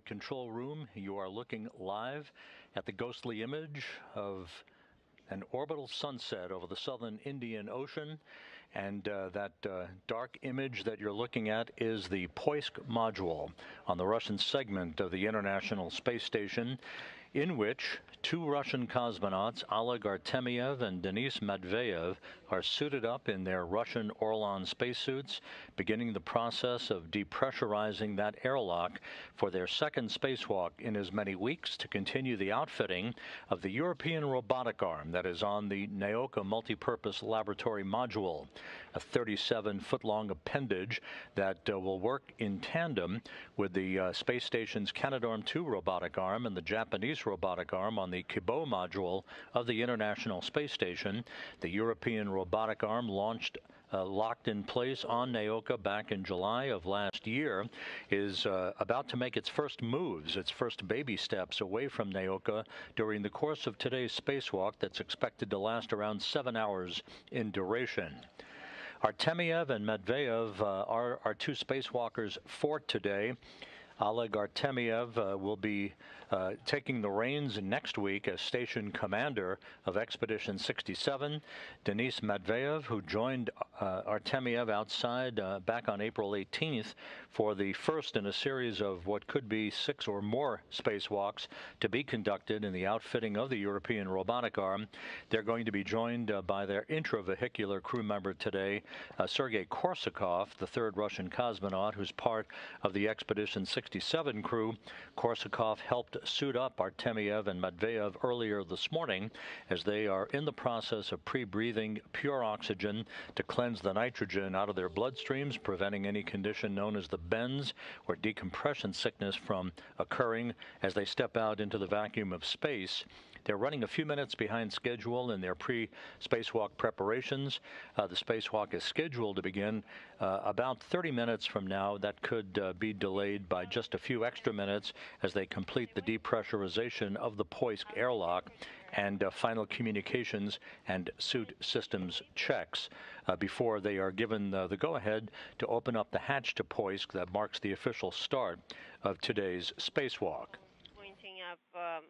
control room. You are looking live at the ghostly image of an orbital sunset over the southern Indian Ocean. And that dark image that you're looking at is the Poisk module on the Russian segment of the International Space Station, in which two Russian cosmonauts, Oleg Artemyev and Denis Matveev, are suited up in their Russian Orlan spacesuits, beginning the process of depressurizing that airlock for their second spacewalk in as many weeks to continue the outfitting of the European robotic arm that is on the Naoka multipurpose laboratory module, a 37-foot-long appendage that will work in tandem with the space station's Canadarm2 robotic arm and the Japanese robotic arm on the Kibo module of the International Space Station. The European robotic arm launched locked in place on Naoka back in July of last year, is about to make its first moves, its first baby steps away from Naoka during the course of today's spacewalk that's expected to last around 7 hours in duration. Artemyev and Matveev are our two spacewalkers for today. Oleg Artemyev will be taking the reins next week as station commander of Expedition 67. Denis Matveev, who joined Artemyev outside back on April 18th for the first in a series of what could be 6 or more spacewalks to be conducted in the outfitting of the European robotic arm. They're going to be joined by their intravehicular crew member today, Sergei Korsakov, the third Russian cosmonaut who's part of the Expedition 67 crew. Korsakov helped suit up Artemyev and Matveev earlier this morning as they are in the process of pre-breathing pure oxygen to cleanse the nitrogen out of their bloodstreams, preventing any condition known as the bends or decompression sickness from occurring as they step out into the vacuum of space. They're running a few minutes behind schedule in their pre-spacewalk preparations. The spacewalk is scheduled to begin about 30 minutes from now. That could be delayed by just a few extra minutes as they complete the depressurization of the Poisk airlock and final communications and suit systems checks before they are given the go-ahead to open up the hatch to Poisk that marks the official start of today's spacewalk. Pointing up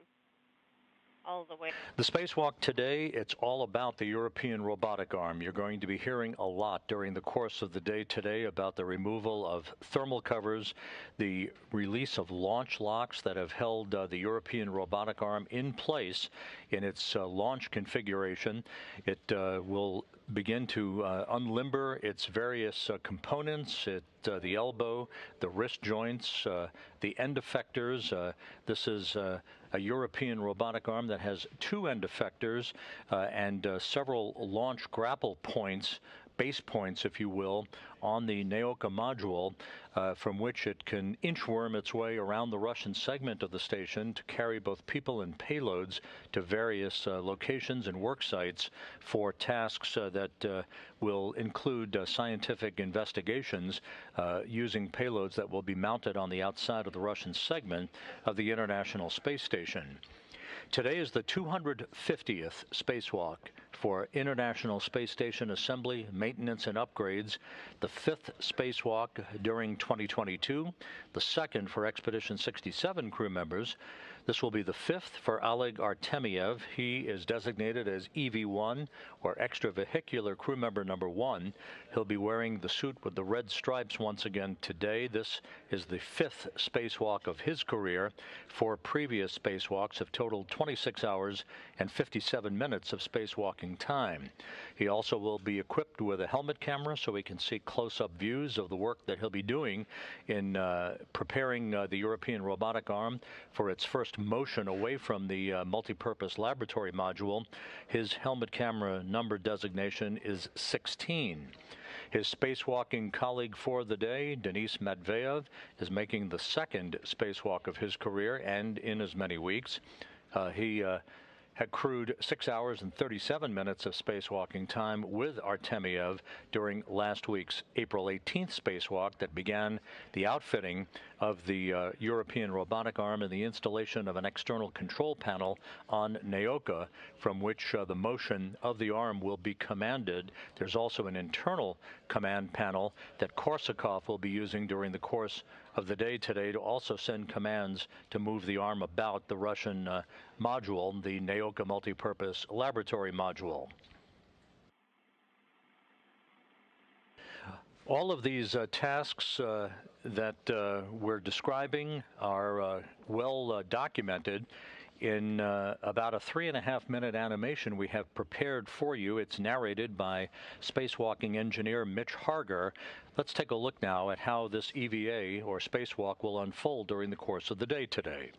all the way. The spacewalk today, it's all about the European robotic arm. You're going to be hearing a lot during the course of the day today about the removal of thermal covers, the release of launch locks that have held the European robotic arm in place in its launch configuration. It will begin to unlimber its various components, the elbow, the wrist joints, the end effectors. This is a European robotic arm that has 2 end effectors and several launch grapple points, base points, if you will, on the Naoka module, from which it can inchworm its way around the Russian segment of the station to carry both people and payloads to various locations and work sites for tasks that will include scientific investigations using payloads that will be mounted on the outside of the Russian segment of the International Space Station. Today is the 250th spacewalk for International Space Station assembly, maintenance, and upgrades, the 5th spacewalk during 2022, the 2nd for Expedition 67 crew members. This will be the 5th for Oleg Artemyev. He is designated as EV1, or extravehicular crew member number 1. He'll be wearing the suit with the red stripes once again today. This is the 5th spacewalk of his career. 4 previous spacewalks have totaled 26 hours and 57 minutes of spacewalking time. He also will be equipped with a helmet camera so he can see close-up views of the work that he'll be doing in preparing the European robotic arm for its first motion away from the multipurpose laboratory module. His helmet camera number designation is 16. His spacewalking colleague for the day, Denis Matveev, is making the 2nd spacewalk of his career and in as many weeks. He had crewed 6 hours and 37 minutes of spacewalking time with Artemyev during last week's April 18th spacewalk that began the outfitting of the European robotic arm and the installation of an external control panel on Naoka from which the motion of the arm will be commanded. There's also an internal command panel that Korsakov will be using during the course of the day today to also send commands to move the arm about the Russian module, the Naoka Multipurpose Laboratory Module. All of these tasks that we're describing are well documented in about a 3.5-minute animation we have prepared for you. It's narrated by spacewalking engineer Mitch Harger. Let's take a look now at how this EVA, or spacewalk, will unfold during the course of the day today.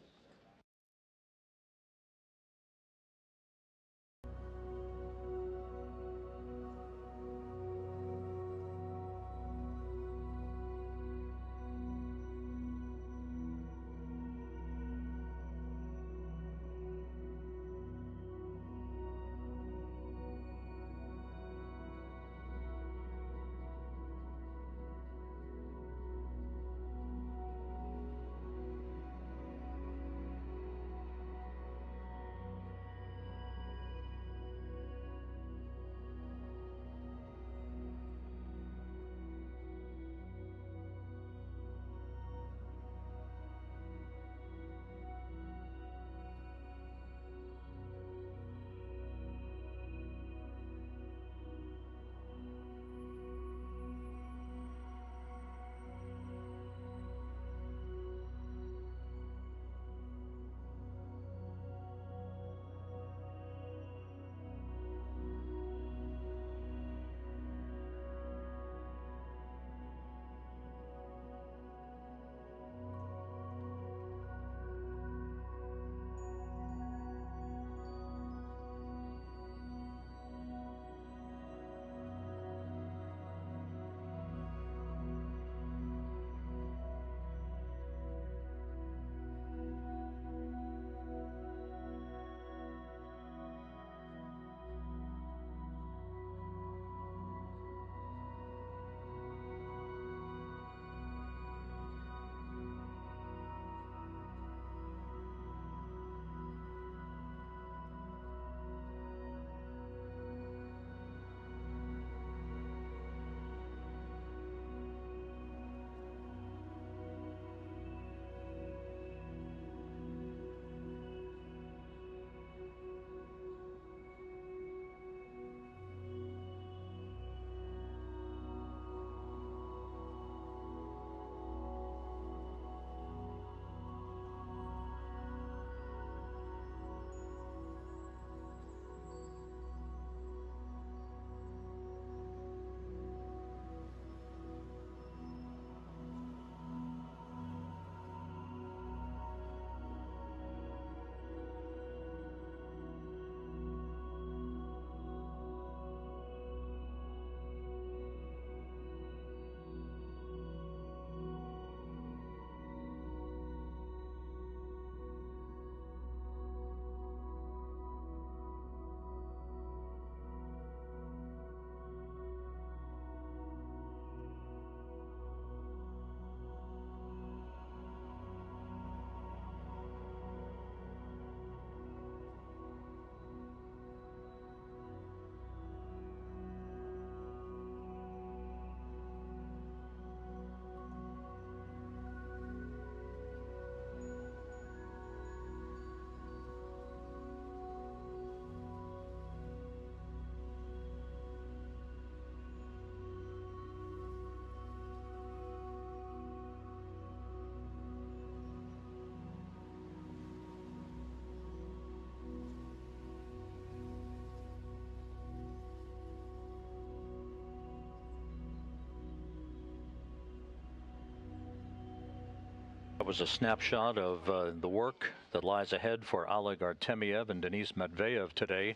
That was a snapshot of the work that lies ahead for Oleg Artemyev and Denis Matveev today,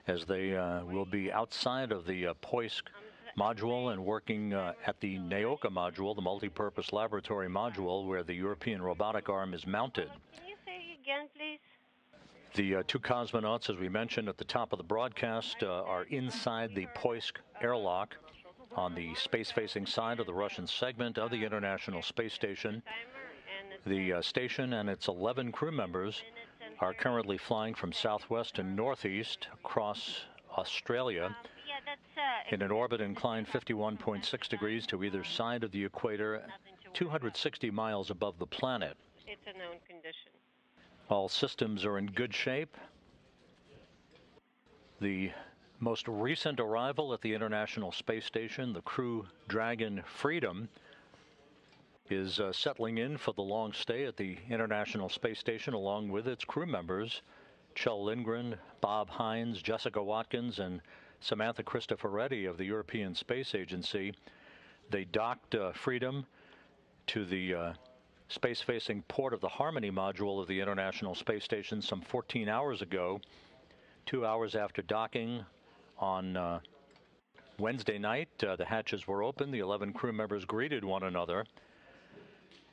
as they will be outside of the Poisk module and working at the Naoka module, the multi-purpose laboratory module, where the European robotic arm is mounted. Can you say again, please? The two cosmonauts, as we mentioned at the top of the broadcast, are inside the Poisk airlock on the space-facing side of the Russian segment of the International Space Station. The station and its 11 crew members are currently flying from southwest to northeast across Australia in an orbit inclined 51.6 degrees to either side of the equator 260 miles above the planet. It's a known condition. All systems are in good shape. The most recent arrival at the International Space Station, the Crew Dragon Freedom, is settling in for the long stay at the International Space Station along with its crew members, Kjell Lindgren, Bob Hines, Jessica Watkins, and Samantha Cristoforetti of the European Space Agency. They docked Freedom to the space-facing port of the Harmony module of the International Space Station some 14 hours ago. 2 hours after docking on Wednesday night, the hatches were open. The 11 crew members greeted one another.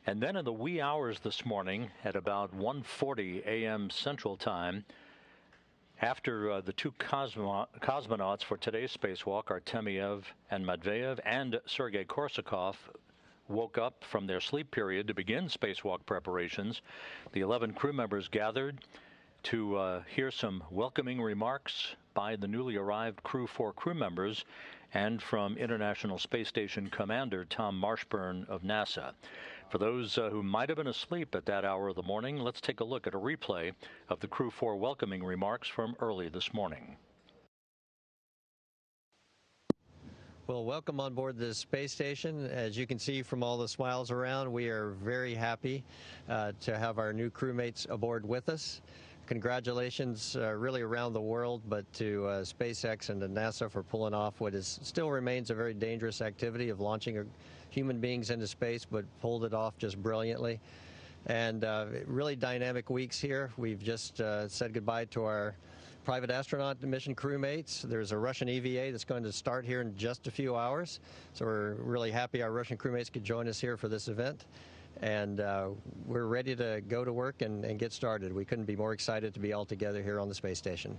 And then in the wee hours this morning, at about 1:40 a.m. Central Time, after the two cosmonauts for today's spacewalk, Artemyev and Matveev, and Sergei Korsakov, woke up from their sleep period to begin spacewalk preparations, the 11 crew members gathered to hear some welcoming remarks by the newly arrived Crew 4 crew members and from International Space Station Commander Tom Marshburn of NASA. For those who might have been asleep at that hour of the morning, let's take a look at a replay of the Crew 4 welcoming remarks from early this morning. Well, welcome on board the space station. As you can see from all the smiles around, we are very happy to have our new crewmates aboard with us. Congratulations really around the world, but to SpaceX and to NASA for pulling off what is still remains a very dangerous activity of launching human beings into space, but pulled it off just brilliantly. And really dynamic weeks here. We've just said goodbye to our private astronaut mission crewmates. There's a Russian EVA that's going to start here in just a few hours. So we're really happy our Russian crewmates could join us here for this event. And we're ready to go to work and get started. We couldn't be more excited to be all together here on the space station.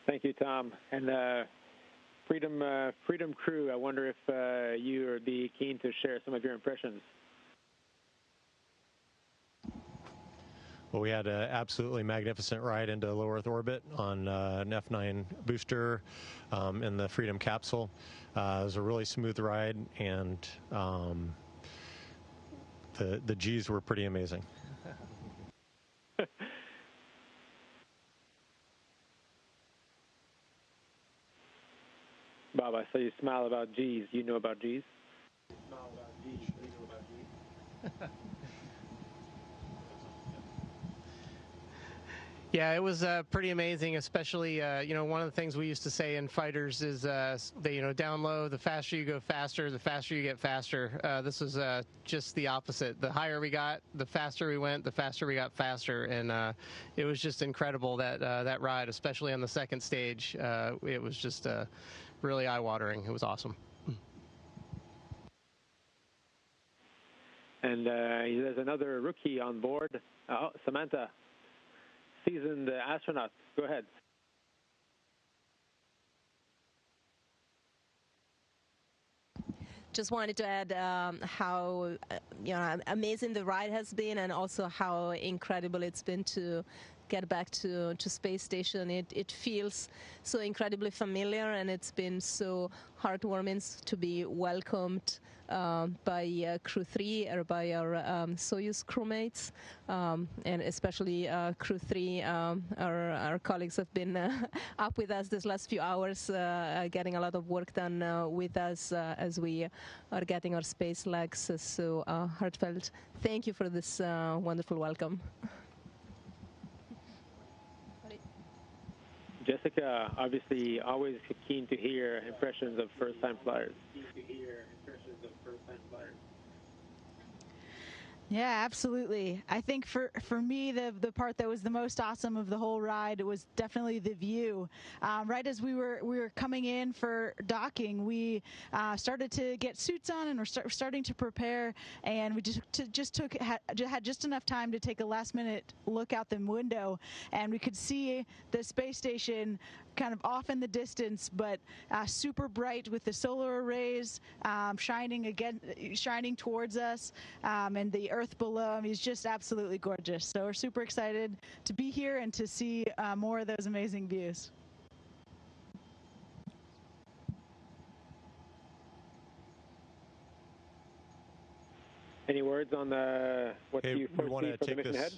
Thank you, Tom. And Freedom Crew, I wonder if you would be keen to share some of your impressions. Well, we had an absolutely magnificent ride into low Earth orbit on an F9 booster in the Freedom capsule. It was a really smooth ride, and the G's were pretty amazing. Bob, I saw you smile about G's. You know about G's? Yeah, it was pretty amazing, especially, one of the things we used to say in fighters is, down low, the faster you go faster, the faster you get faster. This was just the opposite. The higher we got, the faster we went, the faster we got faster. And it was just incredible, that ride, especially on the second stage. It was just really eye-watering. It was awesome. And there's another rookie on board. Samantha. Seasoned astronaut. Go ahead. Just wanted to add how amazing the ride has been, and also how incredible it's been to get back to space station. It feels so incredibly familiar, and it's been so heartwarming to be welcomed by Crew 3 or by our Soyuz crewmates, and especially Crew 3. Our colleagues have been up with us this last few hours, getting a lot of work done with us as we are getting our space legs. So heartfelt thank you for this wonderful welcome. Jessica, obviously always keen to hear impressions of first-time flyers. Yeah, absolutely. I think for me, the part that was the most awesome of the whole ride was definitely the view. Right as we were coming in for docking, we started to get suits on, and we're starting to prepare, and we had just enough time to take a last-minute look out the window, and we could see the space station kind of off in the distance, but super bright with the solar arrays shining towards us, and the Earth below. I mean, it's just absolutely gorgeous. So we're super excited to be here and to see more of those amazing views. Any words on what you foresee for the mission ahead?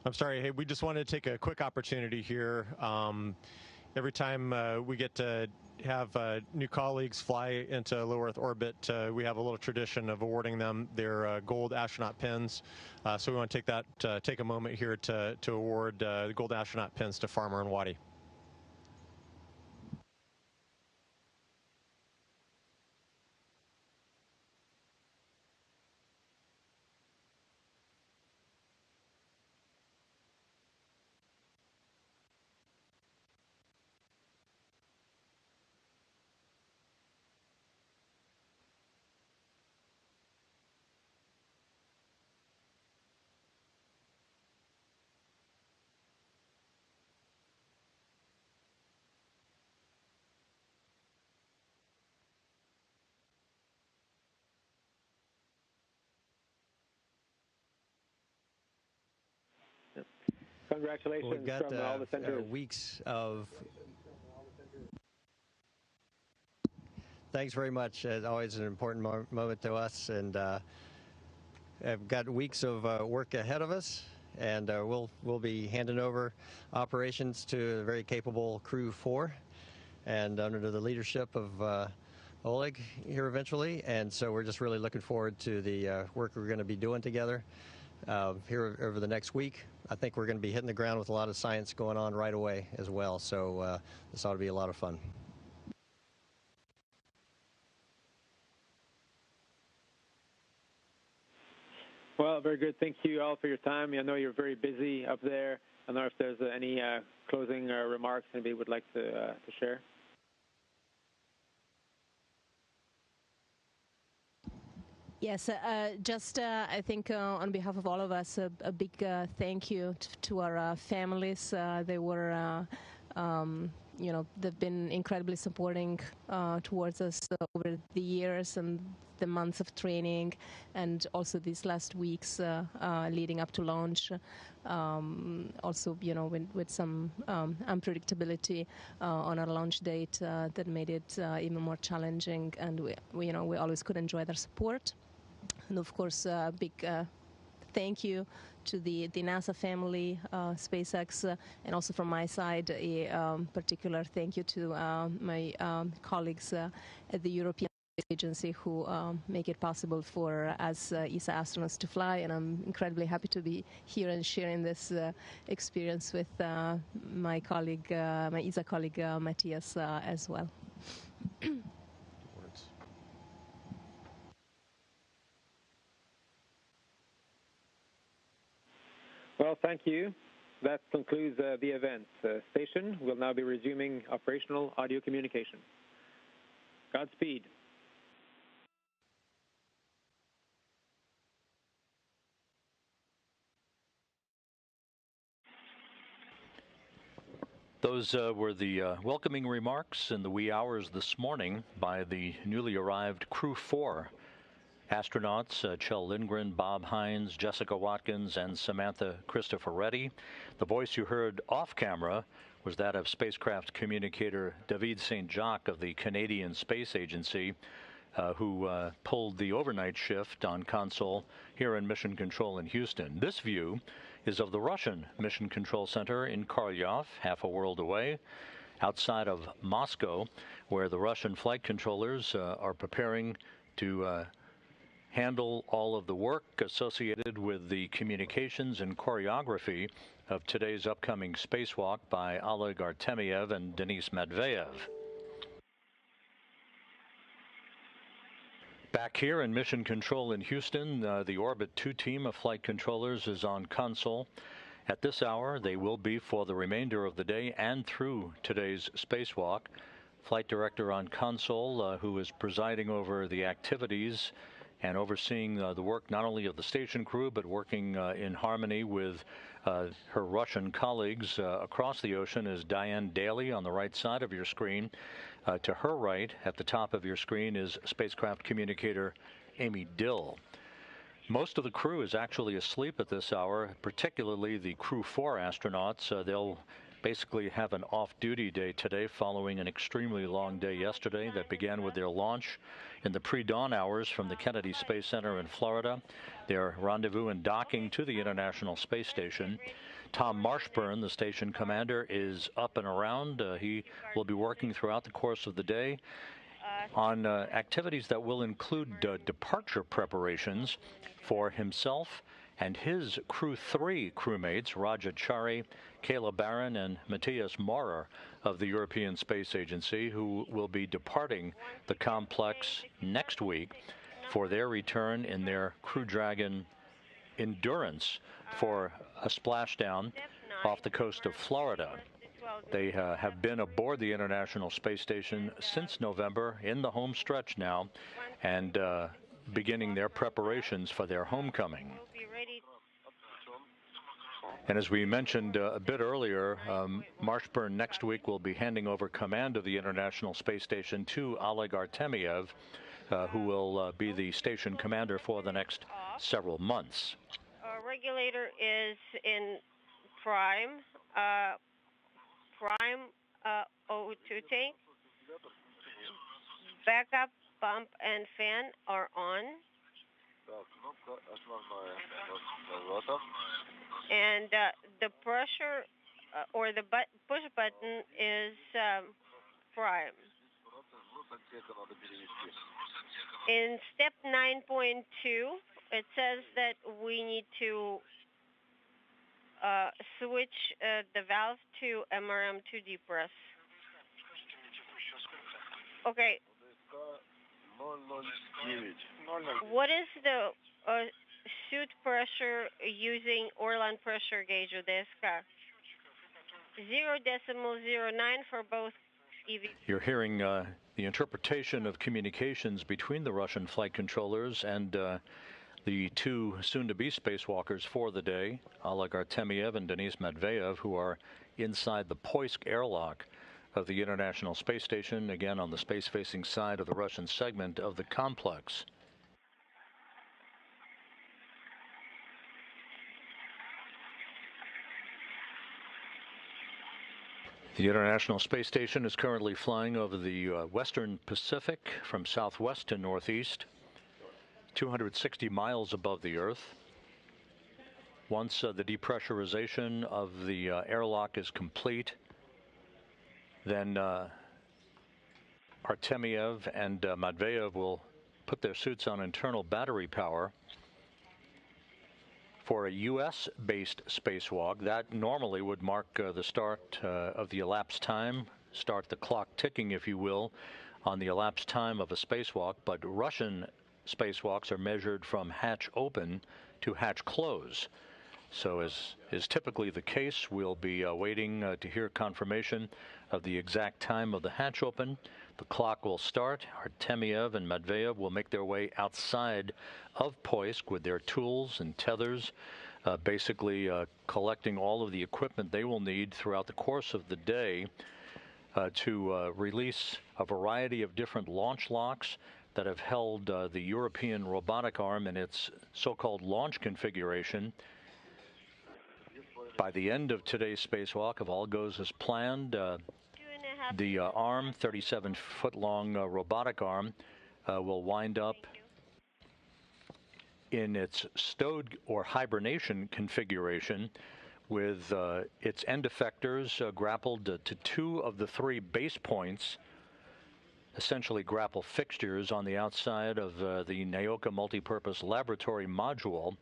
I'm sorry. Hey, we just wanted to take a quick opportunity here. Every time we get to have new colleagues fly into low Earth orbit, we have a little tradition of awarding them their gold astronaut pins. So we want to take a moment here to award the gold astronaut pins to Farmer and Waddy. Congratulations We've got from all the centers. weeks of. Thanks very much. It's always an important moment to us, and I've got weeks of work ahead of us, and we'll be handing over operations to a very capable Crew 4, and under the leadership of Oleg here eventually. And so we're just really looking forward to the work we're going to be doing together here over the next week. I think we're going to be hitting the ground with a lot of science going on right away as well. So this ought to be a lot of fun. Well, very good. Thank you all for your time. I know you're very busy up there. I don't know if there's any closing remarks anybody would like to share. Yes, I think on behalf of all of us, a big thank you to our families. They were, they've been incredibly supporting towards us over the years and the months of training, and also these last weeks leading up to launch. Also, with some unpredictability on our launch date that made it even more challenging, and we always could enjoy their support. And of course, a big thank you to the NASA family, SpaceX, and also from my side, a particular thank you to my colleagues at the European Space Agency who make it possible for us ESA astronauts to fly. And I'm incredibly happy to be here and sharing this experience with my colleague, my ESA colleague, Matthias, as well. Well, thank you. That concludes the event. Station will now be resuming operational audio communication. Godspeed. Those were the welcoming remarks in the wee hours this morning by the newly arrived Crew 4 astronauts, Kjell Lindgren, Bob Hines, Jessica Watkins, and Samantha Cristoforetti. The voice you heard off camera was that of spacecraft communicator David St. Jacques of the Canadian Space Agency, who pulled the overnight shift on console here in Mission Control in Houston. This view is of the Russian Mission Control Center in Korolyov, half a world away, outside of Moscow, where the Russian flight controllers are preparing to handle all of the work associated with the communications and choreography of today's upcoming spacewalk by Oleg Artemyev and Denis Matveev. Back here in Mission Control in Houston, the Orbit 2 team of flight controllers is on console. At this hour, they will be for the remainder of the day and through today's spacewalk. Flight director on console, who is presiding over the activities and overseeing the work not only of the station crew, but working in harmony with her Russian colleagues across the ocean, is Diane Daly on the right side of your screen. To her right, at the top of your screen, is spacecraft communicator Amy Dill. Most of the crew is actually asleep at this hour, particularly the Crew 4 astronauts. They'll basically have an off-duty day today following an extremely long day yesterday that began with their launch in the pre-dawn hours from the Kennedy Space Center in Florida, their rendezvous and docking to the International Space Station. Tom Marshburn, the station commander, is up and around. He will be working throughout the course of the day on activities that will include departure preparations for himself and his Crew 3 crewmates, Raja Chari, Kayla Barron, and Matthias Maurer of the European Space Agency, who will be departing the complex next week for their return in their Crew Dragon Endurance for a splashdown off the coast of Florida. They have been aboard the International Space Station since November, in the home stretch now, and beginning their preparations for their homecoming. And as we mentioned a bit earlier, Marshburn next week will be handing over command of the International Space Station to Oleg Artemyev, who will be the station commander for the next several months. Regulator is in prime O2 tank. Backup pump and fan are on. And the pressure or the push button is prime. In step 9.2, it says that we need to switch the valve to MRM2 depress. Okay. What is the chute pressure using Orlan pressure gauge with the SK? 0.09 for both EV. You're hearing the interpretation of communications between the Russian flight controllers and the two soon-to-be spacewalkers for the day, Oleg Artemyev and Denis Matveev, who are inside the Poisk airlock of the International Space Station, again on the space-facing side of the Russian segment of the complex. The International Space Station is currently flying over the western Pacific from southwest to northeast, 260 miles above the Earth. Once the depressurization of the airlock is complete, then Artemyev and Matveev will put their suits on internal battery power for a U.S.-based spacewalk. That normally would mark the start of the elapsed time, start the clock ticking, if you will, on the elapsed time of a spacewalk. But Russian spacewalks are measured from hatch open to hatch close. So as is typically the case, we'll be waiting to hear confirmation of the exact time of the hatch open. The clock will start. Artemyev and Matveev will make their way outside of Poisk with their tools and tethers, basically collecting all of the equipment they will need throughout the course of the day to release a variety of different launch locks that have held the European robotic arm in its so-called launch configuration. By the end of today's spacewalk, if all goes as planned, the arm, 37-foot-long robotic arm, will wind up in its stowed or hibernation configuration with its end effectors grappled to two of the three base points, essentially grapple fixtures on the outside of the Naoka multipurpose laboratory module,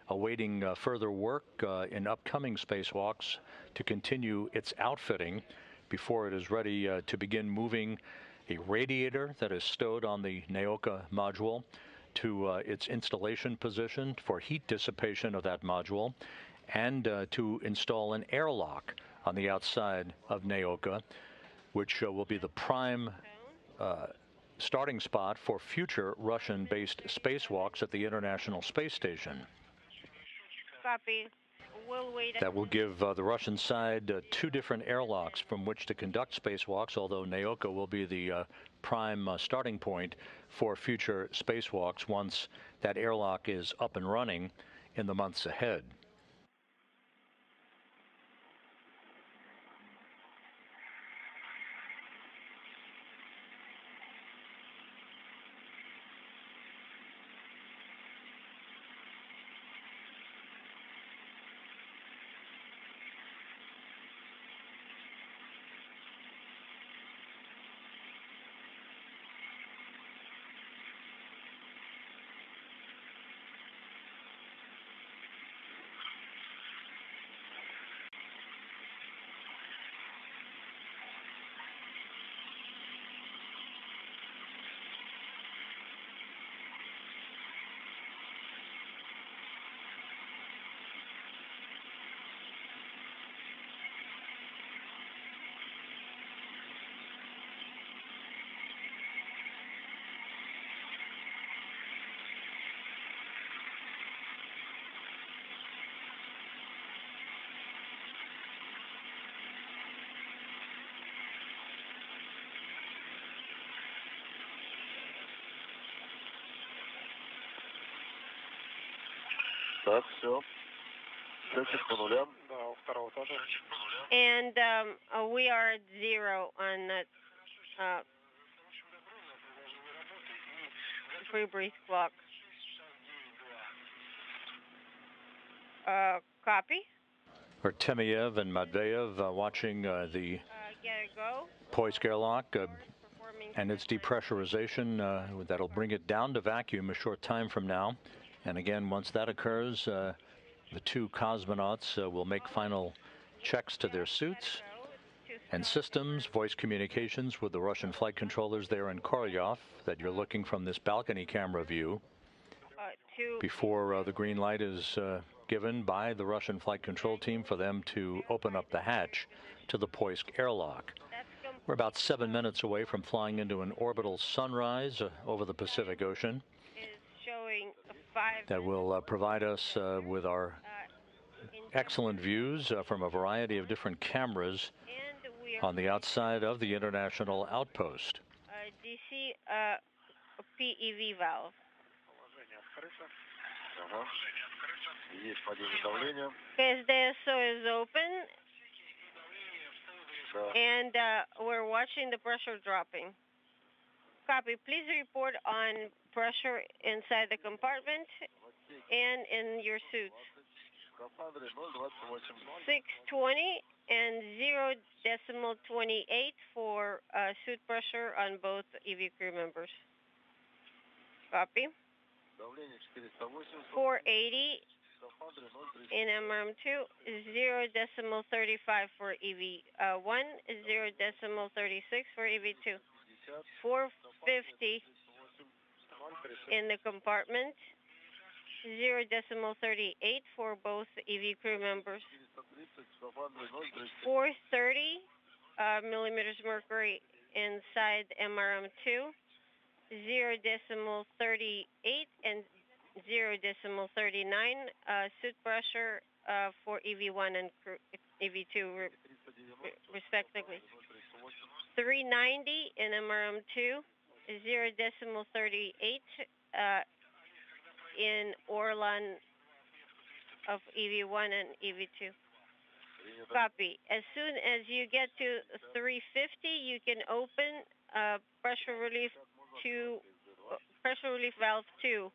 awaiting further work in upcoming spacewalks to continue its outfitting before it is ready to begin moving a radiator that is stowed on the Naoka module to its installation position for heat dissipation of that module, and to install an airlock on the outside of Naoka, which will be the prime starting spot for future Russian-based spacewalks at the International Space Station. Copy. We'll wait. That will give the Russian side two different airlocks from which to conduct spacewalks, although Naoka will be the prime starting point for future spacewalks once that airlock is up and running in the months ahead. Так, все. Датчик по нулям. And we are at 0 on that free breathe clock. Copy. Artemyev and Matveev watching the Poisk airlock and its depressurization. That'll bring it down to vacuum a short time from now. And again, once that occurs, the two cosmonauts will make final checks to their suits and systems, voice communications with the Russian flight controllers there in Korolyov that you're looking from this balcony camera view before the green light is given by the Russian flight control team for them to open up the hatch to the Poisk airlock. We're about 7 minutes away from flying into an orbital sunrise over the Pacific Ocean that will provide us with our excellent views from a variety of different cameras on the outside of the International Outpost. DC PEV valve. KSDSO is open, and we're watching the pressure dropping. Copy. Please report on pressure inside the compartment and in your suits. 620 and 0.28 for suit pressure on both EV crew members. Copy. 480 in MRM2, 0.35 for EV1, 0.36 for EV2. 450 in the compartment, 0.38 for both EV crew members. 430 millimeters mercury inside MRM2, 0.38 and 0.39 suit pressure for EV1 and EV2 respectively. 390 in MRM2, 0.38 in Orlan of EV1 and EV2. Copy. As soon as you get to 350, you can open pressure relief valve 2.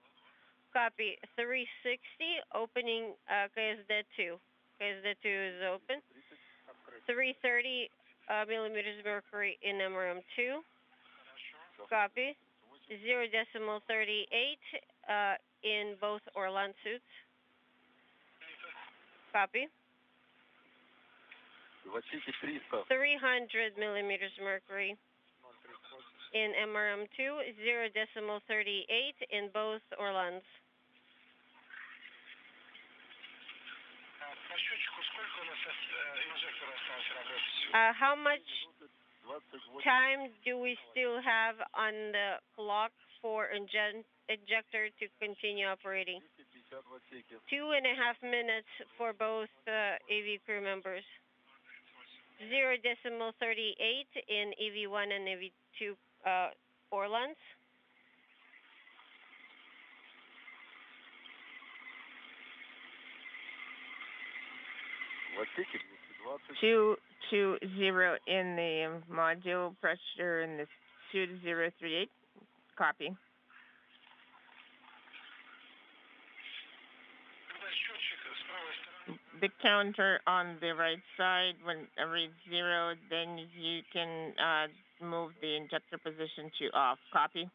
Copy. 360, opening KSD2. KSD2 is open. 330 millimeters mercury in MRM2. Copy. 0.38 in both Orlan suits. Copy. 300 millimeters mercury in MRM2, 0.38 in both Orlans. How much time do we still have on the clock for injector to continue operating? 2.5 minutes for both AV crew members. 0.38 in EV1 and EV2 Orlans. Two 0 in the module, pressure in the suit 038. Copy. The counter on the right side, when it reads 0, then you can move the injector position to off. Copy.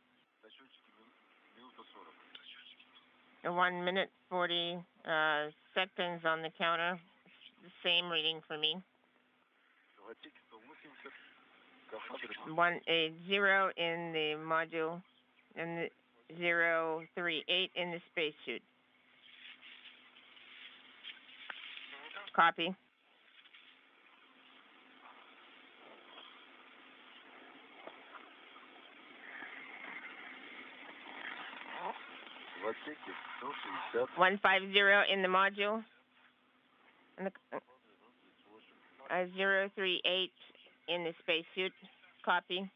1 minute 40 seconds on the counter. The same reading for me. 180 in the module and the 038 in the spacesuit. Copy. One 150 in the module. And the 038 in the spacesuit. Copy.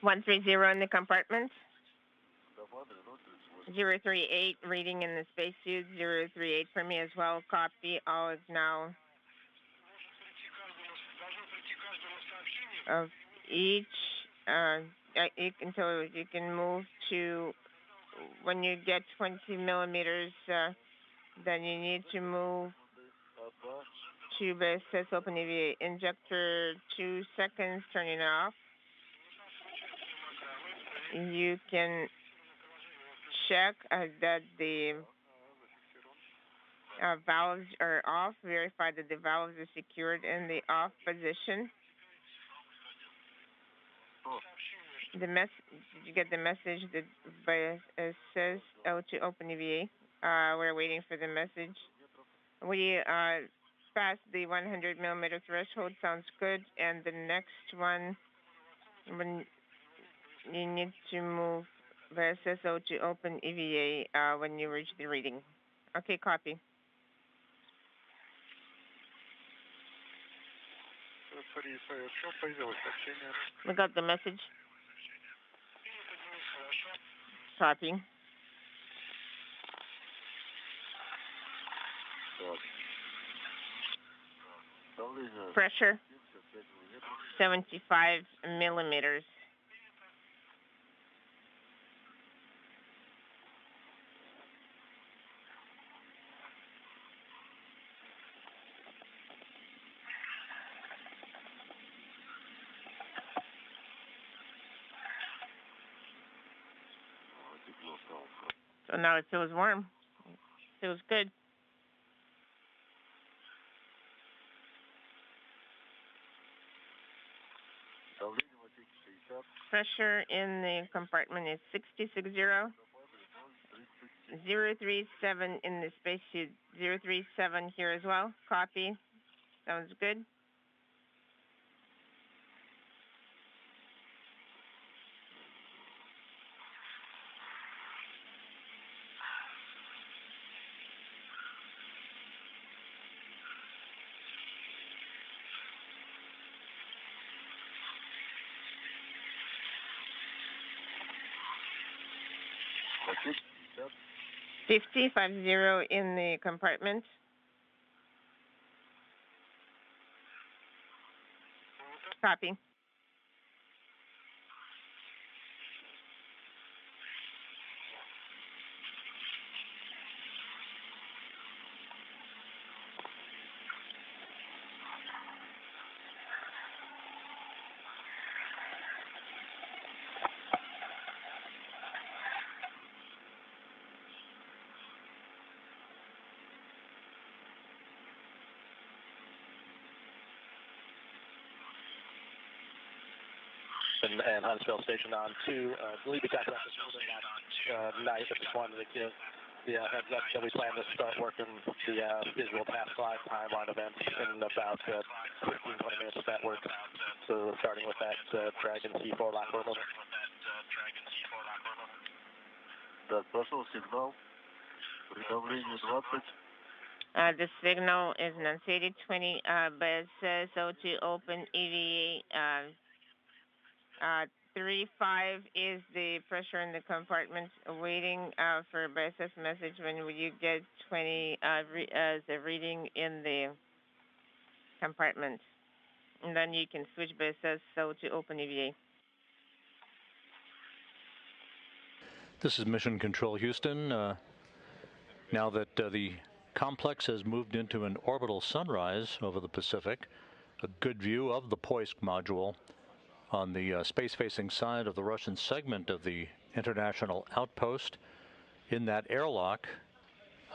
130 in the compartment. 038 reading in the spacesuit. 038 for me as well. Copy. All is now of each. Until you can move to when you get 20 millimeters. Then you need to move to ISS open EVA injector. 2 seconds. Turning off. You can check that the valves are off. Verify that the valves are secured in the off position. Did you get the message that says to open EVA? We're waiting for the message. We passed the 100 millimeter threshold. Sounds good. And the next one, when you need to move the SSO to open EVA when you reach the reading. Okay, copy. We got the message. Copy. Pressure 75 millimeters. So now it feels warm. Feels good. Pressure in the compartment is 660. 037 in the spacesuit. 037 here as well. Copy. Sounds good. Fifty in the compartment. Copy. And Huntsville Station on 2. Believe we talked about this night, but just wanted to give the heads up that we plan to start working the visual path slide timeline events in about 15-20 minutes of that work. So starting with that Dragon C4 lock orbital. Да, пошел сигнал. Приготовление 20. The signal is enunciated 20, but it says so to open EVA. 35 is the pressure in the compartment, waiting for BSS message when you get 20 as a reading in the compartment. And then you can switch BSS so to open EVA. This is Mission Control Houston. Now that the complex has moved into an orbital sunrise over the Pacific, a good view of the Poisk module on the space-facing side of the Russian segment of the international outpost. In that airlock,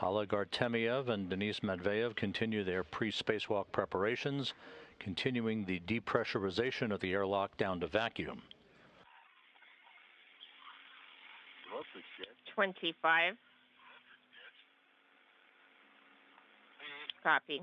Oleg Artemyev and Denis Matveev continue their pre-spacewalk preparations, continuing the depressurization of the airlock down to vacuum. 25. Copy.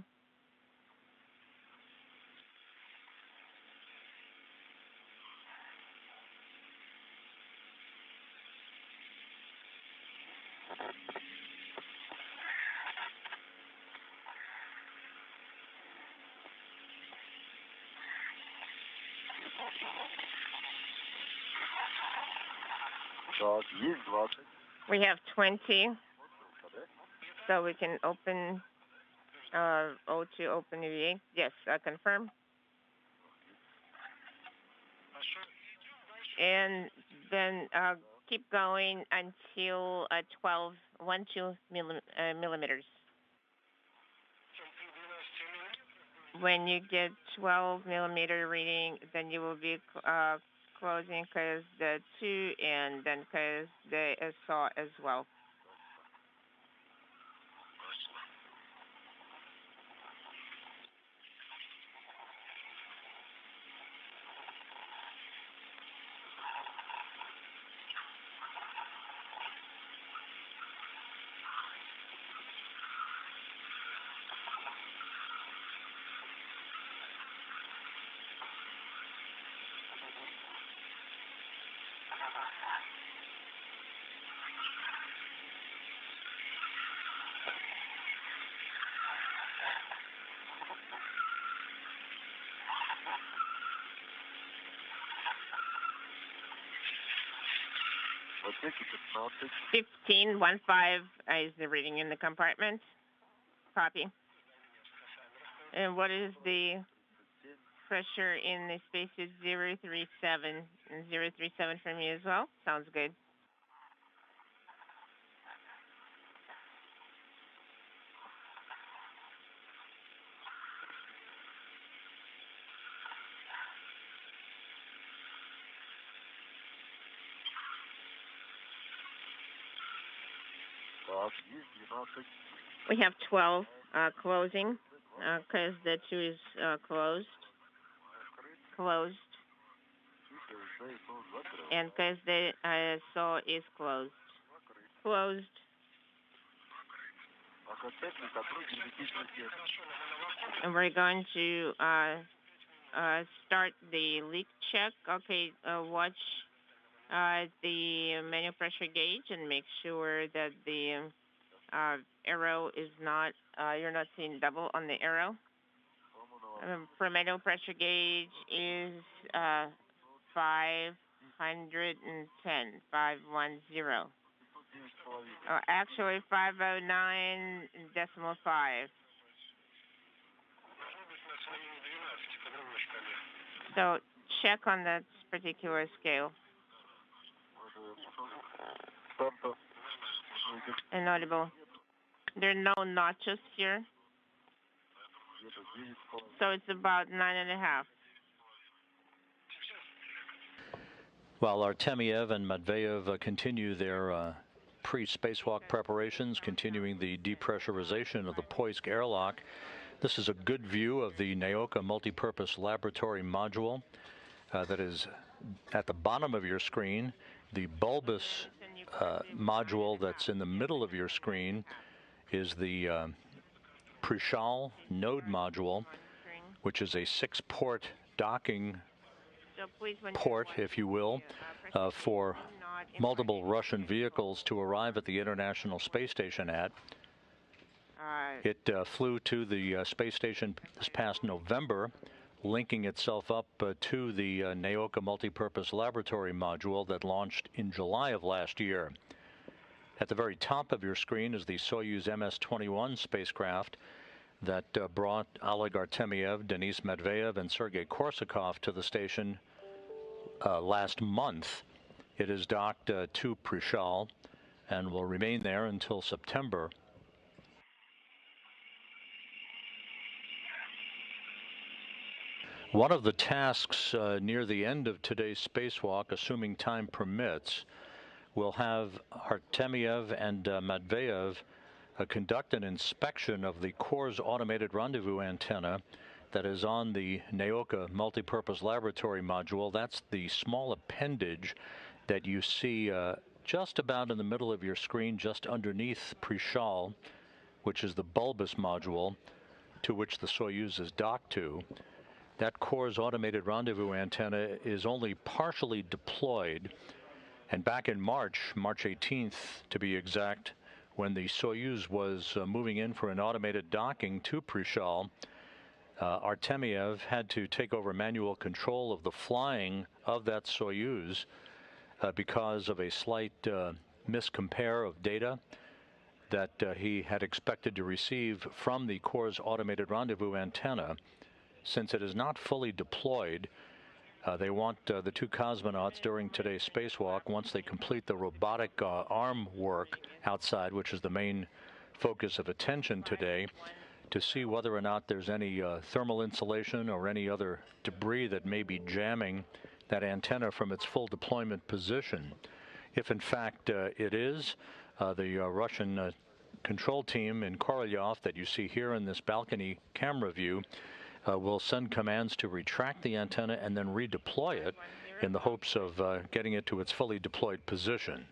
We have 20. So we can open O2 open EVA. Yes, confirm. And then keep going until 12 millimeters. When you get 12 millimeter reading, then you will be closing because the 2 and then because the SAW as well. Fifteen is the reading in the compartment. Copy. And what is the pressure in the spacesuit 037? And 037 from you as well? Sounds good. We have 12 closing because the 2 is closed. Closed. And because the SAW is closed. Closed. And we're going to start the leak check. Okay, watch the manual pressure gauge and make sure that the arrow is not, you're not seeing double on the arrow. For manual pressure gauge is 510, 510. Actually 509.5. So check on that particular scale. Inaudible. There are no notches here. So it's about 9.5. While Artemyev and Matveev continue their pre-spacewalk preparations, continuing the depressurization of the Poisk airlock, this is a good view of the Naoka multipurpose laboratory module that is at the bottom of your screen. The bulbous module that's in the middle of your screen is the Prishal node module, which is a 6-port docking port, if you will, for multiple Russian vehicles to arrive at the International Space Station at. It flew to the space station this past November, linking itself up to the Naoka multipurpose laboratory module that launched in July of last year. At the very top of your screen is the Soyuz MS-21 spacecraft that brought Oleg Artemyev, Denis Matveev, and Sergei Korsakov to the station last month. It is docked to Prishal and will remain there until September. One of the tasks near the end of today's spacewalk, assuming time permits, will have Artemyev and Matveev conduct an inspection of the Core's automated rendezvous antenna that is on the Naoka multipurpose laboratory module. That's the small appendage that you see just about in the middle of your screen, just underneath Prishal, which is the bulbous module to which the Soyuz is docked to. That Core's automated rendezvous antenna is only partially deployed. And back in March 18th to be exact, when the Soyuz was moving in for an automated docking to Prishal, Artemyev had to take over manual control of the flying of that Soyuz because of a slight miscompare of data that he had expected to receive from the Corps' automated rendezvous antenna. Since it is not fully deployed, they want the two cosmonauts during today's spacewalk, once they complete the robotic arm work outside, which is the main focus of attention today, to see whether or not there's any thermal insulation or any other debris that may be jamming that antenna from its full deployment position. If in fact it is, the Russian control team in Korolyov that you see here in this balcony camera view will send commands to retract the antenna and then redeploy it in the hopes of getting it to its fully deployed position.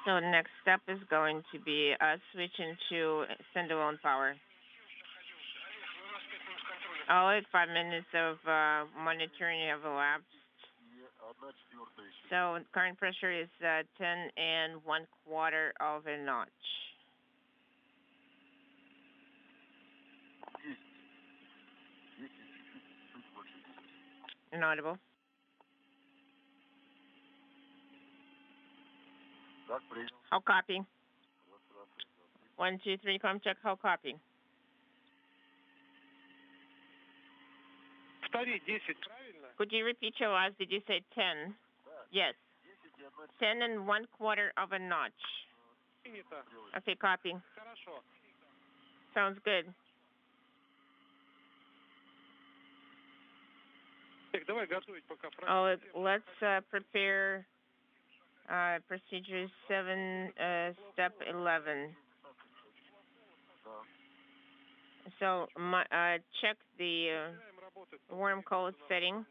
So next step is going to be switching to standalone power. Oleg, 5 minutes of monitoring have elapsed. So current pressure is 10 1/4 of a notch. Inaudible. How copy? 1, 2, 3, com check. How copy? Could you repeat your last? Did you say 10? Yes. 10 1/4 of a notch. Okay, copy. Sounds good. Oh, let's prepare procedure 7, step 11. So check the worm code setting.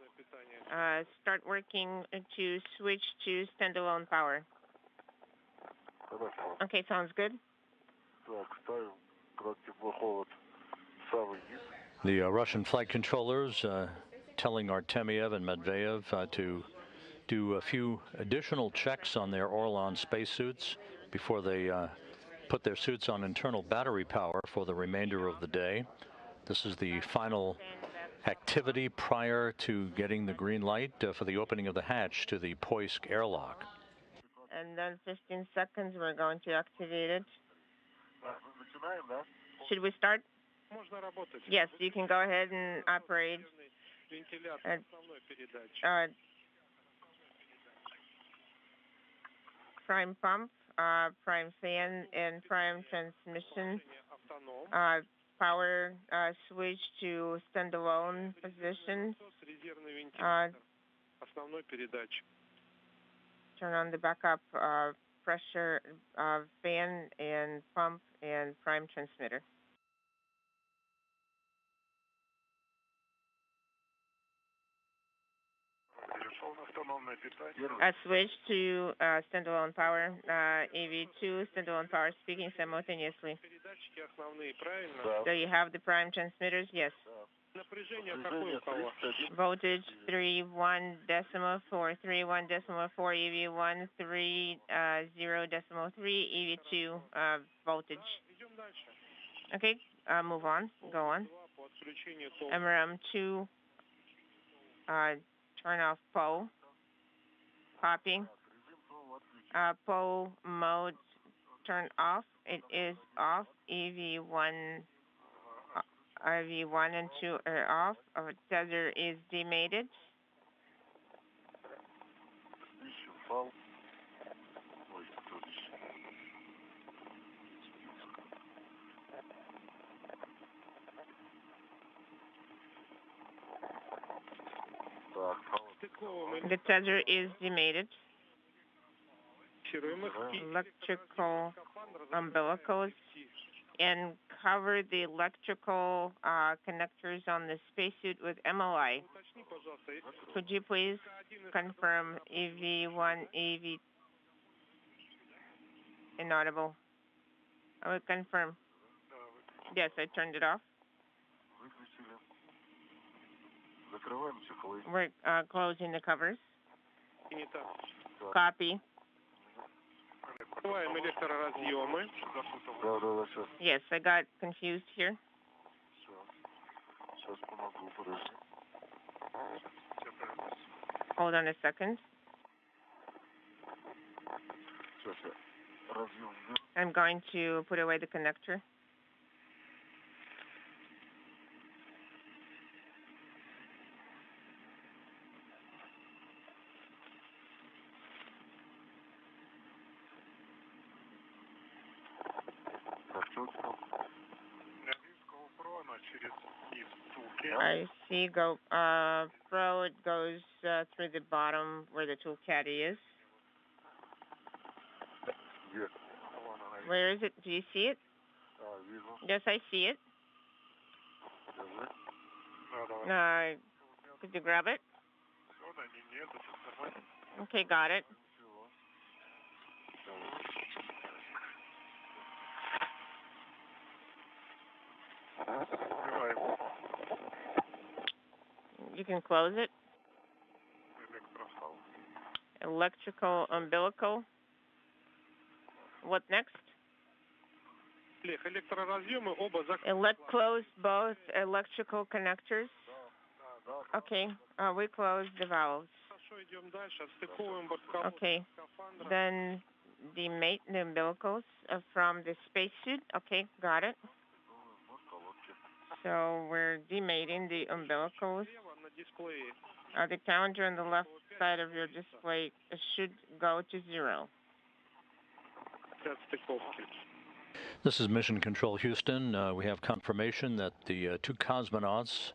Start working to switch to standalone power. Okay, sounds good. The Russian flight controllers telling Artemyev and Matveev to do a few additional checks on their Orlan spacesuits before they put their suits on internal battery power for the remainder of the day. This is the final activity prior to getting the green light for the opening of the hatch to the Poisk airlock. And then 15 seconds, we're going to activate it. Should we start? Yes, you can go ahead and operate. Prime pump prime fan and prime transmission. Power switch to standalone position. Turn on the backup pressure fan and pump and prime transmitter. Switch to standalone power, AV2, standalone power speaking simultaneously. So you have the prime transmitters? Yes. Voltage 3.1.4, 3.1.4, EV1, 3.0.3, EV2 voltage. Okay, move on, go on. MRM2, turn off PO. Copy. PO mode turn off. It is off. EV1 and 2 are off. Our tether is demated. The tether is demated. Electrical umbilicals and cover the electrical connectors on the spacesuit with MOI. Could you please confirm EV1, EV inaudible? I would confirm. Yes, I turned it off. We're closing the covers. Copy. Yes, I got confused here. Hold on a second. I'm going to put away the connector. I see pro, it goes through the bottom where the tool caddy is. Where is it? Do you see it? Yes, I see it. Could you grab it? Okay, got it. You can close it. Electrical umbilical. What next? Close both electrical connectors. Okay, we close the valves. Okay, then demate the umbilicals from the spacesuit. Okay, got it. So we're demating the umbilicals. The counter on the left side of your display should go to 0. This is Mission Control Houston. We have confirmation that the 2 cosmonauts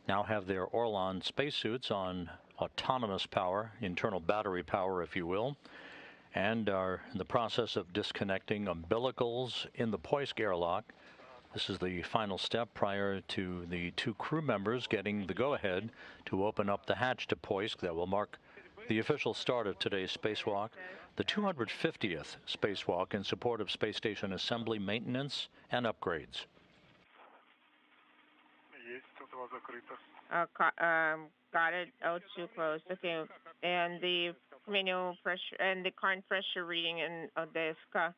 now have their Orlan spacesuits on autonomous power, internal battery power, if you will, and are in the process of disconnecting umbilicals in the Poisk airlock. This is the final step prior to the 2 crew members getting the go-ahead to open up the hatch to Poisk that will mark the official start of today's spacewalk, the 250th spacewalk in support of space station assembly, maintenance, and upgrades. Got it. O2 closed. Okay. And the manual pressure and the current pressure reading in the SCA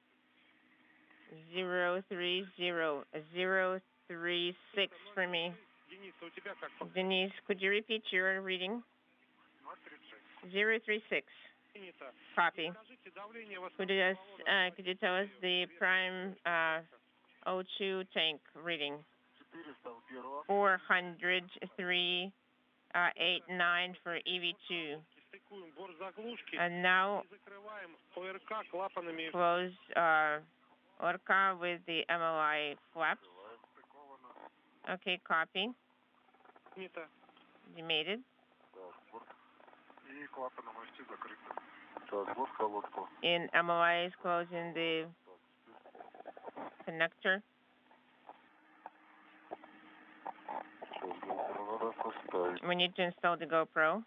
030 036 for me. Denis, could you repeat your reading? 036. Copy. Could you tell us the prime O2 tank reading? 403.89 for EV2. And now close ORCA with the MLI flaps. Okay, copy. You made it. And MLI is closing the connector. We need to install the GoPro.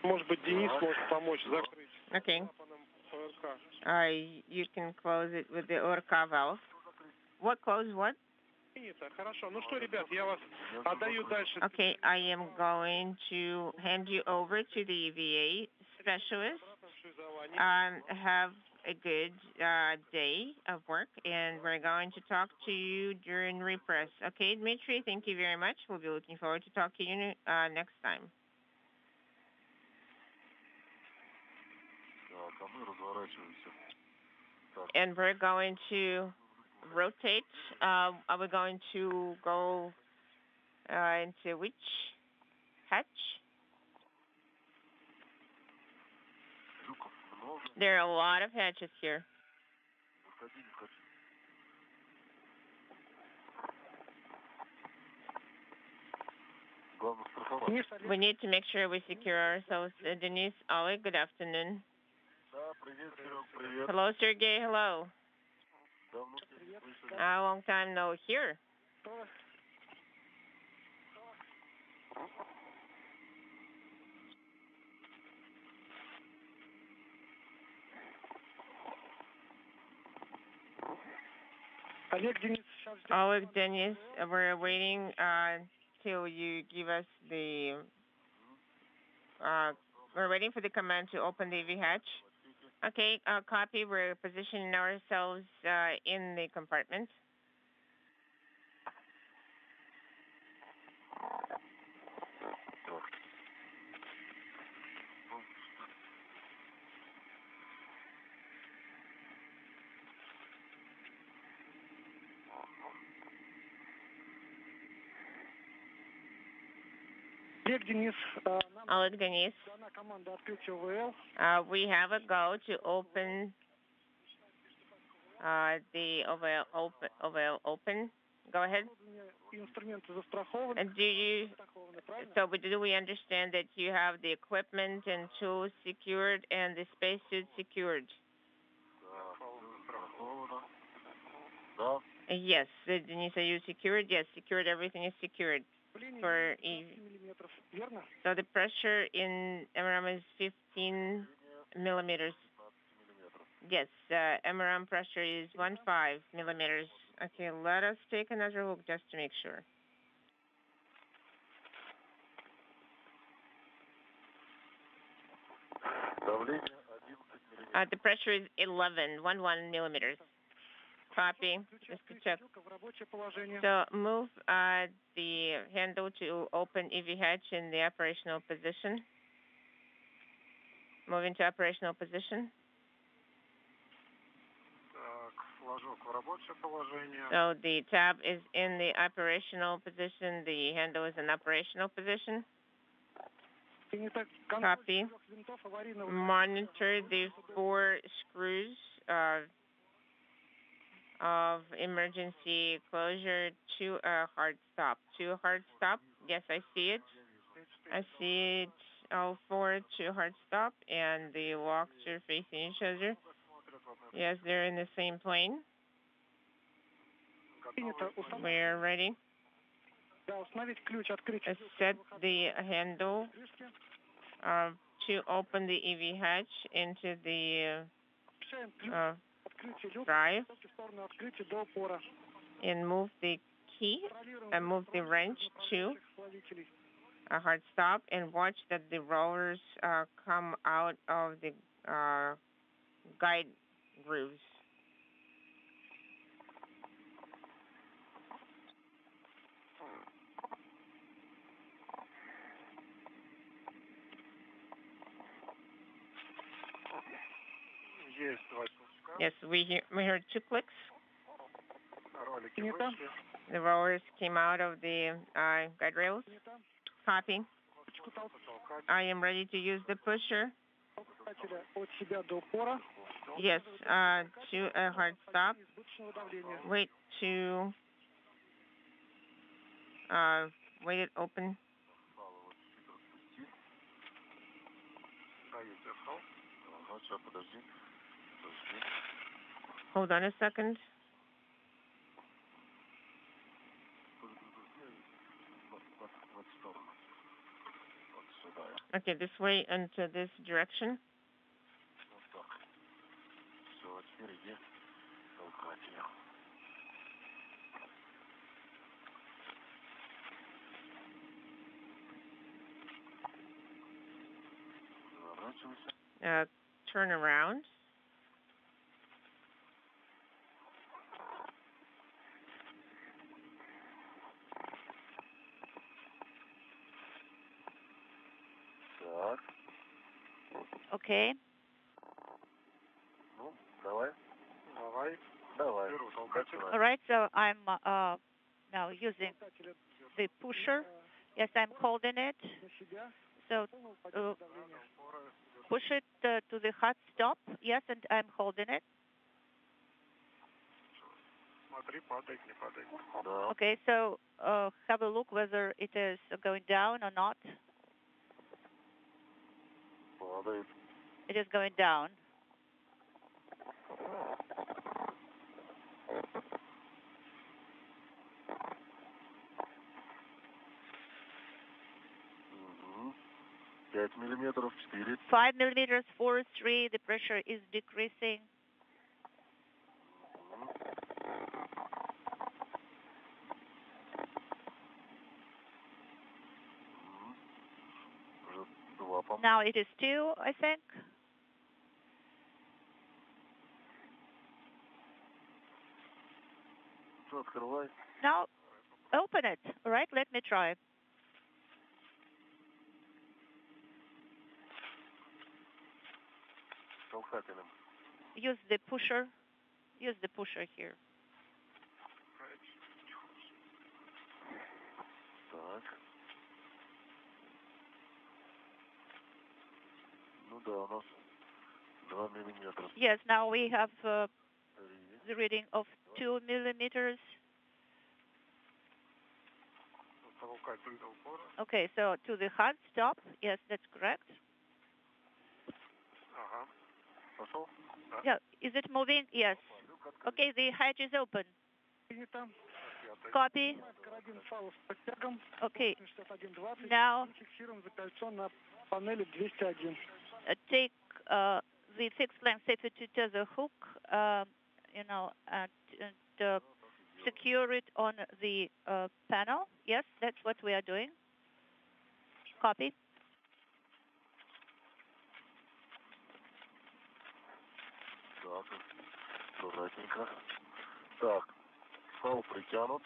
Может быть, Денис может помочь закрыть. Okay. You can close it with the ORCA valve. What close what? Хорошо. Ну что, ребят, я вас отдаю дальше. Okay, I am going to hand you over to the EVA specialist. Have a good day of work, and we're going to talk to you during repress. Okay, Dmitry, thank you very much. We'll be looking forward to talking to you next time. And we're going to rotate. Are we going to go into which hatch? There are a lot of hatches here. We need to make sure we secure ourselves. Denis, Oleg, good afternoon. Hello, Sergey. Hello. A long time no hear. Oleg, Denis, we're waiting till you give us the. We're waiting for the command to open the EV hatch. Okay, copy. We're positioning ourselves in the compartment. Oleg, Denis. We have a go to open the OVL open. Go ahead. And do we understand that you have the equipment and tools secured and the spacesuit secured? Yes, Denis, are you secured? Yes, secured. Everything is secured. So the pressure in MRAM is 15 millimeters. Yes, MRAM pressure is 15 millimeters. Okay, let us take another look just to make sure. The pressure is 11 millimeters. Copy. Just to check. So move the handle to open EV hatch in the operational position. Move into operational position. So the tab is in the operational position. The handle is in operational position. Copy. Monitor the 4 screws of emergency closure to a hard stop. To a hard stop. Yes, I see it. I see it. All 4 to a hard stop, and the locks are facing each other. Yes, they're in the same plane. We're ready. Set the handle to open the EV hatch into the drive and move the key and move the wrench to a hard stop and watch that the rollers come out of the guide grooves. Yes, we heard 2 clicks. The rollers came out of the guide rails. Copy. I am ready to use the pusher. Yes, to a hard stop. Wait to wait it open. Hold on a second. Okay, this way into this direction. Turn around. Okay. All right, so I'm now using the pusher. Yes, I'm holding it. So push it to the hard stop. Yes, and I'm holding it. Okay, so have a look whether it is going down or not. It is going down. Millimeters, 4. 5 millimeters, 4-3. The pressure is decreasing. Now it is 2, I think. Now open it. All right, let me try. Use the pusher. Use the pusher here. Yes, now we have the reading of 2 millimeters. Okay, so to the hard stop. Yes, that's correct. Yeah, is it moving? Yes. Okay, the hatch is open. Copy. Okay. Now take the fixed length safety tether hook, and secure it on the panel. Yes, that's what we are doing. Copy.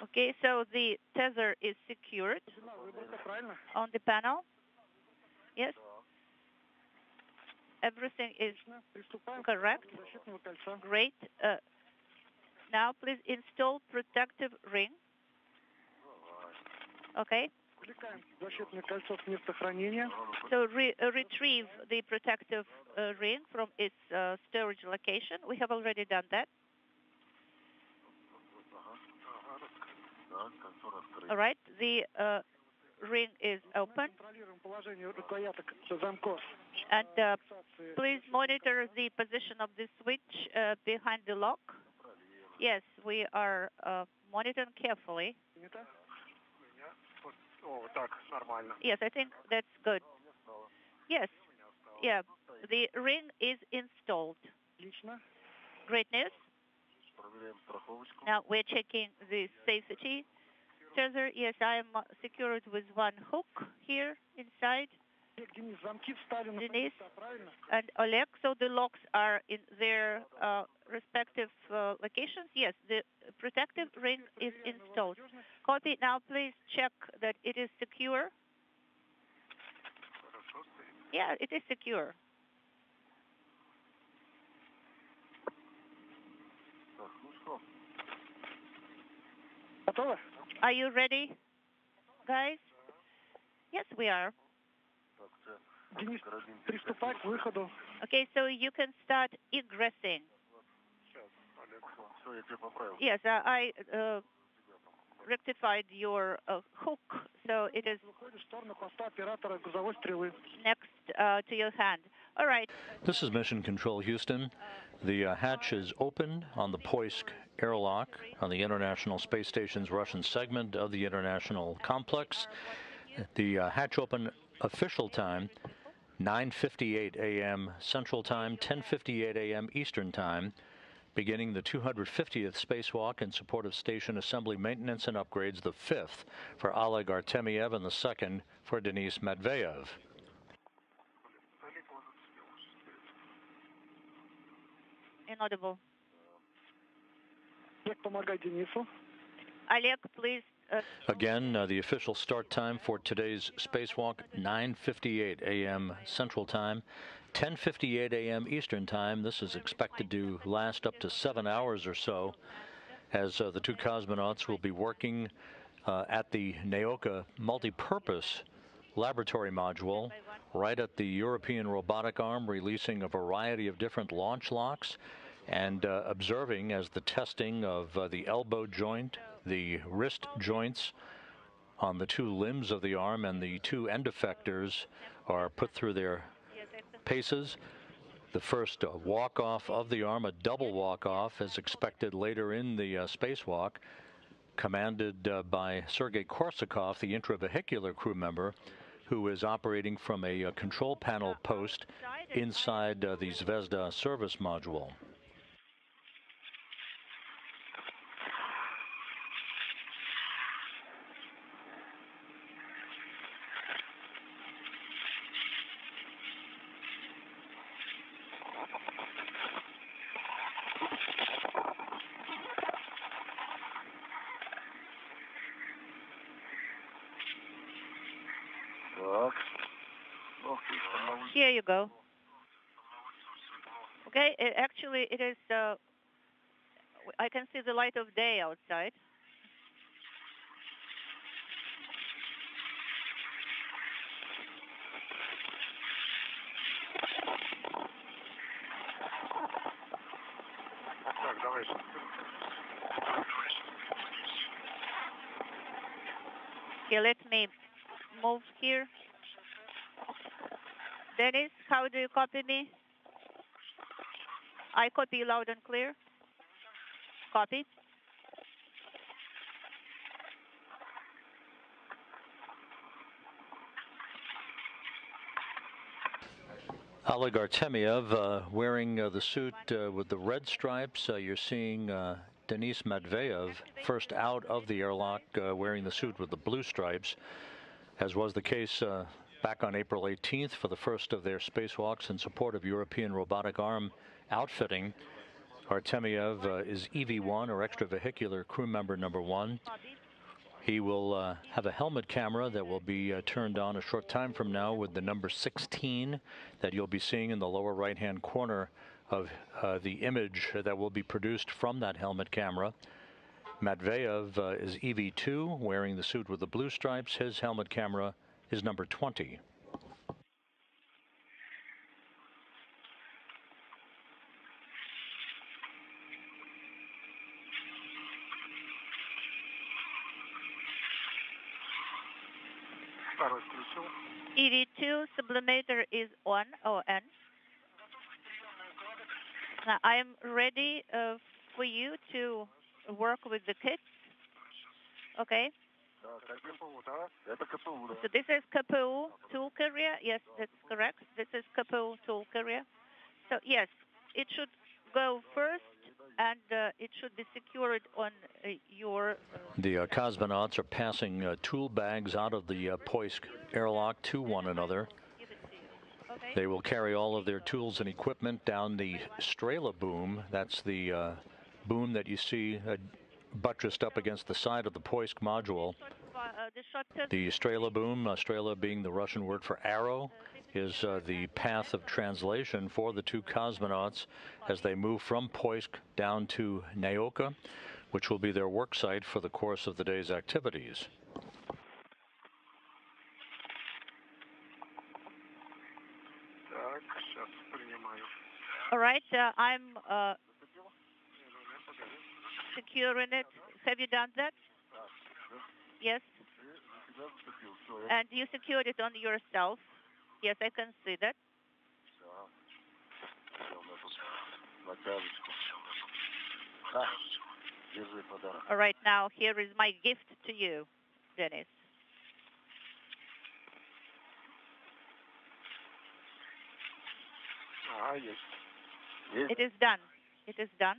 Okay, so the tether is secured on the panel. Yes. Everything is correct. Great. Now please install protective ring. Okay. So retrieve the protective ring from its storage location. We have already done that. All right. The ring is open. And please monitor the position of the switch behind the lock. Yes, we are monitoring carefully. Yes, I think that's good. Yes. Yeah, the ring is installed. Great news. Now we're checking the safety tether. Yes, I am secured with one hook here inside. Denis and Oleg. So the locks are in their respective locations. Yes, the protective ring is installed. Copy. Now please check that it is secure. Yeah, it is secure. Are you ready, guys? Yes, we are. Okay, so you can start egressing. Yes, I rectified your hook, so it is next to your hand. All right. This is Mission Control Houston. The hatch is open on the Poisk airlock on the International Space Station's Russian segment of the International Complex. The hatch open official time, 9:58 a.m. Central Time, 10:58 a.m. Eastern Time, beginning the 250th spacewalk in support of station assembly maintenance and upgrades, the 5th for Oleg Artemyev and the 2nd for Denis Matveev. Inaudible. Oleg, please. Again, the official start time for today's spacewalk, 9:58 a.m. Central Time, 10:58 a.m. Eastern Time. This is expected to last up to 7 hours or so, as the two cosmonauts will be working at the Naoka multi-purpose laboratory module right at the European robotic arm, releasing a variety of different launch locks and observing as the testing of the elbow joint, the wrist joints on the two limbs of the arm, and the two end effectors are put through their paces. The first walk-off of the arm, a double walk-off, is expected later in the spacewalk, commanded by Sergei Korsakov, the intravehicular crew member, who is operating from a control panel post inside the Zvezda service module. Here you go. Okay, actually it is, I can see the light of day outside. Okay, let me move here. Denis, how do you copy me? I copy you loud and clear. Copy. Oleg Artemyev wearing the suit with the red stripes. You're seeing Denis Matveev first out of the airlock wearing the suit with the blue stripes, as was the case back on April 18th for the first of their spacewalks in support of European robotic arm outfitting. Artemyev is EV1, or extravehicular crew member number 1. He will have a helmet camera that will be turned on a short time from now with the number 16 that you'll be seeing in the lower right-hand corner of the image that will be produced from that helmet camera. Matveev is EV2, wearing the suit with the blue stripes. His helmet camera is number 20. EV2 sublimator is on, ON. Now I am ready for you to work with the kits. Okay. So this is KPU tool carrier. Yes, that's correct. This is KPU tool carrier. So yes, it should go first and it should be secured on your... The cosmonauts are passing tool bags out of the Poisk airlock to one another. Okay. They will carry all of their tools and equipment down the Strela boom. That's the boom that you see buttressed up against the side of the Poisk module. The Strela boom, Strela being the Russian word for arrow, is the path of translation for the two cosmonauts as they move from Poisk down to Naoka, which will be their work site for the course of the day's activities. All right, I'm securing it. Have you done that? Yes. And you secured it on yourself. Yes, I can see that. All right, now here is my gift to you, Denis. It is done. It is done.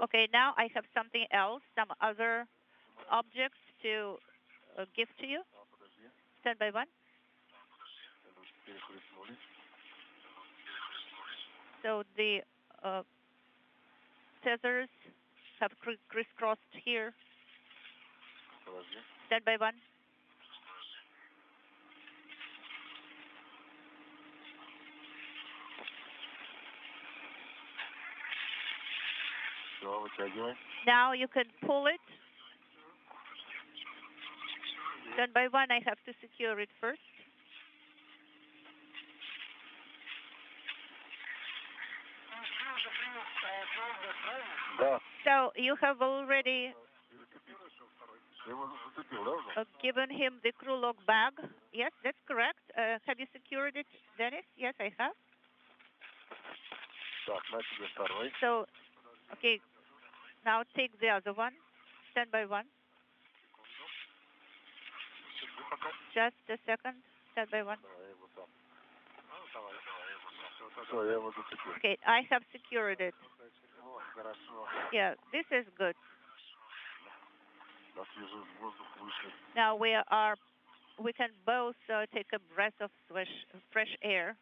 Okay, now I have something else, some other objects to give to you. Stand by one. So the tethers have crisscrossed here. Stand by one. Now you can pull it. Stand by one, I have to secure it first. So you have already given him the crew log bag. Yes, that's correct. Have you secured it, Denis? Yes, I have. So, okay, now take the other one. Stand by one. Just a second. Stand by one. Okay, I have secured it. Yeah, this is good. Now we can both take a breath of fresh air.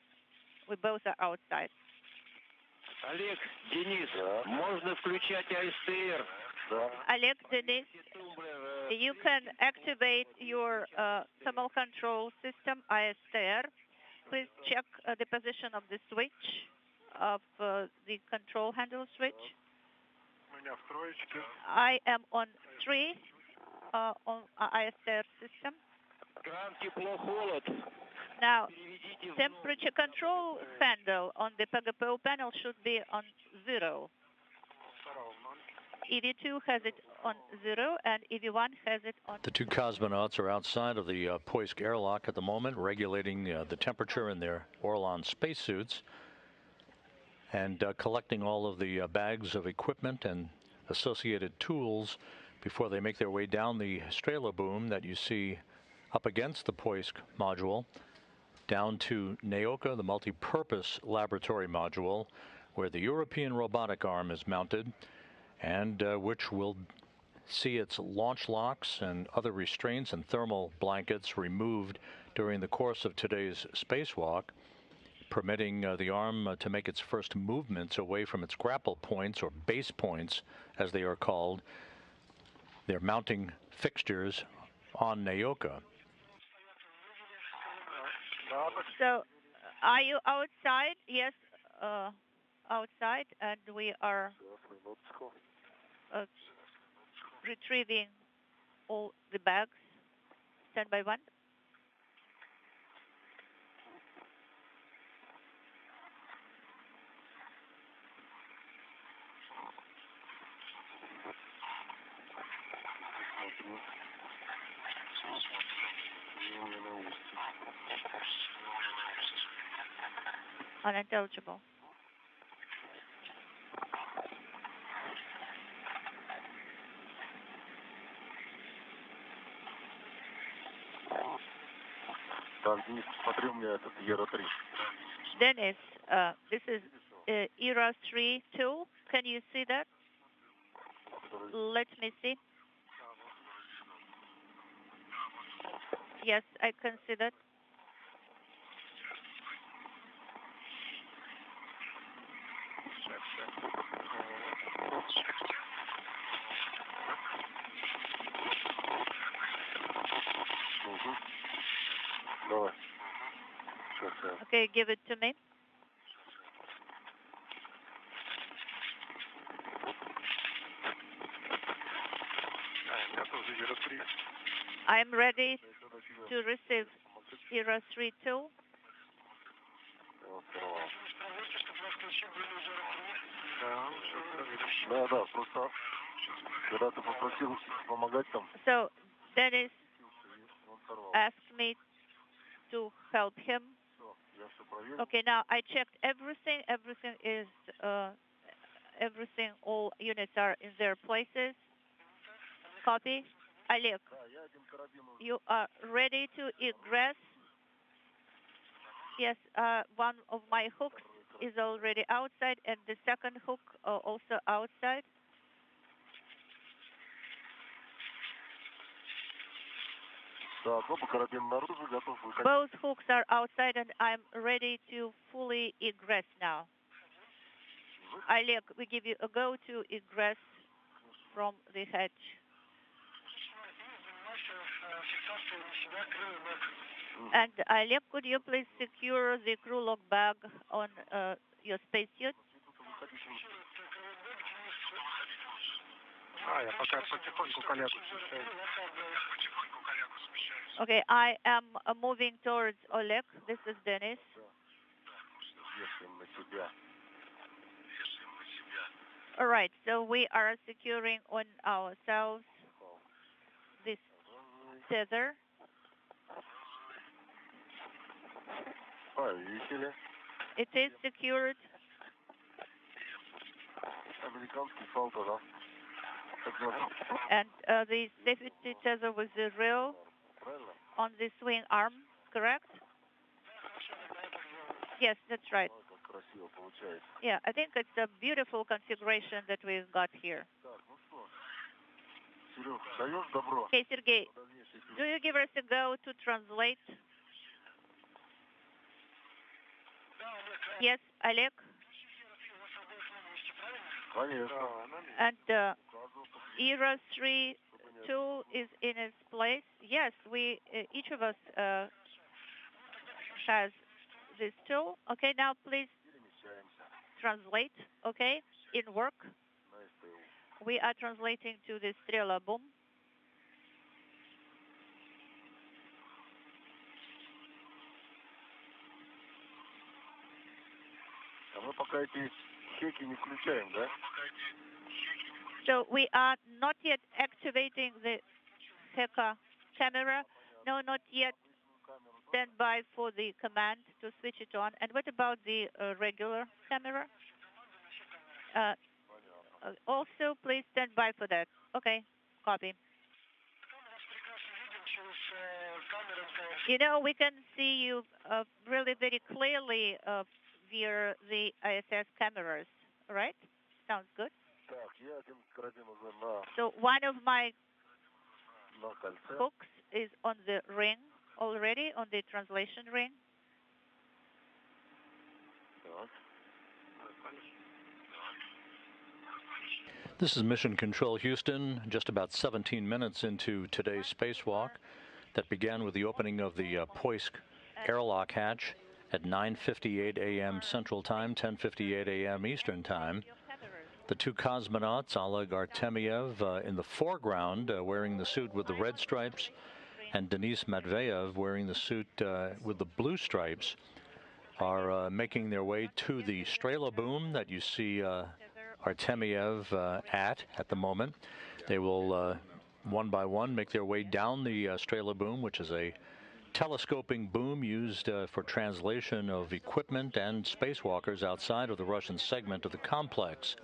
We both are outside. Oleg, Denis, можно включать ISR. Oleg, Denis, you can activate your thermal control system, ISR. Please check the position of the switch, of the control handle switch. I am on 3 on ISR system. Now, temperature control panel on the PGPO panel should be on 0. EV2 has it on 0, and EV1 has it on... The two cosmonauts are outside of the Poisk airlock at the moment, regulating the temperature in their Orlan spacesuits and collecting all of the bags of equipment and associated tools before they make their way down the Strela boom that you see up against the Poisk module, down to Naoka, the multi-purpose laboratory module, where the European robotic arm is mounted, and which will see its launch locks and other restraints and thermal blankets removed during the course of today's spacewalk, permitting the arm to make its first movements away from its grapple points, or base points, as they are called. They're mounting fixtures on Naoka. So, are you outside? Yes, outside, and we are retrieving all the bags. Stand by one. Unintelligible. Denis, This is ERA 3-2. Can you see that? Let me see. Yes, I can see that. Okay, give it to me. I'm ready to receive ERA 3-2. So Denis asked me to help him. Okay, now I checked everything. Everything is all units are in their places. Copy. Oleg, you are ready to egress? Yes, one of my hooks is already outside, and the second hook also outside. Both hooks are outside, and I'm ready to fully egress now. Oleg, we give you a go to egress from the hatch. And Oleg, could you please secure the crew lock bag on your spacesuit? Okay, I am moving towards Oleg. This is Denis. All right, so we are securing on ourselves this tether. It is secured. And the safety tether with the rail on the swing arm, correct? Yes, that's right. Yeah, I think it's a beautiful configuration that we've got here. Okay, Sergey, do you give us a go to translate? Yes, Oleg? And ERA 3-2 is in its place. Yes, we each of us has this tool. Okay, now please translate. Okay, in work. We are translating to the Strela boom. So we are not yet activating the Heka camera. No, not yet. Stand by for the command to switch it on. And what about the regular camera? Also, please stand by for that. Okay, copy. You know, we can see you really very clearly via the ISS cameras, right? Sounds good. So one of my hooks is on the ring already, on the translation ring. This is Mission Control Houston, just about 17 minutes into today's spacewalk that began with the opening of the Poisk airlock hatch at 9:58 a.m. Central Time, 10:58 a.m. Eastern Time. The two cosmonauts, Oleg Artemyev in the foreground wearing the suit with the red stripes, and Denis Matveev wearing the suit with the blue stripes, are making their way to the Strela boom that you see Artemyev at the moment. They will one by one make their way down the Strela boom, which is a telescoping boom used for translation of equipment and spacewalkers outside of the Russian segment of the complex.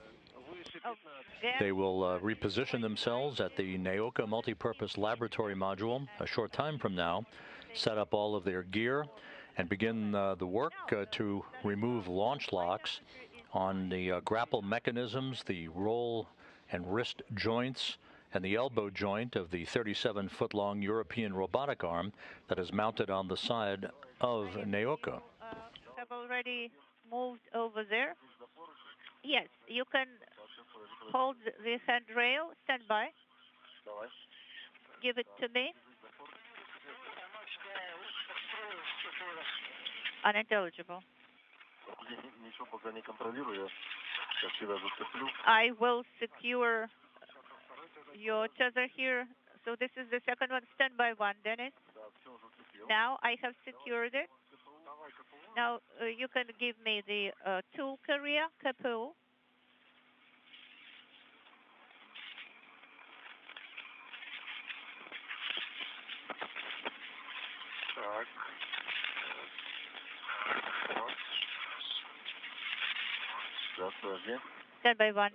They will reposition themselves at the Naoka multipurpose laboratory module a short time from now, set up all of their gear, and begin the work to remove launch locks on the grapple mechanisms, the roll and wrist joints, and the elbow joint of the 37-foot-long European robotic arm that is mounted on the side of Neoka. Have already moved over there. Yes, you can hold the handrail. Stand by. Give it to me. Unintelligible. I will secure your tether here. So this is the second one. Stand by one, Denis. Now I have secured it. Now you can give me the tool carrier, KPU. Stand by one.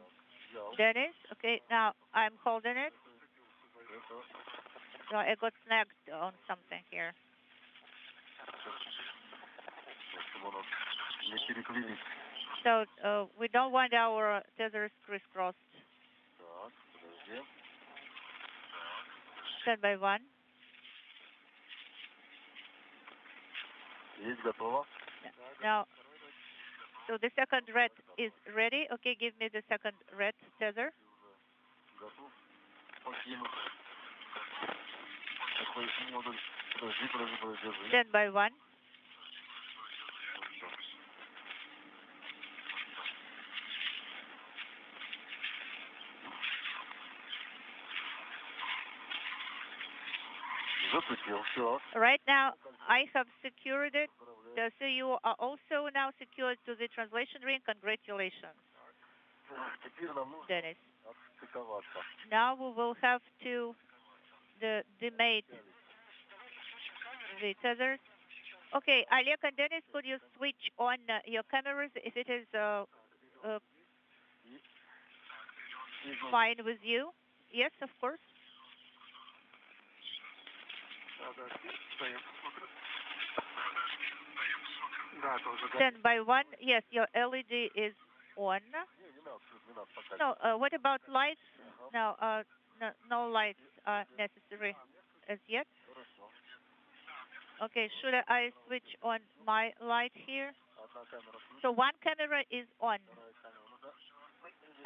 Denis, okay, now I'm holding it. So I got snagged on something here. So we don't want our tethers crisscrossed. Stand by one. Now, so the second red is ready. Okay, give me the second red tether. Stand by one. Right now, I have secured it. So you are also now secured to the translation ring. Congratulations, Denis. Now we will have to demate the tethers. Okay, Oleg and Denis, could you switch on your cameras if it is fine with you? Yes, of course. Stand by one. Yes, your LED is on. No, what about lights? No, no lights are necessary as yet. Okay, should I switch on my light here? So one camera is on,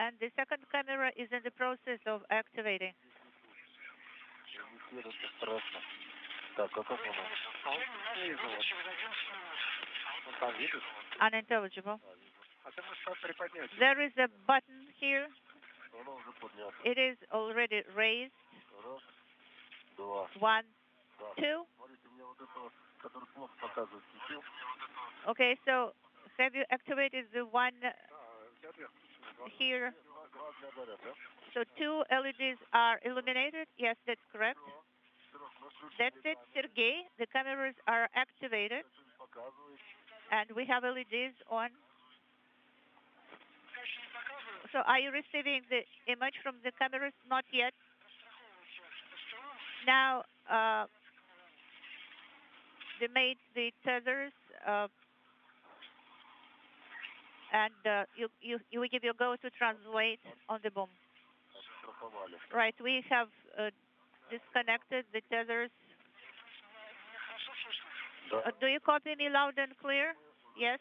and the second camera is in the process of activating. Unintelligible. There is a button here. It is already raised. 1, 2. Okay, so have you activated the one here? So 2 LEDs are illuminated? Yes, that's correct. That's it, Sergey. The cameras are activated. And we have LEDs on. So are you receiving the image from the cameras? Not yet. Now, they made the tethers, and you will give your go to translate on the boom. Right, we have disconnected the tethers. Do you copy me loud and clear? Yes.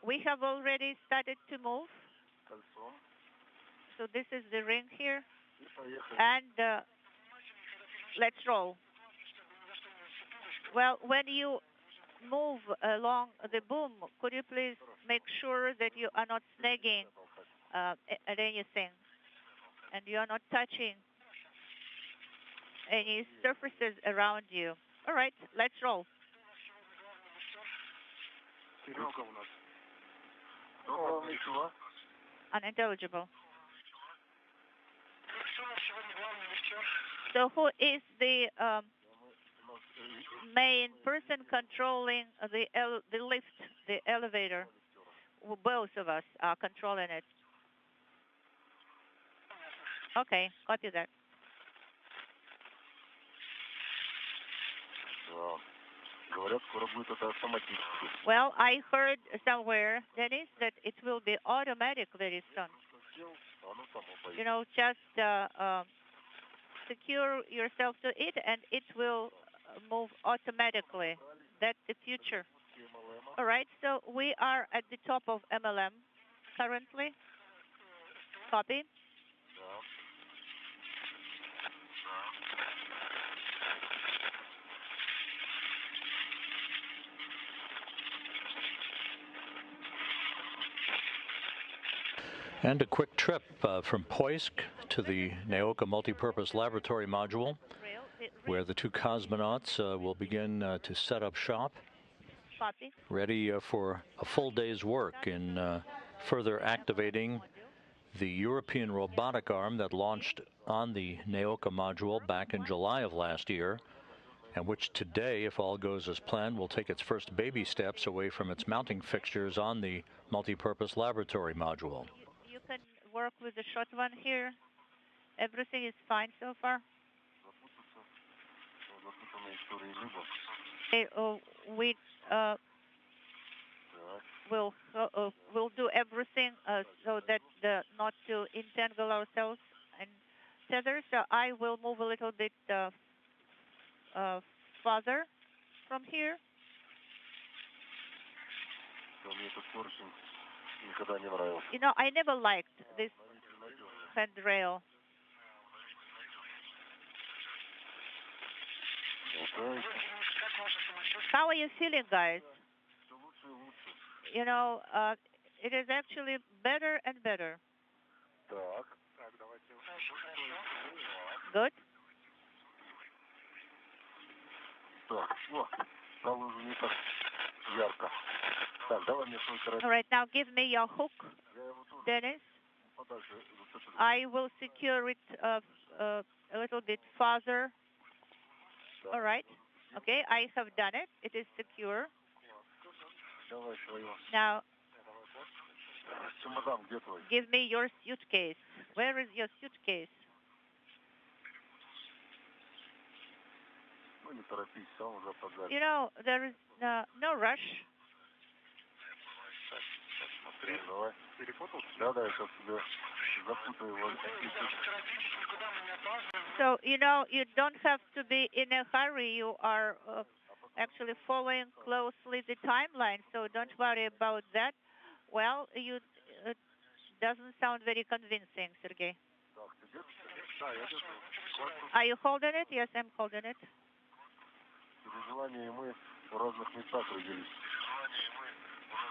We have already started to move. So this is the ring here. And let's roll. Well, when you move along the boom, could you please make sure that you are not snagging at anything and you are not touching any surfaces around you? All right, let's roll. Unintelligible. So who is the main person controlling the lift, the elevator? Well, both of us are controlling it. Okay, copy that. Well, I heard somewhere, Denis, that it will be automatic very soon. You know, just secure yourself to it and it will move automatically. That's the future. All right, so we are at the top of MLM currently. Copy. And a quick trip from Poisk to the Naoka Multipurpose Laboratory Module, where the two cosmonauts will begin to set up shop, ready for a full day's work in further activating the European robotic arm that launched on the Naoka module back in July of last year, and which today, if all goes as planned, will take its first baby steps away from its mounting fixtures on the Multipurpose Laboratory Module. You can work with the short one here. Everything is fine so far. Okay, we'll do everything so that not to entangle ourselves and tether. So I will move a little bit farther from here. You know, I never liked this handrail. How are you feeling, guys? You know, it is actually better and better. Good. All right, now give me your hook, Denis. I will secure it a little bit farther. All right. Okay, I have done it. It is secure. Now, give me your suitcase. Where is your suitcase? You know, there is no rush. So, you know, you don't have to be in a hurry. You are actually following closely the timeline, so don't worry about that. Well, it doesn't sound very convincing, Sergey. Are you holding it? Yes, I'm holding it.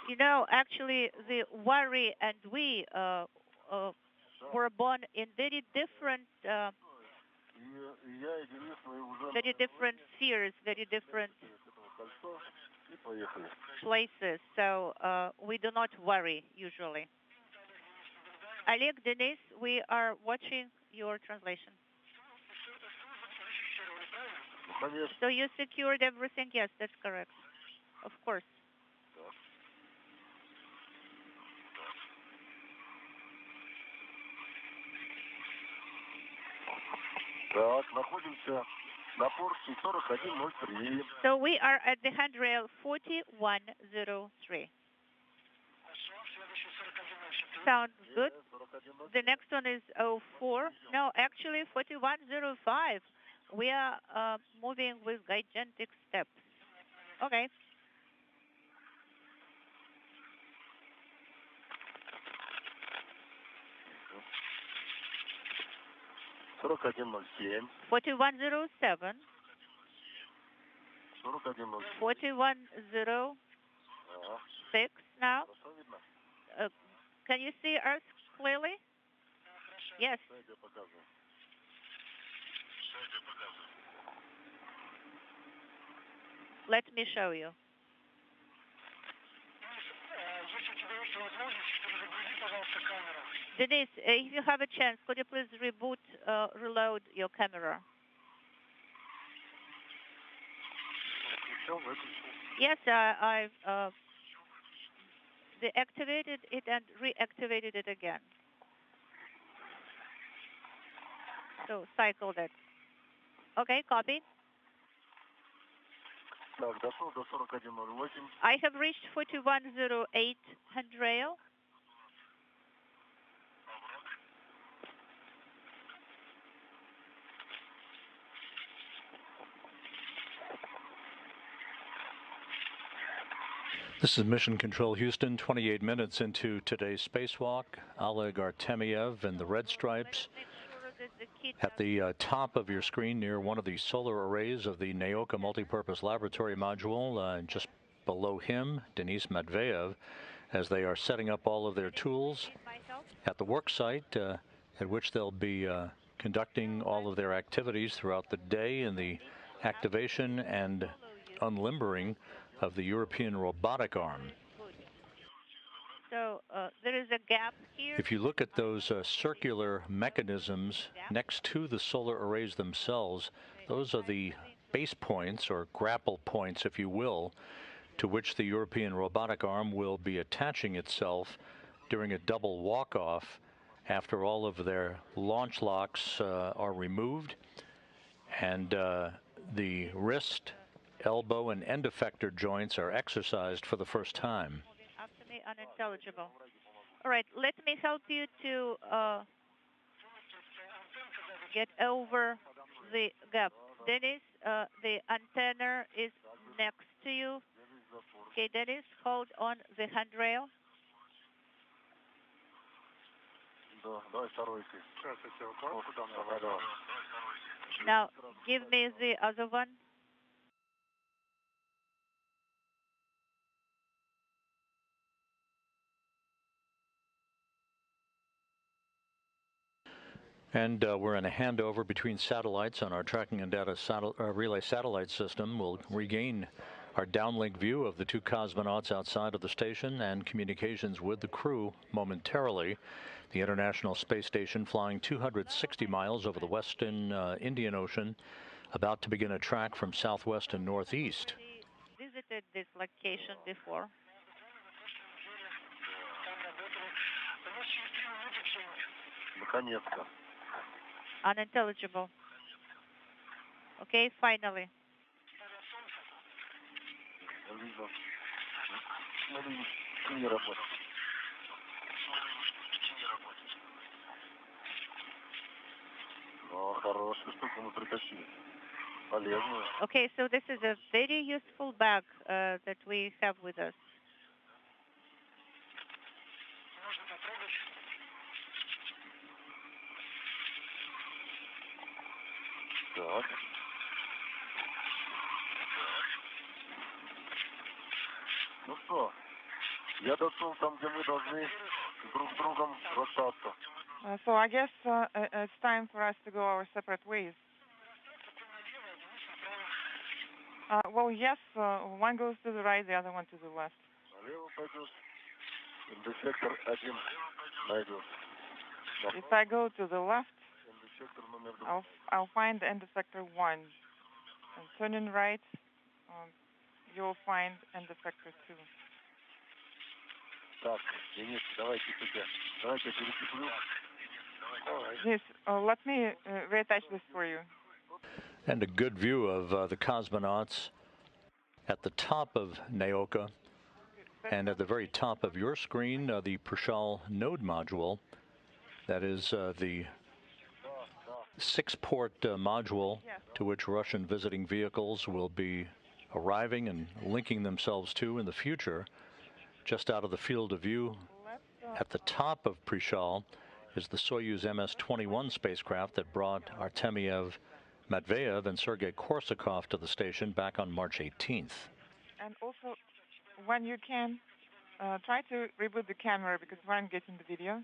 You know, actually, the worry and we were born in very different spheres, very different places. So we do not worry usually. Oleg, Denis, we are watching your translation. So you secured everything? Yes, that's correct. Of course. So we are at the handrail 4103. Sounds good. The next one is 04. No, actually 4105. We are moving with gigantic steps. Okay. $41.07. 4107. 4106 now. Can you see Earth clearly? Yes. Let me show you. Denis, if you have a chance, could you please reboot, reload your camera? Yes, I've deactivated it and reactivated it again. So cycle that. Okay, copy. I have reached 4108 handrail. This is Mission Control Houston, 28 minutes into today's spacewalk. Oleg, Artemyev, and the red stripes. At the top of your screen near one of the solar arrays of the Naoka Multipurpose Laboratory Module, just below him, Denis Matveev, as they are setting up all of their tools at the work site at which they'll be conducting all of their activities throughout the day in the activation and unlimbering of the European robotic arm. So there is a gap here. If you look at those circular mechanisms next to the solar arrays themselves, those are the base points, or grapple points, if you will, to which the European robotic arm will be attaching itself during a double walk-off after all of their launch locks are removed and the wrist, elbow, and end effector joints are exercised for the first time. After me, unintelligible. All right, let me help you to get over the gap. Denis, the antenna is next to you. Okay, Denis, hold on the handrail. Now, give me the other one. And we're in a handover between satellites on our tracking and data relay satellite system. We'll regain our downlink view of the two cosmonauts outside of the station and communications with the crew momentarily. The International Space Station flying 260 miles over the western Indian Ocean, about to begin a track from southwest and northeast. Visited this location before. Unintelligible. Okay, finally. Okay, so this is a very useful bag that we have with us. Ну что, я дошел там, где мы должны друг с другом расстаться. So I guess it's time for us to go our separate ways. Well, yes, one goes to the right, the other one to the left. If I go to the left, I'll find end effector 1. And turning right, you'll find end effector 2. Так, Денис, давайте сюда. Давайте перекреплю. Yes, let me reattach this for you. And a good view of the cosmonauts at the top of Naoka, and at the very top of your screen, the Prishal node module. That is the 6-port module to which Russian visiting vehicles will be arriving and linking themselves to in the future. Just out of the field of view at the top of Prishal is the Soyuz MS-21 spacecraft that brought Artemyev, Matveev, and Sergei Korsakov to the station back on March 18th. And also, when you can, try to reboot the camera because we're not getting the video.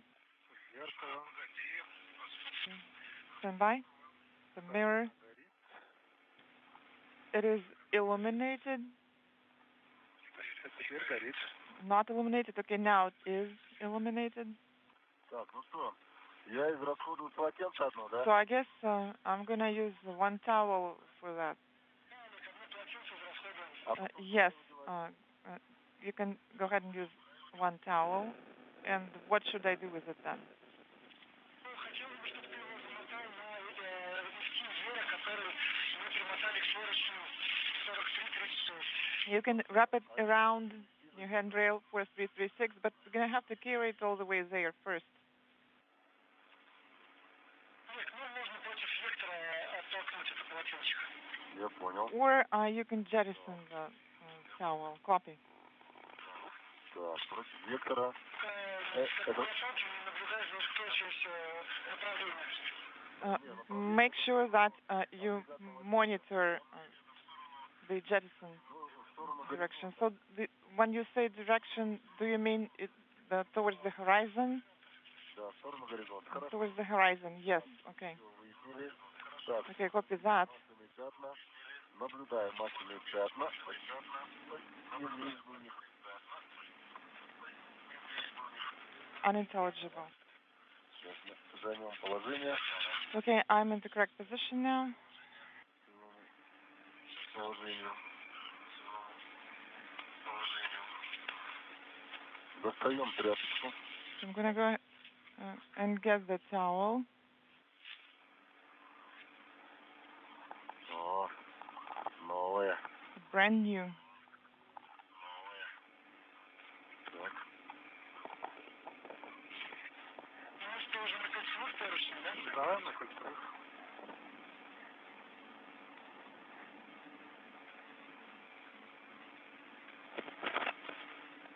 Stand by. The mirror. It is illuminated. Not illuminated. Okay, now it is illuminated. So I guess I'm gonna use one towel for that. Yes, you can go ahead and use one towel. And what should I do with it then? You can wrap it around your handrail 4336, but we're going to have to carry it all the way there first. Or you can jettison the towel. Copy. Make sure that you monitor the jettison direction. So when you say direction, do you mean towards the horizon? Towards the horizon, yes. Okay. Okay, copy that. Unintelligible. Okay, I'm in the correct position now. I'm going to go and get the towel. Brand new.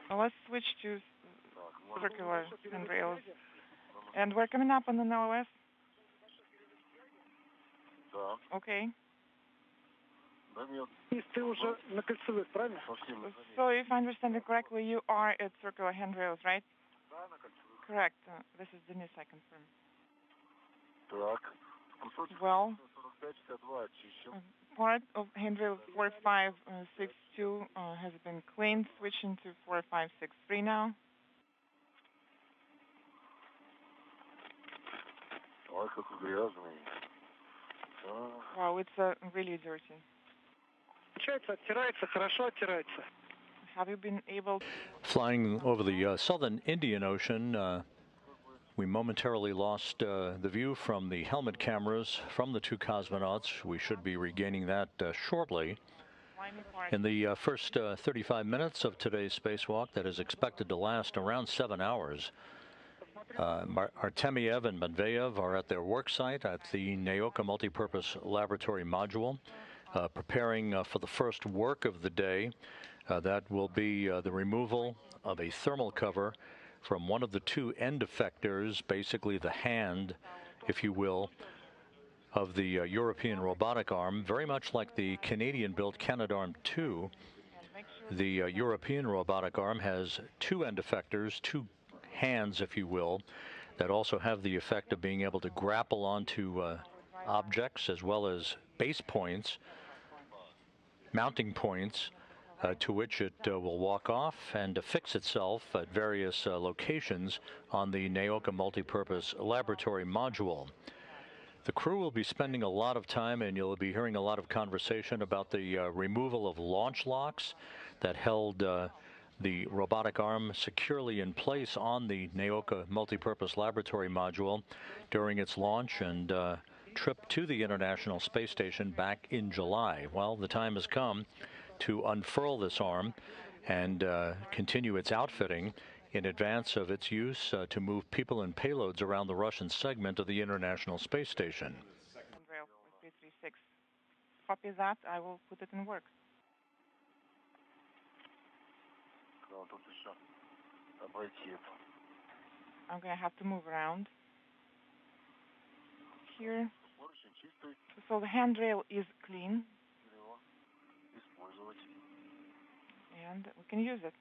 Well, let's switch to circular handrails. And we're coming up on an LOS? Okay. So if I understand it correctly, you are at circular handrails, right? Correct. This is Denis, I confirm. Well, part of handrail 4562 has been cleaned, switching to 4563 now. Wow, it's really dirty. Have you been able to... Flying over the southern Indian Ocean, we momentarily lost the view from the helmet cameras from the two cosmonauts. We should be regaining that shortly. In the first 35 minutes of today's spacewalk, that is expected to last around 7 hours, Artemyev and Matveev are at their work site at the Naoka Multipurpose Laboratory Module, preparing for the first work of the day. That will be the removal of a thermal cover from one of the two end effectors, basically the hand, if you will, of the European robotic arm, very much like the Canadian-built Canadarm2. The European robotic arm has two end effectors, two hands, if you will, that also have the effect of being able to grapple onto objects as well as base points, mounting points, to which it will walk off and affix itself at various locations on the Naoka Multipurpose Laboratory Module. The crew will be spending a lot of time, and you'll be hearing a lot of conversation about the removal of launch locks that held the robotic arm securely in place on the Naoka Multipurpose Laboratory Module during its launch and trip to the International Space Station back in July. Well, the time has come to unfurl this arm and continue its outfitting in advance of its use to move people and payloads around the Russian segment of the International Space Station. Rail 336. Copy that. I will put it in work. I'm going to have to move around here. So the handrail is clean. And we can use it.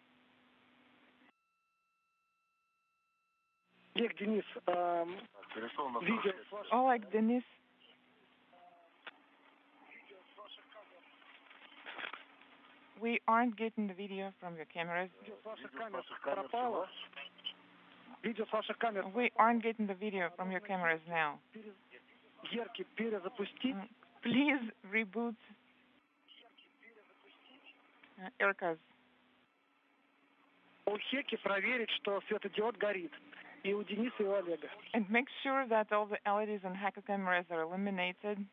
Denis, Oleg, Denis. We aren't getting the video from your cameras. We aren't getting the video from your cameras now. Please reboot Erkas. And make sure that all the LEDs and Haka cameras are illuminated.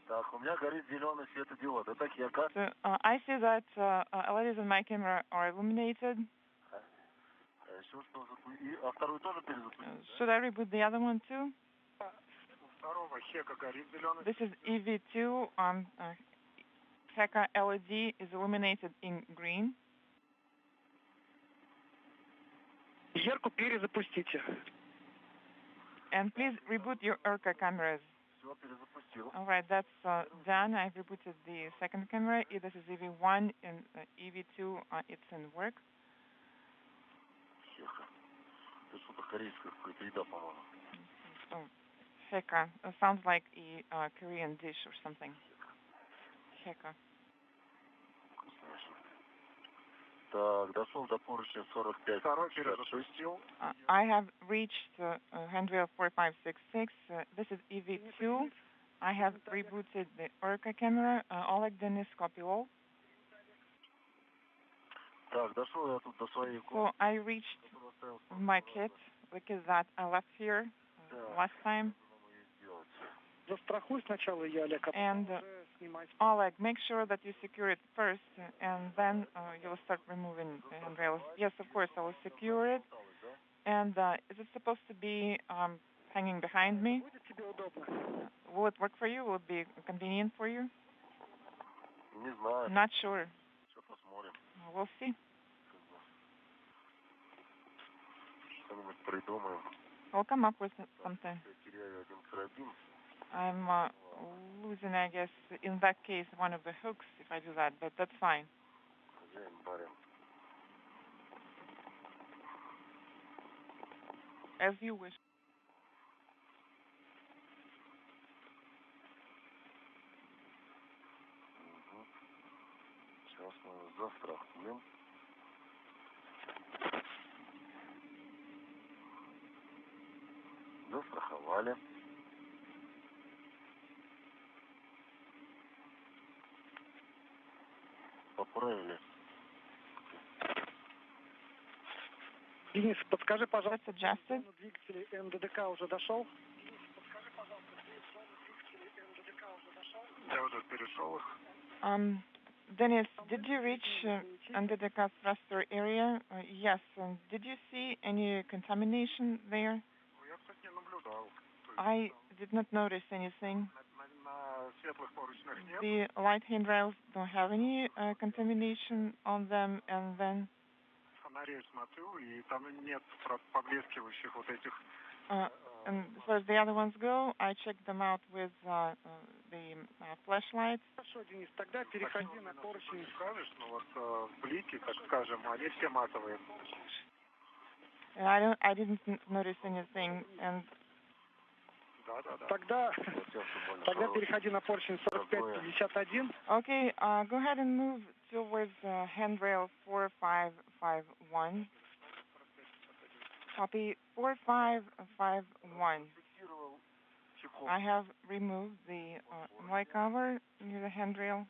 Так, у меня горит зеленый светодиод. Это кека. So I see that LEDs on my camera are illuminated. Еще что запустить? А второй тоже перезапустить? Should I reboot the other one too? Второго хека горит зеленый. This is EV2. Heka LED is illuminated in green. Ерку перезапустите. And please reboot your ERCA cameras. Все, перезапустил. All right, that's done. I've rebooted the second camera. This is EV1 and EV2. It's in work. Хека. Это что-то корейское какое-то еда, по-моему. So, Heka sounds like a Korean dish or something. Heka. Так, дошел до поручня 45. Второй перезапустил. I have reached handrail 4566. This is EV2. I have rebooted the ERCA camera. Oleg, Denis, copy all. Так, дошел я тут до своей So I reached my kit, because that I left here last time. Застрахуй сначала я, Олег, And Oleg, make sure that you secure it first, and then you'll start removing the handrails. Yes, of course, I will secure it. And is it supposed to be hanging behind me? Will it work for you? Will it be convenient for you? Не знаю. Not sure. Сейчас посмотрим. We'll see. Что-нибудь придумаем. We'll come up with something. Я теряю один карабин. I'm losing, I guess, in that case, one of the hooks if I do that, but that's fine. Хозяин барин. As you wish. Сейчас мы застрахуем. Застраховали. Поправили. Денис, подскажи, пожалуйста, Adjusted. двигатель МДДК уже дошел? Я уже перешел их. Dennis, did you reach under the gas thruster area? Yes. Did you see any contamination there? Я, кстати, не наблюдал. I did not notice anything. На светлых поручнях нет. The light handrails don't have any contamination on them, and then Фонарей смотрю, и там нет поблескивающих вот этих. And as far as the other ones go, I checked them out with the flashlights. Хорошо, Денис, тогда переходи на поручень. Скажешь, ну вот блики, так скажем, они все матовые. And I didn't notice anything, and Да. Тогда переходи на поручень 4551. Okay, go ahead and move towards handrail 4551. Copy 4551. I have removed the light cover near the handrail.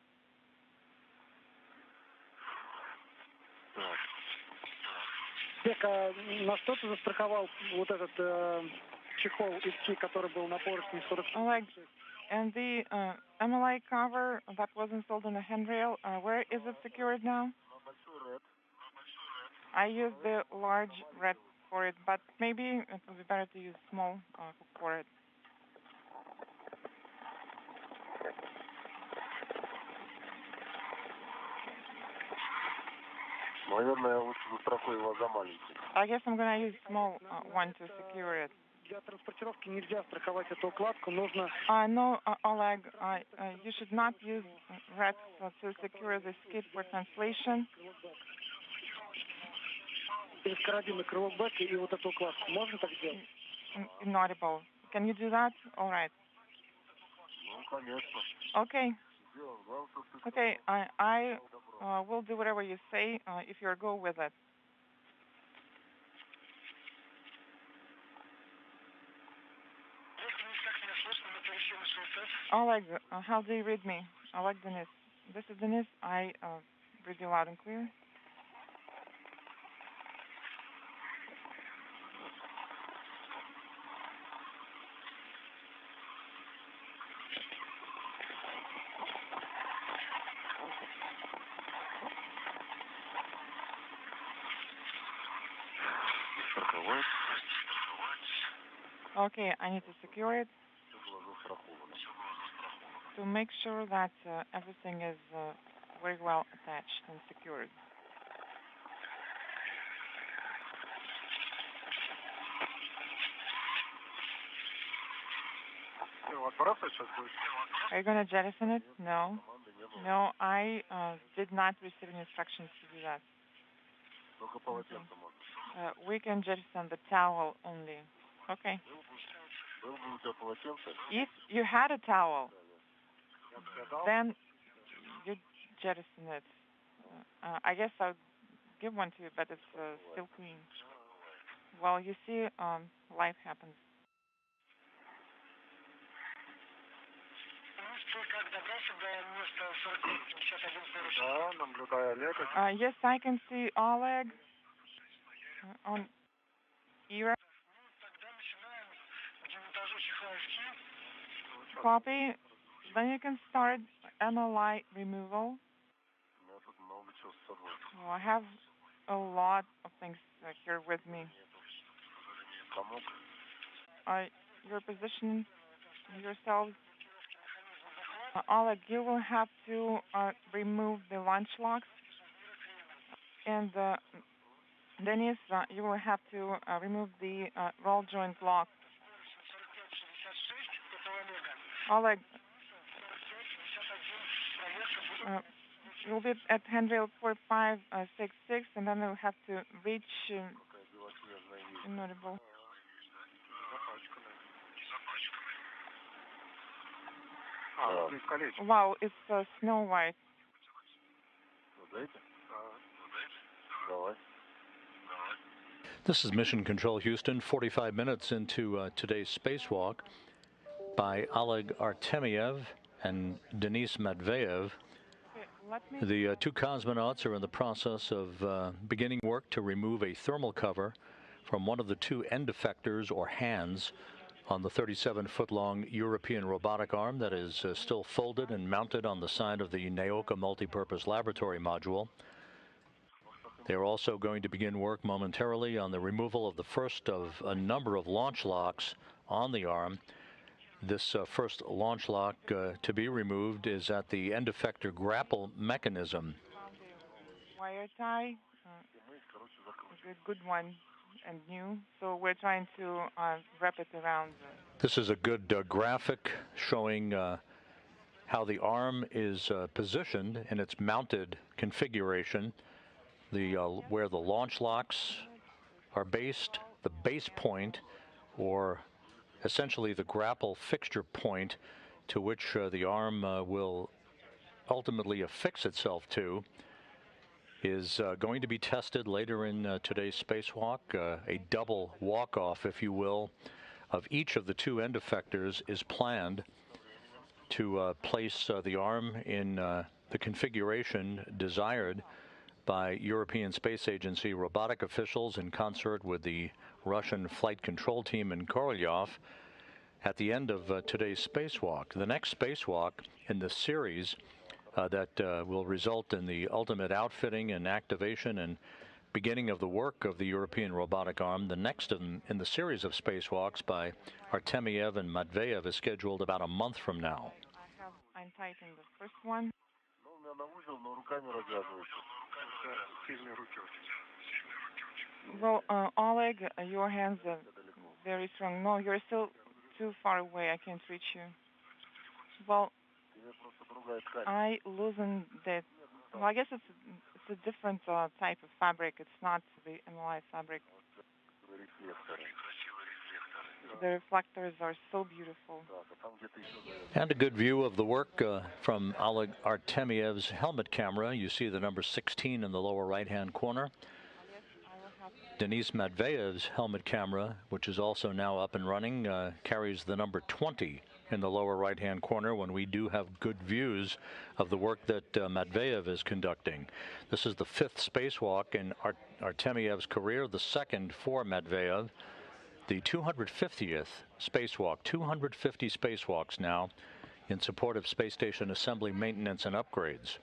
Бека, на что ты застраховал вот этот чехол из который был на поручне 46? And the MLI cover that was installed on the handrail, where is it secured now? I used the large red for it, but maybe it would be better to use small for it. Наверное, лучше застрахую его за маленький. I guess I'm going to use small one to secure it. Для транспортировки нельзя страховать эту укладку, нужно... No, Oleg, you should not use red to secure the skid for translation. Через карабин и крылок бэка и вот эту укладку. Можно так сделать? Inaudible. Can you do that? All right. Ну, конечно. Okay. Okay, I will do whatever you say if you go with it. Oleg, how do you read me? Oleg, Denis. This is Denis. I read you loud and clear. Okay, I need to secure it to make sure that everything is very well attached and secured. Are you going to jettison it? No. No, I did not receive any instructions to do that. We can jettison the towel only. Okay. If you had a towel, then you jettison it. I guess I'll give one to you, but it's still clean. Well, you see, life happens. Yes, I can see Oleg on ERA. Copy. Then you can start MLI removal. Oh, I have a lot of things here with me. Your position yourselves. Oleg, you will have to remove the launch locks. And Denis, you will have to remove the roll joint lock. Oleg, you'll be at handrail 4566, and then you'll have to reach inaudible. Wow, it's Snow White. This is Mission Control Houston, 45 minutes into today's spacewalk by Oleg Artemyev and Denis Matveev. The two cosmonauts are in the process of beginning work to remove a thermal cover from one of the two end effectors or hands on the 37-foot-long European robotic arm that is still folded and mounted on the side of the NEOCA multipurpose laboratory module. They are also going to begin work momentarily on the removal of the first of a number of launch locks on the arm. This first launch lock to be removed is at the end effector grapple mechanism. Wire tie, a good one and new, so we're trying to wrap it around. This is a good graphic showing how the arm is positioned in its mounted configuration. Where the launch locks are based, the base point, or essentially the grapple fixture point to which the arm will ultimately affix itself to, is going to be tested later in today's spacewalk. A double walk-off, if you will, of each of the two end effectors is planned to place the arm in the configuration desired by European Space Agency robotic officials in concert with the Russian flight control team in Korolyov at the end of today's spacewalk. The next spacewalk in the series that will result in the ultimate outfitting and activation and beginning of the work of the European robotic arm, the next in the series of spacewalks by Artemyev and Matveev is scheduled about a month from now. I'm tightening the first one. Well, Oleg, your hands are very strong. No, you're still too far away. I can't reach you. Well, I loosened that. Well, I guess it's a different type of fabric. It's not the MLI fabric. The reflectors are so beautiful. And a good view of the work from Oleg Artemyev's helmet camera. You see the number 16 in the lower right-hand corner. Denis Matveev's helmet camera, which is also now up and running, carries the number 20 in the lower right-hand corner when we do have good views of the work that Matveev is conducting. This is the 5th spacewalk in Artemyev's career, the 2nd for Matveev. The 250th spacewalk, 250 spacewalks now in support of space station assembly, maintenance, and upgrades.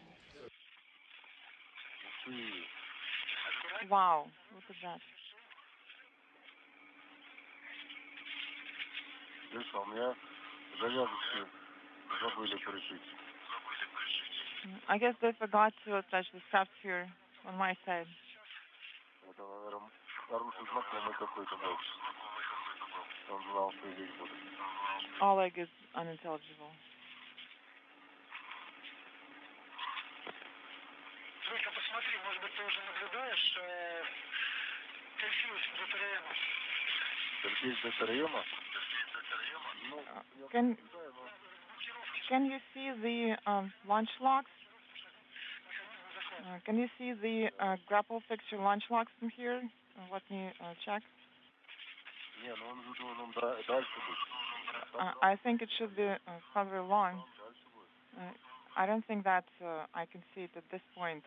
Wow, look at that. Слышал, у меня завязочки забыли пришить. I guess they forgot to attach the straps here on my side. Это, наверное, хороший знакомый какой-то был. Он знал, что здесь будет. Oleg is unintelligible. Слушай, посмотри, может быть, ты уже наблюдаешь конфьюз ДТРМа? Конфьюз ДТРМа? Can you see the launch locks? Can you see the grapple fixture launch locks from here? Let me check. Не, ну он дальше будет. I think it should be further along. I don't think that I can see it at this point.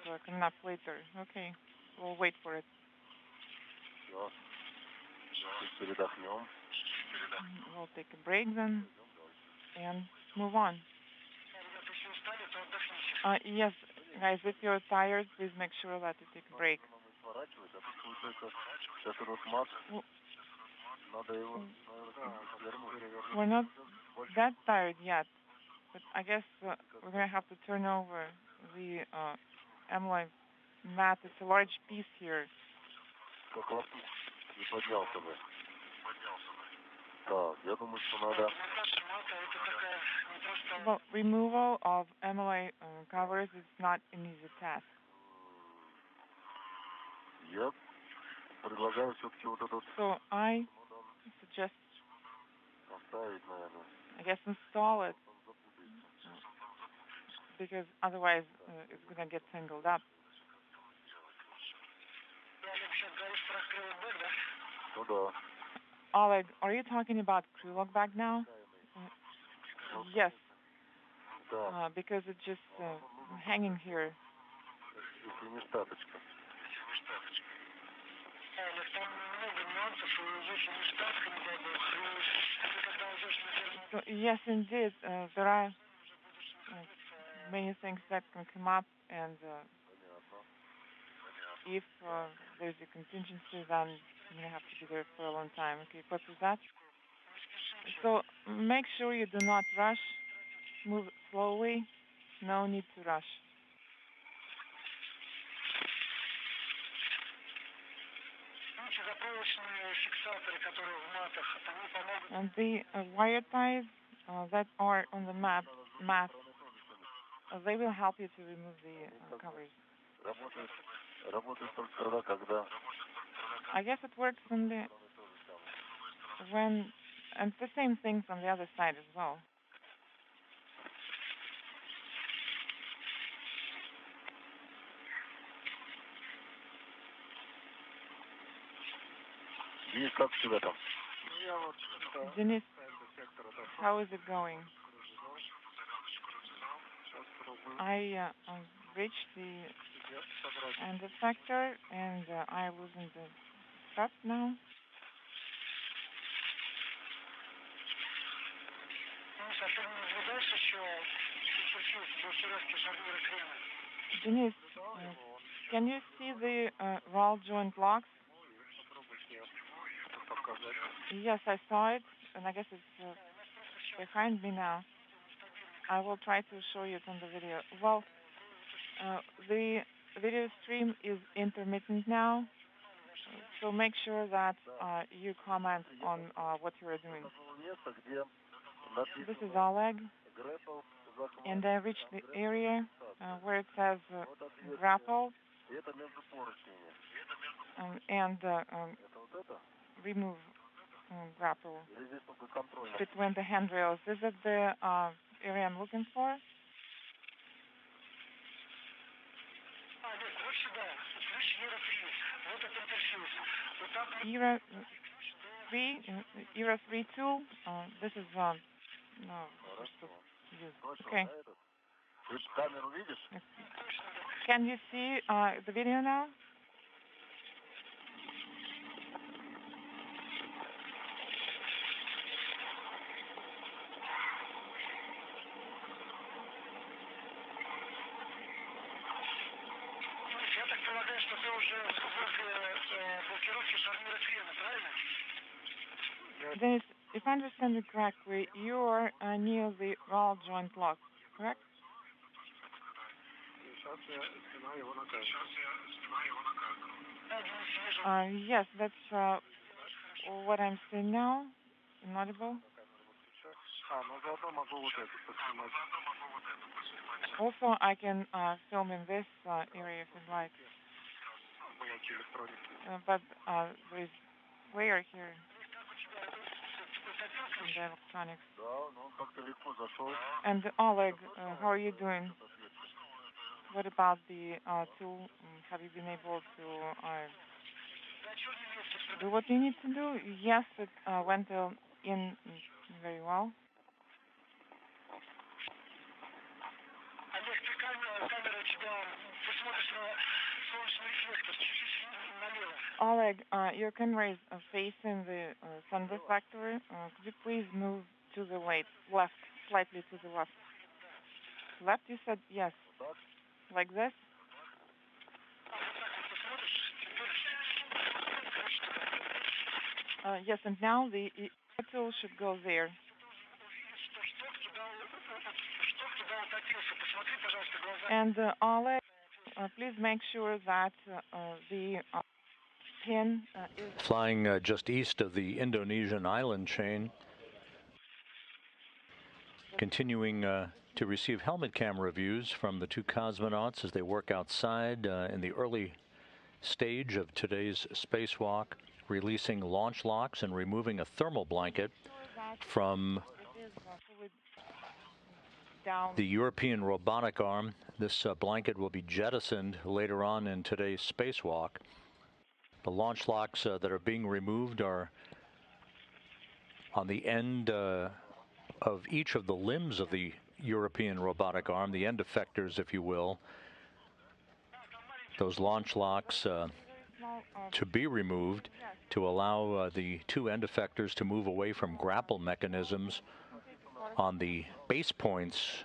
It's coming up later. Okay, we'll wait for it. Передохнем. We'll take a break then and move on. Yes, guys, if you're tired, please make sure that you take a break. We're not that tired yet, but I guess we're going to have to turn over the alloy mat. It's a large piece here. Well, removal of alloy covers is not an easy task. So I suggest, I guess, install it, because otherwise it's going to get tangled up. Oleg, are you talking about crew lock bag now? Yes, because it's just hanging here. So, yes, indeed, there are many things that can come up, and if there's a contingency, then you're going to have to be there for a long time. Okay, copy that. So make sure you do not rush. Move slowly. No need to rush. And the wire ties that are on the mat, they will help you to remove the covers. I guess it works only when, and the same thing from the other side as well. Denis, how is it going? I reached the end effector and I loosened the strap now. Denis, can you see the roll joint locks? Yes, I saw it, and I guess it's behind me now. I will try to show you it on the video. Well, the video stream is intermittent now, so make sure that you comment on what you are doing. This is Oleg, and I reached the area where it says grapple, and remove grapple between the handrails. Is it the area I'm looking for? Era 3, Era 3-2. This is okay. Can you see the video now? Denis, if I understand it correctly, you are near the roll joint lock, correct? Yes, that's what I'm saying now. Inaudible. Also, I can film in this area if you'd like. But there is glare here in the electronics. And Oleg, how are you doing? What about the tool? Have you been able to do what you need to do? Yes, it went in very well. Oleg, your camera is facing the sun reflector. Could you please move to the left, slightly to the left? Left, you said yes. Like this? Yes, and now the tool should go there. And Oleg, please make sure that the pin is flying just east of the Indonesian island chain, continuing to receive helmet camera views from the two cosmonauts as they work outside in the early stage of today's spacewalk, releasing launch locks and removing a thermal blanket from the European robotic arm. This blanket will be jettisoned later on in today's spacewalk. The launch locks that are being removed are on the end of each of the limbs of the European robotic arm, the end effectors, if you will. Those launch locks to be removed to allow the two end effectors to move away from grapple mechanisms on the base points,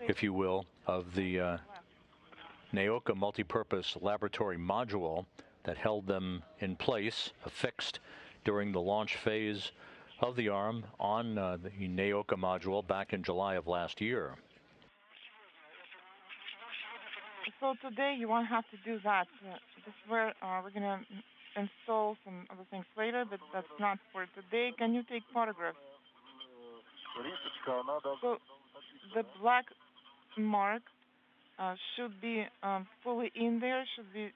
if you will, of the Naoka multipurpose laboratory module that held them in place, affixed during the launch phase of the arm on the Naoka module back in July of last year. So today you won't have to do that. This is where we're going to install some other things later, but that's not for today. Can you take photographs? So the black mark should be fully in there, should be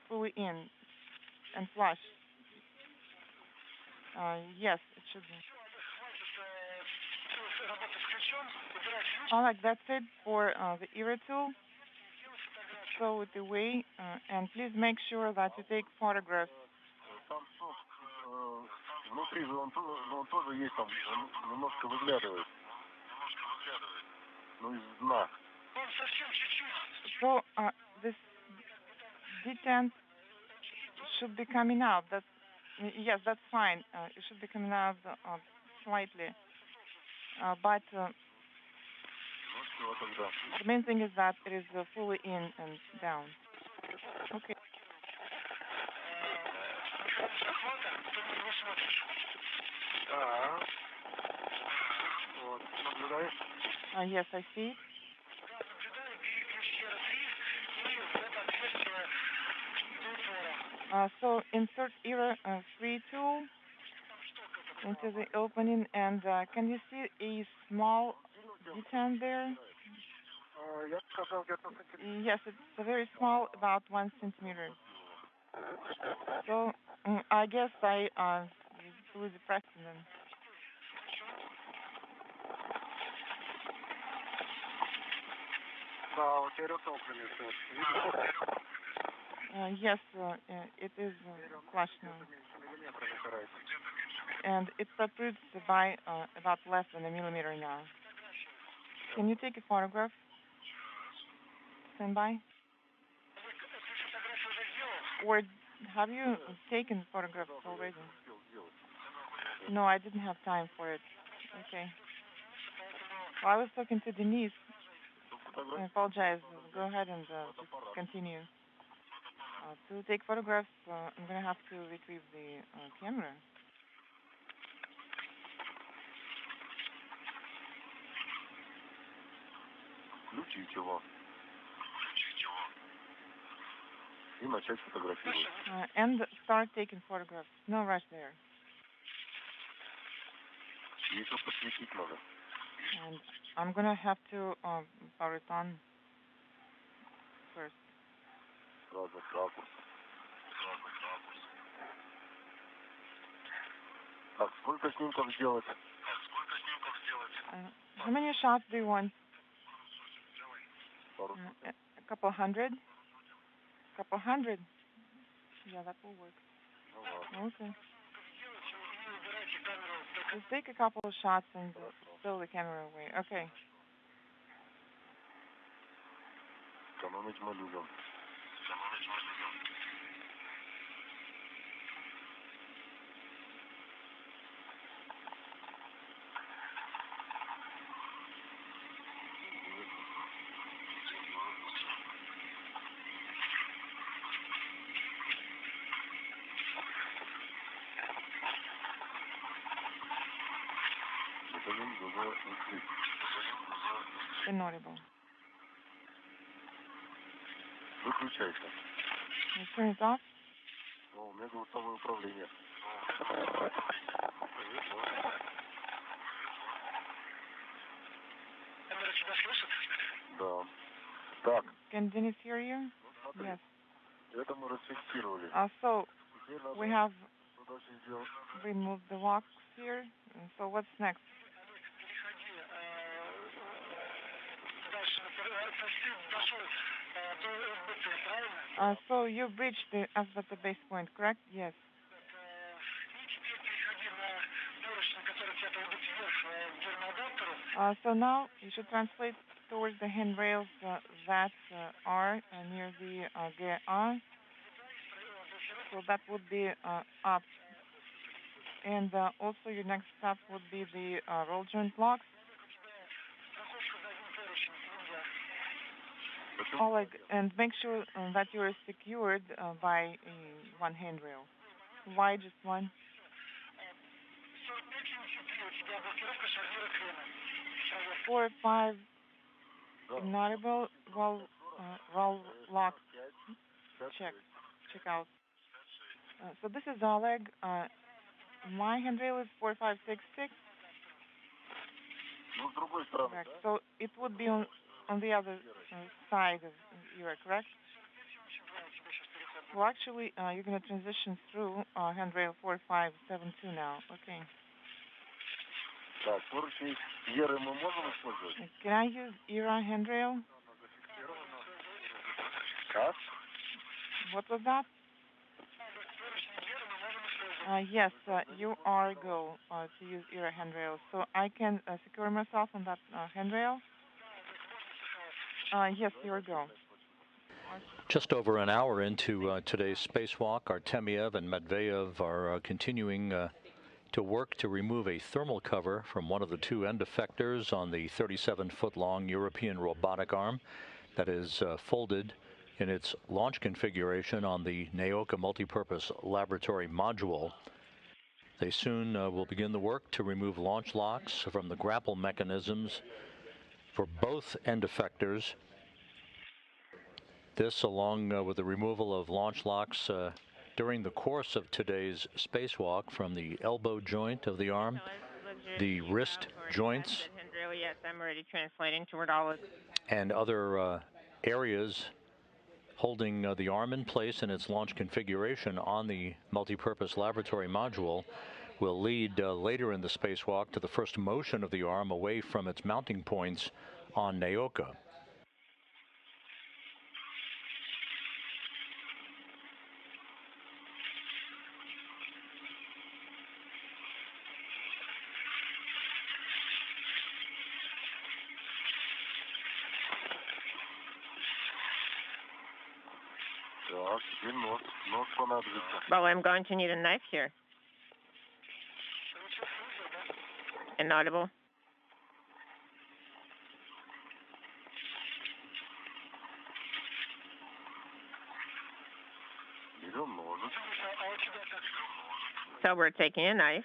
fully in and flush. Yes, it should be. Oleg, that's it for the ERA tool. Throw it away, and please make sure that you take photographs. So this detent should be coming out. Yes, that's fine. It should be coming out slightly, but the main thing is that it is fully in and down. Okay. Yes, I see. So insert ERA 3 tool into the opening, and can you see a small detent there? Yes, it's very small, about 1 centimeter. So I guess I fully depressed them. Yes, it is flush now. And it protrudes by about less than a millimeter now. Can you take a photograph? Stand by. Or have you taken photographs already? No, I didn't have time for it. Okay. Well, I was talking to Denis. I apologize. Go ahead and just continue. To take photographs, I'm going to have to retrieve the camera. Включить его. И начать фотографировать. And start taking photographs. No rush there. Еще подсветить надо. And I'm going to have to power it on first. Разных ракурсов. Так, сколько снимков сделать? How many shots do you want? A couple hundred? Couple hundred? Yeah, that will work. Okay. Just take a couple of shots and throw the camera away. Okay. Экономить малюгом. Inaudible. Выключайся. You turn it off? У меня голосовое управление. Да. Так. Can Denis hear you? Yes. Это мы расфиксировали. So we have removed the locks here. So what's next? So you breached the SBT base point, correct? Yes. So now you should translate towards the handrails that are near the GA. So that would be up. And also your next step would be the roll joint locks. Oleg, and make sure that you are secured by one handrail. Why just one? 4 or 5 inaudible. Well, roll lock. Check out. So this is Oleg. My handrail is 4566. Correct. So it would be on the other side of you, correct? Well, actually, you're going to transition through handrail 4572 now. Okay. Can I use ERA handrail? What was that? Yes, you are go to use ERA handrail. So I can secure myself on that handrail. Yes, here we go. Just over an hour into today's spacewalk, Artemyev and Matveev are continuing to work to remove a thermal cover from one of the two end effectors on the 37-foot-long European robotic arm that is folded in its launch configuration on the Naoka multipurpose laboratory module. They soon will begin the work to remove launch locks from the grapple mechanisms for both end effectors. This, along with the removal of launch locks during the course of today's spacewalk from the elbow joint of the arm, the wrist joints, yes, I'm already translating toward all of and other areas holding the arm in place in its launch configuration on the multipurpose laboratory module will lead later in the spacewalk to the first motion of the arm away from its mounting points on Naoka. Well, I'm going to need a knife here. Inaudible. So we're taking a knife.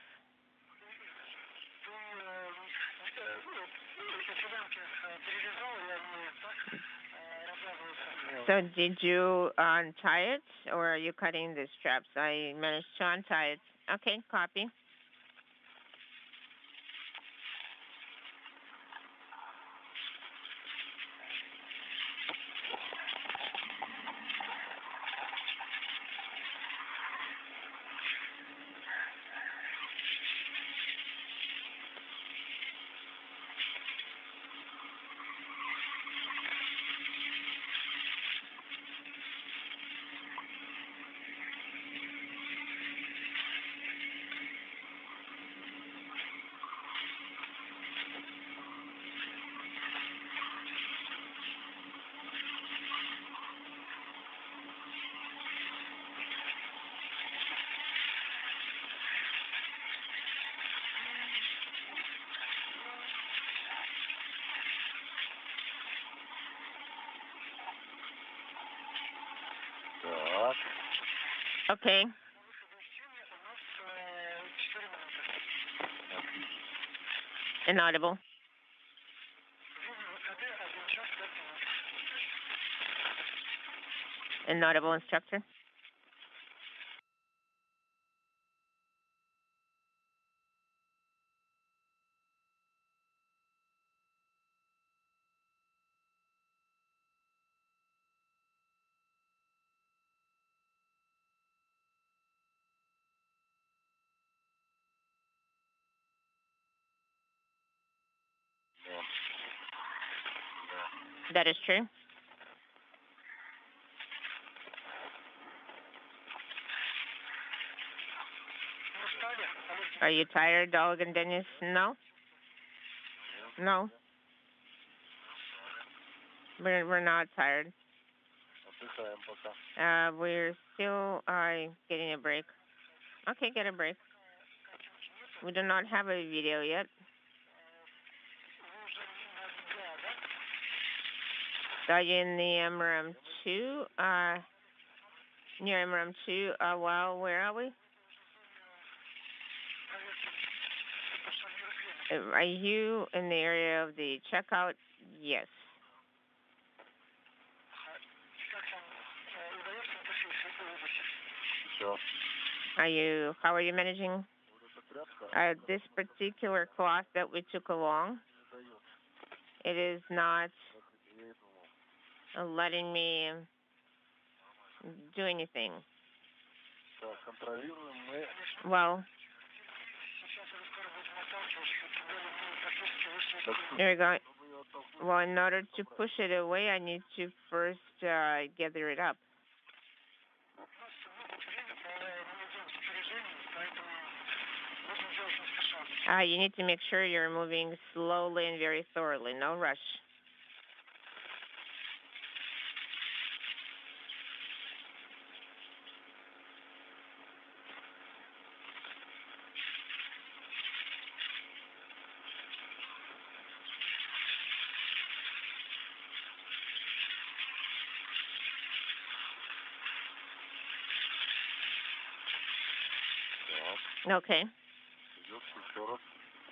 So did you untie it, or are you cutting the straps? I managed to untie it. Okay, copy. Okay. Inaudible. Inaudible, instructor. That is true. Are you tired, Oleg and Denis? No? No. We're not tired. We're still getting a break. Okay, get a break. We do not have a video yet. Are you in the MRM2? Near MRM2. Well, where are we? Are you in the area of the checkout? Yes. How are you managing this particular cloth that we took along? It is not letting me do anything. Well, there we go. Well, in order to push it away, I need to first gather it up. You need to make sure you're moving slowly and very thoroughly. No rush. Okay.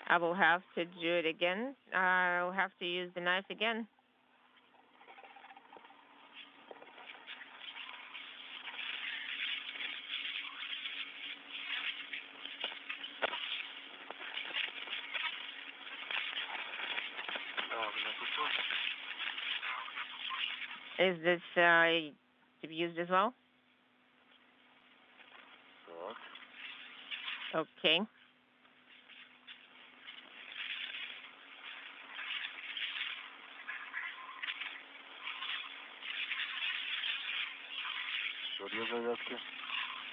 I will have to do it again. I'll have to use the knife again. Is this to be used as well? Okay.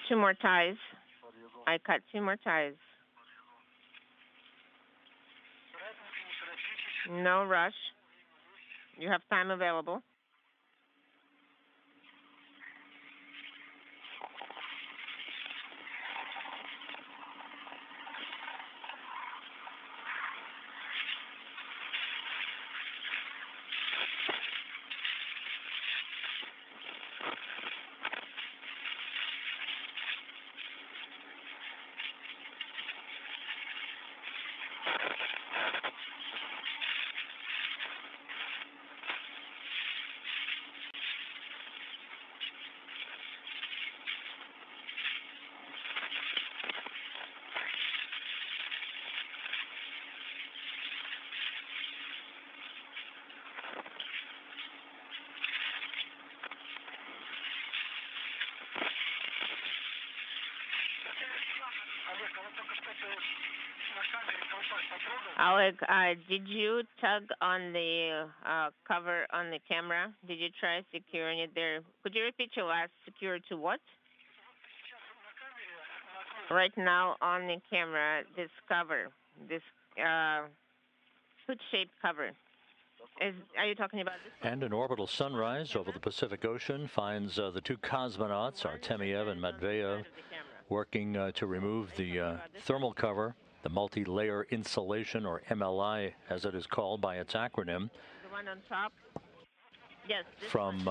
Two more ties. I cut 2 more ties. No rush. You have time available. Oleg, did you tug on the cover on the camera? Did you try securing it there? Could you repeat your last secure to what? Right now on the camera, this cover, this hood-shaped cover. Are you talking about this one? And an orbital sunrise over the Pacific Ocean finds the two cosmonauts, Artemyev and Matveev, working to remove the thermal cover, the multi-layer insulation, or MLI as it is called by its acronym. The one on top? Yes. From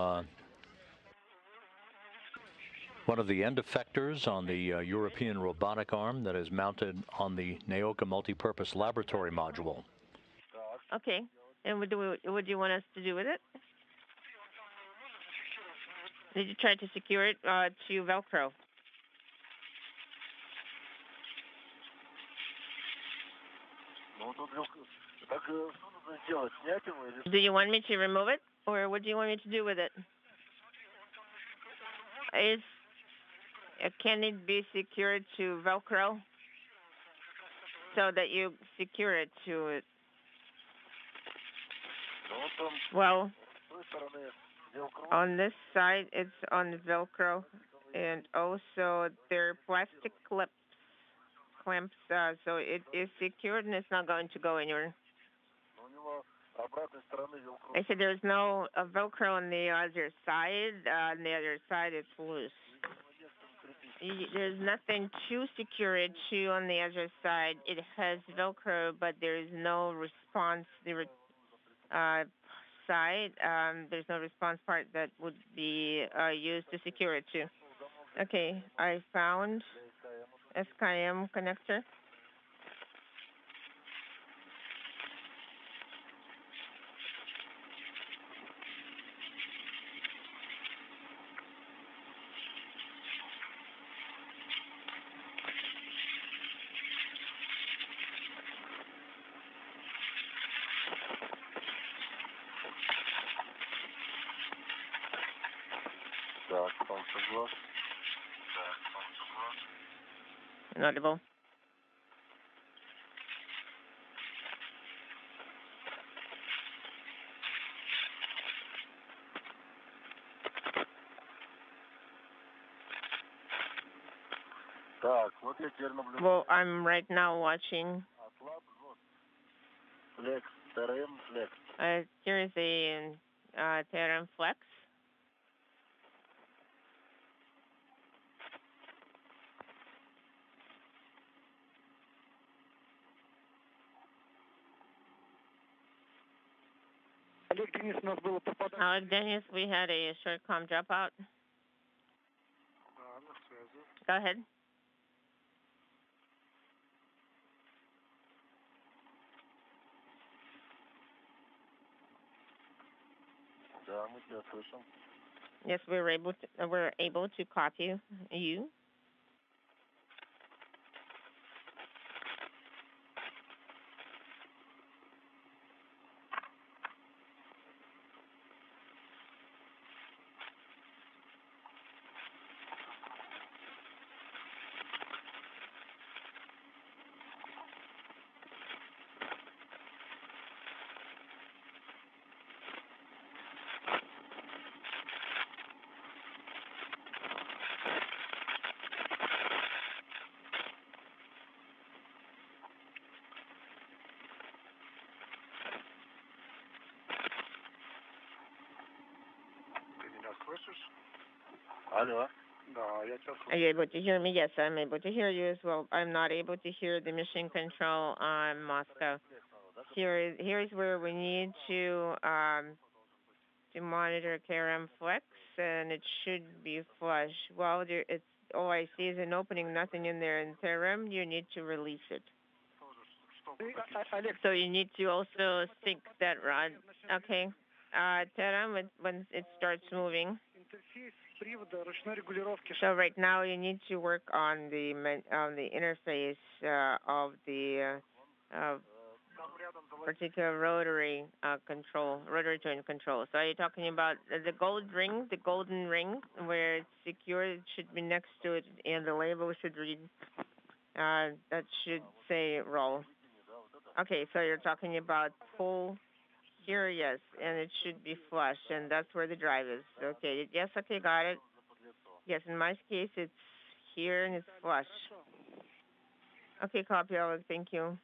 one of the end effectors on the European robotic arm that is mounted on the Naoka multipurpose laboratory module. Okay. And what do you want us to do with it? Did you try to secure it to Velcro? Do you want me to remove it, or what do you want me to do with it? Can it be secured to Velcro so that you secure it to it? Well, on this side it's on Velcro, and also there are plastic clamps, so it is secured and it's not going to go anywhere. I said there's no Velcro on the other side. On the other side it's loose. There's nothing to secure it to on the other side. It has Velcro, but there is no response. Side, there's no response part that would be used to secure it to. Okay, I found SKM connector. Inaudible. Well, I'm right now watching. Here is a TRM Flex. Denis, we had a short comm dropout. Go ahead. Yes, we're able to copy you. Are you able to hear me? Yes, I'm able to hear you as well. I'm not able to hear the mission control on Moscow. Here is where we need to monitor KRM Flex, and it should be flush. Well, all I see is an opening, nothing in there. In TRM, you need to release it. So you need to also sync that rod. Okay. TRM, when it starts moving. So right now you need to work on the interface of the particular rotary joint control. So are you talking about the golden ring where it's secure? It should be next to it, and the label should read That should say roll. Okay, so you're talking about pull here, yes, and it should be flush, and that's where the drive is. Okay, yes, okay, got it. Yes, in my case, it's here and it's flush. Okay, copy, Oleg, thank you.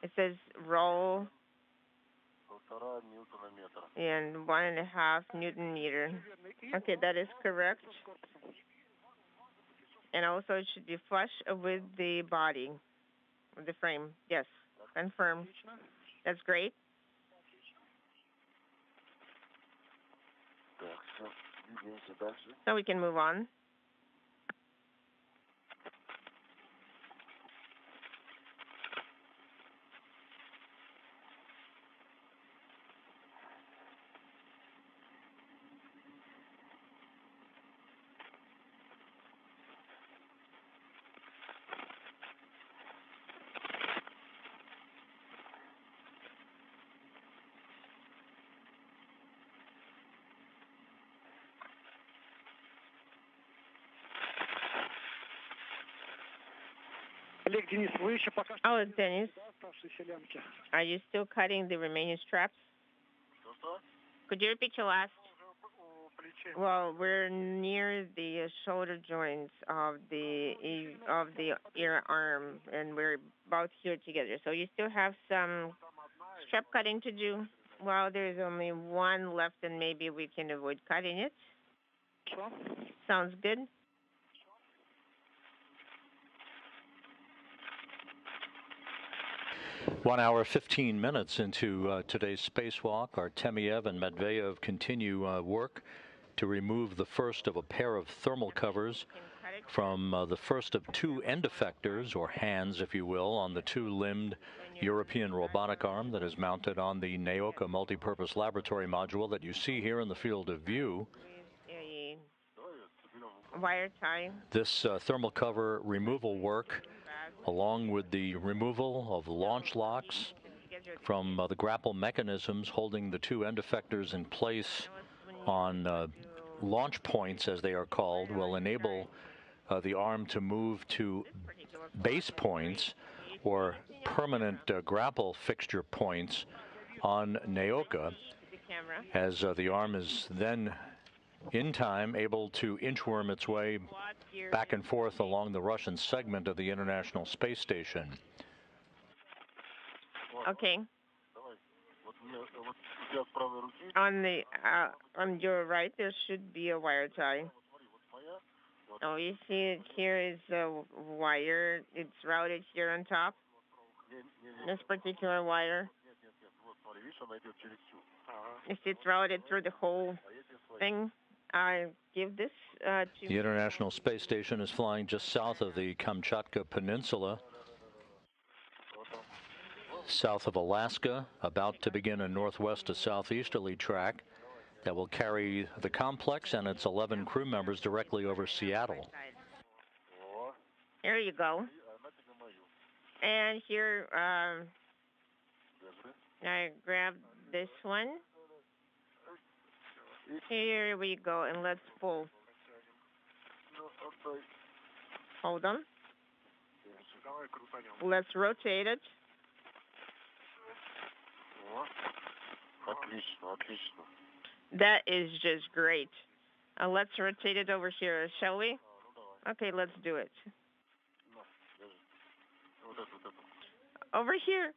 It says roll and 1.5 Newton meter. Okay, that is correct. And also it should be flush with the body, with the frame. Yes, confirm. That's great. So we can move on. Oh, Denis, are you still cutting the remaining straps? Could you repeat your last? Well, we're near the shoulder joints of the ear arm, and we're about here together. So you still have some strap cutting to do. Well, there's only one left, and maybe we can avoid cutting it. Sounds good. One hour, 15 minutes into today's spacewalk. Artemyev and Matveev continue work to remove the first of a pair of thermal covers from the first of two end effectors, or hands, if you will, on the two-limbed European robotic arm that is mounted on the Naoka multipurpose laboratory module that you see here in the field of view. Wire tie. This thermal cover removal work, along with the removal of launch locks from the grapple mechanisms holding the two end effectors in place on launch points, as they are called, will enable the arm to move to base points or permanent grapple fixture points on Naoka, as the arm is then in time able to inchworm its way back and forth along the Russian segment of the International Space Station. Okay. On your right, there should be a wire tie. Oh, you see it here is a wire. It's routed here on top. This particular wire. If it's routed through the whole thing, I give this to... The International Space Station is flying just south of the Kamchatka Peninsula, south of Alaska, about to begin a northwest to southeasterly track that will carry the complex and its 11 crew members directly over Seattle. Here you go. And here, I grab this one. Here we go, and let's pull. Hold on. Let's rotate it. That is just great. Let's rotate it over here, shall we? Okay, let's do it. Over here.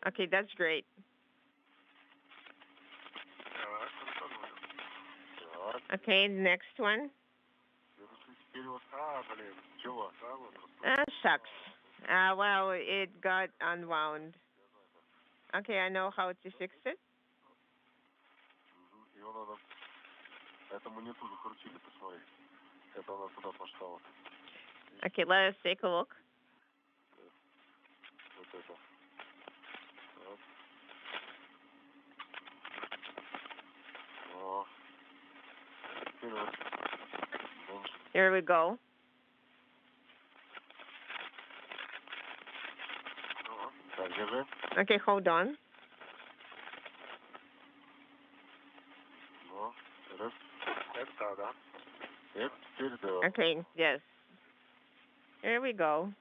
Okay, that's great. Okay, next one. Shucks. Well, it got unwound. Okay, I know how to fix it. Okay, let us take a look. Here we go. Okay, hold on. Okay, yes. Here we go.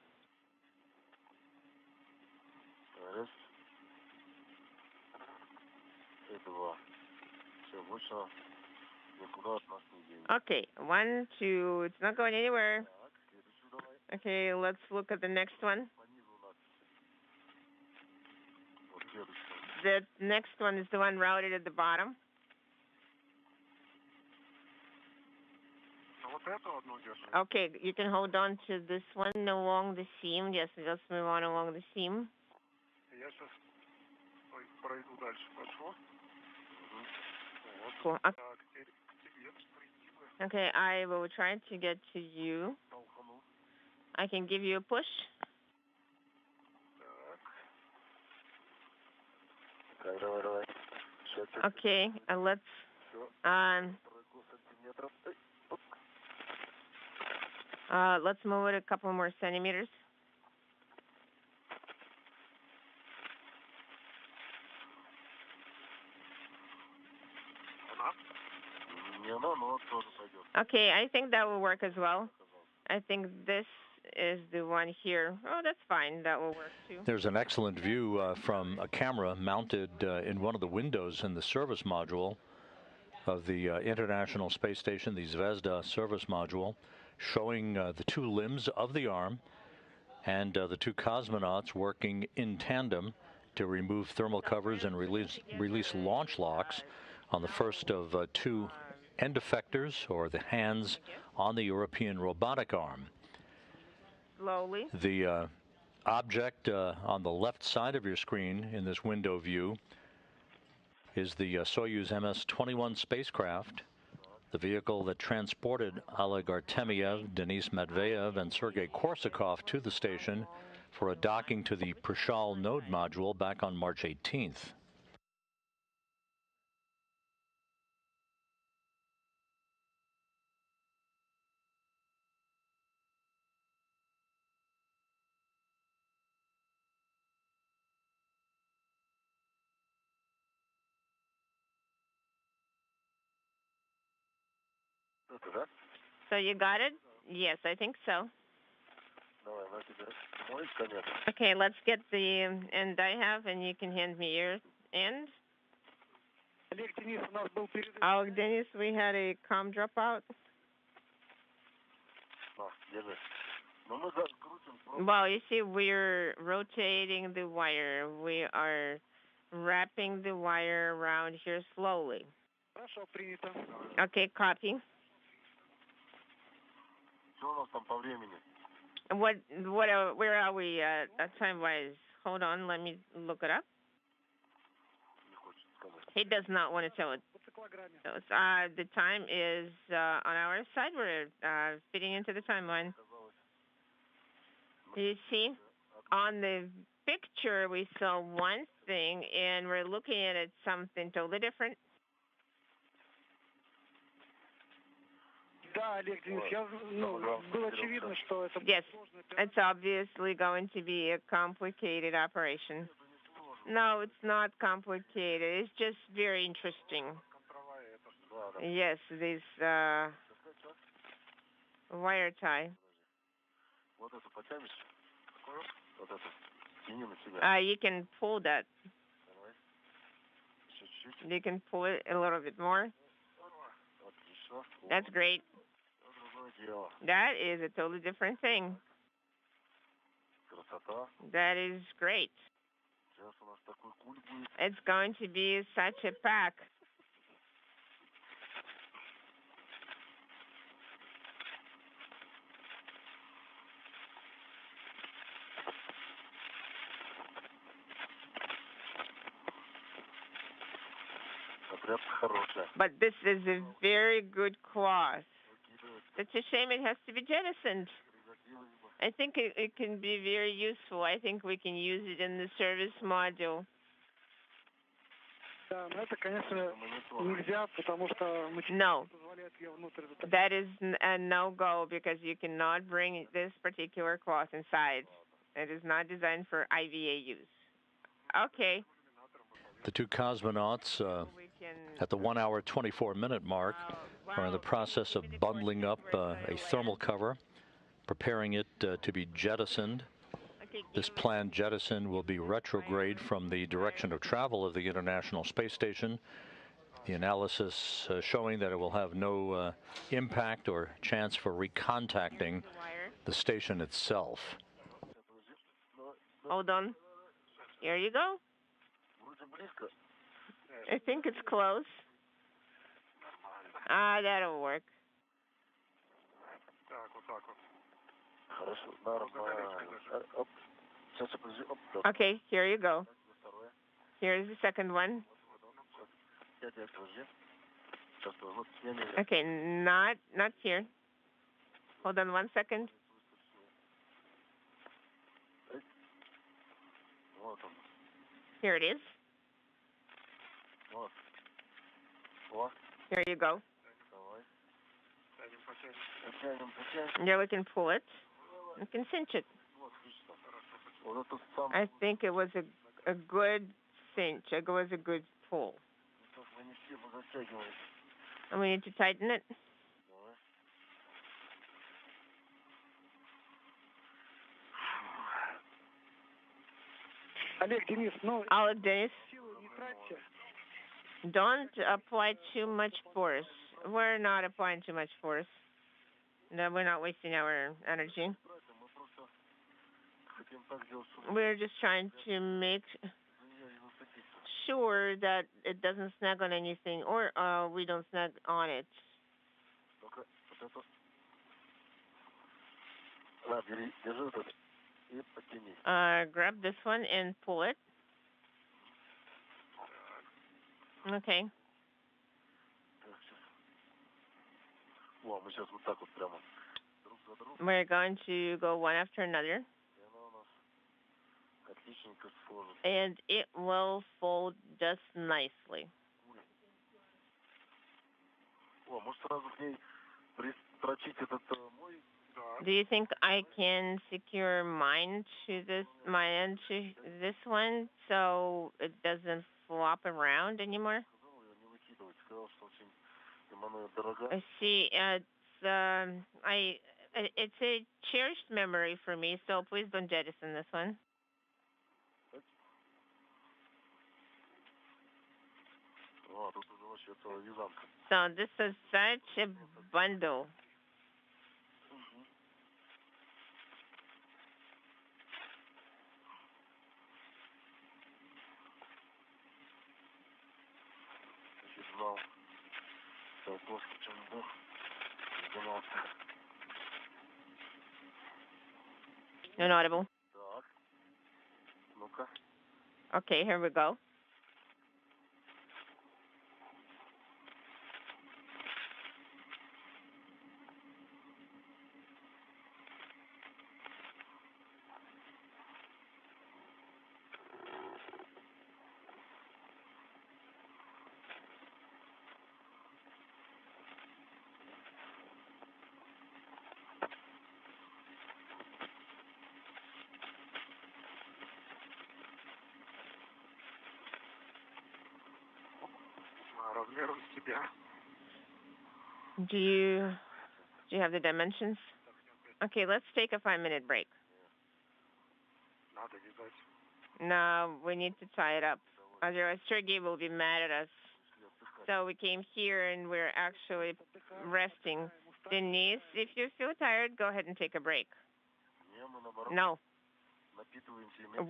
Okay, 1, 2, it's not going anywhere. Okay, let's look at the next one. The next one is the one routed at the bottom. Okay, you can hold on to this one along the seam. Yes, let's move on along the seam. Cool. Okay, I will try to get to you. I can give you a push. Okay, let's move it a couple more centimeters. Okay, I think that will work as well. I think this is the one here. Oh, that's fine. That will work too. There's an excellent view from a camera mounted in one of the windows in the service module of the International Space Station, the Zvezda service module, showing the two limbs of the arm and the two cosmonauts working in tandem to remove thermal covers and release launch locks on the first of two end effectors, or the hands, on the European robotic arm. Slowly. The object on the left side of your screen in this window view is the Soyuz MS-21 spacecraft, the vehicle that transported Oleg Artemyev, Denis Matveev, and Sergei Korsakov to the station for a docking to the Prishal node module back on March 18th. So you got it? Yes, I think so. Okay, let's get the end I have, and you can hand me your end. Oh, Denis, we had a comm dropout. Well, you see, we're rotating the wire. We are wrapping the wire around here slowly. Okay, copy. Where are we time-wise? Hold on, let me look it up. He does not want to tell it. The time is on our side. We're fitting into the timeline. You see, on the picture we saw one thing, and we're looking at it something totally different. Yes, it's obviously going to be a complicated operation. No, it's not complicated. It's just very interesting. Yes, this wire tie. You can pull that. You can pull it a little bit more. That's great. That is a totally different thing. That is great. It's going to be such a pack. But this is a very good cloth. It's a shame it has to be jettisoned. I think it can be very useful. I think we can use it in the service module. No, that is a no-go because you cannot bring this particular cloth inside. It is not designed for IVA use. Okay. The two cosmonauts At the 1 hour, 24-minute mark, are in the process of bundling up a thermal cover, preparing it to be jettisoned. This planned jettison will be retrograde from the direction of travel of the International Space Station. The analysis showing that it will have no impact or chance for recontacting the station itself. Hold on. Here you go. I think it's close. That'll work. Okay, here you go. Here's the second one. Okay, not here. Hold on 1 second. Here it is. Here you go. Yeah, we can pull it. We can cinch it. I think it was a good cinch. It was a good pull. And we need to tighten it. Oleg, Denis, don't apply too much force. We're not applying too much force. No, we're not wasting our energy. We're just trying to make sure that it doesn't snag on anything, or we don't snag on it. Grab this one and pull it. Okay. We're going to go one after another. And it will fold just nicely. Do you think I can secure mine to my end to this one so it doesn't flop around anymore? I see. It's a cherished memory for me, so please don't jettison this one. So this is such a bundle. Inaudible. Okay, here we go. Do you have the dimensions? Okay, let's take a 5-minute break. No, we need to tie it up. Otherwise, Sergey will be mad at us. So we came here and we're actually resting. Denis, if you feel tired, go ahead and take a break. No.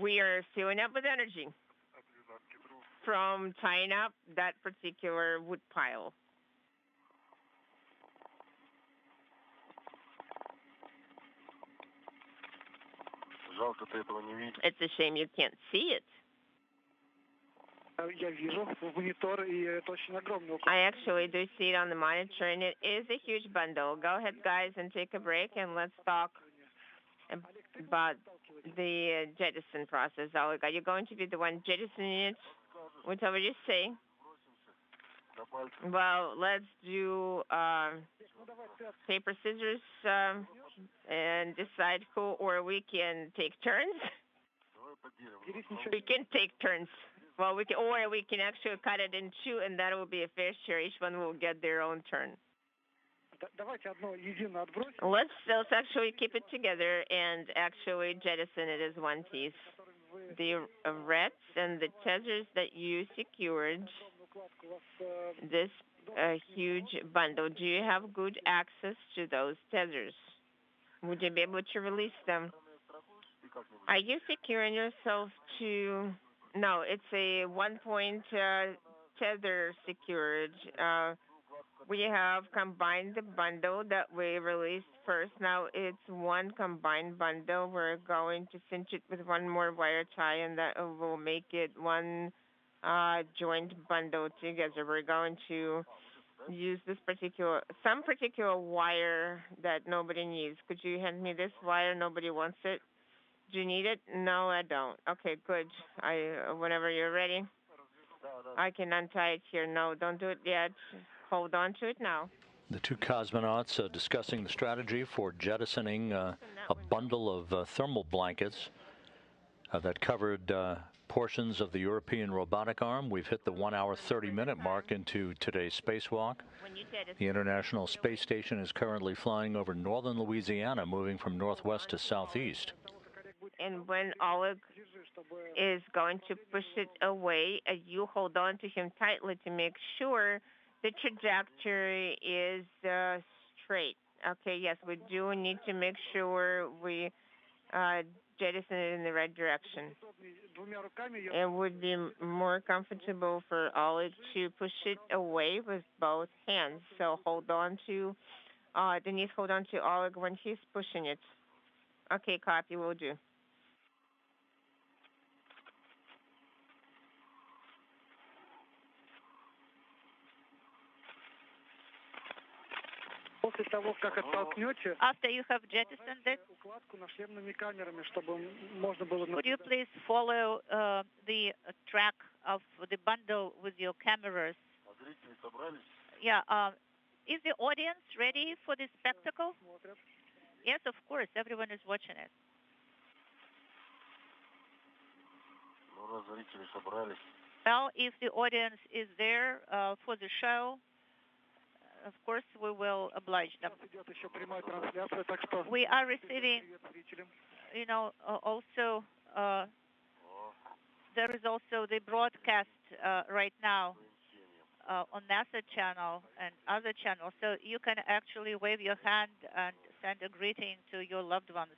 We are filling up with energy from tying up that particular wood pile. It's a shame you can't see it. I actually do see it on the monitor, and it is a huge bundle. Go ahead, guys, and take a break, and let's talk about the jettison process. Oleg, are you going to be the one jettisoning it? Whatever you say. Well, let's do paper, scissors, and decide who, or we can take turns. We can take turns. Well, we can actually cut it in two, and that will be a fair share. Each one will get their own turn. Let's actually keep it together and actually jettison it as one piece. The reds and the tethers that you secured, this huge bundle, do you have good access to those tethers? Would you be able to release them? Are you securing yourself to... No, it's a one-point tether secured. We have combined the bundle that we released first. Now it's one combined bundle. We're going to cinch it with one more wire tie, and that will make it one joint bundle together. We're going to use some particular wire that nobody needs. Could you hand me this wire? Nobody wants it. Do you need it? No, I don't. Okay, good. Whenever you're ready, I can untie it here. No, don't do it yet. Hold on to it now. The two cosmonauts discussing the strategy for jettisoning a bundle of thermal blankets that covered portions of the European robotic arm. We've hit the 1 hour 30-minute mark into today's spacewalk. The International Space Station is currently flying over northern Louisiana, moving from northwest to southeast. And when Oleg is going to push it away, you hold on to him tightly to make sure the trajectory is straight. Okay, yes, we do need to make sure we jettison it in the right direction. It would be more comfortable for Oleg to push it away with both hands. So hold on to, Denis, hold on to Oleg when he's pushing it. Okay, copy, will do. After you have jettisoned it, would you please follow the track of the bundle with your cameras? Yeah. Is the audience ready for this spectacle? Yes, of course. Everyone is watching it. Well, if the audience is there for the show, of course, we will oblige them. We are receiving, also, there is also the broadcast right now on NASA channel and other channels. So you can actually wave your hand and send a greeting to your loved ones.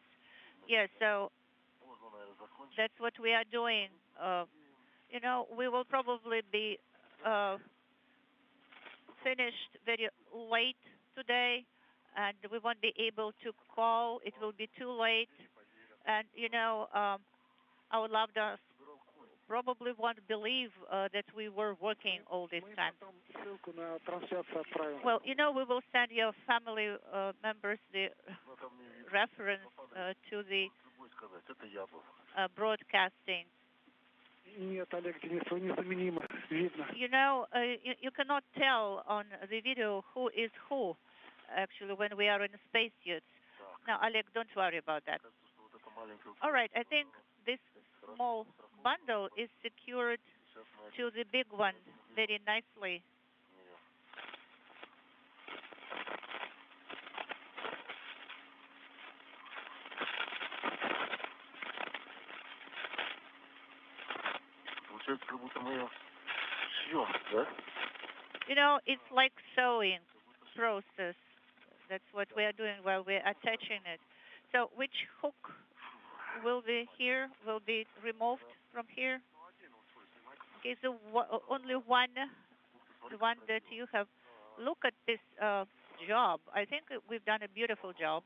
Yeah, so that's what we are doing. We will probably be finished very late today, and we won't be able to call. It will be too late. And, our loved ones probably won't believe that we were working all this time. Well, we will send your family members the reference to the broadcasting. You cannot tell on the video who is who, actually, when we are in spacesuits. Now, Oleg, don't worry about that. All right, I think this small bundle is secured to the big one very nicely. It's like sewing process. That's what we are doing while we're attaching it. So which hook will be here, will be removed from here? Okay, so only one, the one that you have. Look at this job. I think we've done a beautiful job.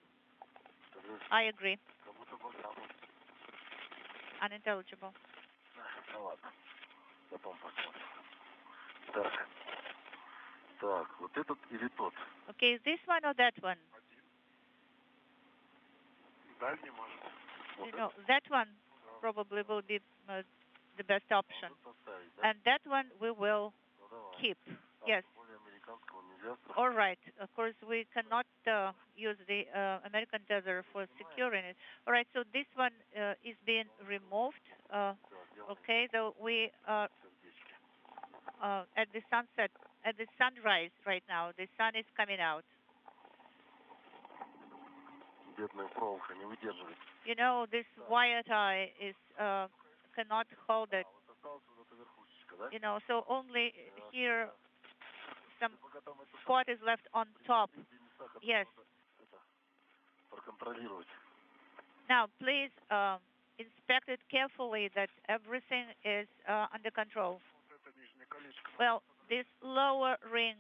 I agree. Unintelligible. Okay, is this one or that one? That one probably will be the best option. And that one we will keep. Yes. All right. Of course, we cannot use the American tether for securing it. All right. So this one is being removed. Okay. So we are at the sunset, at the sunrise right now. The sun is coming out. You know, this wyatt eye is cannot hold it. You know, so only here some spot is left on top. Yes. Now, please inspect it carefully that everything is under control. Well, this lower ring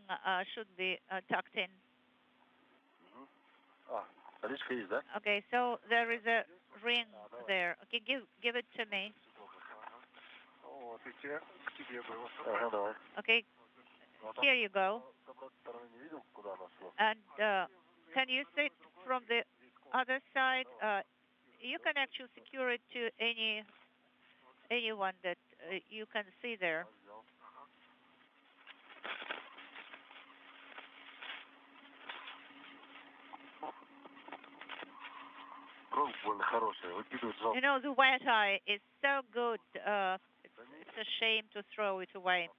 should be tucked in. Okay, so there is a ring there. Okay, give it to me. Okay, here you go. And can you see it from the other side? You can actually secure it to anyone that you can see there. You know, the wyatt eye is so good. It's a shame to throw it away.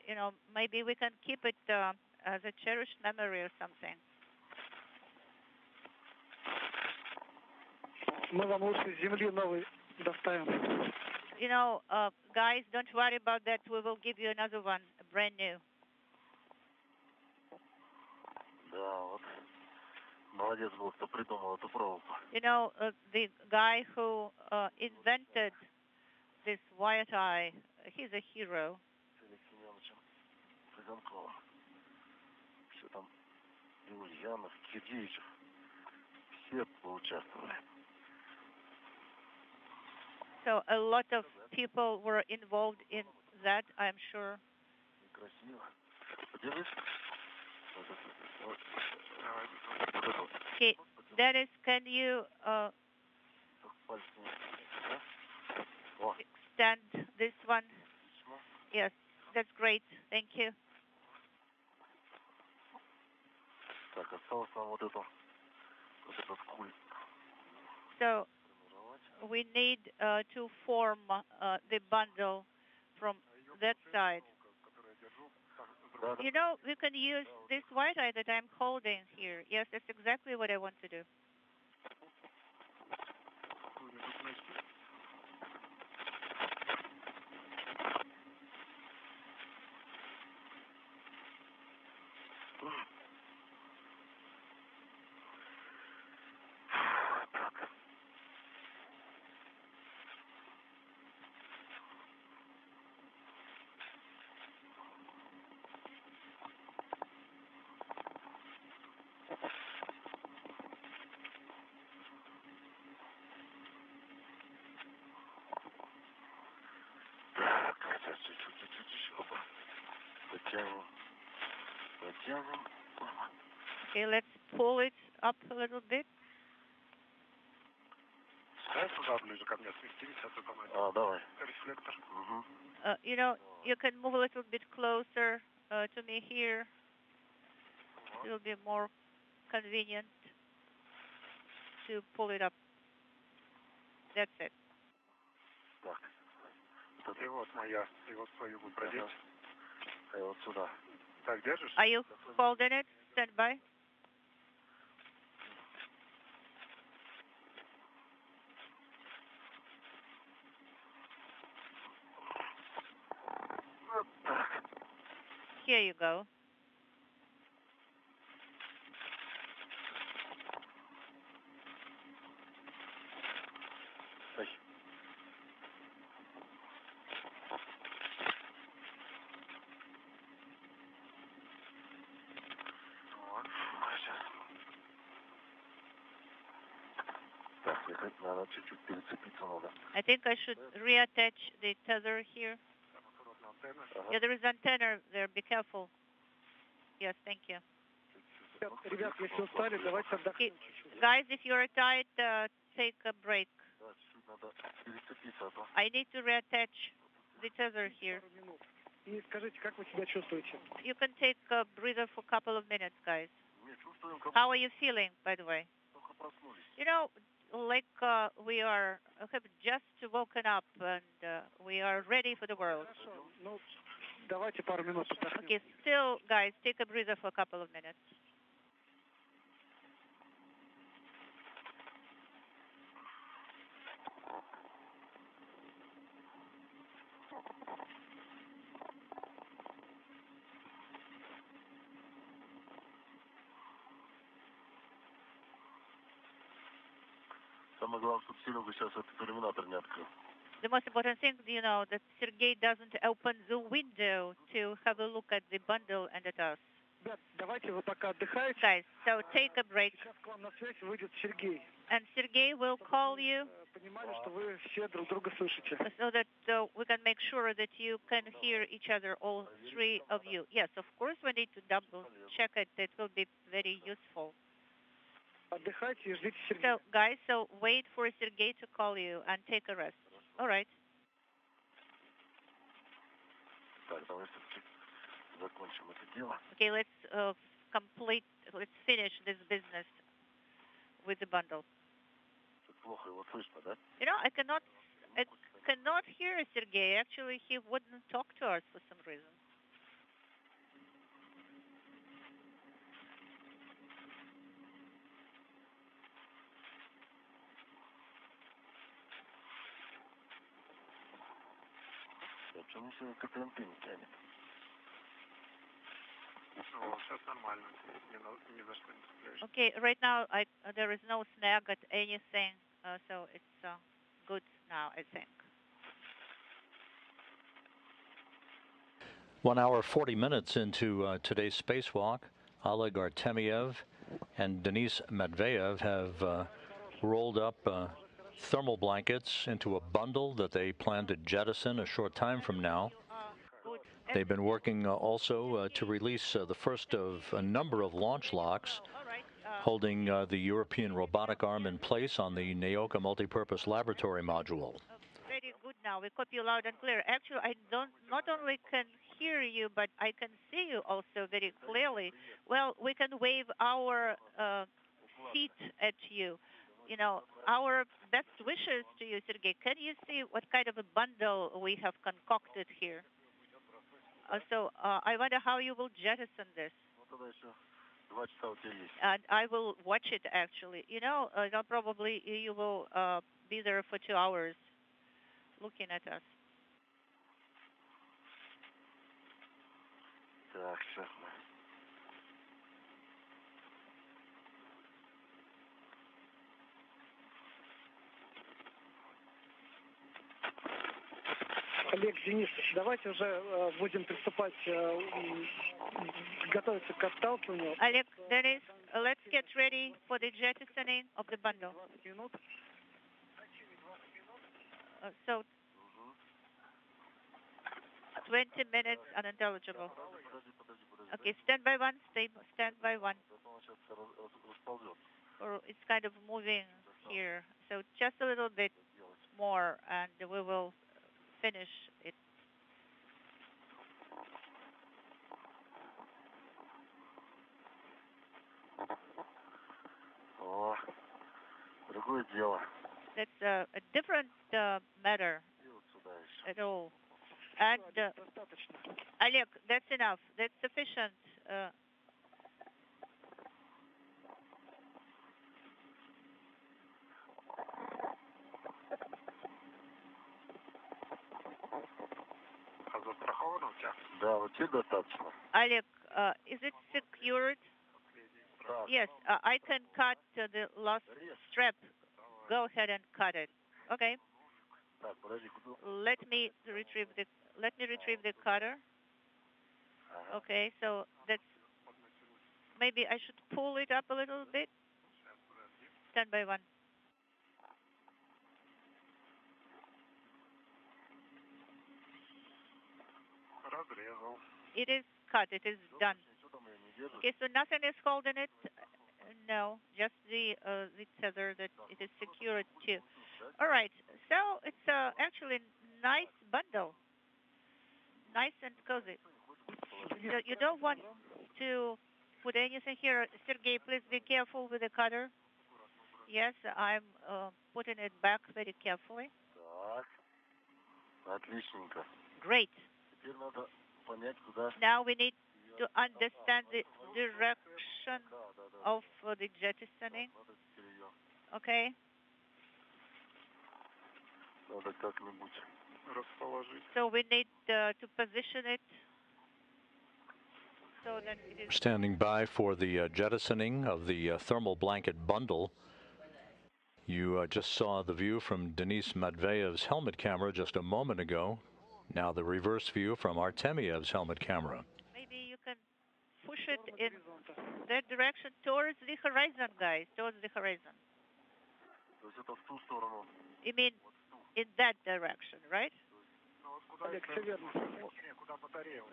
You know, maybe we can keep it as a cherished memory or something. You know, guys, don't worry about that. We will give you another one, brand new. You know, the guy who invented this wyatt eye, he's a hero. So a lot of people were involved in that, I'm sure. Okay, Denis, can you extend this one? Yes, that's great. Thank you. So we need to form the bundle from that side. You know, we can use this wyatt eye that I'm holding here. Yes, that's exactly what I want to do. Okay, let's pull it up a little bit. You know, you can move a little bit closer to me here. It will be more convenient to pull it up. That's it. Are you holding it? Stand by. Here you go. I think I should reattach the tether here. Yeah, there is antenna there. Be careful. Yes, thank you. Okay. Guys, if you're tired, take a break. I need to reattach the tether here. You can take a breather for a couple of minutes, guys. How are you feeling, by the way? You know, like we have just woken up and we are ready for the world. давайте пару минут. Okay, still, guys, take a breather for a couple of minutes. Самое главное, чтобы Серега сейчас этот иллюминатор не открыл. The most important thing, you know, that Sergey doesn't open the window to have a look at the bundle and at us. Давайте вы пока отдыхаете. Guys, so take a break. Сейчас к вам на связь выйдет Сергей. And Sergey will call you. Понимали, что вы все друг друга слышите. So that we can make sure that you can hear each other, all three of you. Yes, of course, we need to double check it. It will be very useful. Отдыхайте и ждите Сергея. So, guys, so wait for Sergey to call you and take a rest. All right. Так, давай все-таки закончим это дело. Okay, let's finish this business with the bundle. Плохо его слышно, да? You know, I cannot hear Sergey. Actually, he wouldn't talk to us for some reason. Почему все к этой антенне тянет? Сейчас нормально, ни за что не цепляешься. Okay, right now there is no snag at anything, so it's good now, I think. 1 hour, 40 minutes into today's spacewalk, Oleg Artemyev and Denis Matveev have rolled up thermal blankets into a bundle that they plan to jettison a short time from now. They've been working also to release the first of a number of launch locks holding the European robotic arm in place on the Naoka multipurpose laboratory module. Very good now. We copy you loud and clear. Actually, I not only can hear you, but I can see you also very clearly. Well, we can wave our feet at you. You know, our best wishes to you, Sergey. Can you see what kind of a bundle we have concocted here? So I wonder how you will jettison this. And I will watch it, actually. You know, probably you will be there for 2 hours looking at us. Олег, Денис, давайте уже будем приступать, готовиться к отталкиванию. Oleg, Denis, let's get ready for the jettisoning of the bundle. So, 20 minutes unintelligible. Okay, stand by one, stand by one. Or it's kind of moving here. So just a little bit more and we will finish it. О, другое дело. That's a different matter at all. And Oleg, that's enough. That's sufficient. Да, вот тебе достаточно. Oleg, is it secured? Yes, I can cut the last strap. Go ahead and cut it. Okay. Let me retrieve the cutter. Okay, so that's maybe I should pull it up a little bit. Stand by one. It is cut. It is done. Okay, so nothing is holding it. No, just the tether that it is secured to. All right. So it's actually a nice bundle. Nice and cozy. So you don't want to put anything here. Sergey, please be careful with the cutter. Yes, I'm putting it back very carefully. Так, отличненько. Great. Теперь надо Now we need to understand the direction of the jettisoning. Okay. So we need to position it so that it is Standing by for the jettisoning of the thermal blanket bundle. You just saw the view from Denis Matveev's helmet camera just a moment ago. Now the reverse view from Artemyev's helmet camera. Maybe you can push it in that direction towards the horizon, guys, towards the horizon. You mean in that direction, right?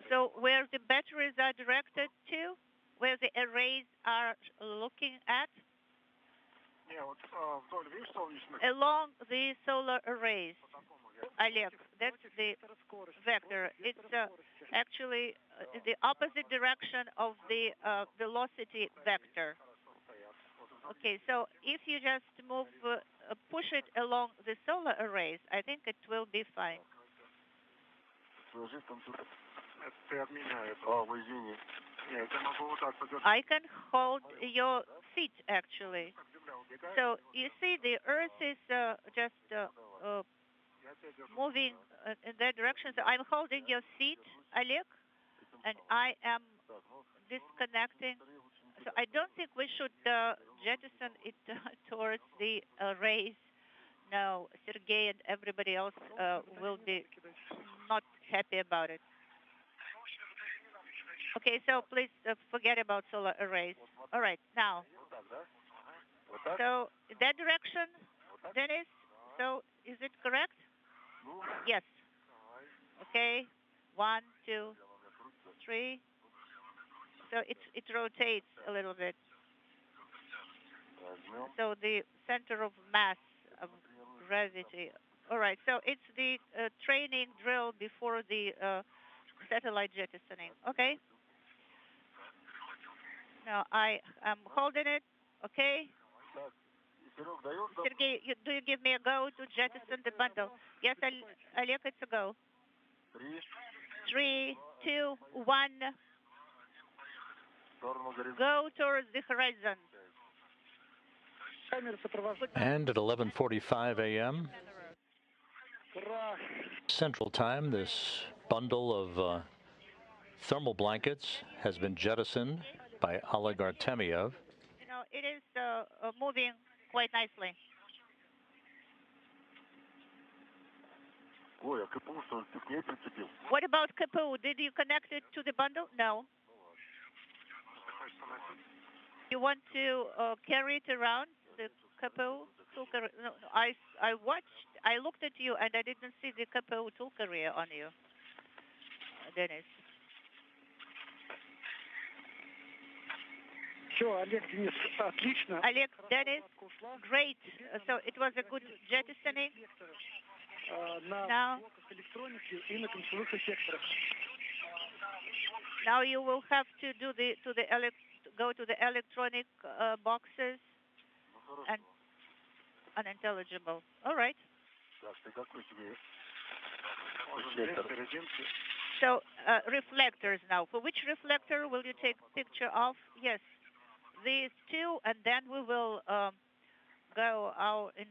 So where the batteries are directed to, where the arrays are looking at? Along the solar arrays. Oleg, that's the vector. It's actually the opposite direction of the velocity vector. Okay, so if you just move, push it along the solar arrays, I think it will be fine. I can hold your feet, actually. So you see, the Earth is just moving in that direction. So I'm holding your feet, Oleg, and I am disconnecting. So I don't think we should jettison it towards the arrays. No, Sergei and everybody else will be not happy about it. Okay, so please forget about solar arrays. All right, now. So in that direction, Denis, so is it correct? Yes. Okay, 1, 2, 3. So it rotates a little bit. So the center of mass of gravity. All right, so it's the training drill before the satellite jettisoning. Okay. Now I am holding it. Okay. Sergei, do you give me a go to jettison the bundle? Yes, Oleg, it's a go. 3, 2, 1. Go towards the horizon. And at 11:45 a.m. Central Time, this bundle of thermal blankets has been jettisoned by Oleg Artemyev. You know, it is moving quite nicely. What about KPU? Did you connect it to the bundle? No. You want to carry it around, the KPU tool carrier? No, I looked at you and I didn't see the KPU tool carrier on you, Denis. Oleg, Denis, great. So it was a good jettisoning. Now you will have to do go to the electronic boxes and unintelligible. All right. So reflectors now. For which reflector will you take picture of? Yes, these two, and then we will go out in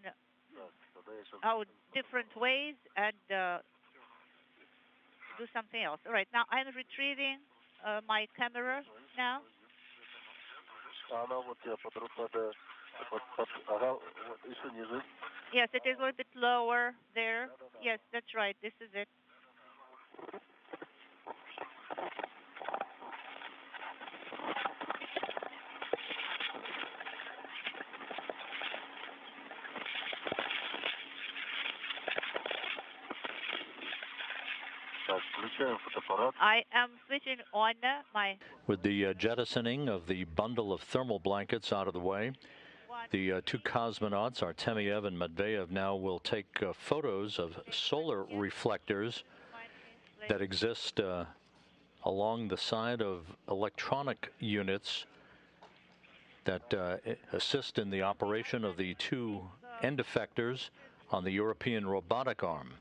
our different ways and do something else. All right. Now I'm retrieving my camera now. Yes, it is a little bit lower there. Yes, that's right. This is it. I am switching on my... With the jettisoning of the bundle of thermal blankets out of the way, the two cosmonauts, Artemyev and Matveev, now will take photos of solar reflectors that exist along the side of electronic units that assist in the operation of the two end effectors on the European robotic arm.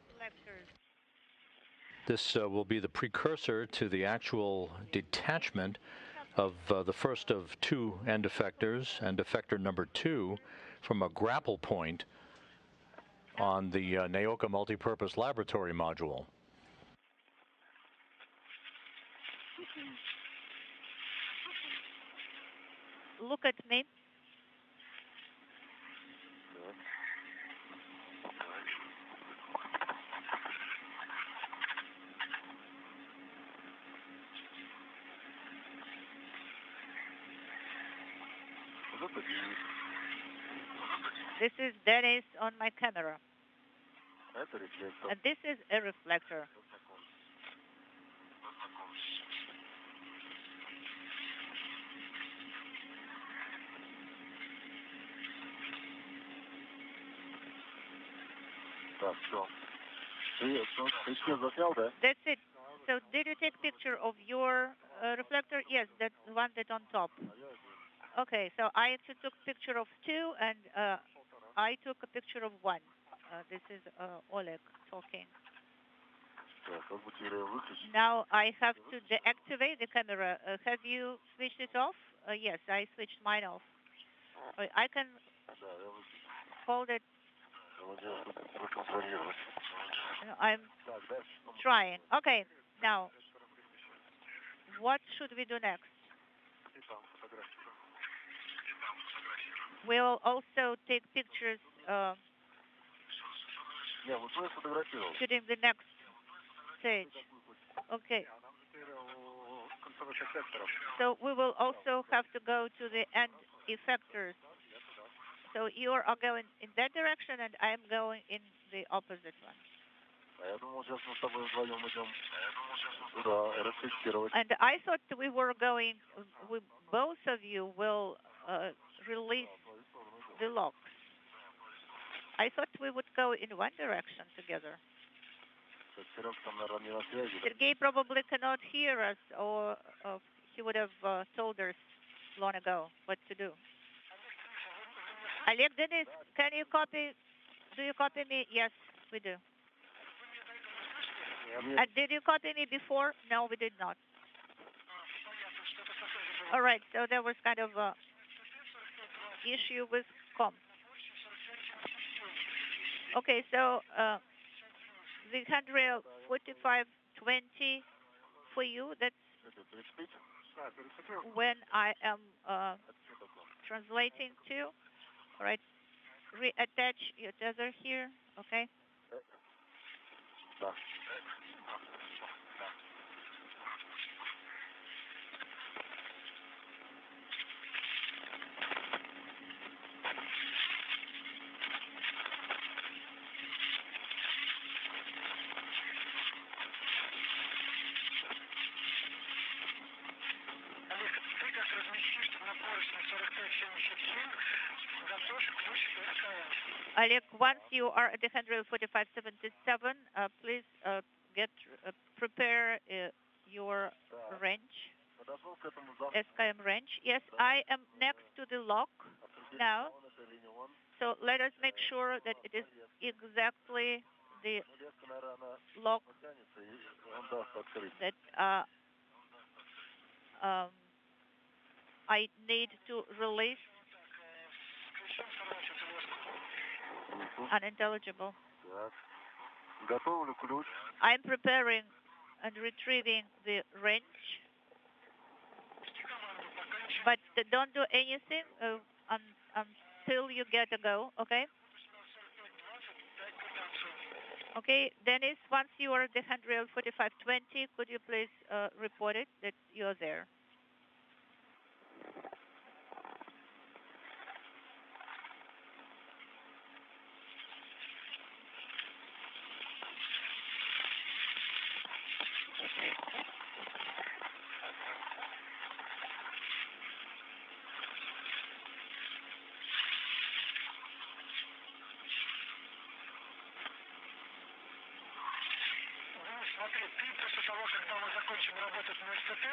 This will be the precursor to the actual detachment of the first of two end effectors, and effector number 2, from a grapple point on the Naoka Multipurpose Laboratory Module. Look at me. This is Denis on my camera. And this is a reflector. That's it. So did you take picture of your reflector? Yes, that one that's on top. Okay, so I actually took picture of 2, and I took a picture of 1. This is Oleg talking. Now I have to deactivate the camera. Have you switched it off? Yes, I switched mine off. I can hold it. I'm trying. Okay, now what should we do next? We'll also take pictures shooting the next stage. Okay. So we will also have to go to the end effectors. So you are going in that direction, and I'm going in the opposite one. And I thought we were going, both of you will release the locks. I thought we would go in one direction together. Sergei probably cannot hear us, or he would have told us long ago what to do. Oleg, Denis, can you copy? Do you copy me? Yes, we do. And did you copy me before? No, we did not. All right, so there was kind of a issue with com. Okay, so the handrail 4520 for you, that's when I am translating to. All right, reattach your tether here, okay? Oleg, once you are at the handrail 4577, please prepare your range, SKM range. Yes, I am next to the lock now. So let us make sure that it is exactly the lock that I need to release. Unintelligible. I'm preparing and retrieving the range, but don't do anything until you get a go, okay? Okay, Denis, once you are at the handrail 4520, could you please report it that you're there? Смотри, ты после того, когда мы закончим работать на СТТ,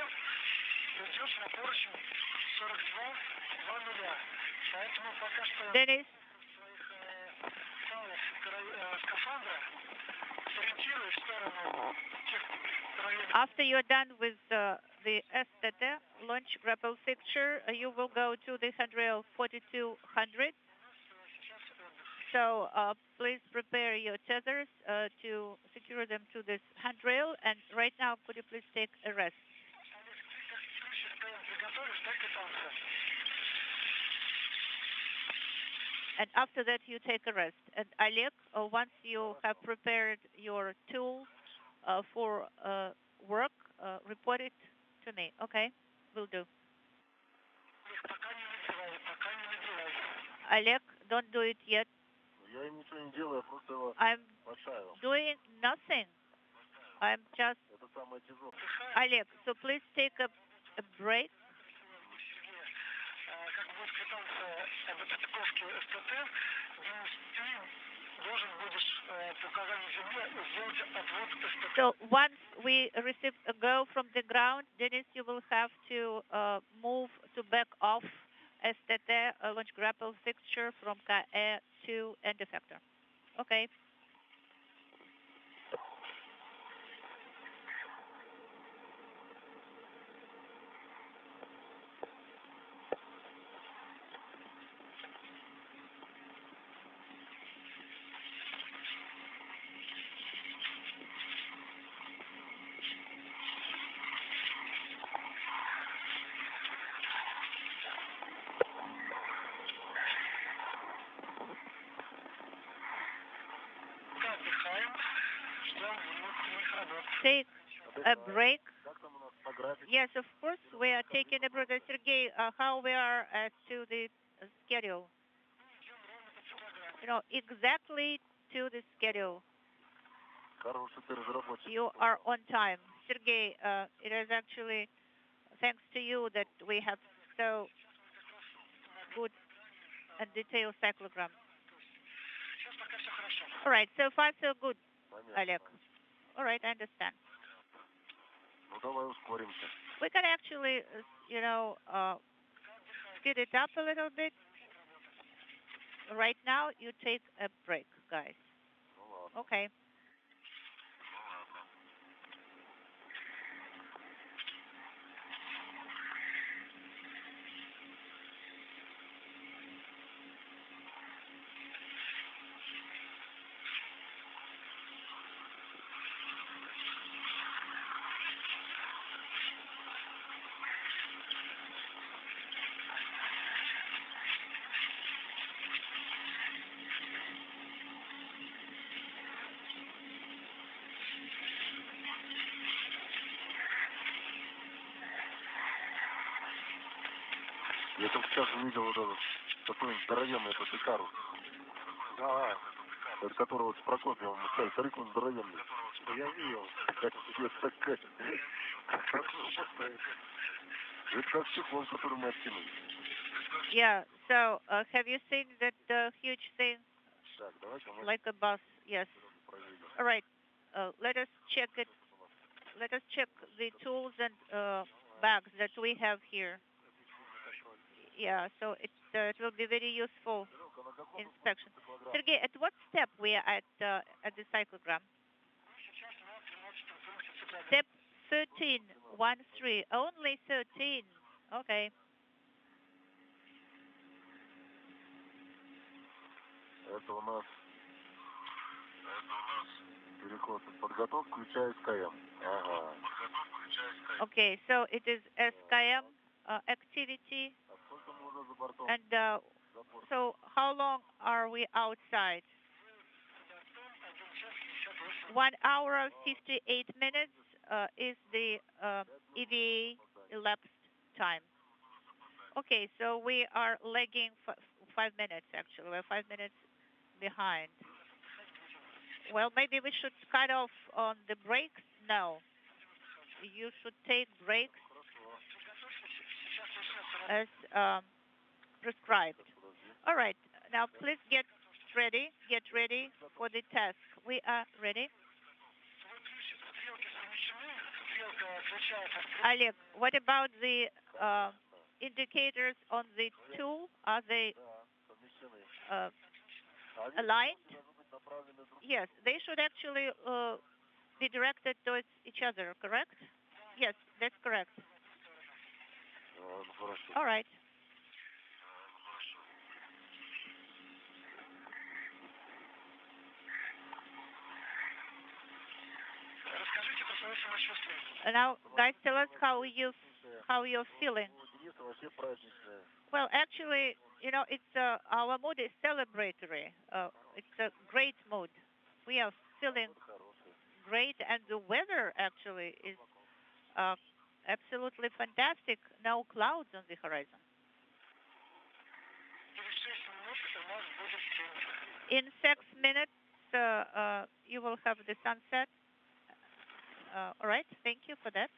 идешь на поручень 42-00. Поэтому пока что Denis, скафандра сориентируй в сторону After you're done with the STT launch grapple fixture, you will go to the handrail 4200. So please prepare your tethers to secure them to this handrail. And right now, could you please take a rest? And after that, you take a rest. And Oleg, once you have prepared your tools for work, report it to me. Okay? Will do. Oleg, don't do it yet. I'm doing nothing. I'm just... Oleg, so please take a break. So once we receive a go from the ground, Denis, you will have to move to back off STT launch grapple fixture from KE to end effector. Okay. Take a break. Yes, of course, we are taking a break. Sergey, how we are to the schedule? You know, exactly to the schedule. You are on time. Sergey, it is actually thanks to you that we have so good and detailed cyclogram. All right, so far so good, Oleg. All right, I understand. We can actually, you know, speed it up a little bit. Right now, you take a break, guys. Okay. Я только сейчас увидел вот этот такой здоровенный этот Икарус. Это который вот с Прокопьевым мы сказали, смотри, он здоровенный. Я видел. Как тебе такая. Это как чехол, который мы откинули. Yeah, so have you seen that huge thing? Like a bus, yes. All right, let us check it. Let us check the tools and bags that we have here. Yeah, so it will be very useful inspection. Sergey, at what step we are at the cyclogram? Step 13, 1-3, only 13. Okay. Это у нас переход от подготовки, включая СКМ. Ага. Okay, so it is SKM activity. And so how long are we outside? 1 hour, 58 minutes is the EVA elapsed time. Okay, so we are lagging 5 minutes, actually. We're 5 minutes behind. Well, maybe we should cut off on the brakes? No. You should take brakes as prescribed. All right, now please get ready for the task. We are ready. Oleg, what about the indicators on the tool? Are they aligned? Yes, they should actually be directed towards each other, correct? Yes, that's correct. All right. Now, guys, tell us how you're feeling. Well, actually, you know, it's our mode is celebratory. It's a great mode. We are feeling great, and the weather actually is absolutely fantastic. No clouds on the horizon. In 6 minutes, you will have the sunset. All right, thank you for that.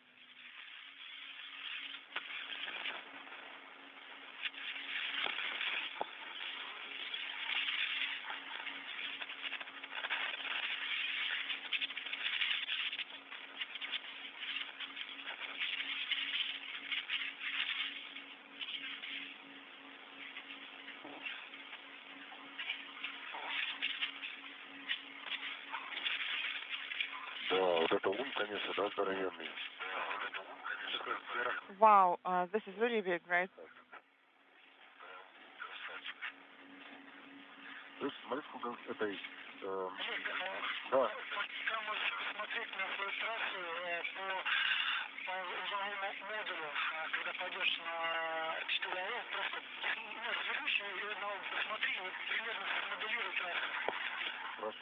Wow, this is really big, right?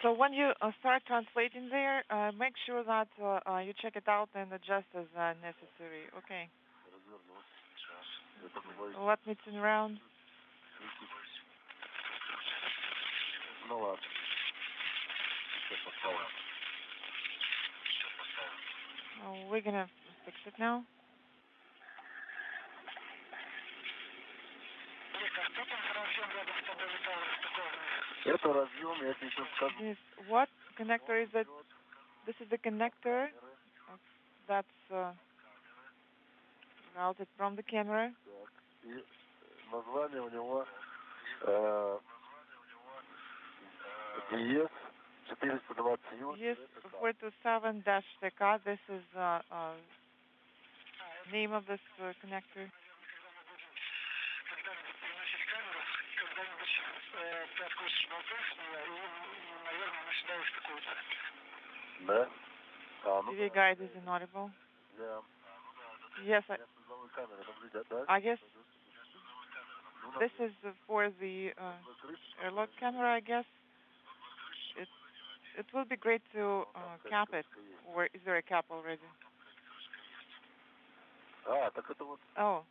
So when you start translating there, make sure that you check it out and adjust as necessary. Okay. Let me turn around. We're gonna fix it now. Denis, what connector is it? This is the connector that's routed from the camera. Yes, 427-TK. This is name of this connector. TV guide is inaudible. Yes, I guess this is for the airlock camera, I guess. It will be great to cap it. Or is there a cap already? Oh.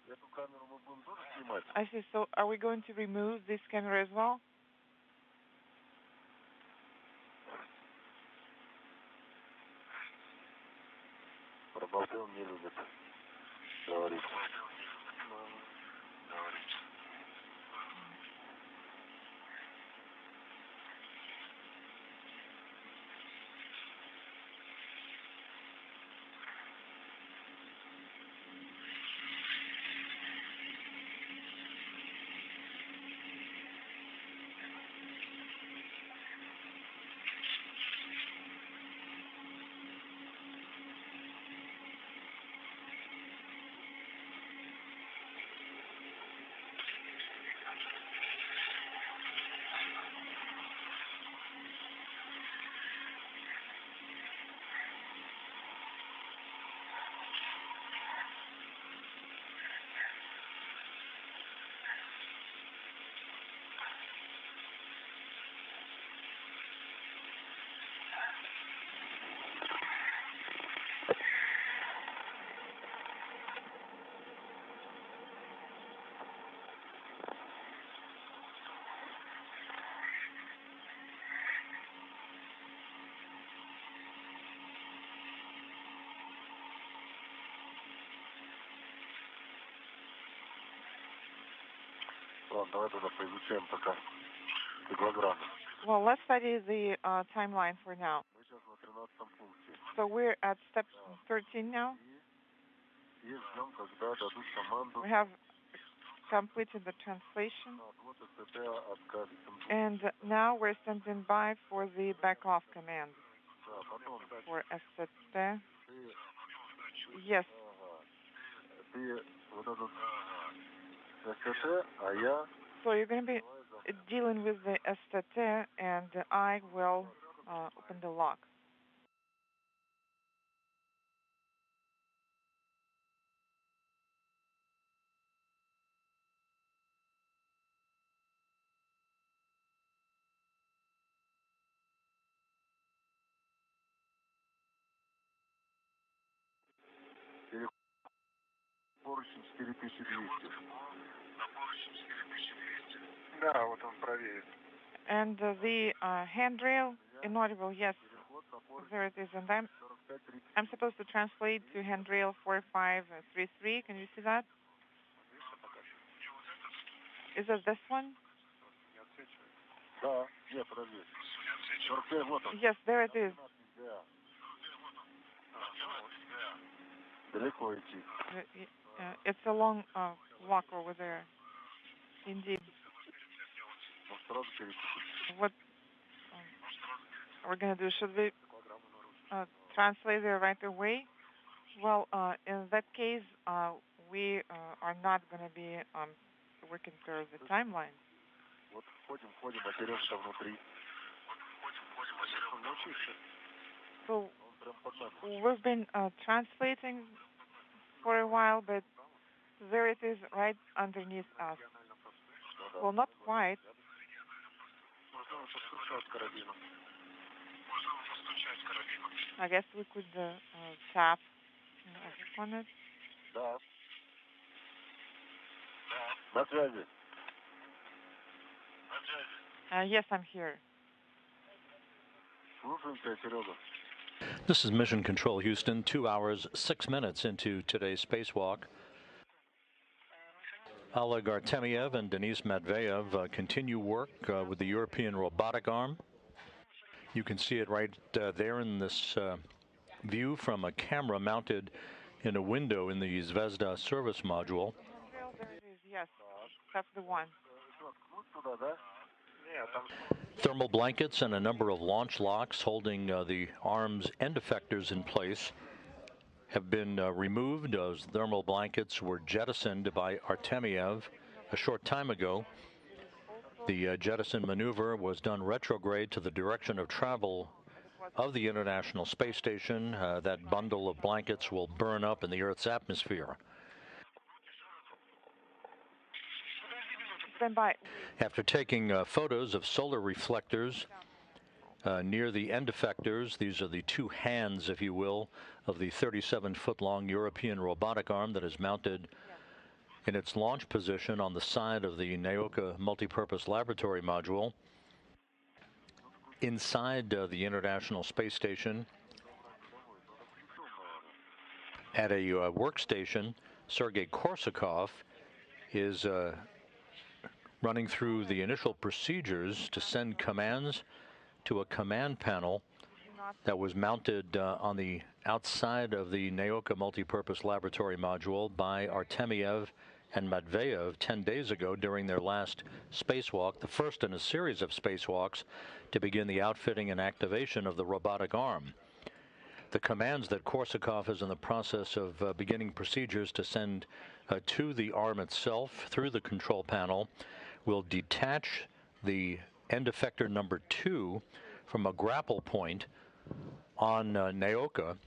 I see. So are we going to remove this camera as well? Well, let's study the timeline for now. So we're at step 13 now. We have completed the translation. And now we're standing by for the back off command. for ST. Yes. So you're going to be dealing with the ST, and I will open the lock. Да, вот он проверит. And the handrail, inaudible, yes, there it is. And I'm supposed to translate to handrail 4533. Can you see that? Is it this one? Да, нет, подожди. 45, вот он. Yes, there it is. Далеко идти. It's a long walk over there. Indeed. What we're going to do, should we translate it right away? Well, in that case, we are not going to be working through the timeline. Вот ходим, оперешься внутри. So we've been translating for a while, but there it is right underneath us. Well, not quite. I guess we could tap on it. Да. На связи. Yes, I'm here. Слушаем тебя, Серега. This is Mission Control Houston, 2 hours, 6 minutes into today's spacewalk. Oleg Artemyev and Denis Matveev continue work with the European robotic arm. You can see it right there in this view from a camera mounted in a window in the Zvezda service module. There it is, yes. That's the one. Thermal blankets and a number of launch locks holding the arm's end effectors in place have been removed. Those thermal blankets were jettisoned by Artemyev a short time ago. The jettison maneuver was done retrograde to the direction of travel of the International Space Station. That bundle of blankets will burn up in the Earth's atmosphere. Stand by. After taking photos of solar reflectors near the end effectors, these are the two hands, if you will, of the 37-foot-long European robotic arm that is mounted in its launch position on the side of the Naoka multipurpose laboratory module. Inside the International Space Station, at a workstation, Sergei Korsakov is running through the initial procedures to send commands to a command panel that was mounted on the outside of the Naoka multipurpose laboratory module by Artemyev and Matveev 10 days ago during their last spacewalk, the first in a series of spacewalks to begin the outfitting and activation of the robotic arm. The commands that Korsakov is in the process of beginning procedures to send to the arm itself through the control panel will detach the end effector number 2 from a grapple point on Naoka.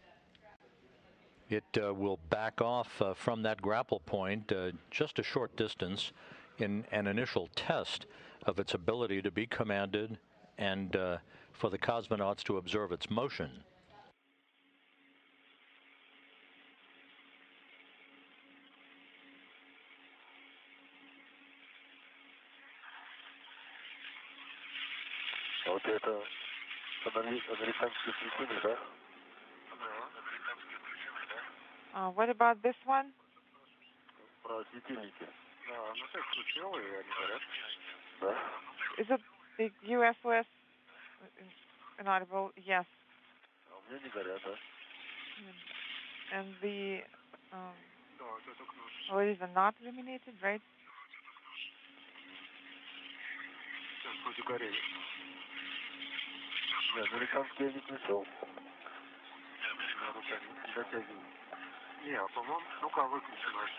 It will back off from that grapple point just a short distance in an initial test of its ability to be commanded and for the cosmonauts to observe its motion. Вот это американские причины, да? What about this one? Про светильники. Ну так ключевые, они горят. Да? Is it the USOS inaudible? Yes. А у меня не горят, да? And the well, it is not illuminated, right? Сейчас вроде горели. Нет, американские я не включал. дотягивай. Не, а по-моему, ну-ка выключи наш.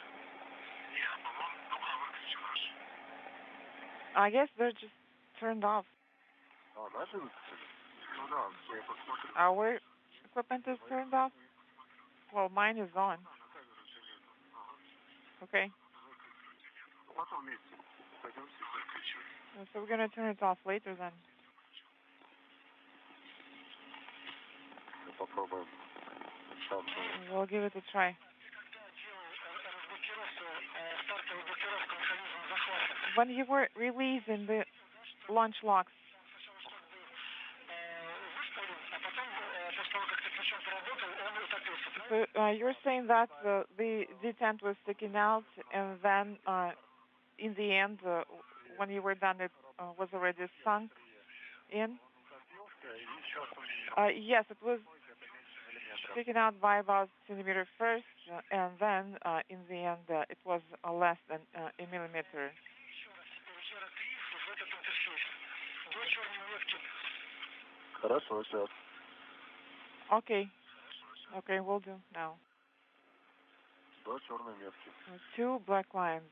I guess they're just turned off. А, наши выключили? Ну да, все, я посмотрю. Our equipment is turned off? Well, mine is on. Okay. Потом вместе пойдемте выключим. So we're going to turn it off later then. Попробуем. We'll give it a try. When you were releasing the launch locks, so you're saying that the detent was sticking out, and then in the end, when you were done, it was already sunk in? Yes, it was sticking out by about centimeter first, and then in the end, it was less than a millimeter. Хорошо, сейчас. Okay. Okay, we'll do now. До черной метки. 2 black lines.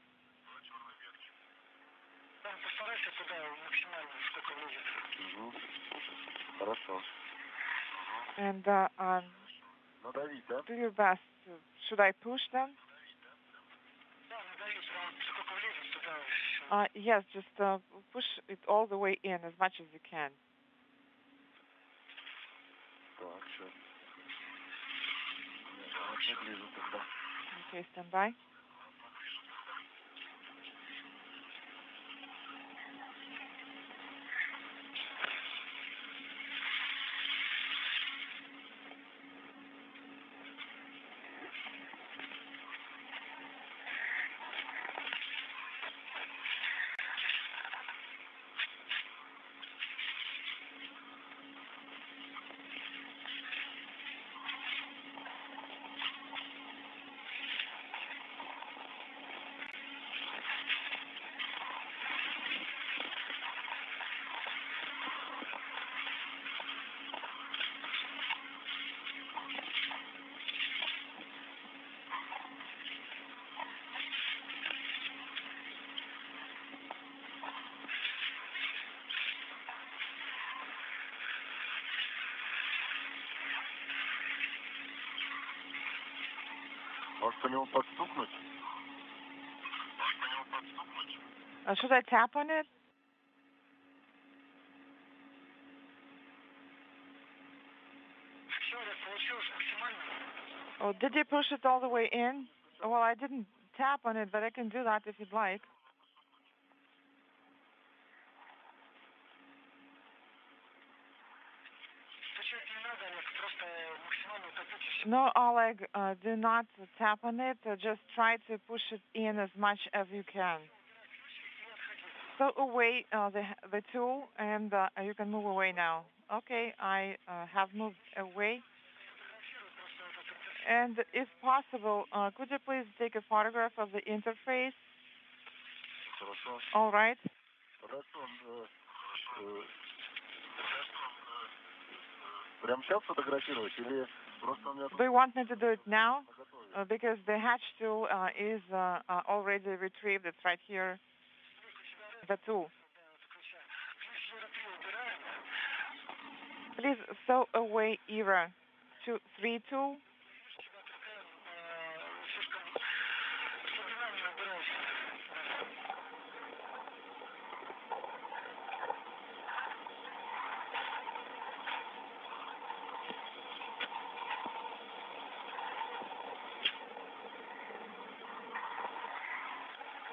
Постарайся туда максимально, сколько влезет. Хорошо. And Надавить, да? do your best. Should I push them? Да, надави, сколько влезет туда. Yes, just push it all the way in as much as you can. Так, сейчас. Не ближе тогда. Okay, stand by. Может, по нему подстукнуть? Should I tap on it? Все, получилось максимально. Oh, did you push it all the way in? Well, I didn't tap on it, but I can do that if you'd like. Стучать не надо, Олег, просто максимально утопите все. No, Oleg, do not tap on it. Just try to push it in as much as you can. So away the tool, and you can move away now. Okay, I have moved away. And if possible, could you please take a photograph of the interface? Хорошо. All right. Хорошо. Прямо сейчас фотографировать или просто у меня тут... Do you want me to do it now? Because the hatch tool is already retrieved. It's right here. The tool. Please stow away ERA 3 tool.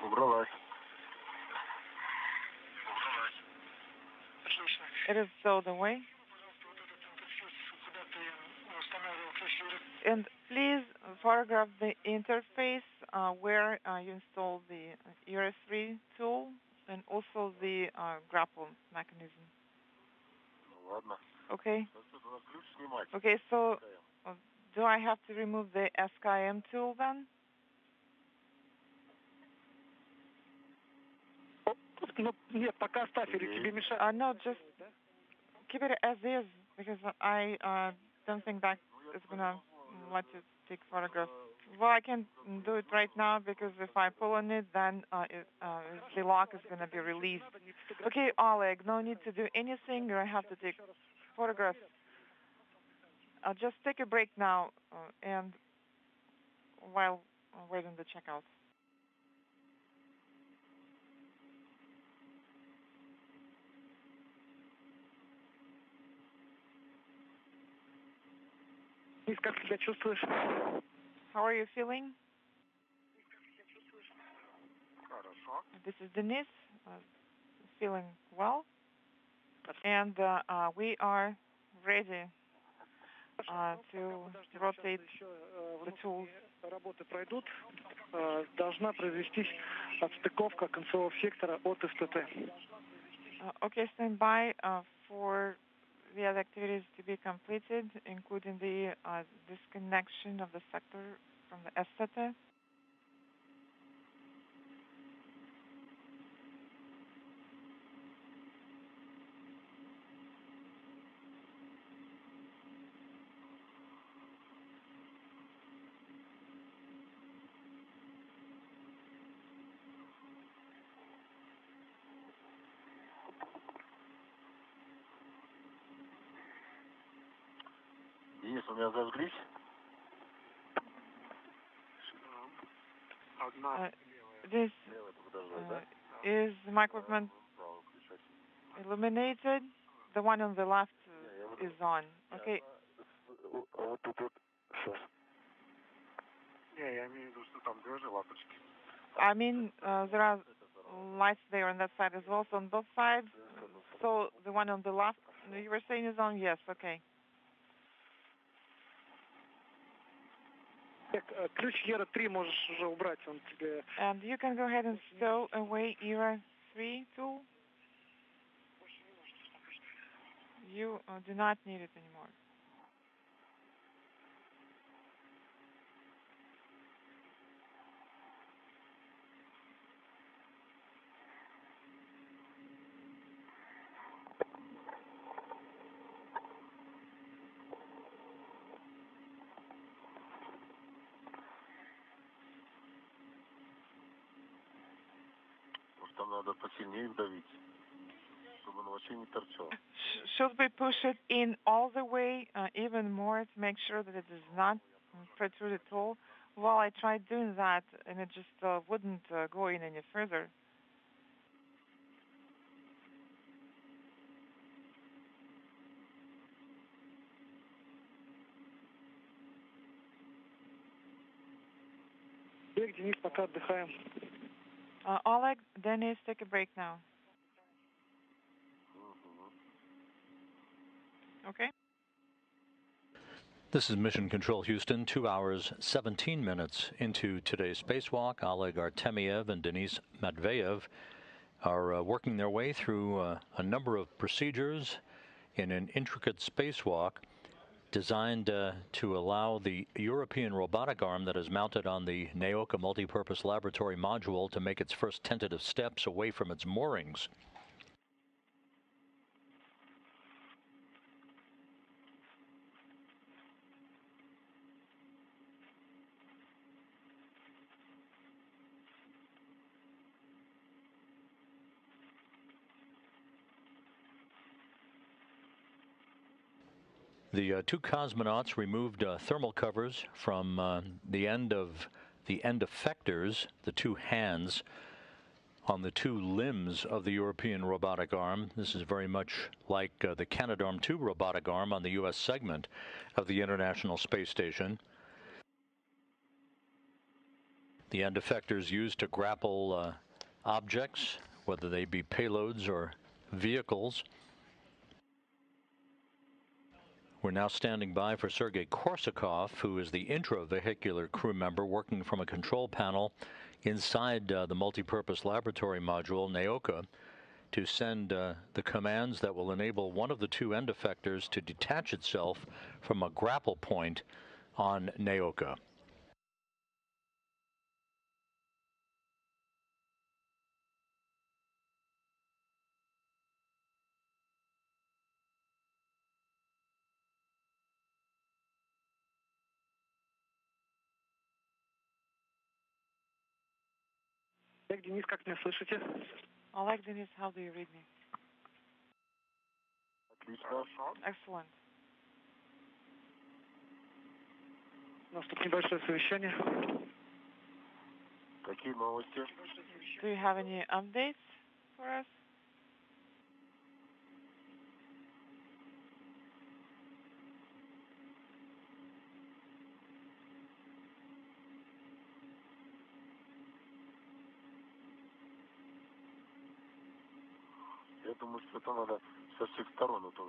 Убралась. It is stowed away. And please photograph the interface where you install the ERA3 tool and also the grapple mechanism. Ладно. Okay. Ключ снимать. Okay, so do I have to remove the SKM tool then? Нет, пока оставь, или тебе мешает. No, just keep it as is because I don't think that is gonna let you take photographs. Well, I can't do it right now because if I pull on it, then the lock is going to be released. Okay, Oleg, no need to do anything, or I have to take photographs. I'll just take a break now, and while waiting the checkout. Как себя чувствуешь? How are you feeling? This is Denis, feeling well, and we are ready to rotate the tools. Работы пройдут, должна произвестись отстыковка концевого сектора от СТТ. Okay, stand by for the other activities to be completed, including the disconnection of the sector from the STT. Денис, у меня зажглись? This is my equipment illuminated. The one on the left is on. Okay. Вот тут вот. Сейчас. Не, я имею в виду, что там две лампочки. I mean, there are lights there on that side as well, so on both sides. So the one on the left, you were saying is on? Yes, okay. Ключ ERA 3 можешь уже убрать, он тебе... And you can go ahead and stow away ERA 3 tool. You do not need it anymore. Там надо посильнее вдавить, чтобы он вообще не торчал. Should we push it in all the way, even more, to make sure that it does not protrude at all? Well, I tried doing that, and it just wouldn't go in any further. Денис, пока отдыхаем. Oleg, Denis, take a break now. Okay. This is Mission Control Houston, 2 hours, 17 minutes into today's spacewalk. Oleg Artemyev and Denis Matveev are working their way through a number of procedures in an intricate spacewalk designed to allow the European robotic arm that is mounted on the NEOCA multipurpose laboratory module to make its first tentative steps away from its moorings. The two cosmonauts removed thermal covers from the end effectors, the two hands, on the two limbs of the European robotic arm. This is very much like the Canadarm2 robotic arm on the U.S. segment of the International Space Station. The end effectors used to grapple objects, whether they be payloads or vehicles. We're now standing by for Sergei Korsakov, who is the intravehicular crew member working from a control panel inside the multipurpose laboratory module, NEOCA, to send the commands that will enable one of the two end effectors to detach itself from a grapple point on NEOCA. Олег, Денис, как меня слышите? Oleg, Denis, how do you read me? Отлично. Excellent. У нас тут небольшое совещание. Какие новости? Do you have any updates for us? Я думаю, что это надо со всех сторон это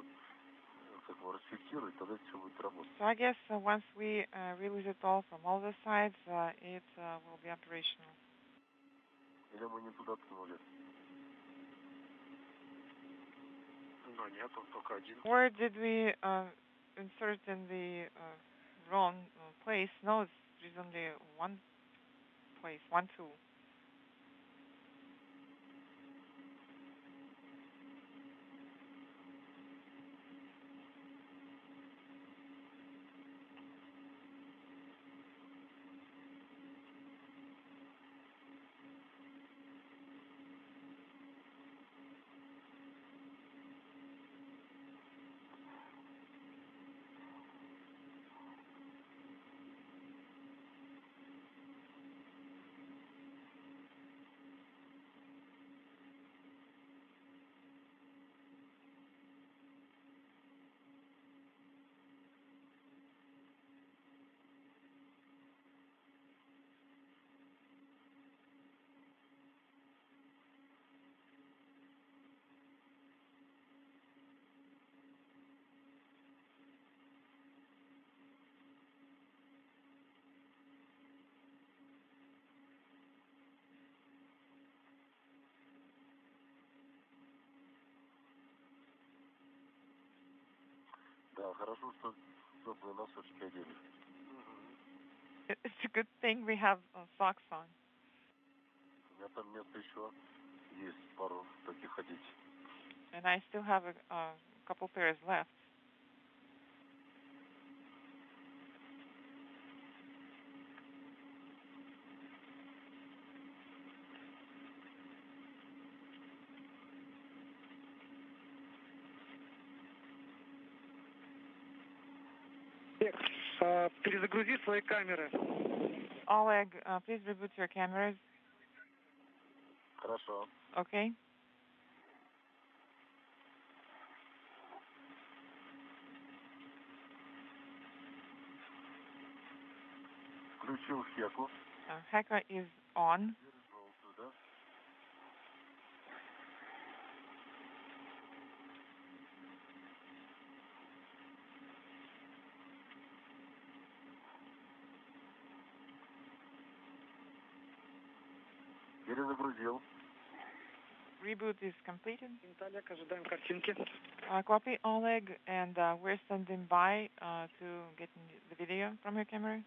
как бы расфиксировать, тогда все будет работать. So I guess once we release it all from all the sides, it will be operational. Или мы не туда ткнули? Но нет, он только один. Or did we insert in the wrong place? No, there's only one place, one tool. Да, хорошо, что теплые носочки одели. It's a good thing we have socks on. У меня там место еще есть, пару таких ходить. And I still have a couple pairs left. Перезагрузи свои камеры. Oleg, please reboot your cameras. Хорошо. Okay. Включил хеку. Hacker is on. Туда. Перезагрузил. Reboot is completed. Олег, ожидаем картинки. Copy, Oleg, and we're standing by to get the video from your camera.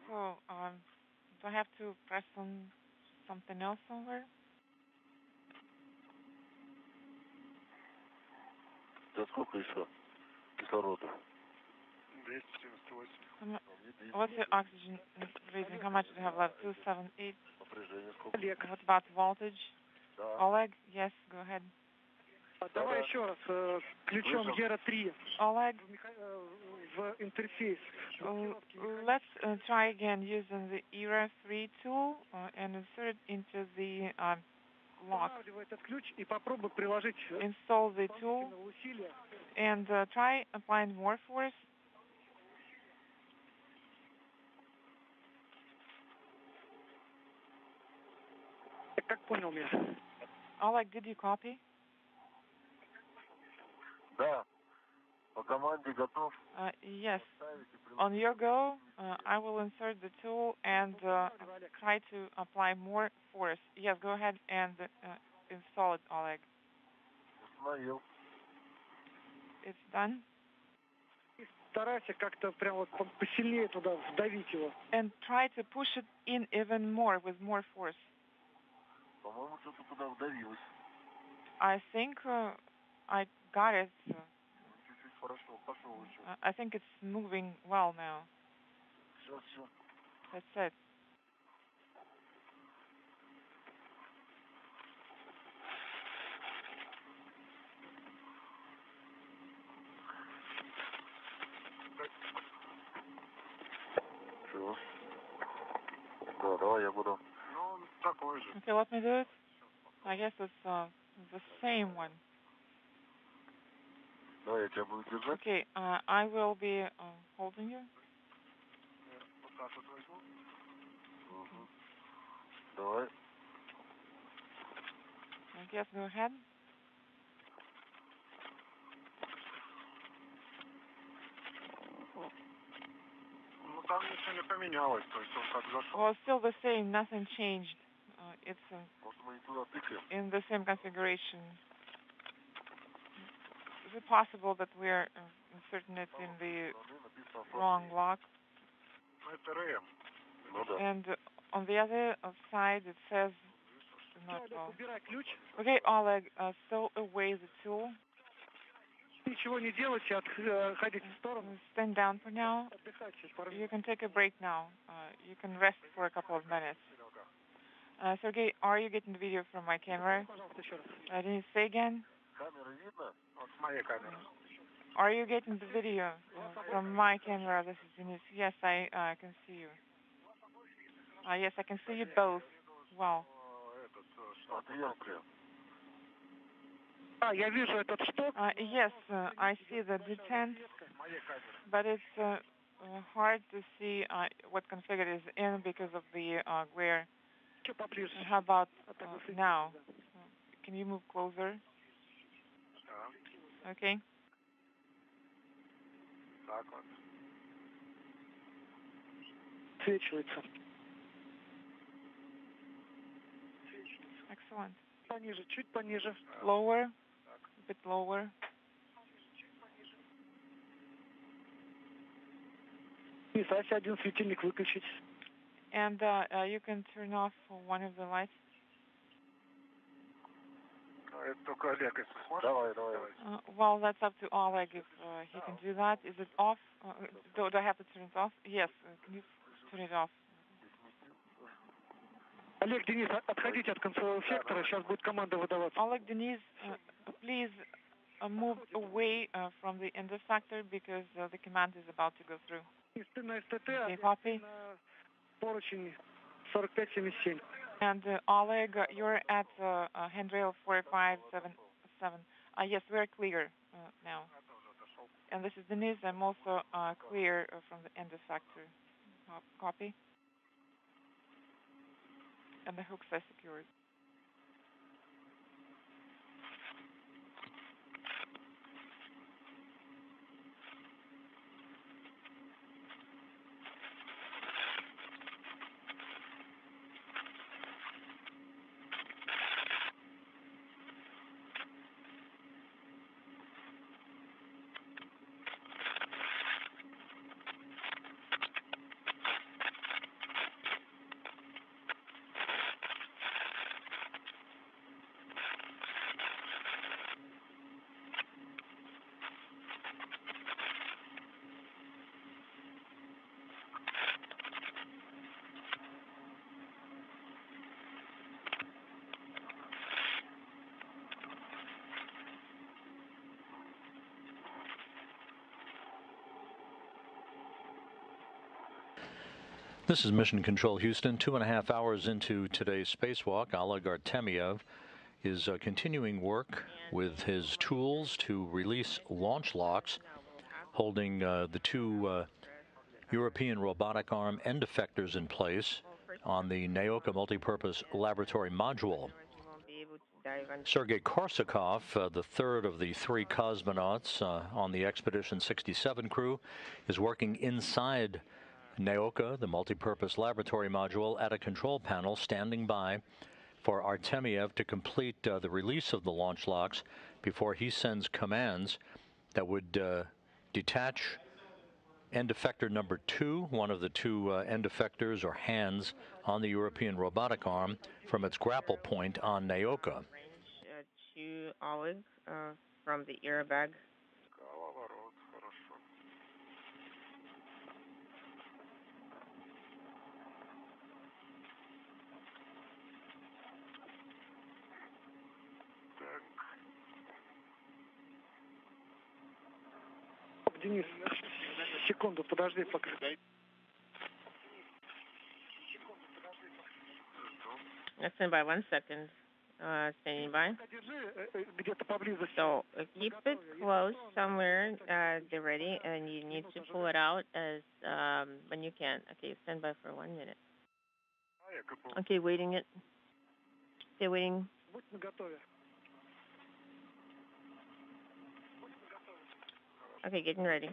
So, do I have to press on something else somewhere? Да сколько еще кислорода? 278. What's your oxygen reading? How much do you have left? 278. What about voltage? Oleg? Yes, go ahead. Давай еще раз ключом ERA-3 Oleg, в интерфейс. let's try again using the ERA-3 tool and insert it into the lock. Этот ключ и попробуй приложить Install the tool усилия. and try applying more force. Как понял меня? Oleg, did you copy? Да. По команде готов. Yes. On your go, I will insert the tool and try to apply more force. Yes, go ahead and install it, Oleg. Установил. It's done. Старайся как-то прям вот посильнее туда вдавить его. And try to push it in even more with more force. По-моему, что-то туда вдавилось. I think I got it. Чуть-чуть хорошо, пошел еще. I think it's moving well now. Все, все. That's it. Все. Да, давай я буду. Ну, такой же. Okay, let me do it. I guess it's the same one. Давай я тебя буду держать. Okay, I will be holding you. Вот так вот возьму. Угу. Давай. I guess go ahead. Ну, там ничего не поменялось, то есть он как зашел. Well, still the same, nothing changed. It's Может, мы не туда тыкаем? in the same configuration. Is it possible that we are inserting it in the wrong lock? Ну, это РМ. Ну, да. And on the other side it says not well. Убирай ключ. Okay, Oleg, stow away the tool. Ничего не делайте, отходите в сторону. Stand down for now. Отдыхайте пару минут. You can take a break now. You can rest for a couple of minutes. Sergey, are you getting the video from my camera? Пожалуйста, еще раз. Didn't say again? Камеры видно? Вот с моей камеры. Are you getting the video from my camera? This is Denis. Yes, I can see you. Yes, I can see you both. Wow. Отверстие. Я вижу этот шток. Yes, I see the detent, but it's hard to see what configured is in because of the glare. How about now? Can you move closer? Okay. Так вот. Свечивается. Excellent. Пониже, чуть пониже. Lower, a bit lower. Если один светильник выключить. And you can turn off one of the lights. Это только Олег. Давай, давай. Well, that's up to Oleg if he can do that. Is it off? Do I have to turn it off? Yes. Can you turn it off? Олег, Денис, отходите от концевого сектора. Сейчас будет команда выдаваться. Oleg, Denis, please move away from the end effector because the command is about to go through. Ты на СТТ, Okay, copy. на поручень 4577. And Oleg, you're at handrail 4577. Yes, we're clear now. And this is Denis. I'm also clear from the end effector. Copy. And the hooks are secured. This is Mission Control Houston. 2.5 hours into today's spacewalk, Oleg Artemyev is continuing work with his tools to release launch locks, holding the two European robotic arm end effectors in place on the Naoka multipurpose laboratory module. Sergei Korsakov, the third of the three cosmonauts on the Expedition 67 crew, is working inside Naoka, the multipurpose laboratory module, at a control panel, standing by for Artemyev to complete the release of the launch locks before he sends commands that would detach end effector number 2, one of the two end effectors or hands on the European robotic arm, from its grapple point on Naoka. To Oleg from the airbag. Денис, секунду, подожди пока. Stand by 1 second. Standing by. So keep it close somewhere, they're ready, and you need to pull it out as when you can. Okay, stand by for 1 minute. Okay, waiting it. Stay waiting. Okay, getting ready.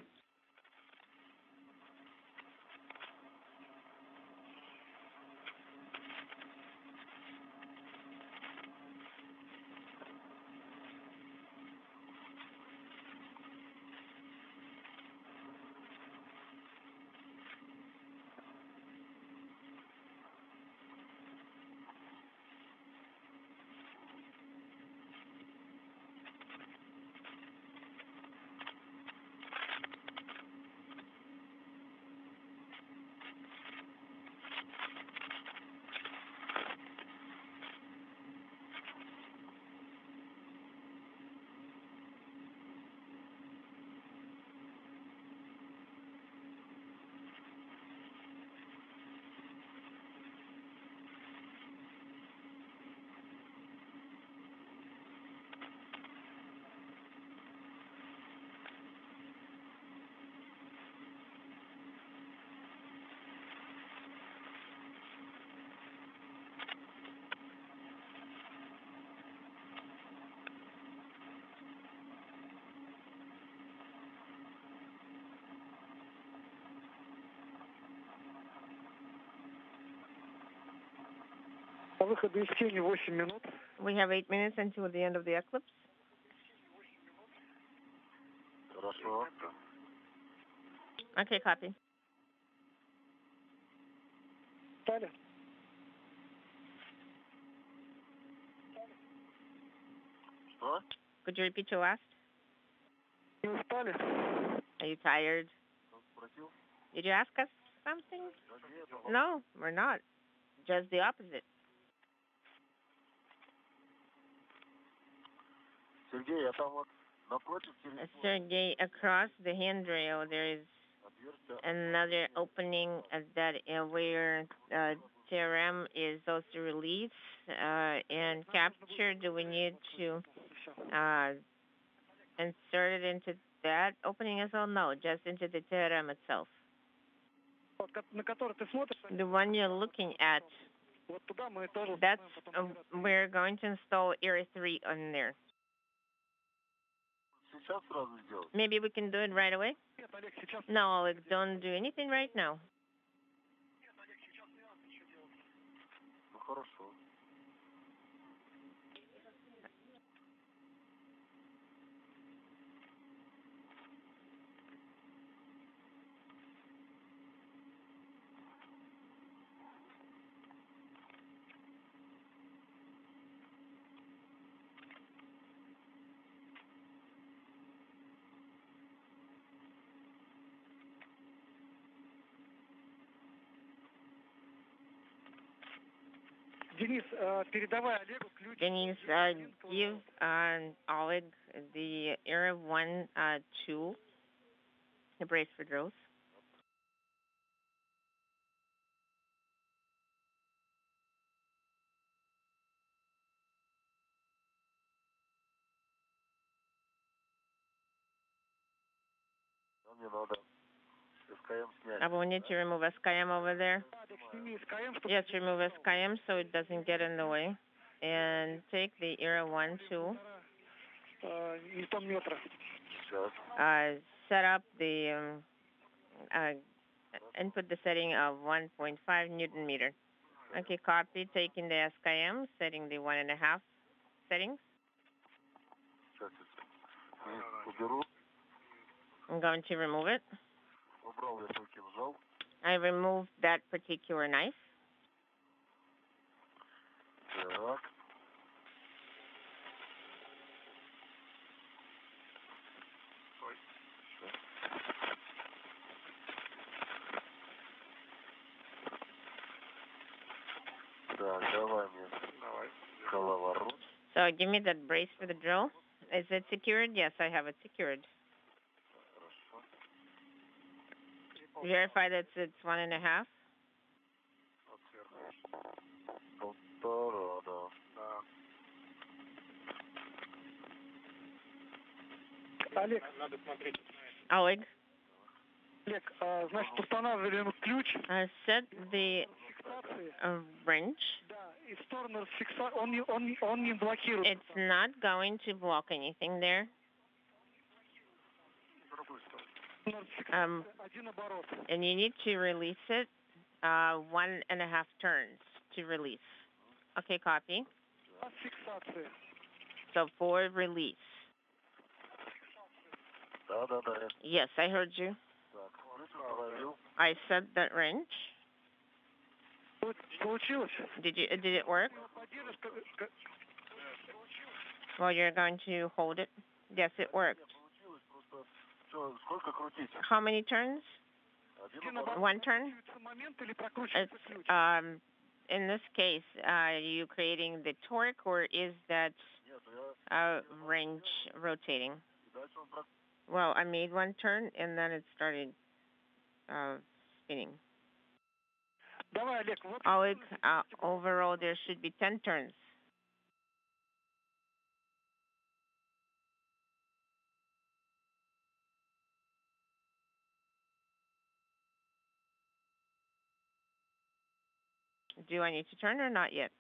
Выходу из тени 8 минут. We have 8 minutes until the end of the eclipse. Хорошо. Okay, copy. Стали? Что? Could you repeat your last? Не устали? Are you tired? Did you ask us something? No, we're not. Just the opposite. Сергей, а там вот напротив Sergey, across the handrail there is another opening that where TRM is also released and captured. Do we need to insert it into that opening as well? No, just into the TRM itself. На который ты смотришь? The one you're looking at, Вот туда мы тоже. that's we're going to install Area 3 on there. сейчас сразу сделать? Maybe we can do it right away? Нет, Олег, сейчас. No, Oleg, don't do anything right now. Ну хорошо. Денис, передавай Олегу ключ. Denis, give Oleg the Area 1 tool, the brace for drills. We need to remove SKM over there. Yes, remove SKM so it doesn't get in the way. And take the Era 1 tool. Set up the, input the setting of 1.5 Newton meter. Okay, copy, taking the SKM, setting the 1.5 settings. I'm going to remove it. I removed that particular knife. So give me that brace for the drill. Is it secured? Yes, I have it secured. Verify that it's 1.5. Олег, надо смотреть. Oleg. Олег, значит, устанавливаем ключ. Set the wrench. Он не блокирует. It's not going to block anything there. And you need to release it 1.5 turns to release. Okay, copy. So for release. Yes, I heard you. I set that wrench. Did it work? Well, you're going to hold it. Yes, it worked. How many turns? 1 turn? It's, in this case, are you creating the torque, or is that wrench rotating? Well, I made 1 turn, and then it started spinning. Oleg, overall, there should be 10 turns. Do I need to turn or not yet?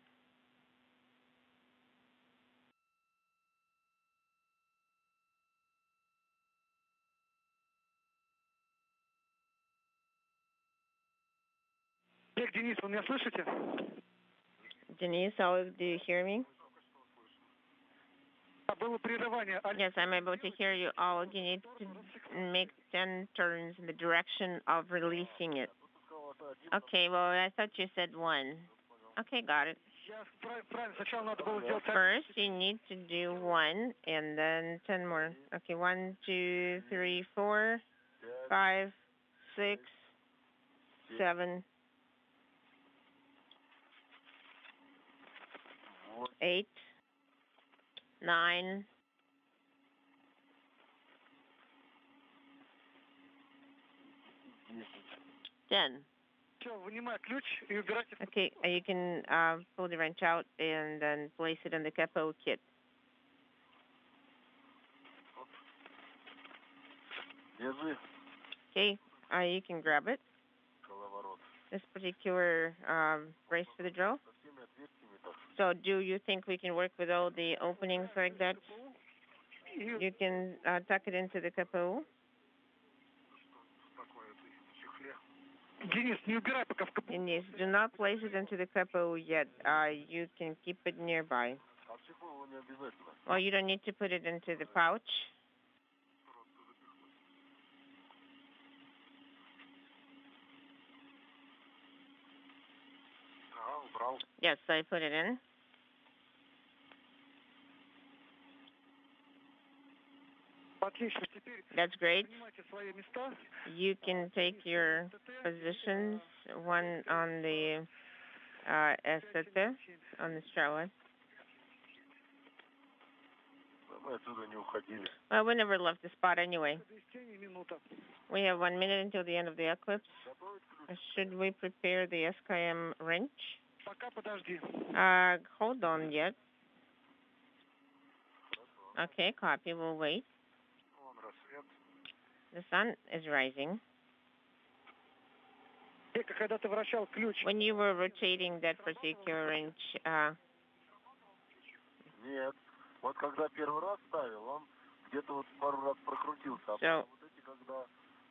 Денис, вы меня слышите? Denise, Oleg, do you hear me? Было прерывание. Yes, I'm able to hear you. Oleg, you need to make 10 turns in the direction of releasing it. Okay, well, I thought you said 1. Okay, got it. First, you need to do 1 and then 10 more. Okay, 1, 2, 3, 4, 5, 6, 7, 8, 9, 10. Okay, you can pull the wrench out and then place it in the capo kit. Okay, you can grab it. This particular brace for the drill. So do you think we can work with all the openings like that? You can tuck it into the capo. Denis, do not place it into the capo yet. You can keep it nearby. Well, you don't need to put it into the pouch. Yes, I put it in. That's great. You can take your positions, one on the ST, on the Strela. Well, we never left the spot anyway. We have 1 minute until the end of the eclipse. Should we prepare the SKM wrench? Hold on yet. Okay, copy. We'll wait. The sun is rising. Когда ты вращал ключ. When you were rotating that particular wrench. Нет. Вот когда первый раз ставил, он где-то вот пару раз прокрутился. So, Вот эти, когда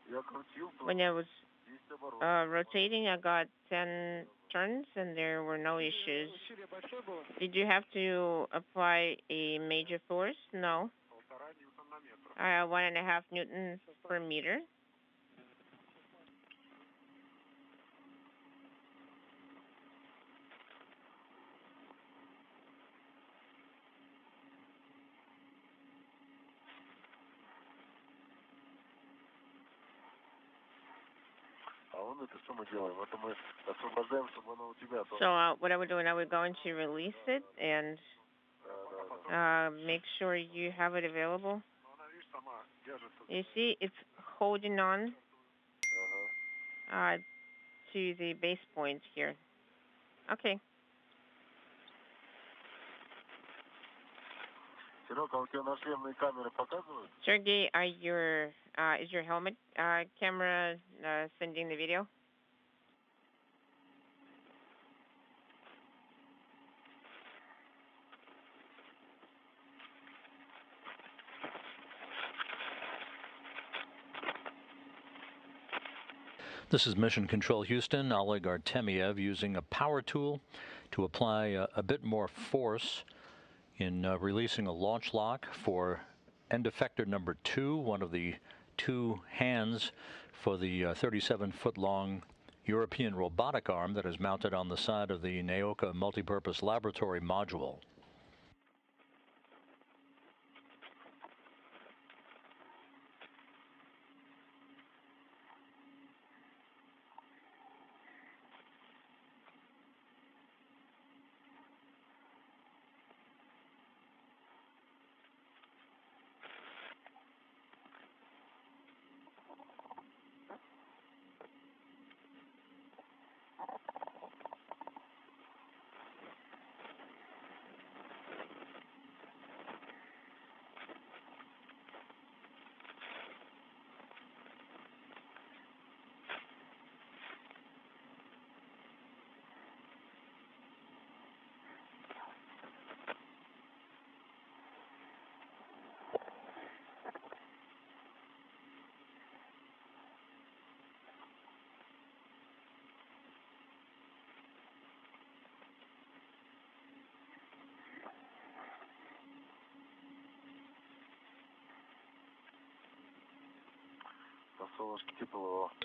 я крутил, то when I was 10 оборотов. rotating, I got 10 turns and there were no issues. Did you have to apply a major force? No. 1.5 newtons per meter. So what I would do, I would go into release it and make sure you have it available. You see, it's holding on to the base point here. Okay. Sergey, is your helmet camera sending the video? This is Mission Control Houston. Oleg Artemyev using a power tool to apply a bit more force in releasing a launch lock for end effector number 2, one of the 2 hands for the 37-foot-long European robotic arm that is mounted on the side of the Naoka multipurpose laboratory module.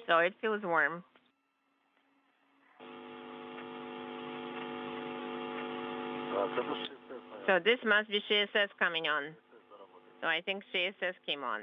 So it feels warm. So this must be CSS coming on. So I think CSS came on.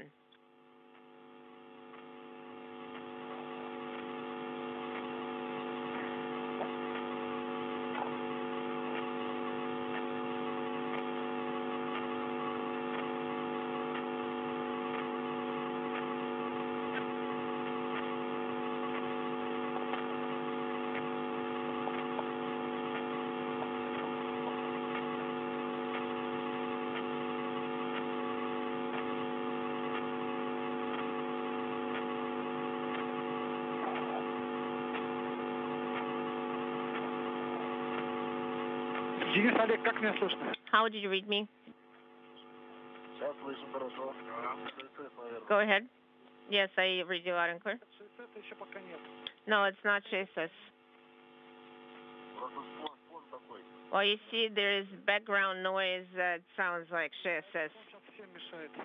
Денис, Олег, как меня слышно? How did you read me? Go ahead. Yes, I read you loud and clear. No, it's not CSS. Well, you see, there is background noise that sounds like CSS.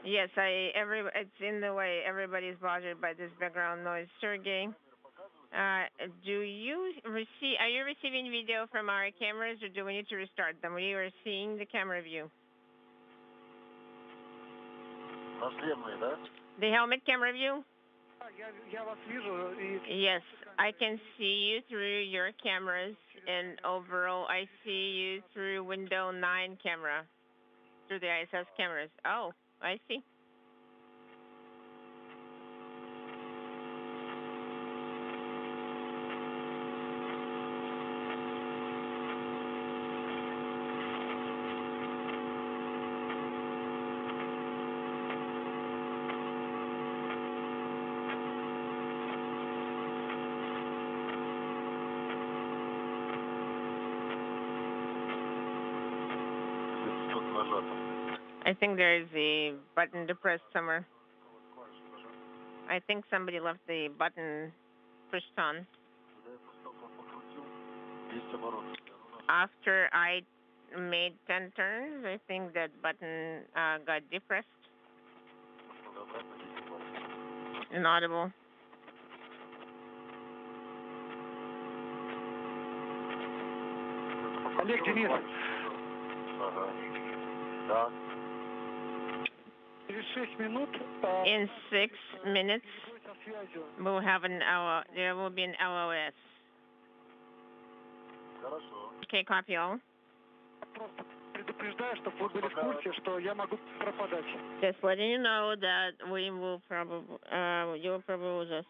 Yes, it's in the way. Everybody's bothered by this background noise. Sergey, are you receiving video from our cameras, or do we need to restart them? We are seeing the camera view. The helmet camera view? Yes, I can see you through your cameras, and overall I see you through window 9 camera, through the ISS cameras. Oh, I see. I think there is a button depressed somewhere. I think somebody left the button pushed on. After I made 10 turns, I think that button got depressed. Inaudible. Олег, Денис. In 6 minutes, we'll have there will be an LOS. Okay, copy all. Just letting you know that we will probably, you will probably just,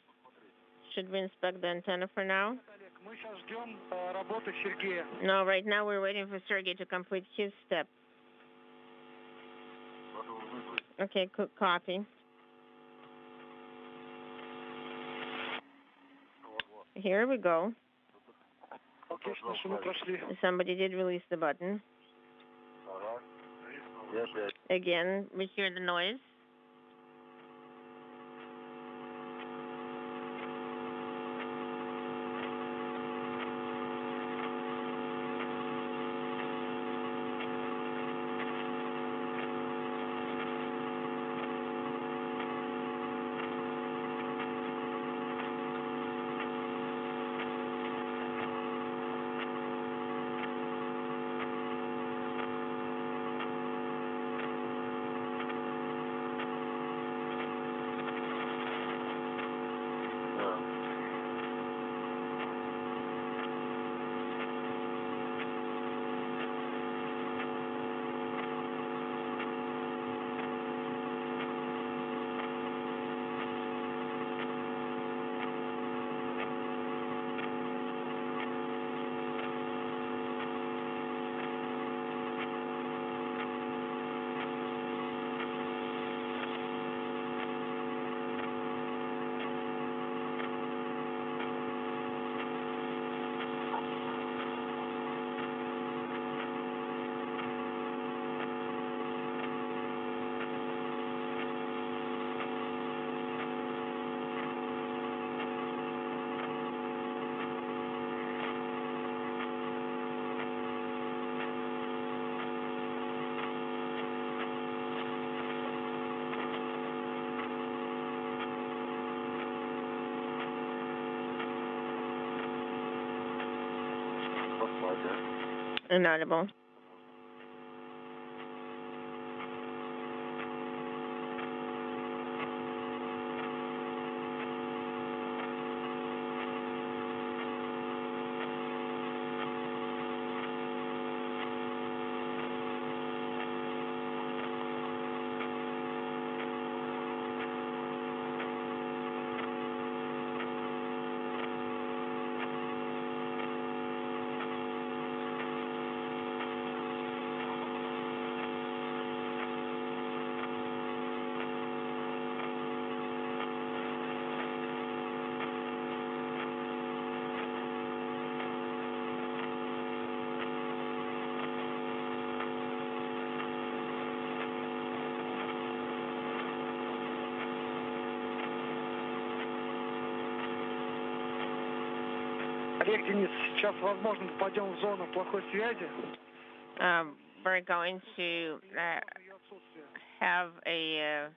should we inspect the antenna for now? No, right now we're waiting for Sergey to complete his step. Okay, copy. Here we go. Somebody did release the button. Again, we hear the noise. Inaudible. Олег, Денис, сейчас, возможно, попадем в зону плохой связи. We're going to have an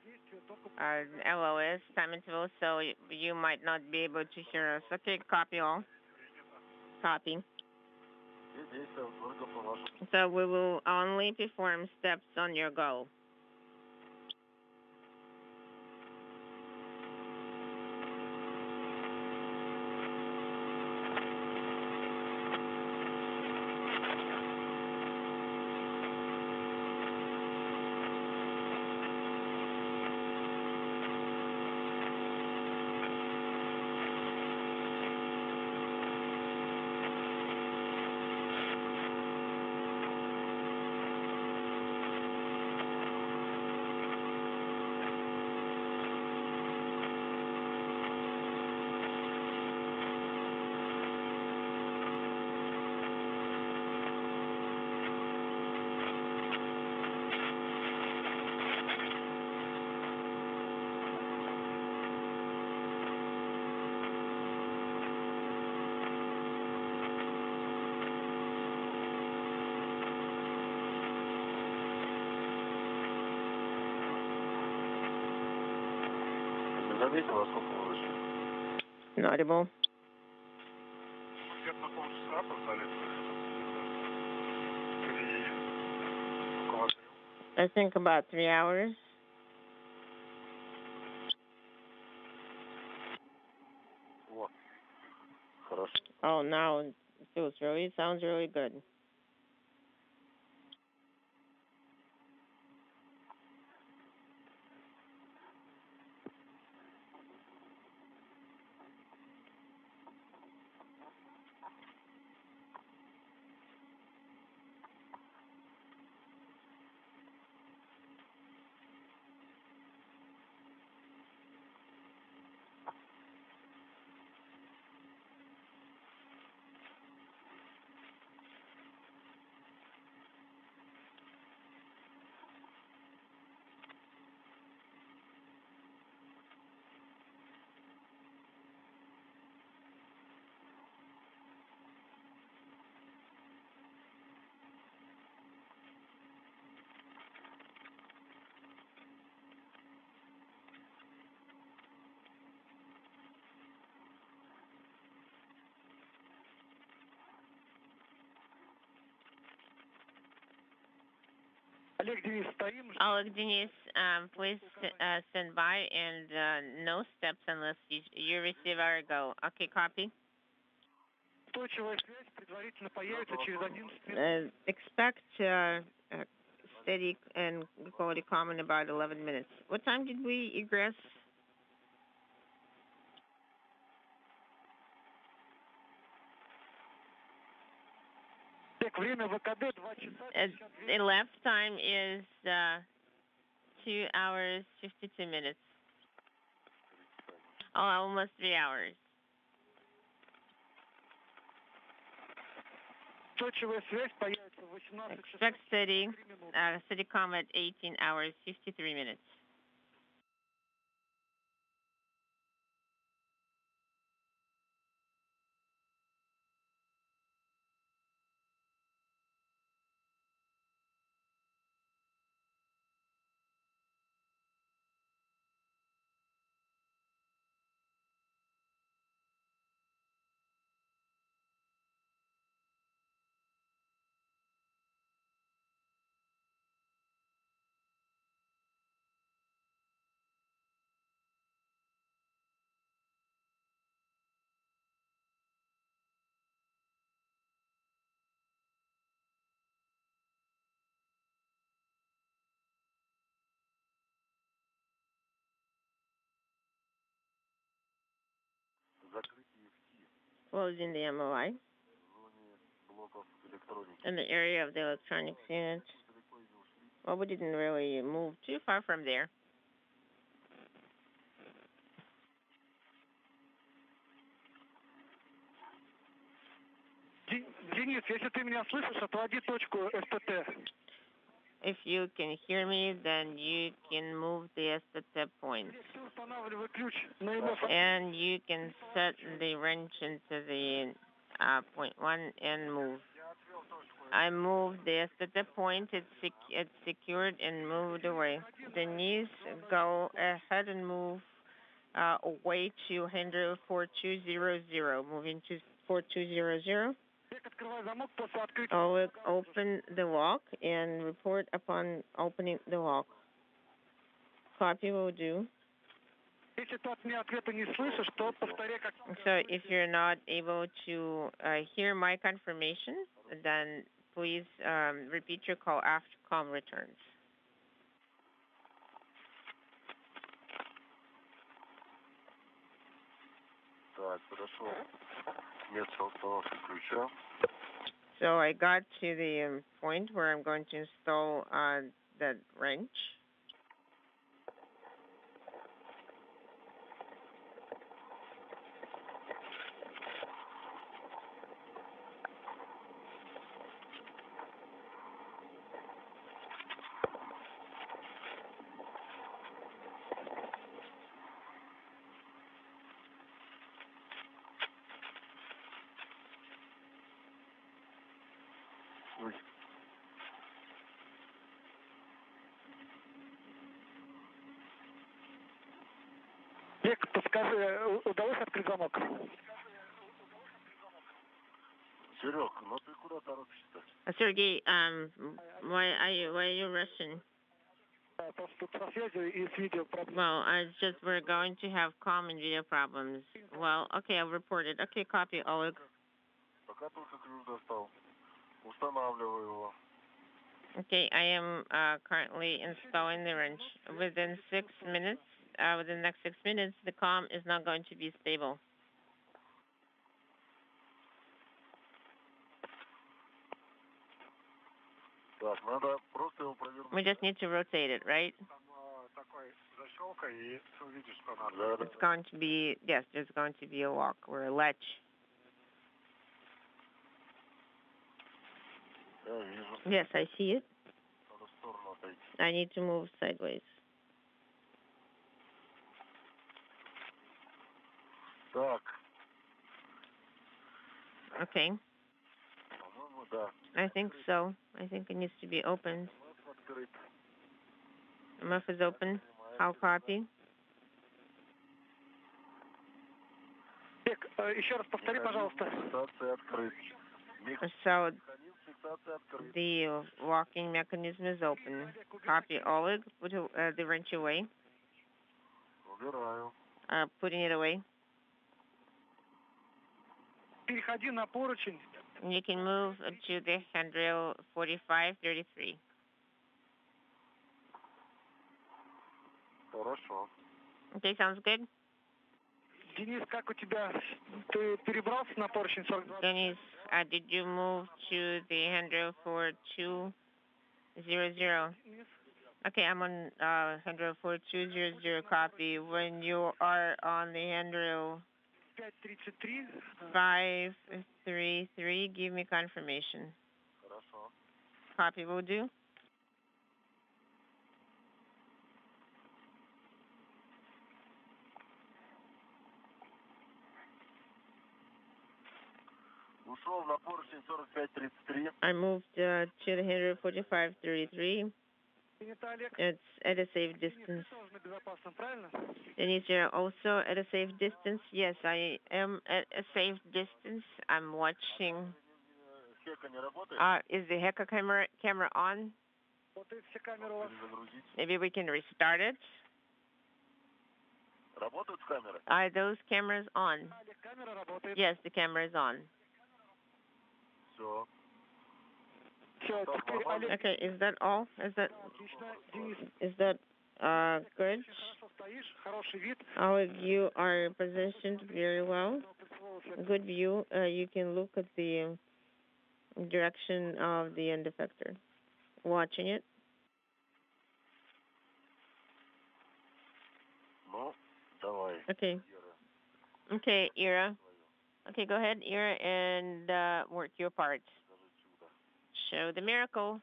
LOS time interval, so you might not be able to hear us. Okay, copy all. Copy. So we will only perform steps on your go. Заметила, сколько мы вышли? Inaudible. Где-то на полчаса опоздали. I think about 3 hours. Вот. Хорошо. Oh, now it sounds really good. Oleg, Denis, please stand by and no steps unless you receive our go. Okay, copy. Expect steady and quality comm in about 11 minutes. What time did we egress? The left time is 2 hours 52 minutes. Oh, almost 3 hours. Expect steady comm at 18 hours 53 minutes. Closing the MOI. In the area of the electronics unit. Well, we didn't really move too far from there. Денис, если ты меня слышишь, отводи точку СТТ. If you can hear me, then you can move the STT point. And you can set the wrench into the point 1 and move. I moved the STT point. It's secured and moved away. Denis, go ahead and move away to handle 4200. Moving to 4200. Oleg, open the lock and report upon opening the lock. Copy will do. So if you're not able to hear my confirmation, then please repeat your call after comm returns. Так, хорошо. Место установки ключа. So I got to the point where I'm going to install that wrench. Подскажи, удалось открыть замок? Серег, ну ты куда торопишься-то? Sergey, why are you rushing? Просто со связью и с видео проблемы. Well, it's just we're going to have comm and video problems. Well, okay, I'll report it. Okay, copy, Oleg. Пока только ключ достал. Устанавливаю его. Okay, I am currently installing the wrench. Within 6 minutes, within the next 6 minutes, the comm is not going to be stable. Так, надо просто его провернуть. We just need to rotate it, right? Такой защелка, и ты увидишь, что надо. It's going to be, yes, there's going to be a lock or a latch. Я вижу. Yes, I see it. Надо в сторону отойти. I need to move sideways. Так. Okay. По-моему, да. I think so. I think it needs to be opened. Открыт. The muff is open. How copy? Еще раз повтори, пожалуйста. Фиксация открыт. So Фиксация открыт. the locking mechanism is open. Copy, Oleg. Put the wrench away. Убираю. Putting it away. Переходи на поручень. You can move to the handrail 4533. Хорошо. Okay, sounds good. Денис, как у тебя? Ты перебрался на поручень 42? Denis, did you move to the handrail 4200? Okay, I'm on handrail 4200. Copy. When you are on the handrail 533, give me confirmation. Хорошо. Copy will do. Ушел на поручень 4533. I moved to the handrail 4533. It's at a safe distance. Denis, you're also at a safe distance? Yes, I am at a safe distance. I'm watching. Is the Heka camera on? Maybe we can restart it. Работают камеры? Are those cameras on? Yes, the camera is on. Все. Okay, is that all? Is that good? Oleg, you are positioned very well. Good view. You can look at the direction of the end effector. Watching it. Ну, давай. Okay. Okay, Ira. Okay, go ahead, Ira, and work your part. Show the miracle.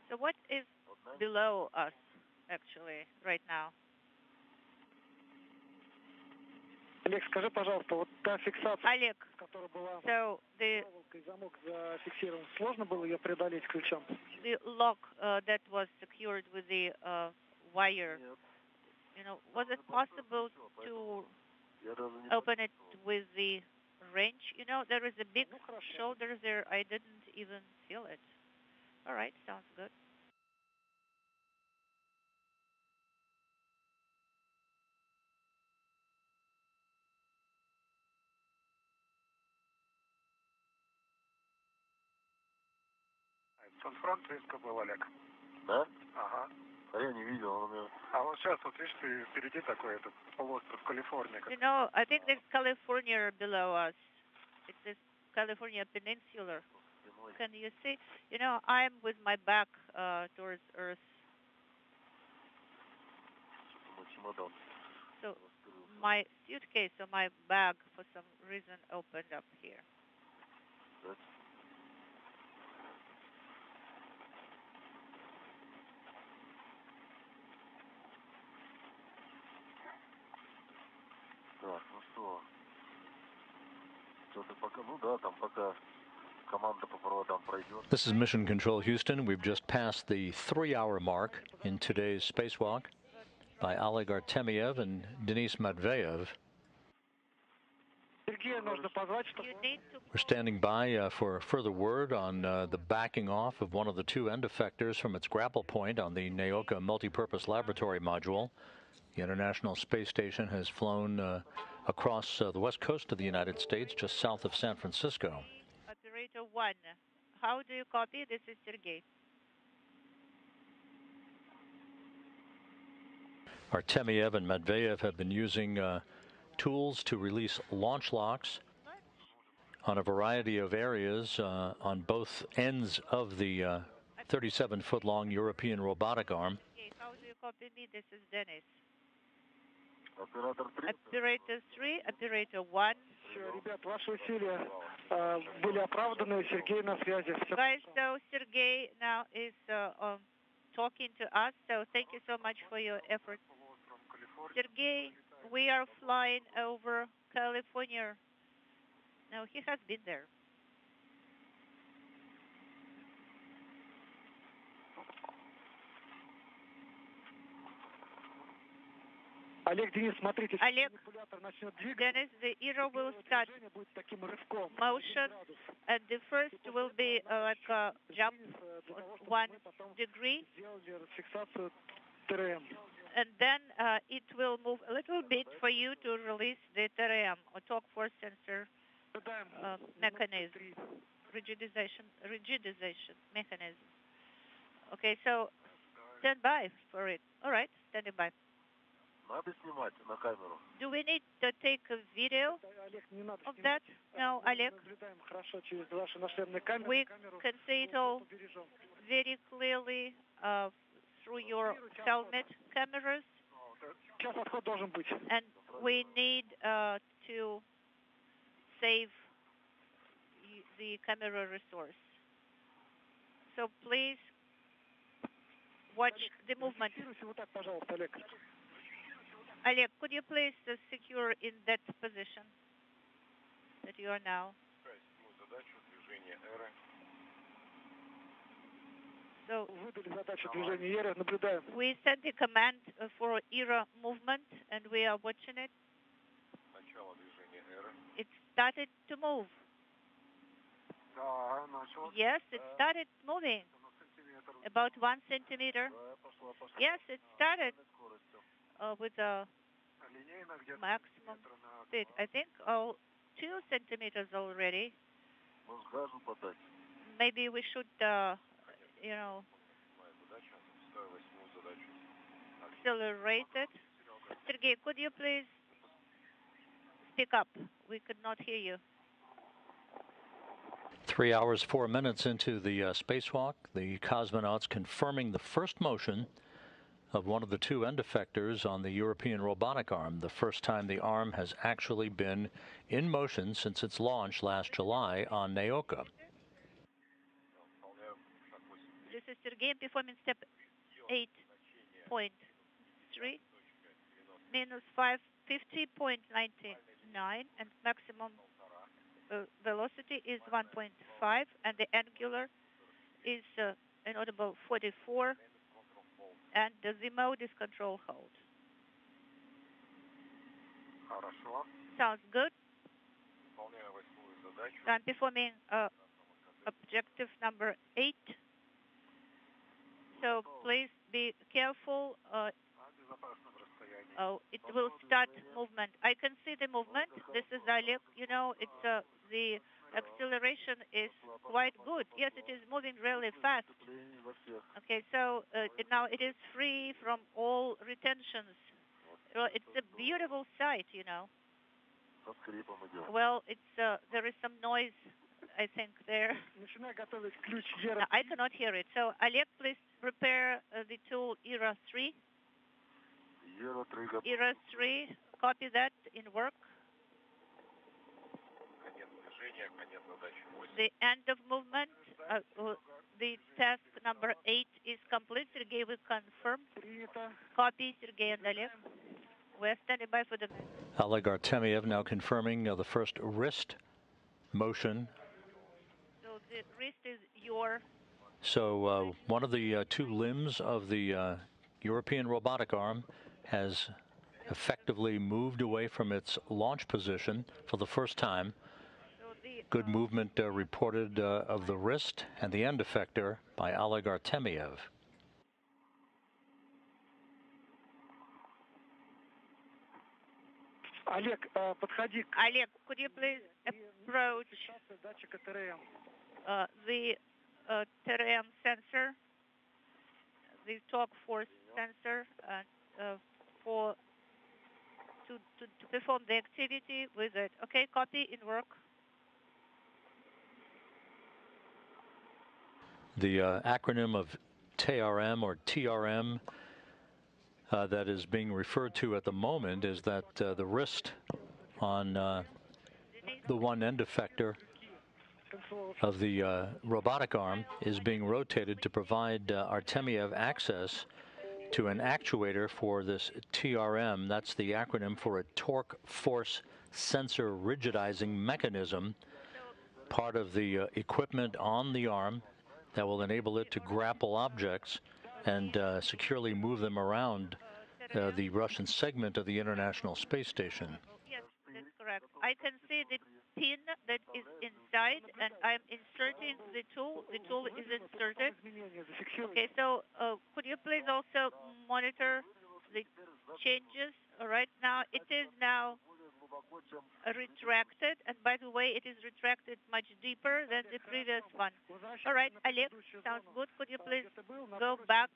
So what is below us, actually, right now? Олег, скажи, пожалуйста, вот та фиксация, Oleg, которая была so the замок зафиксирован, сложно было ее преодолеть ключом? the lock that was secured with the wire, you know, was it possible to open it with the wrench? You know, there is a big shoulder there. I didn't even feel it. All right, sounds good. Сан-Франциско был, Олег. Да? Ага. Я не видел, он у меня... А вот сейчас, вот видишь, ты впереди такой этот полуостров Калифорния. You know, I think there's California below us. It's this California Peninsula. Can you see? You know, I'm with my back towards Earth. So my suitcase or my bag, for some reason, opened up here. Так, ну что? Что-то пока, ну да, там пока команда по проводам пройдет. This is Mission Control Houston. We've just passed the 3-hour mark in today's spacewalk by Oleg Artemyev and Denis Matveev. We're standing by for further word on the backing off of one of the two end effectors from its grapple point on the Naoka multipurpose laboratory module. The International Space Station has flown across the west coast of the United States, just south of San Francisco. Operator 1, how do you copy? This is Sergei. Artemyev and Matveev have been using tools to release launch locks on a variety of areas on both ends of the 37-foot-long European robotic arm. Okay, how do you copy me? This is Denis. Оператор 3. Operator 3, Operator 1. Ребят, ваши усилия были оправданы. Сергей на связи. Guys, so Sergei now is talking to us, so thank you so much for your efforts. Sergei, we are flying over California. No, he has been there. Олег, Денис, смотрите, Олег, манипулятор начнет двигаться. Dennis, the arrow will start Будет таким рывком. motion, and the first will be like a jump 1 degree, Сделали фиксацию ТРМ. and then it will move a little bit for you to release the TRM, or torque force sensor mechanism, rigidization mechanism. Okay, so stand by for it. All right, standing by. Надо снимать на камеру. Do we need to take a video of that? No, Oleg. We can see it all very clearly through your helmet cameras. And we need to save the camera resource. So please watch the movement. Oleg, could you please secure in that position that you are now? So we sent a command for ERA movement, and we are watching it. It started to move. Yes, it started moving. About 1 centimeter. Yes, it started with a maximum speed. I think 2 centimeters already. Maybe we should, accelerate it. Sergei, could you please speak up? We could not hear you. 3 hours, 4 minutes into the spacewalk, the cosmonauts confirming the first motion of one of the two end effectors on the European robotic arm, the first time the arm has actually been in motion since its launch last July on Naoka. This is Sergei performing step 8.3, minus 550.99, and maximum velocity is 1.5, and the angular is inaudible 44, and the mode is control hold. Sounds good. I'm performing objective number 8. So please be careful. It will start movement. I can see the movement. This is Oleg. You know, it's the acceleration is quite good. Yes, it is moving really fast. Okay, so now it is free from all retentions. Well, it's a beautiful site, you know. Well, it's there is some noise, I think, there. No, I cannot hear it. So, Oleg, please prepare the tool ERA 3. ERA 3, copy that in work. The end of movement, the task number 8 is complete. Sergey will confirm. Copy, Sergey and Oleg. We're standing by for the next. Oleg Artemyev now confirming the first wrist motion. So the wrist is your... So one of the two limbs of the European robotic arm has effectively moved away from its launch position for the first time. Good movement reported of the wrist and the end effector by Oleg Artemyev. Oleg, подходи. Oleg, could you please approach the TRM sensor, the torque force sensor, to perform the activity with it. Okay, copy in work. The acronym of TRM or TRM that is being referred to at the moment is that the wrist on the one end effector of the robotic arm is being rotated to provide Artemyev access to an actuator for this TRM. That's the acronym for a torque force sensor rigidizing mechanism, part of the equipment on the arm that will enable it to grapple objects and securely move them around the Russian segment of the International Space Station. Yes, that's correct. I can see the pin that is inside, and I'm inserting the tool. The tool is inserted. Okay, so could you please also monitor the changes? Right now, it is now retracted, and by the way, it is retracted much deeper than the previous one. All right, Oleg, sounds good. Could you please go back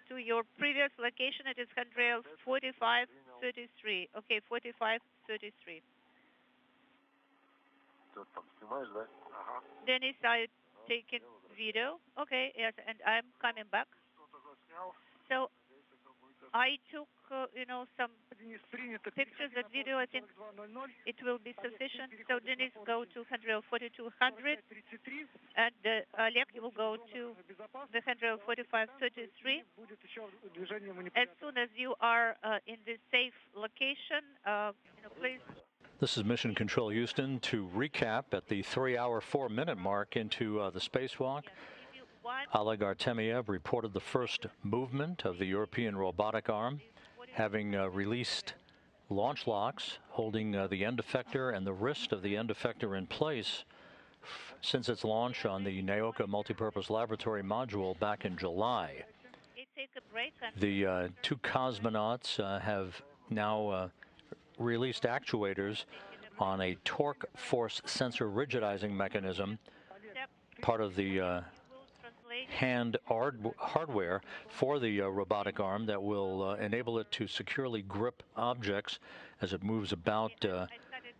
to your previous location? It is handrail 4533. Okay, 4533. Denis, I taken video. Okay, yes, and I'm coming back. So I took, some pictures and video. I think it will be sufficient. So Denis, go to handrail 4200, and Oleg, you will go to the handrail 4533. As soon as you are in the safe location, please. This is Mission Control Houston. To recap, at the 3-hour, 4-minute mark into the spacewalk, Oleg Artemyev reported the first movement of the European robotic arm, having released launch locks holding the end effector and the wrist of the end effector in place since its launch on the Naoka Multipurpose Laboratory module back in July. The two cosmonauts have now released actuators on a torque force sensor rigidizing mechanism, part of the hand hardware for the robotic arm that will enable it to securely grip objects as it moves about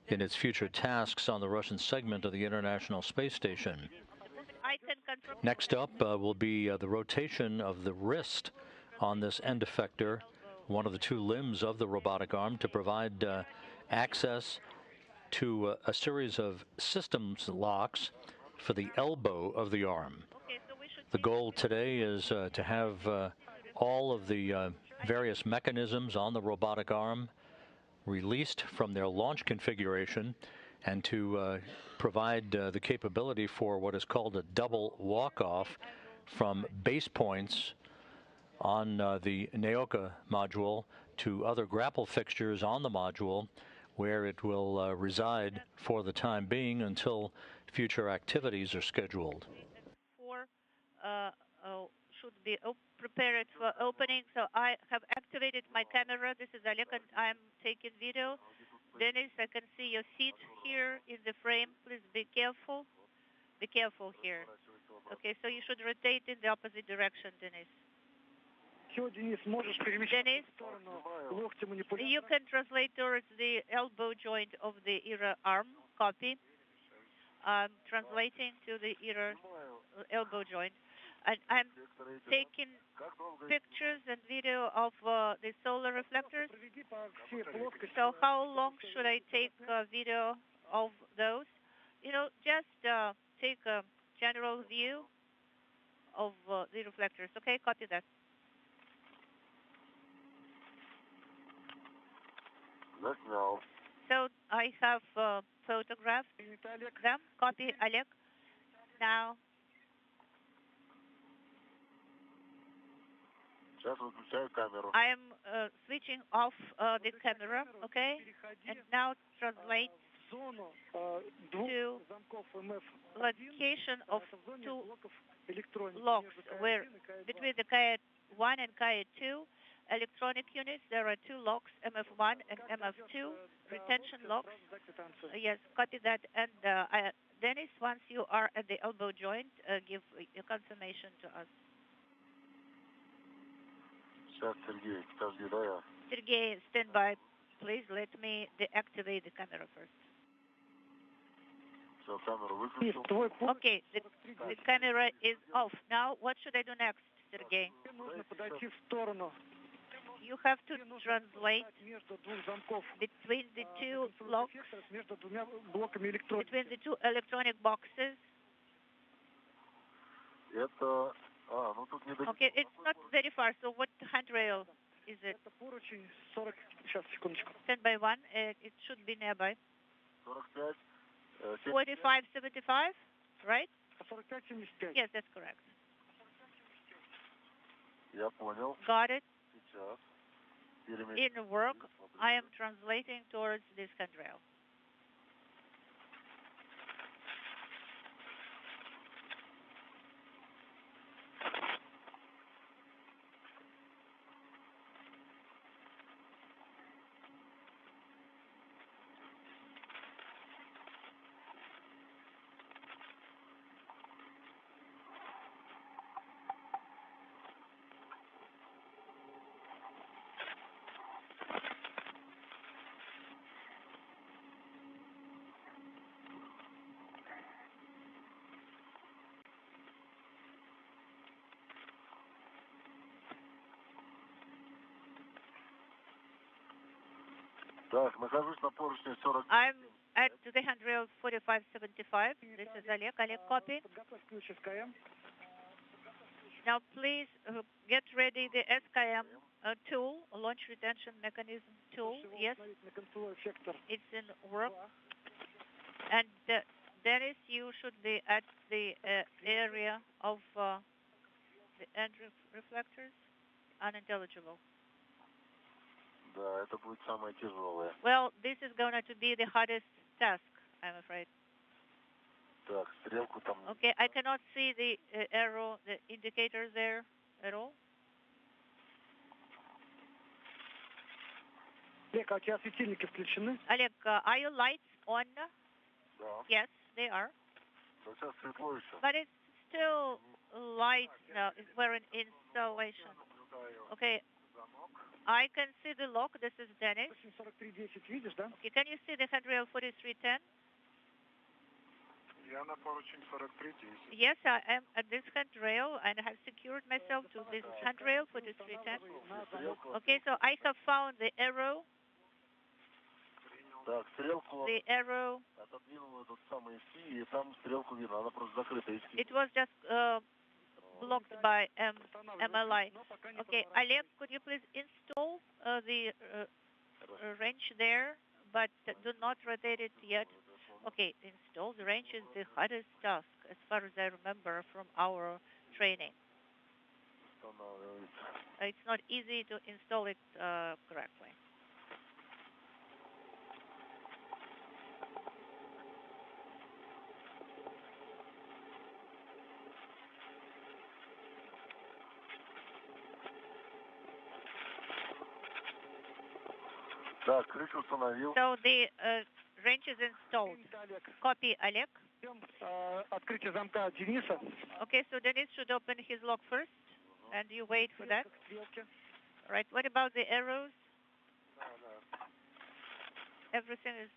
in its future tasks on the Russian segment of the International Space Station. Next up will be the rotation of the wrist on this end effector, one of the two limbs of the robotic arm, to provide access to a series of systems locks for the elbow of the arm. The goal today is to have all of the various mechanisms on the robotic arm released from their launch configuration and to provide the capability for what is called a double walk-off from base points on the Naoka module to other grapple fixtures on the module, where it will reside for the time being until future activities are scheduled. Should be prepared for opening. So I have activated my camera. This is Oleg, and I'm taking video. Denis, I can see your feet here in the frame. Please be careful. Be careful here. Okay, so you should rotate in the opposite direction, Denis. Денис, можешь Denis, you can translate towards the elbow joint of the ERA arm. Copy. Translating to the ERA elbow joint. And I'm taking pictures and video of the solar reflectors. So how long should I take video of those? You know, just take a general view of the reflectors. Okay, copy that. So I have photographed them. Copy, Oleg. Now. I am switching off the camera, okay? And now translate to location of two locks where between the Kayet 1 and Kayet 2 electronic units there are two locks, MF1 and MF2 retention locks. Yes, copy that. And Denis, once you are at the elbow joint, give a confirmation to us. Sergey, stand by. Please let me deactivate the camera first. Okay, the camera is off. Now, what should I do next, Sergey? You have to translate between the two locks, between the two electronic boxes. Okay, it's not very far. So what handrail is it? Stand by 1. It should be nearby. 4575, right? Yes, that's correct. Got it. In work, I am translating towards this handrail. I'm at the handrail 4575. This is Oleg. Oleg, copy. Now, please get ready the SKM tool, launch retention mechanism tool. Yes, it's in work. And Denis, you should be at the area of the end reflectors. Unintelligible. Well, this is going to be the hardest task, I'm afraid. Okay, I cannot see the arrow, the indicator there at all. Oleg, are your lights on? Yes, they are. But it's still light now. We're in installation. Okay. I can see the lock. This is Denis. Okay, can you see the handrail 4310? Yes, I am at this handrail and have secured myself to this handrail 4310. Okay, so I have found the arrow. The arrow. It was just blocked by MLI. Okay, Oleg, could you please install the wrench there, but do not rotate it yet. Okay, install the wrench is the hardest task, as far as I remember from our training. It's not easy to install it correctly. So the wrench is installed. Copy, Oleg. Открытие замка Дениса. Okay, so Denis should open his lock first, and you wait for that. Right, what about the arrows? Everything is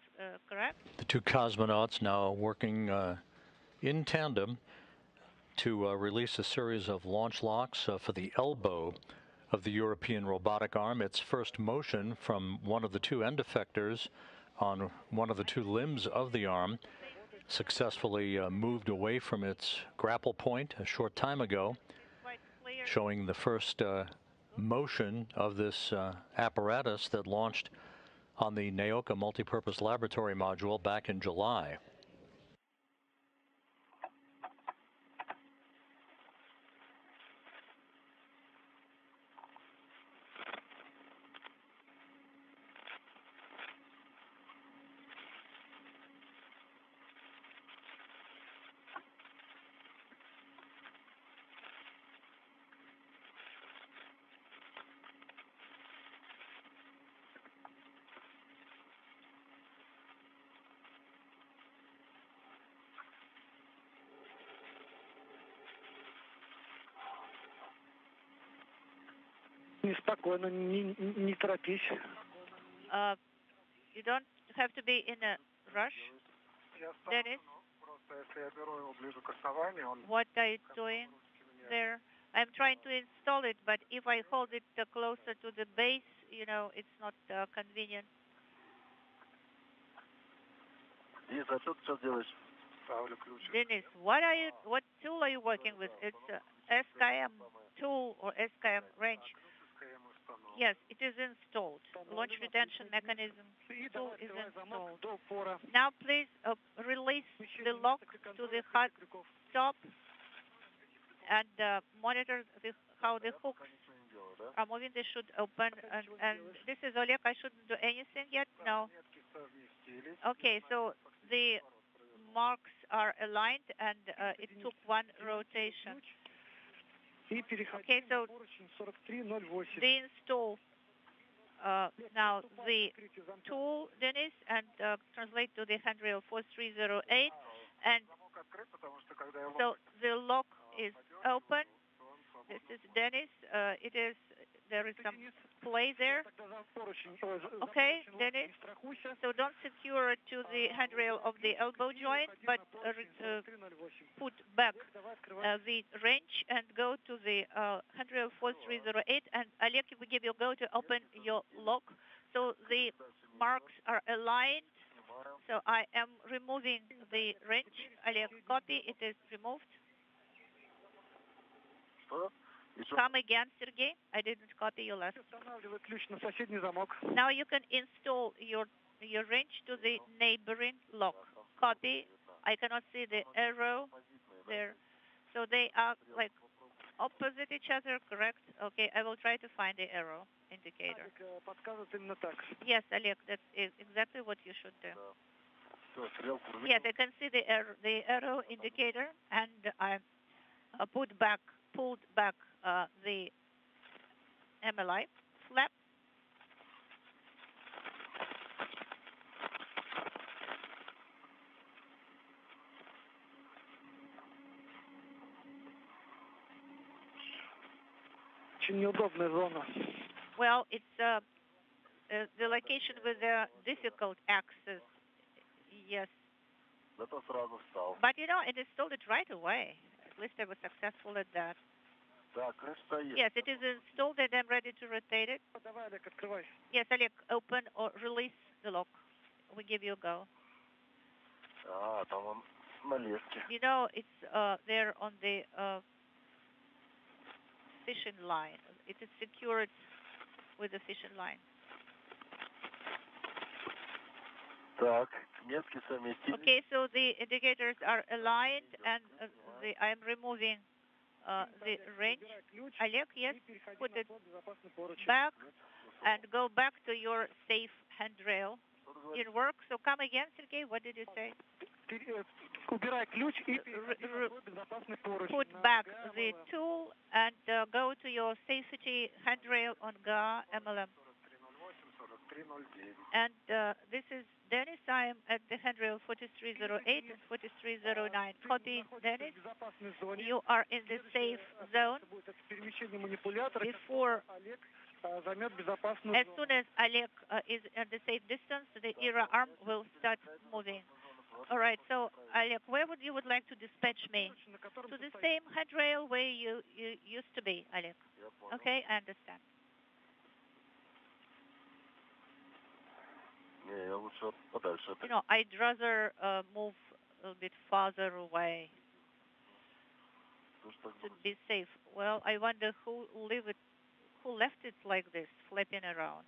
correct? The two cosmonauts now working in tandem to release a series of launch locks for the elbow of the European robotic arm. Its first motion from one of the two end effectors on one of the two limbs of the arm successfully moved away from its grapple point a short time ago, showing the first motion of this apparatus that launched on the Naoka Multipurpose Laboratory Module back in July. Неспокойно, не торопись. You don't have to be in a rush, Denis. What are you doing there? I'm trying to install it, but if I hold it closer to the base, you know, it's not convenient. Denis, what tool are you working with? It's SKM tool or SKM range. Yes, it is installed. Launch retention mechanism tool is installed. Now please release the lock to the hot stop and monitor how the hooks are moving. They should open. And this is Oleg. I shouldn't do anything yet? No. Okay, so the marks are aligned and it took one rotation. Okay, so they install now the tool, Denis, and translate to the handrail 4308. And so the lock is open. This is Denis. There is some play there. Okay, Denis. So don't secure it to the handrail of the elbow joint, but put back the wrench and go to the handrail 4308. And Oleg, we give you a go to open your lock. So the marks are aligned. So I am removing the wrench. Oleg, copy. It is removed. Come again, Sergey. I didn't copy your last. Now you can install your wrench to the neighboring lock. Copy. I cannot see the arrow there. So they are like opposite each other, correct? Okay, I will try to find the arrow indicator. Yes, Oleg, that's exactly what you should do. Yes, I can see the arrow indicator, and I pulled back the MLI flap. Well, it's the location with the difficult access. Yes. But you know, it installed it right away. At least I was successful at that. Yes, it is installed and I'm ready to rotate it. Yes, Oleg, open or release the lock. We give you a go. You know, it's there on the fishing line. It is secured with the fishing line. Okay, so the indicators are aligned and I am removing the wrench. Oleg, yes, put it back and go back to your safe handrail. It works. So come again, Sergey. What did you say? Put back the tool and go to your safety handrail on GA MLM. And this is Denis, I'm at the handrail 4308 and 4309. Copy, Denis. You are in the safe zone. Before, as soon as Oleg is at the safe distance, the ERA arm will start moving. All right, so Oleg, where would you like to dispatch me? To the same handrail where you used to be, Oleg. Okay, I understand. You know, I'd rather move a little bit farther away to be safe. Well, I wonder who left it like this, flapping around.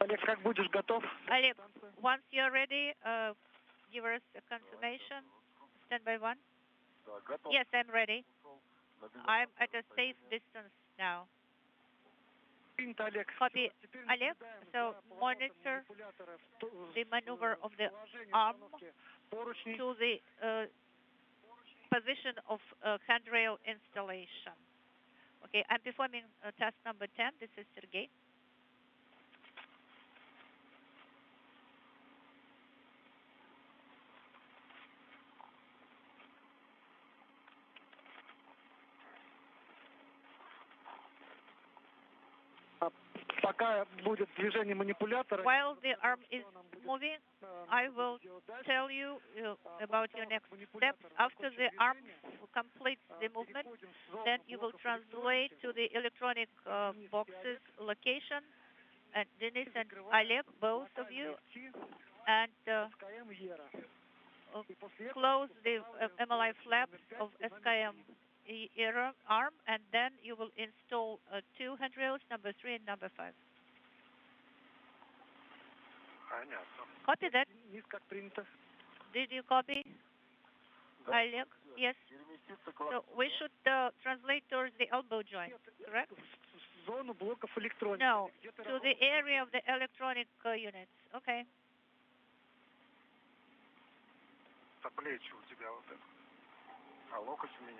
Олег, как будешь готов? Oleg, once you're ready, give us a confirmation. Stand by one. Yes, I'm ready. I'm at a safe distance now. Copy, Oleg. So monitor the maneuver of the arm to the position of handrail installation. Okay, I'm performing task number 10. This is Sergey. While the arm is moving, I will tell you about your next steps. After the arm completes the movement, then you will translate to the electronic boxes location, and Denis and Oleg, both of you, and close the MLI flaps of SKM ERA arm, and then you will install two handrails, number 3 and number 5. Copy that. Did you copy? Oleg? Yes. So we should translate towards the elbow joint, correct? No, to the area of the electronic units. Okay.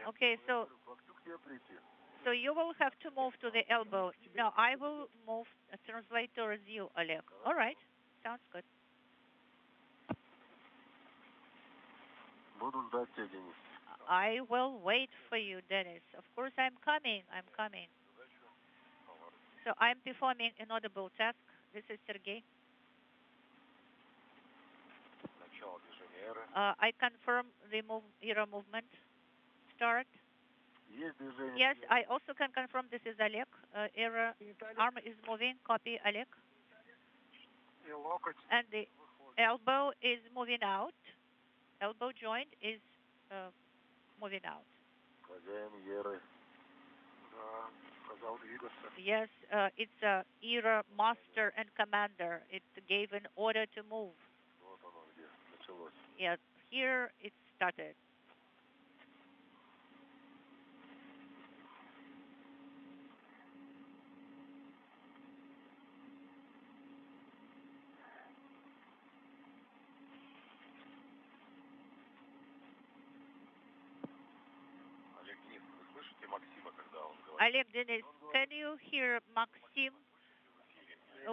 Okay, so you will have to move to the elbow. No, I will move, translate towards you, Oleg. All right, sounds good. I will wait for you, Denis. Of course, I'm coming. So I'm performing an audible task. This is Sergey. I confirm the ERA movement. Start. Yes, I also can confirm this is Oleg. ERA arm is moving. Copy, Oleg. And the elbow is moving out. Elbow joint is moving out. Yes, it's ERA master and commander. It gave an order to move. Yes, here it started. Oleg, Denis, can you hear Maxim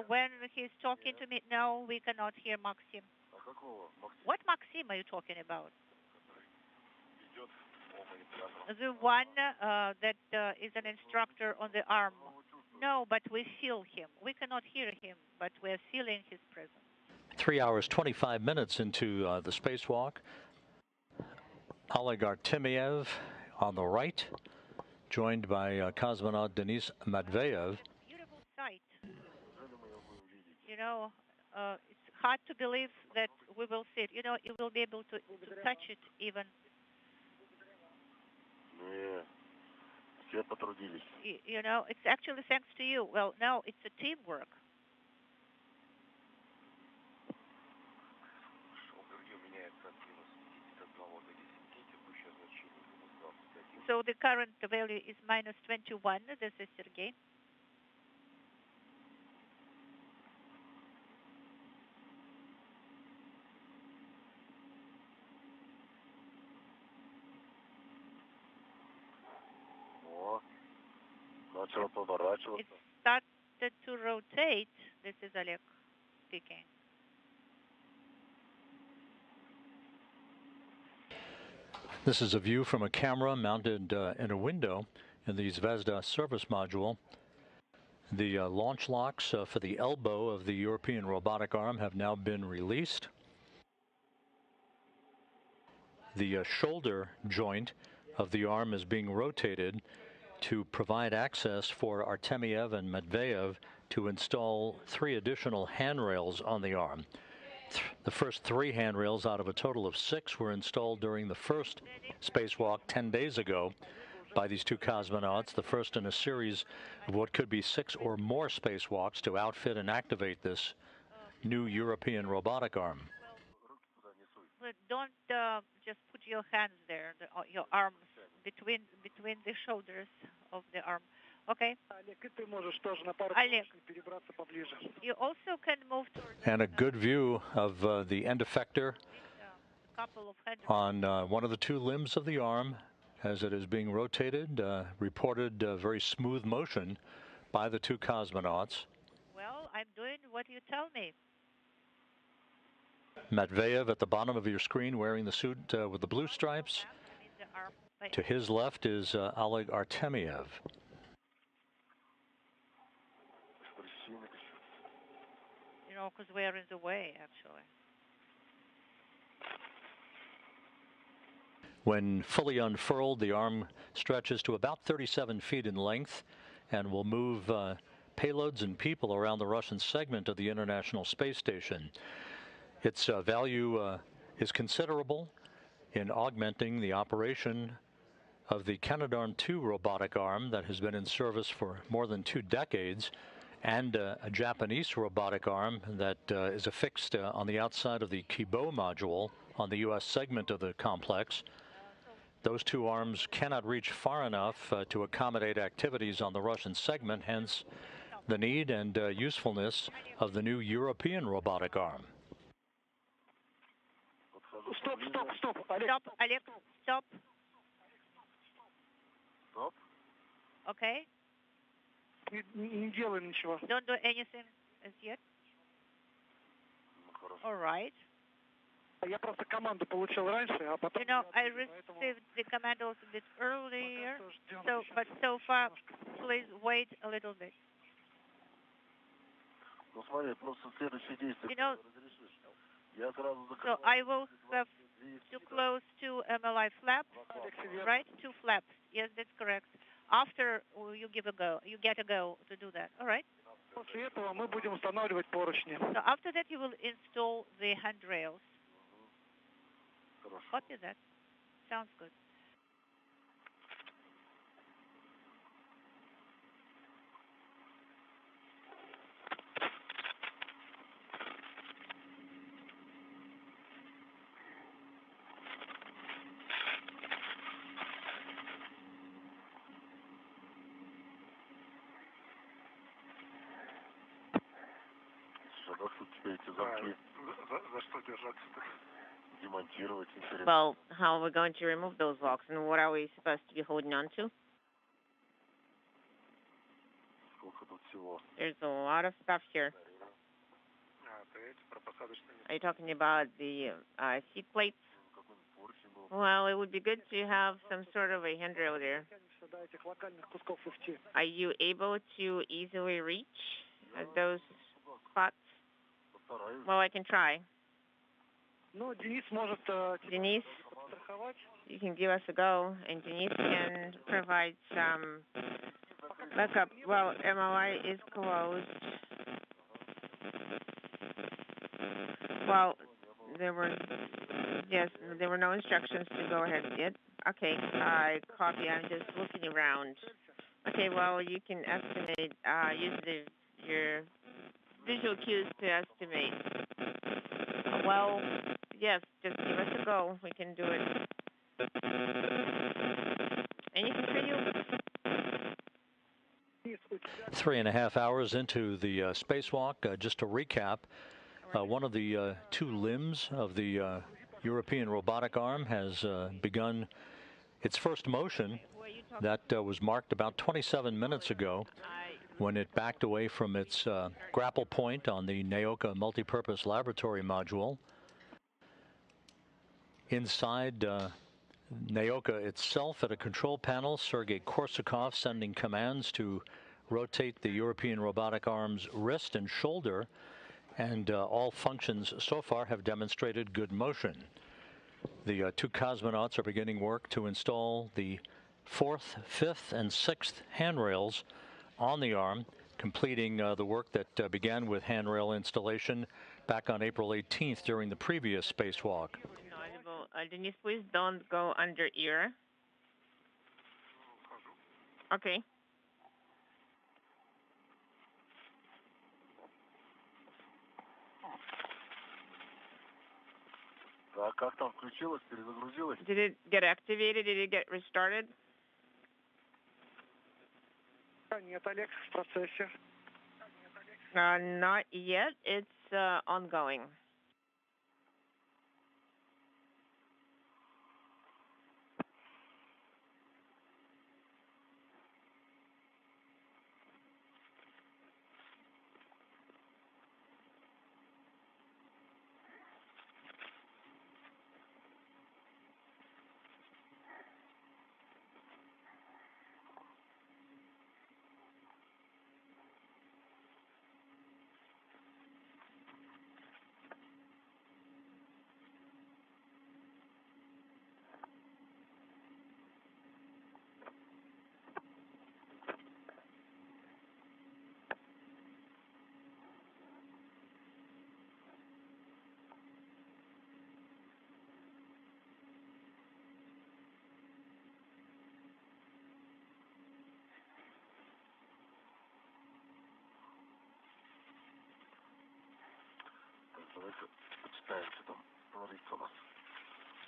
when he's talking to me? No, we cannot hear Maxim. What Maxim are you talking about? The one that is an instructor on the arm. No, but we feel him. We cannot hear him, but we're feeling his presence. 3 hours, 25 minutes into the spacewalk. Oleg Artemyev on the right, joined by cosmonaut Denis Matveev. Beautiful sight. You know, it's hard to believe that we will see it. You know, you will be able to touch it even. You know, it's actually thanks to you. Well, no, it's a teamwork. So the current value is -21. This is Sergey. It started to rotate. This is Oleg speaking. This is a view from a camera mounted in a window in the Zvezda service module. The launch locks for the elbow of the European robotic arm have now been released. The shoulder joint of the arm is being rotated to provide access for Artemyev and Matveev to install 3 additional handrails on the arm. The first 3 handrails out of a total of 6 were installed during the first spacewalk 10 days ago by these 2 cosmonauts, the first in a series of what could be 6 or more spacewalks to outfit and activate this new European robotic arm. But don't just put your hands there, your arms between the shoulders of the arm. Okay. Oleg, you also can move towards. And a good view of the end effector on one of the 2 limbs of the arm as it is being rotated. Reported very smooth motion by the 2 cosmonauts. Well, I'm doing what you tell me. Matveev at the bottom of your screen wearing the suit with the blue stripes. To his left is Oleg Artemyev. You know, because we're in the way, actually. When fully unfurled, the arm stretches to about 37 feet in length and will move payloads and people around the Russian segment of the International Space Station. Its value is considerable in augmenting the operation of the Canadarm2 robotic arm that has been in service for more than 2 decades, and a Japanese robotic arm that is affixed on the outside of the Kibo module on the U.S. segment of the complex. Those 2 arms cannot reach far enough to accommodate activities on the Russian segment, hence the need and usefulness of the new European robotic arm. Stop, stop, stop. Stop, Oleg, stop. Stop. Okay. Не делай ничего. Don't do anything as yet. All right. Я просто команду получил раньше, а потом... You know, I received the commandos a bit earlier, but so far, please wait a little bit. You know, so I will have to close 2 MLI flaps, right? 2 flaps. Yes, that's correct. After you get a go to do that. All right. После этого мы будем устанавливать поручни. So after that, you will install the handrails. Copy that. Sounds good. Well, how are we going to remove those locks, and what are we supposed to be holding on to? There's a lot of stuff here. Are you talking about the seat plates? Well, it would be good to have some sort of a handrail there. Are you able to easily reach those spots? Well, I can try. Denis, you can give us a go, and Denis can provide some backup. Well, MLI is closed. Well, there were no instructions to go ahead yet. Okay, I copy. I'm just looking around. Okay, well, you can estimate, use your visual cues to estimate. Well, yes, just give us a go. We can do it. Anything for you? 3.5 hours into the spacewalk. Just to recap, one of the 2 limbs of the European robotic arm has begun its first motion that was marked about 27 minutes ago when it backed away from its grapple point on the Naoka multipurpose laboratory module. Inside Naoka itself at a control panel, Sergei Korsakov sending commands to rotate the European robotic arm's wrist and shoulder, and all functions so far have demonstrated good motion. The two cosmonauts are beginning work to install the 4th, 5th, and 6th handrails on the arm, completing the work that began with handrail installation back on April 18th during the previous spacewalk. Denis, please don't go under ear. Okay. Как там включилось, перезагрузилось? Did it get activated? Did it get restarted? Нет, Олег, в процессе. Not yet. It's ongoing.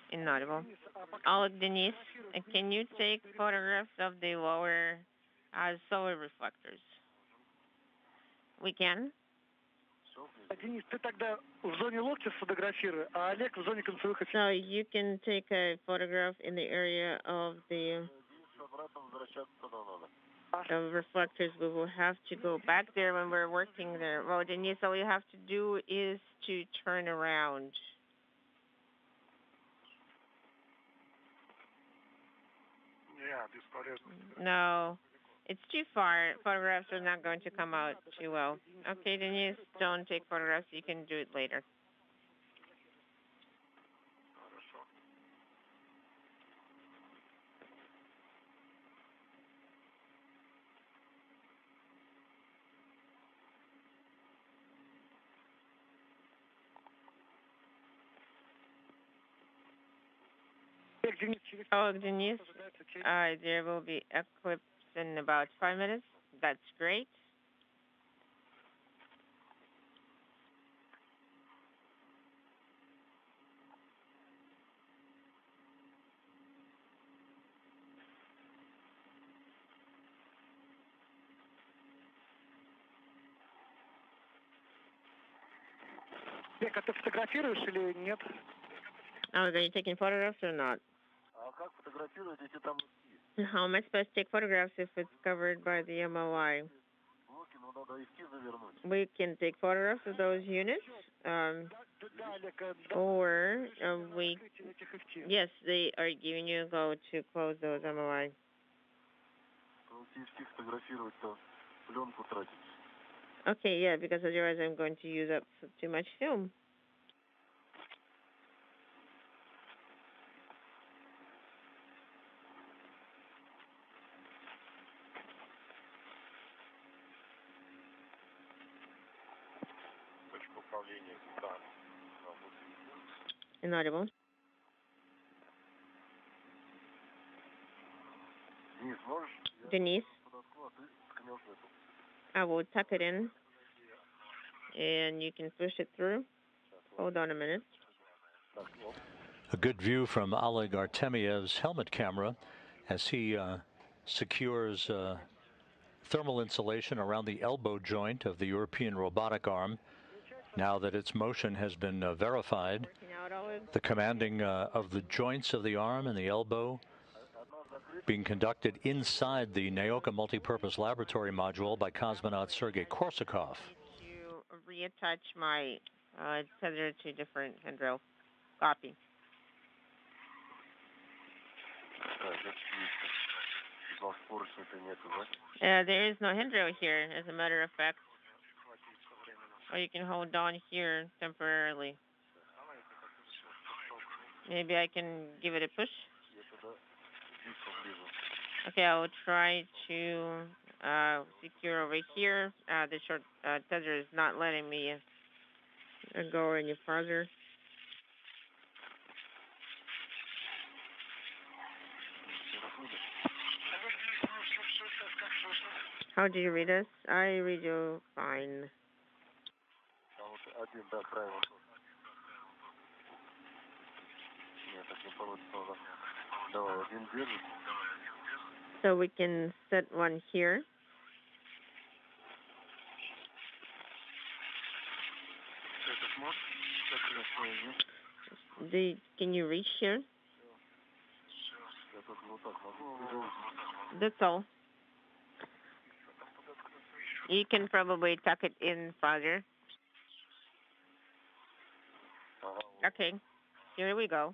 Inaudible. Oleg, Denis, can you take photographs of the lower solar reflectors? We can. Денис, ты тогда в зоне локтя сфотографируй, а Олег в зоне концевых эффектов. So you can take a photograph in the area of the reflectors. We will have to go back there when we're working there. Well, Denis, all you have to do is to turn around. No, it's too far. Photographs are not going to come out too well. Okay, Denis, don't take photographs. You can do it later. Oh, Denis, there will be eclipse in about 5 minutes. That's great. Олег, а ты фотографируешь или нет? Oh, are you taking photographs or not? Как фотографировать, если там... How am I supposed to take photographs if it's covered by the MOI? We can take photographs of those units, or we... Yes, they are giving you a go to close those MOI. Okay, yeah, because otherwise I'm going to use up too much film. Inaudible. Denis, I will tuck it in, and you can push it through. Hold on a minute. A good view from Oleg Artemyev's helmet camera as he secures thermal insulation around the elbow joint of the European robotic arm. Now that its motion has been verified, the commanding of the joints of the arm and the elbow being conducted inside the Naoka Multipurpose Laboratory Module by cosmonaut Sergei Korsakov. To reattach my tether to different handrail. Copy. There is no handrail here, as a matter of fact. Or you can hold on here temporarily. Maybe I can give it a push. Okay, I will try to secure over here. The short tether is not letting me go any farther. How do you read us? I read you fine. So we can set one here. Can you reach here? That's all. You can probably tuck it in farther. Okay, here we go.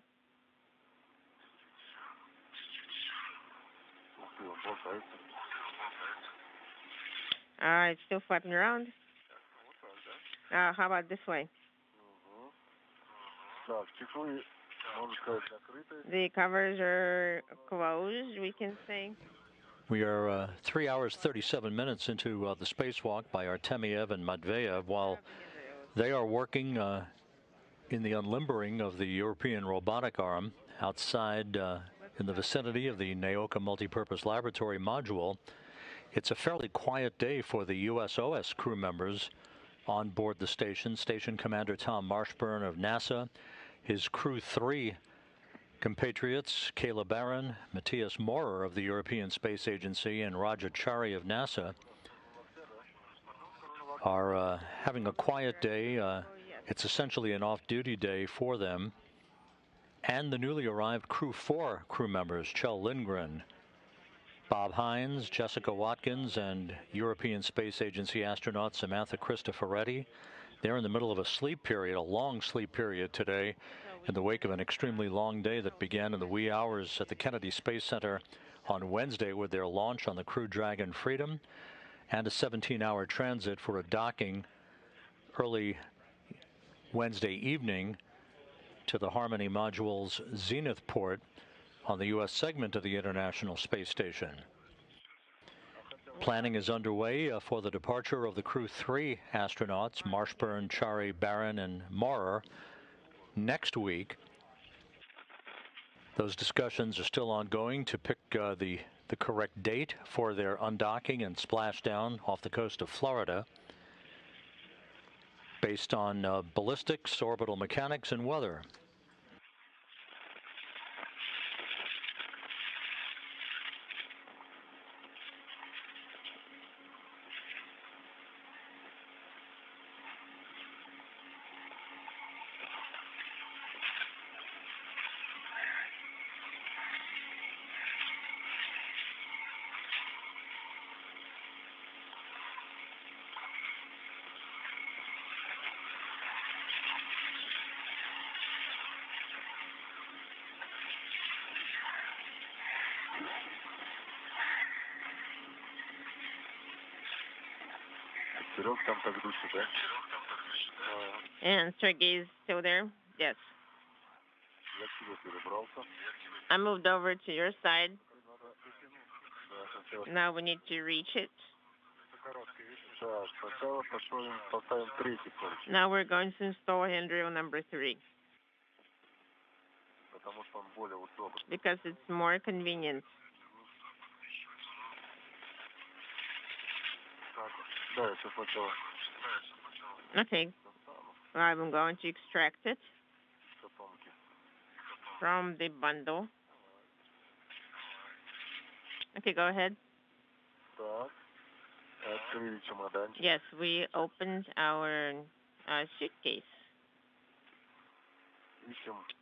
It's still flapping around. How about this way? The covers are closed, we can say. We are 3 hours, 37 minutes into the spacewalk by Artemyev and Matveev, while they are working in the unlimbering of the European robotic arm outside in the vicinity of the Naoka Multipurpose Laboratory Module. It's a fairly quiet day for the USOS crew members on board the station. Station Commander Tom Marshburn of NASA, his Crew 3 compatriots, Kayla Barron, Matthias Maurer of the European Space Agency, and Roger Chari of NASA, are having a quiet day. It's essentially an off-duty day for them. And the newly arrived Crew 4 crew members, Kjell Lindgren, Bob Hines, Jessica Watkins, and European Space Agency astronaut Samantha Cristoforetti. They're in the middle of a sleep period, a long sleep period today, in the wake of an extremely long day that began in the wee hours at the Kennedy Space Center on Wednesday with their launch on the Crew Dragon Freedom, and a 17-hour transit for a docking early Wednesday evening to the Harmony module's Zenith port on the U.S. segment of the International Space Station. Planning is underway for the departure of the Crew 3 astronauts, Marshburn, Chari, Barron, and Maurer, next week. Those discussions are still ongoing to pick the correct date for their undocking and splashdown off the coast of Florida, based on ballistics, orbital mechanics, and weather. And Sergey is still there? Yes. I moved over to your side. Now we need to reach it. Now we're going to install handrail number 3. Because it's more convenient. Okay. I'm going to extract it from the bundle. Okay, go ahead. Yes, we opened our suitcase.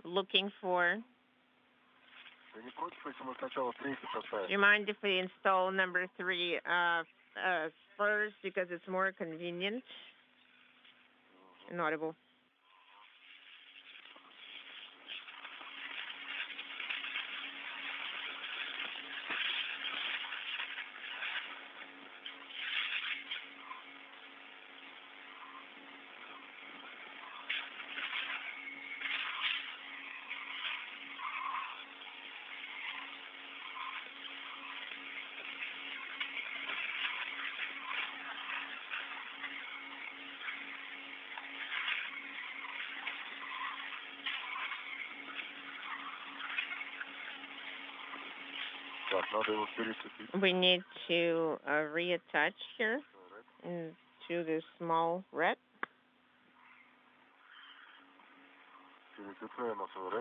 Looking for Do you mind if we install number 3 first because it's more convenient? Inaudible. We need to reattach here into the small red.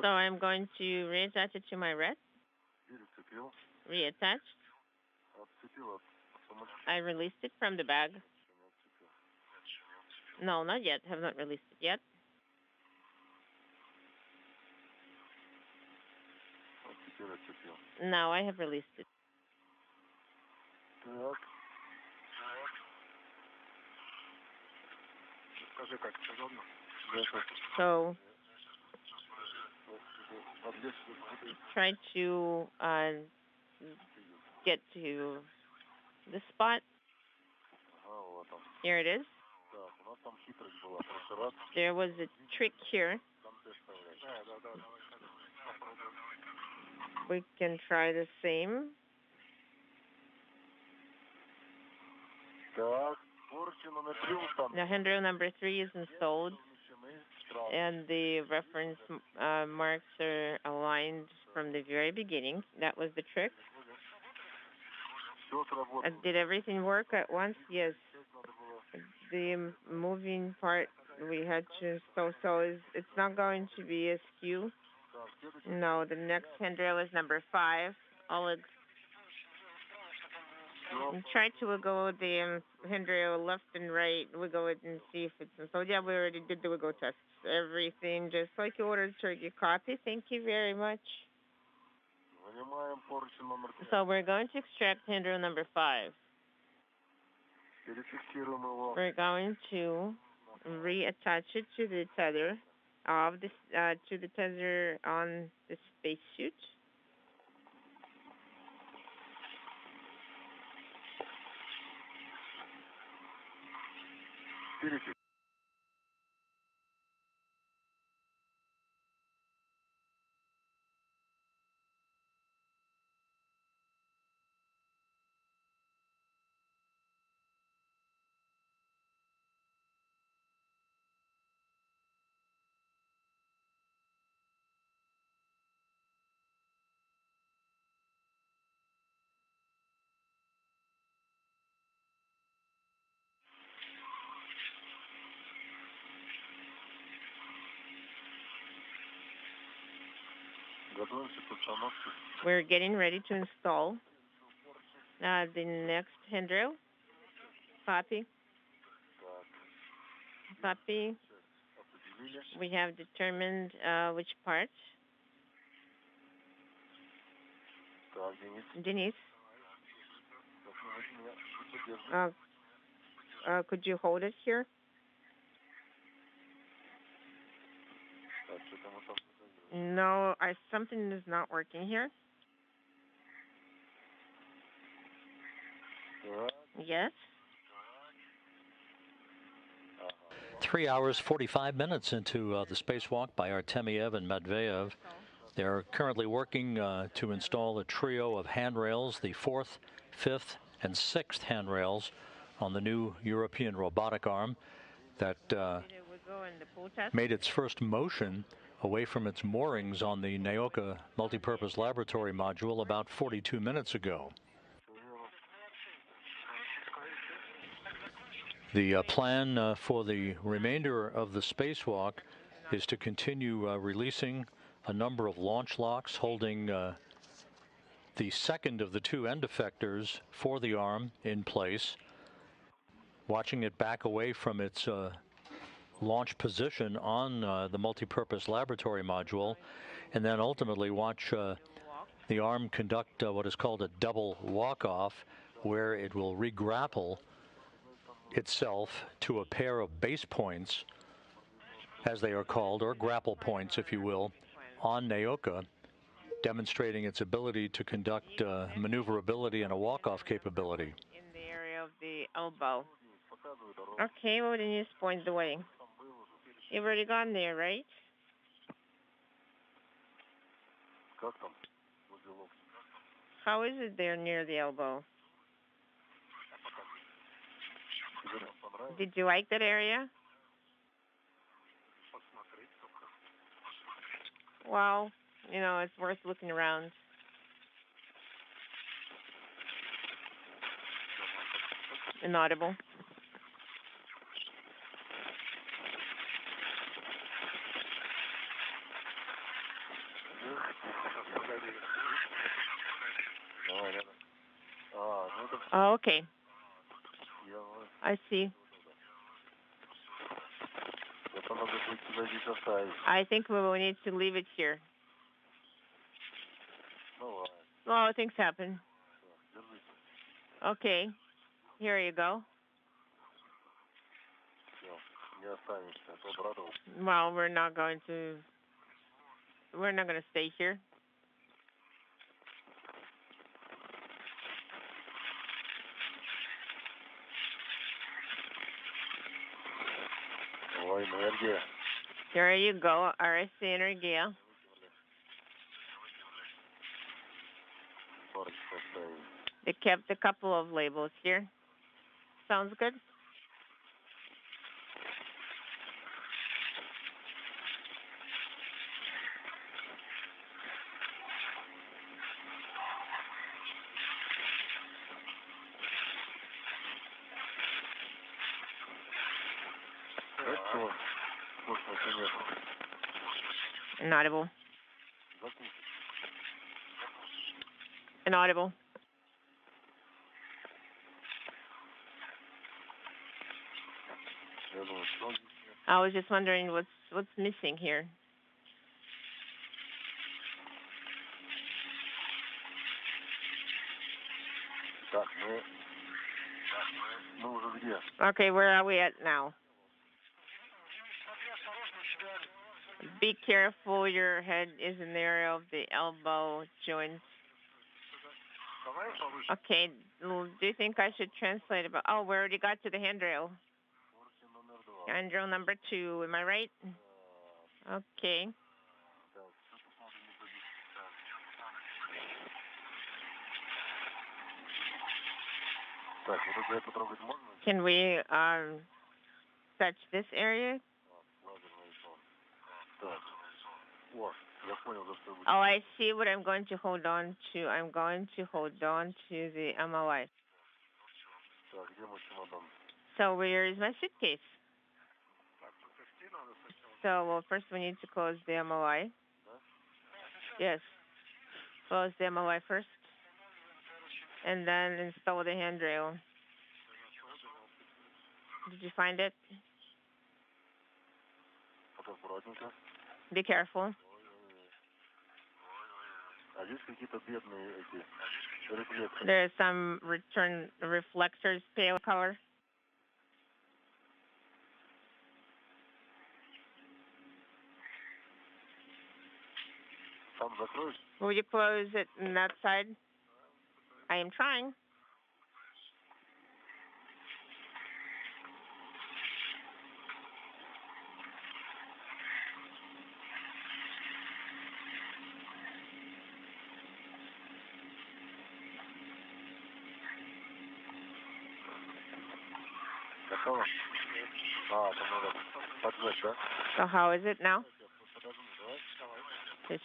So I'm going to reattach it to my red. Reattached. I released it from the bag. No, not yet. Have not released it yet. Now I have released it. So try to get to the spot. Here it is. There was a trick here. We can try the same. Now, handrail number 3 is installed, and the reference marks are aligned from the very beginning. That was the trick. Did everything work at once? Yes. The moving part we had to install, so it's not going to be askew. No, the next handrail is number 5. Oleg. Try to wiggle the handrail left and right. Wiggle it and see if it's installed. Yeah, we already did the wiggle test. Everything just like you ordered, Turkey. Copy. Thank you very much. So we're going to extract handrail number 5. We're going to reattach it to the tether of this to the tether on the spacesuit. We're getting ready to install the next handrail. Copy. Copy. We have determined which parts. Denis. Could you hold it here? No, something is not working here. Yes. 3 hours, 45 minutes into the spacewalk by Artemyev and Matveev. They're currently working to install a trio of handrails, the 4th, 5th, and 6th handrails on the new European robotic arm that made its first motion away from its moorings on the Naoka multipurpose laboratory module about 42 minutes ago. The plan for the remainder of the spacewalk is to continue releasing a number of launch locks holding the second of the 2 end effectors for the arm in place, watching it back away from its launch position on the multipurpose laboratory module, and then ultimately watch the arm conduct what is called a double walk-off, where it will re-grapple itself to a pair of base points, as they are called, or grapple points, if you will, on Naoka, demonstrating its ability to conduct maneuverability and a walk-off capability. In the area of the elbow. Okay, well, Denis, point the way. You've already gone there, right? How is it there near the elbow? Did you like that area? Well, you know, it's worth looking around. Inaudible. Oh, okay. I see. I think we will need to leave it here. Well, things happen. Okay. Here you go. Well, we're not going to stay here. There you go, RSC Energia. They kept a couple of labels here. Sounds good? Inaudible. Inaudible. I was just wondering what's missing here. Okay, where are we at now? Be careful, your head is in the area of the elbow joint. Okay, do you think I should translate about, oh, we already got to the handrail. Handrail number 2, am I right? Okay. Can we touch this area? Oh, I see what I'm going to hold on to. I'm going to hold on to the MOI. So where is my suitcase? So, well, first we need to close the MOI. Yes. Close the MOI first. And then install the handrail. Did you find it? Be careful. There's some return reflectors, pale color. Will you close it on that side? I am trying. So how is it now?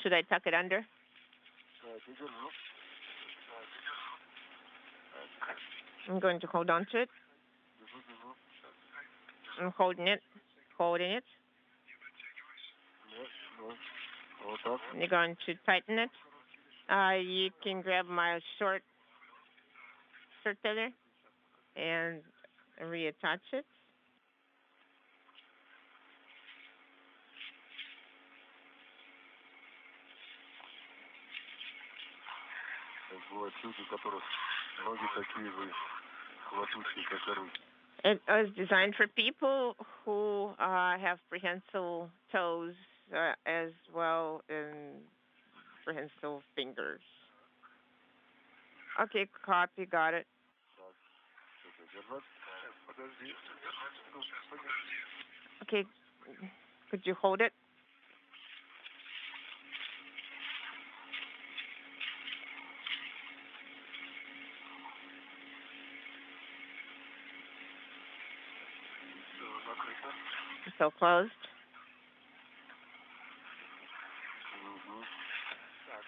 Should I tuck it under? I'm going to hold on to it. I'm holding it. Holding it. You're going to tighten it. You can grab my short tether and reattach it. It was designed for people who have prehensile toes as well as prehensile fingers. Okay, copy, got it. Okay, could you hold it? So closed.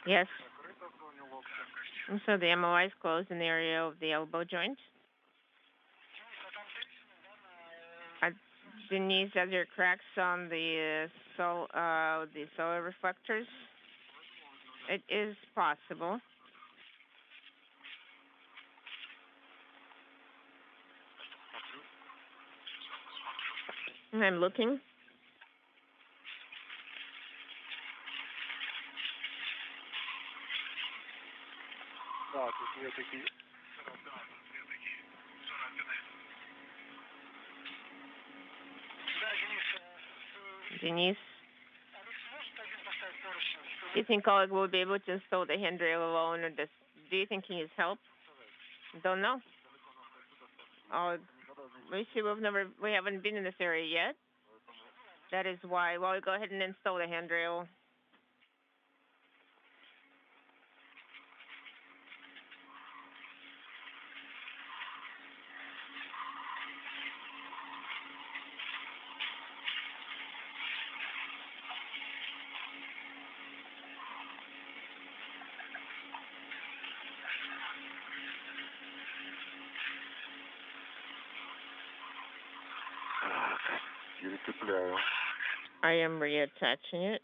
Yes. And so the MOI is closed in the area of the elbow joint. Denise, are there cracks on the solar reflectors? It is possible. I'm looking. Denise, do you think Oleg will be able to install the handrail alone, or do you think he needs help? Don't know. Oleg, we haven't been in this area yet. That is why. Well, go ahead and install the handrail. I am reattaching it.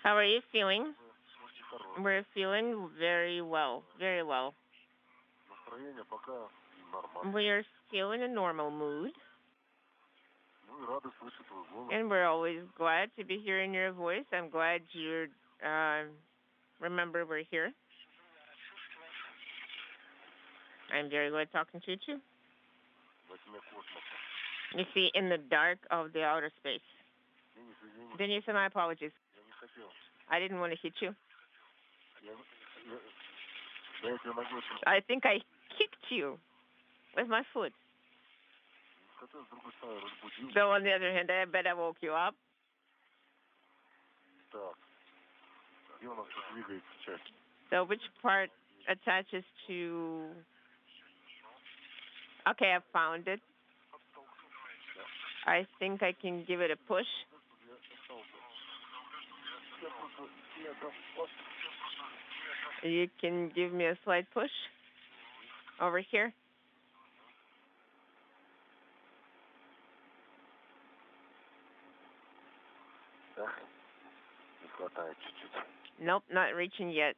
How are you feeling? We're feeling very well, very well. We are still in a normal mood. And we're always glad to be hearing your voice. I'm glad you remember we're here. I'm very glad talking to you too. You see, in the dark of the outer space. Denis, my apologies. I didn't want to hit you. I think I kicked you with my foot. So on the other hand, I bet I woke you up. So which part attaches to... Okay, I found it. I think I can give it a push. You can give me a slight push over here. Nope, not reaching yet.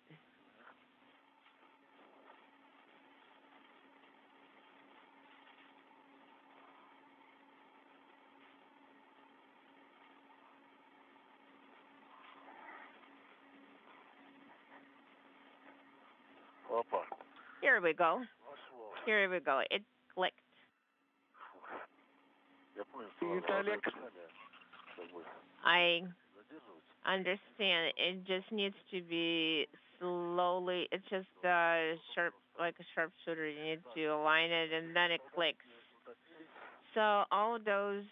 Here we go. Here we go. It clicked. I understand. It just needs to be slowly. It's just sharp, like a sharpshooter. You need to align it, and then it clicks. So all those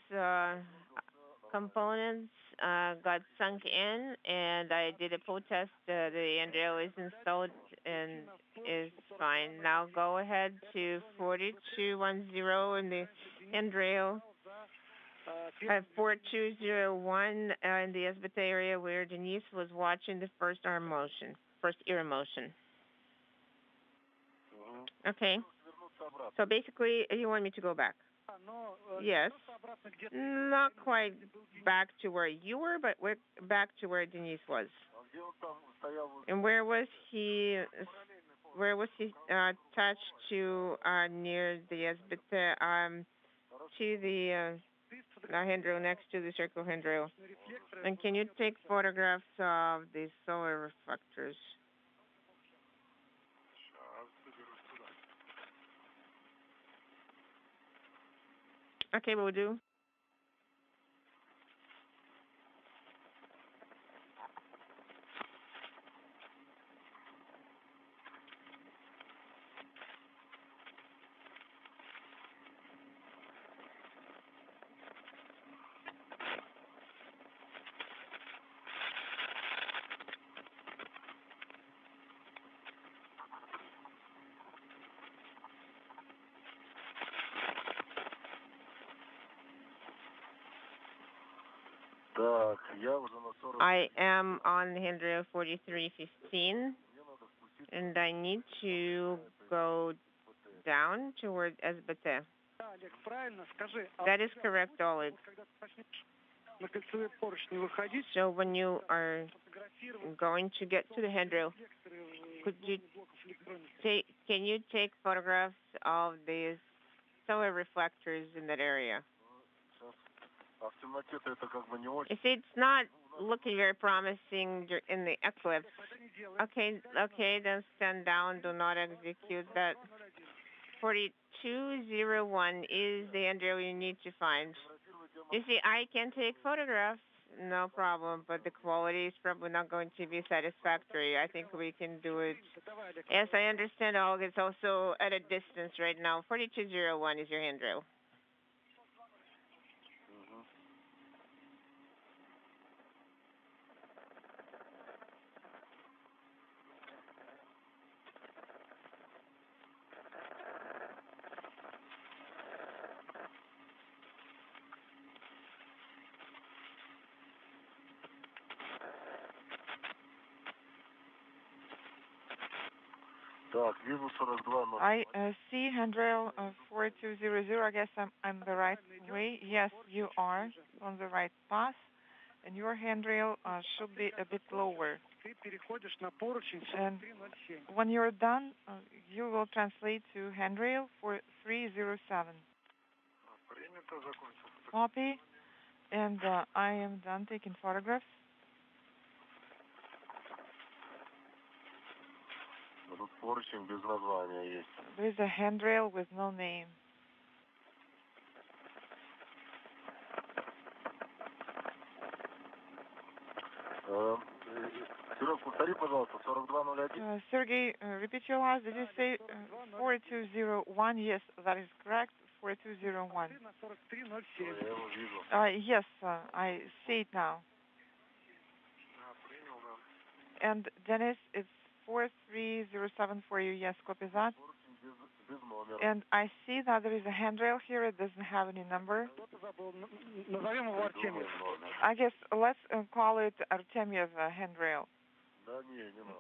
components got sunk in, and I did a pull test. The handrail is installed and is fine. Now go ahead to 4210 in the handrail. 4201 in the SBT area where Denise was watching the first ear motion. Okay. So basically, you want me to go back? Yes. Not quite back to where you were, but we're back to where Denise was. And where was he attached to near the SBT to the handrail next to the circle handrail. And can you take photographs of the solar reflectors? Okay, we'll do. I am on handrail 4315, and I need to go down toward SBT. That is correct, Oleg. So when you are going to get to the handrail, can you take photographs of these solar reflectors in that area? You see, it's not looking very promising in the eclipse. Okay, then stand down. Do not execute that. 4201 is the handrail you need to find. You see, I can take photographs, no problem, but the quality is probably not going to be satisfactory. I think we can do it. Yes, I understand, Oleg. It's also at a distance right now. 4201 is your handrail. I see handrail 4200. I guess I'm the right way. Yes, you are on the right path, and your handrail should be a bit lower. And when you're done, you will translate to handrail 4307. Copy, and I am done taking photographs. There is a handrail with no name. Sergey, repeat your last. Did you say 4201? Yes, that is correct. 4201. Yes, I see it now. And Denis, it's 4307 for you. Yes, copy that. And I see that there is a handrail here. It doesn't have any number. I guess let's call it Artemyev handrail.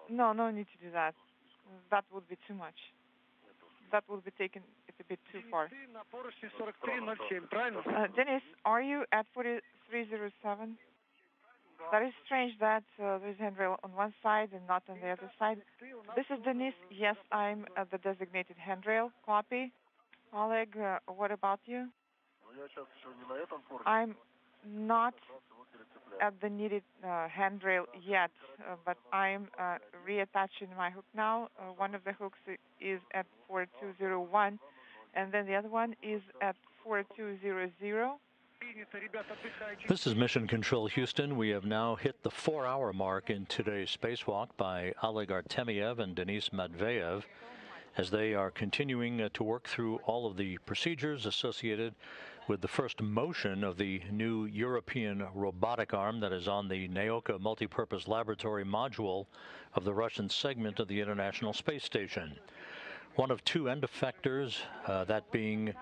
No need to do that. That would be too much. That would be taken a bit too far. Denis, are you at 4307? That is strange that there's a handrail on one side and not on the other side. This is Denis. Yes, I'm at the designated handrail. Copy. Oleg, what about you? I'm not at the needed handrail yet, but I'm reattaching my hook now. One of the hooks is at 4201, and then the other one is at 4200. This is Mission Control Houston. We have now hit the 4-hour mark in today's spacewalk by Oleg Artemyev and Denis Matveev, as they are continuing to work through all of the procedures associated with the first motion of the new European robotic arm that is on the Naoka multipurpose laboratory module of the Russian segment of the International Space Station. One of two end effectors, that being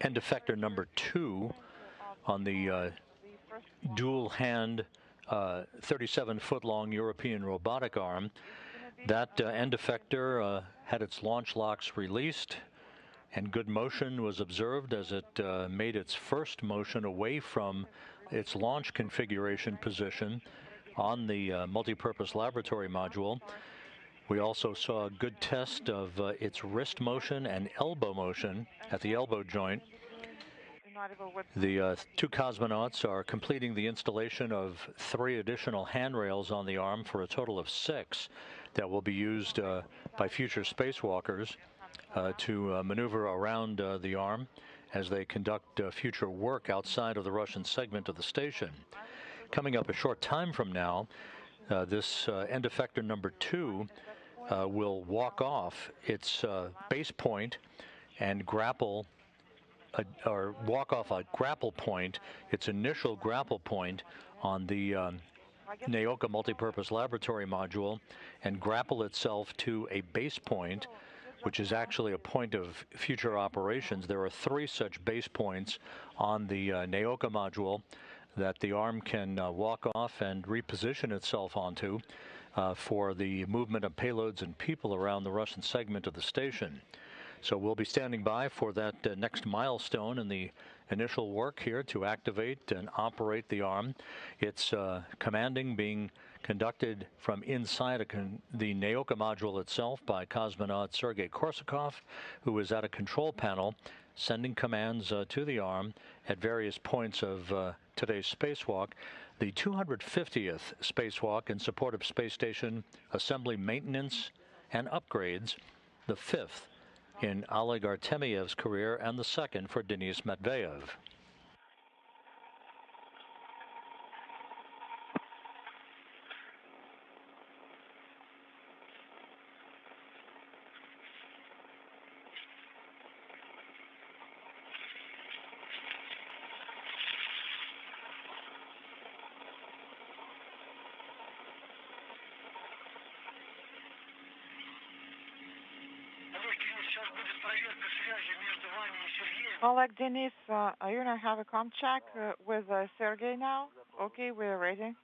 end effector number 2, on the dual-hand 37-foot-long European robotic arm. That end effector had its launch locks released, and good motion was observed as it made its first motion away from its launch configuration position on the multipurpose laboratory module. We also saw a good test of its wrist motion and elbow motion at the elbow joint. The two cosmonauts are completing the installation of 3 additional handrails on the arm for a total of 6 that will be used by future spacewalkers to maneuver around the arm as they conduct future work outside of the Russian segment of the station. Coming up a short time from now, this end effector number 2 will walk off its base point and grapple or walk off a grapple point, its initial grapple point on the Naoka multipurpose laboratory module, and grapple itself to a base point, which is actually a point of future operations. There are 3 such base points on the Naoka module that the arm can walk off and reposition itself onto for the movement of payloads and people around the Russian segment of the station. So we'll be standing by for that next milestone in the initial work here to activate and operate the arm. It's commanding being conducted from inside the Naoka module itself by cosmonaut Sergei Korsakov, who is at a control panel sending commands to the arm at various points of today's spacewalk. The 250th spacewalk in support of space station assembly maintenance and upgrades, the 5th in Oleg Artemyev's career and the 2nd for Denis Matveev. Oleg, Denis, are you going to have a comm check with Sergei now? Okay, we're ready.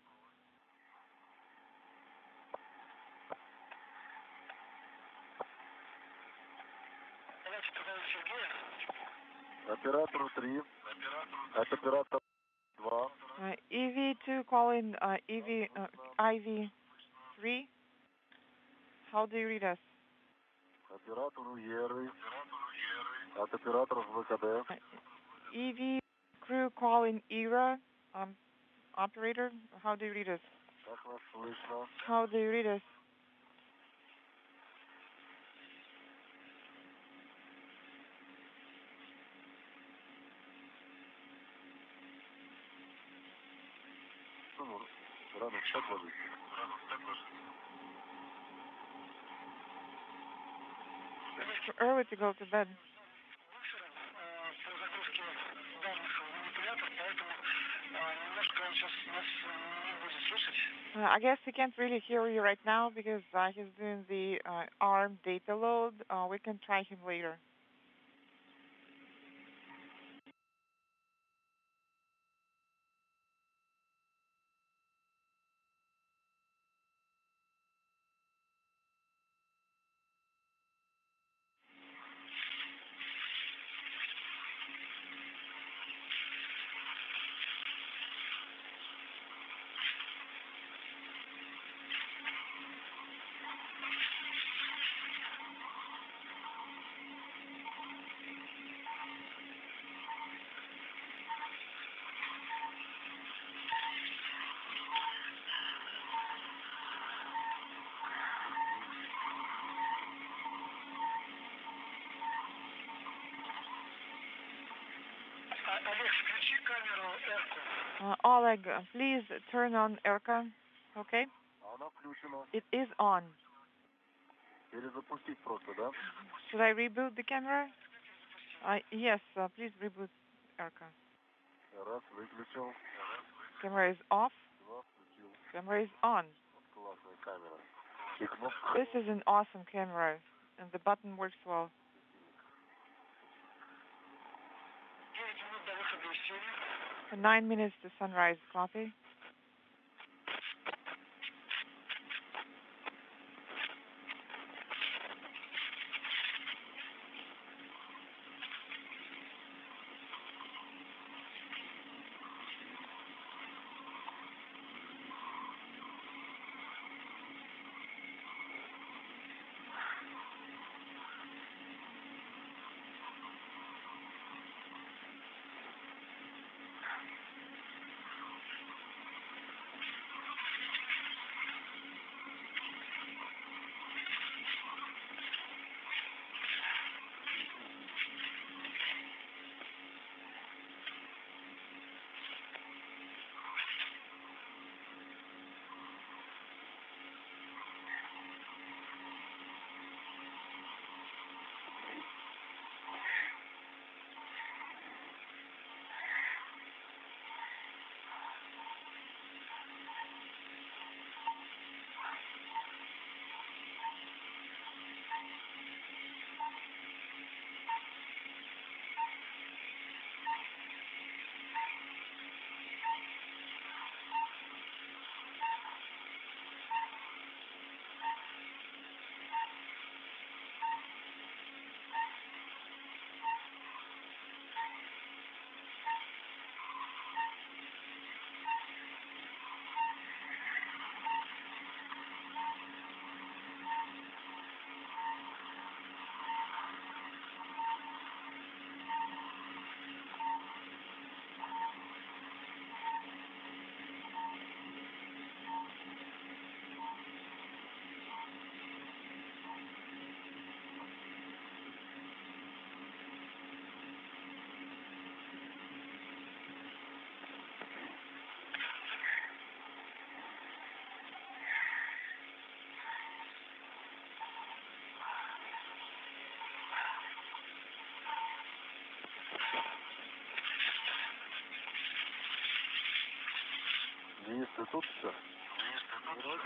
Оператор 3. Это оператор 2. EV2 calling IV3. How do you read us? Оператор Уеры. От операторов ВКД. EV crew calling ERA. Operator, how do you read us? Как вас слышно? How do you read us? Рано встать ложись. It's too early to go to bed. I guess he can't really hear you right now because he's doing the ARM data load. We can try him later. Oleg, please turn on ERCA. Okay? It is on. Should I reboot the camera? Yes, please reboot ERCA. Camera is off. Camera is on. This is an awesome camera, and the button works well. 9 minutes to sunrise. Copy.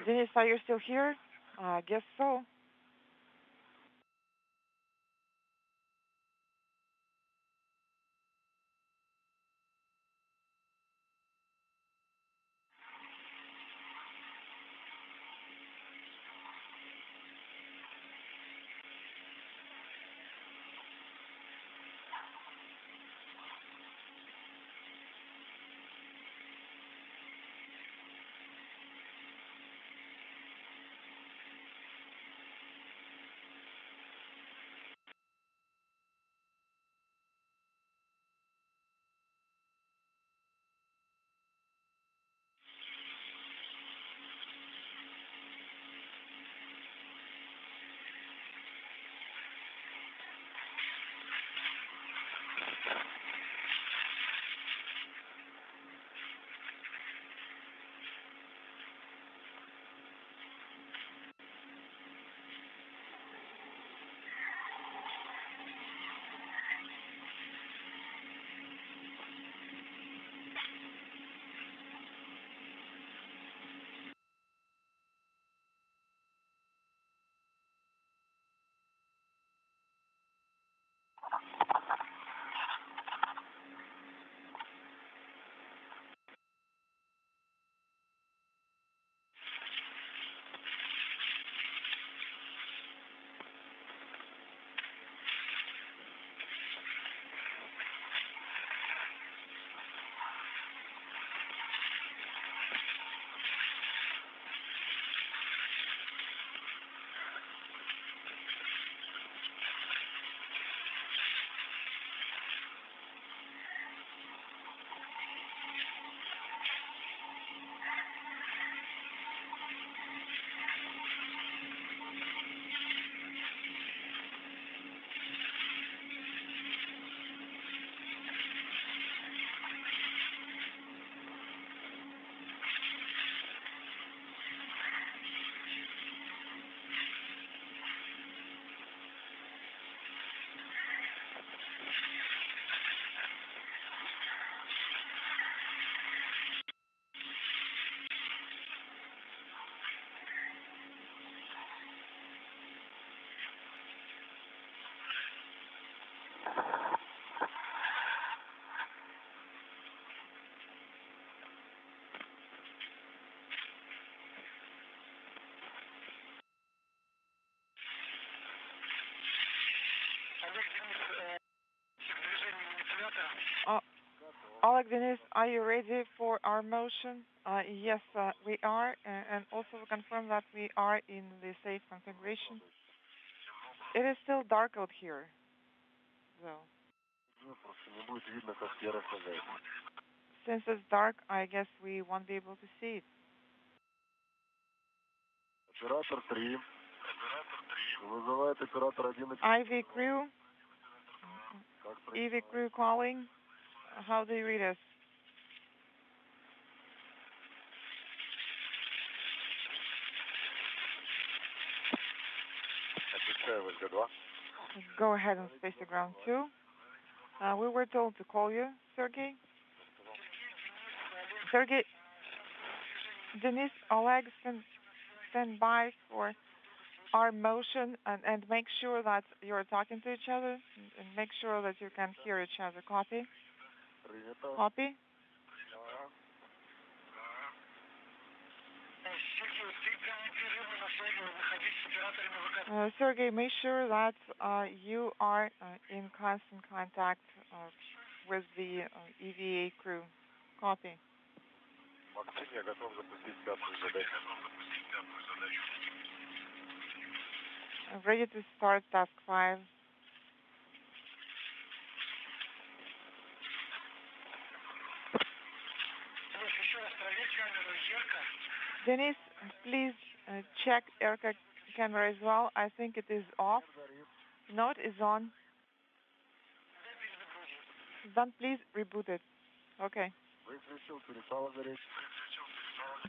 Denis, are you still here? I guess so. Oleg, Denis, are you ready for our motion? Yes, we are, and also we confirm that we are in the safe configuration. It is still dark out here, though. Since it's dark, I guess we won't be able to see it. IV crew, EV crew calling. How do you read us? Go ahead and space to ground 2. We were told to call you, Sergey. Sergey, Denis, Oleg, stand by for our motion and make sure that you're talking to each other and make sure that you can hear each other. Copy? Copy? Sergey, make sure that you are in constant contact with the EVA crew. Copy. Ready to start task 5. Denis, please check ERCA camera as well. I think it is off. No, it is on. Then please reboot it. Okay.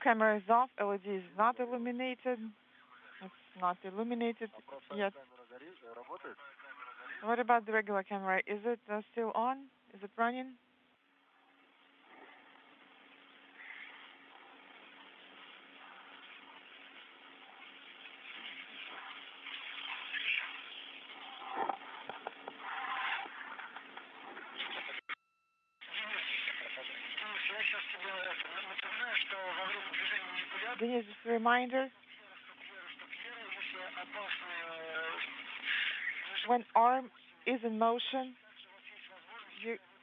Camera is off. LED is not illuminated. It's not illuminated yet. What about the regular camera? Is it still on? Is it running? Denis, just a reminder. When arm is in motion,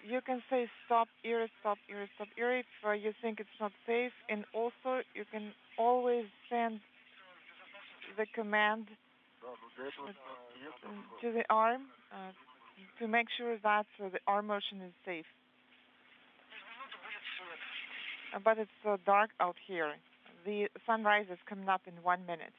you can say stop here, stop here, stop here if you think it's not safe, and also you can always send the command to the arm to make sure that the arm motion is safe. But it's so dark out here. The sunrise is coming up in 1 minute.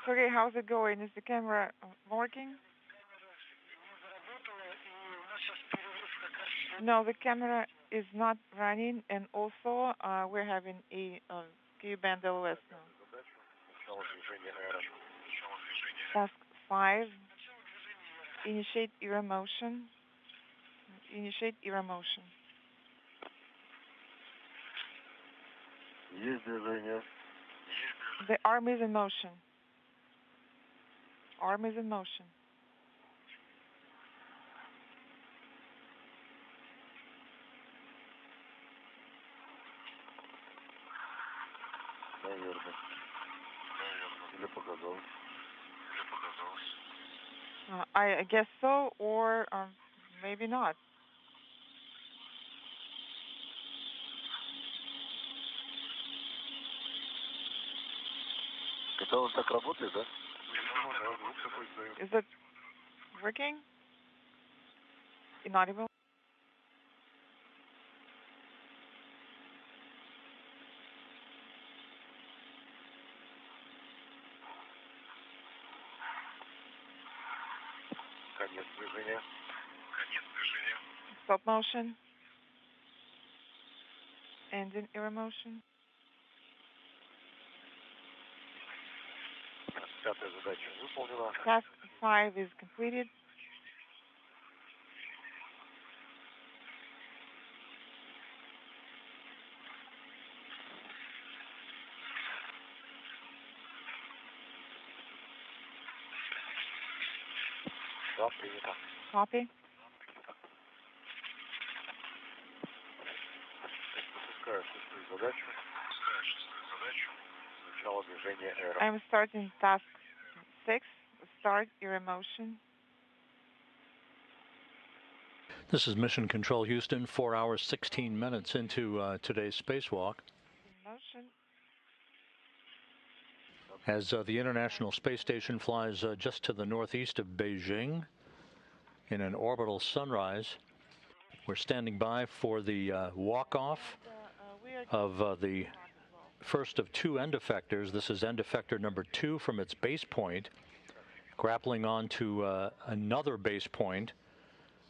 Okay, how's it going? Is the camera working? No, the camera is not running, and also we're having a Q-band LOS now. Task 5, initiate era motion. Initiate era motion. The arm is in motion. Arm is in motion. I guess so, or maybe not. Is it working? Inaudible? Stop motion. Engine era motion. Task 5 is completed. Copy. I'm starting task 6. Start era motion. This is Mission Control Houston, 4 hours, 16 minutes into today's spacewalk. Motion. As the International Space Station flies just to the northeast of Beijing in an orbital sunrise, we're standing by for the walk-off of the first of 2 end effectors. This is end effector number 2 from its base point, grappling onto another base point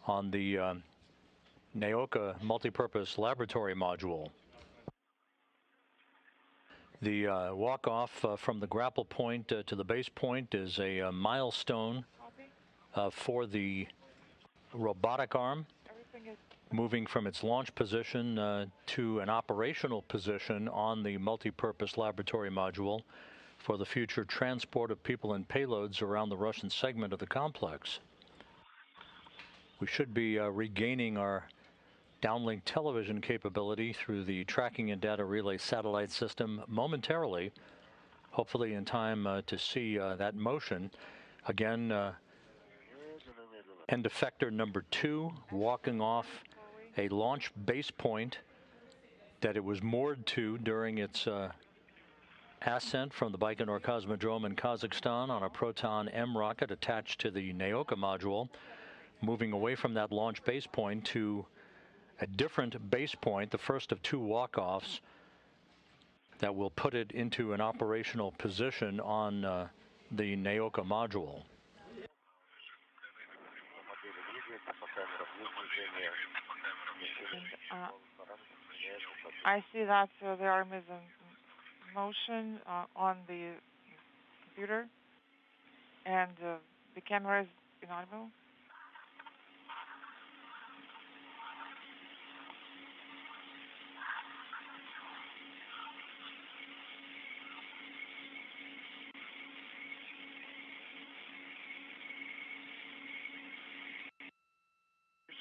on the Naoka multipurpose laboratory module. The walk-off from the grapple point to the base point is a milestone for the robotic arm, moving from its launch position to an operational position on the multipurpose laboratory module for the future transport of people and payloads around the Russian segment of the complex. We should be regaining our downlink television capability through the tracking and data relay satellite system momentarily, hopefully in time to see that motion. Again, end effector number 2 walking off a launch base point that it was moored to during its ascent from the Baikonur Cosmodrome in Kazakhstan on a Proton M rocket attached to the Naoka module, moving away from that launch base point to a different base point, the first of 2 walk-offs that will put it into an operational position on the Naoka module. I see that the arm is in motion on the computer, and the camera is inaudible.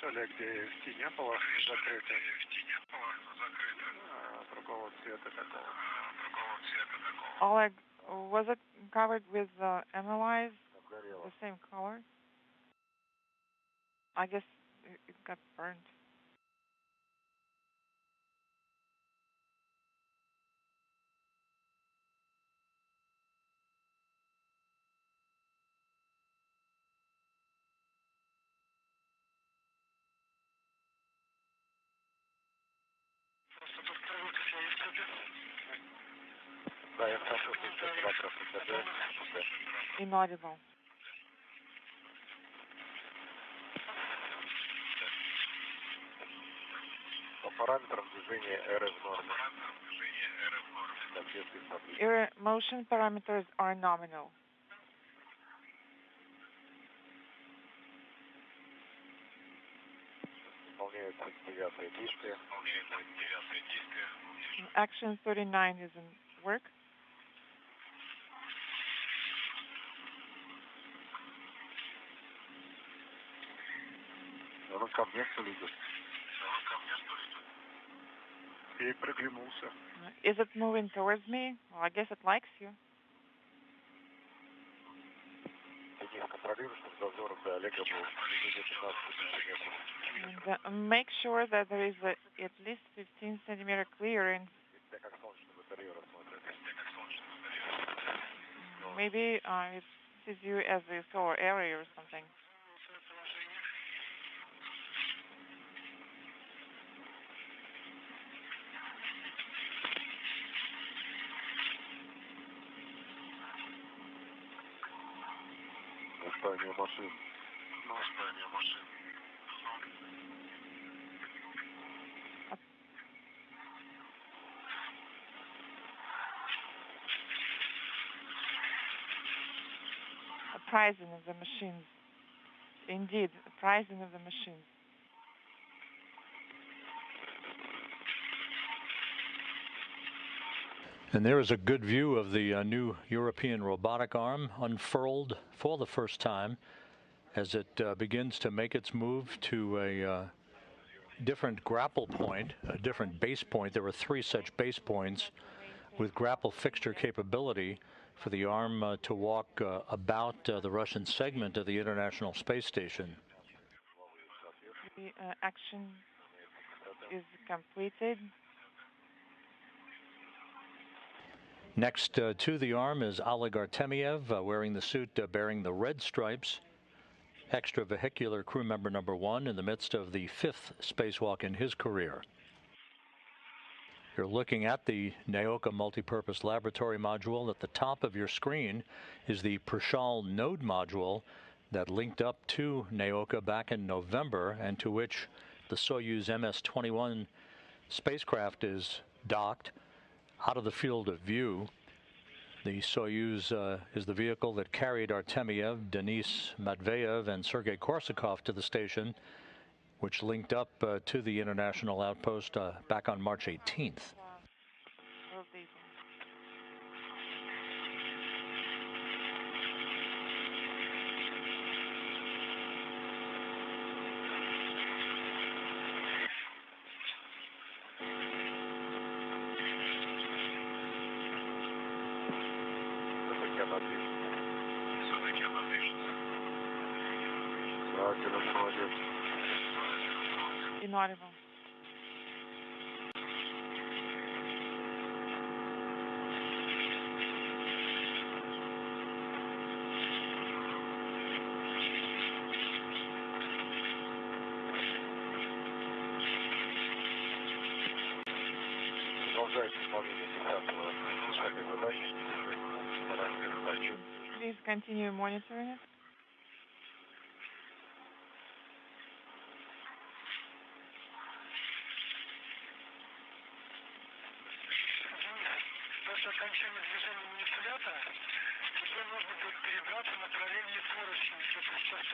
Оля, где в тени было закрыто. Другого цвета такого. Oleg, was it covered with analyze, the same color? I guess it got burned. Да, я хорошо слышу, вопрос Inaudible. По параметрам движения РФ в норме. Your motion parameters are nominal. Выполняется 9-е действие. Action 39 is in work. Он ко мне что ли идет? И приглянулся. Is it moving towards me? Well, I guess it likes you. Денис, контролируй, чтобы зазор до Олега был минимум 15 сантиметров. And make sure that there is at least 15 centimeter clearance. Я как солнечную батарею рассмотрю. Maybe it sees you as a solar area or something. Наставление машин. Наставление машин. Uprising of the machines. Indeed, uprising of the machines. And there is a good view of the new European robotic arm unfurled for the first time as it begins to make its move to a different grapple point, a different base point. There are 3 such base points with grapple fixture capability for the arm to walk about the Russian segment of the International Space Station. The action is completed. Next to the arm is Oleg Artemyev wearing the suit bearing the red stripes, extravehicular crew member number 1 in the midst of the 5th spacewalk in his career. You're looking at the Naoka multipurpose laboratory module. At the top of your screen is the Prishal node module that linked up to Naoka back in November and to which the Soyuz MS-21 spacecraft is docked out of the field of view. The Soyuz is the vehicle that carried Artemyev, Denis, Matveev, and Sergei Korsakov to the station, which linked up to the international outpost back on March 18th. Inaudible. Please continue monitoring it.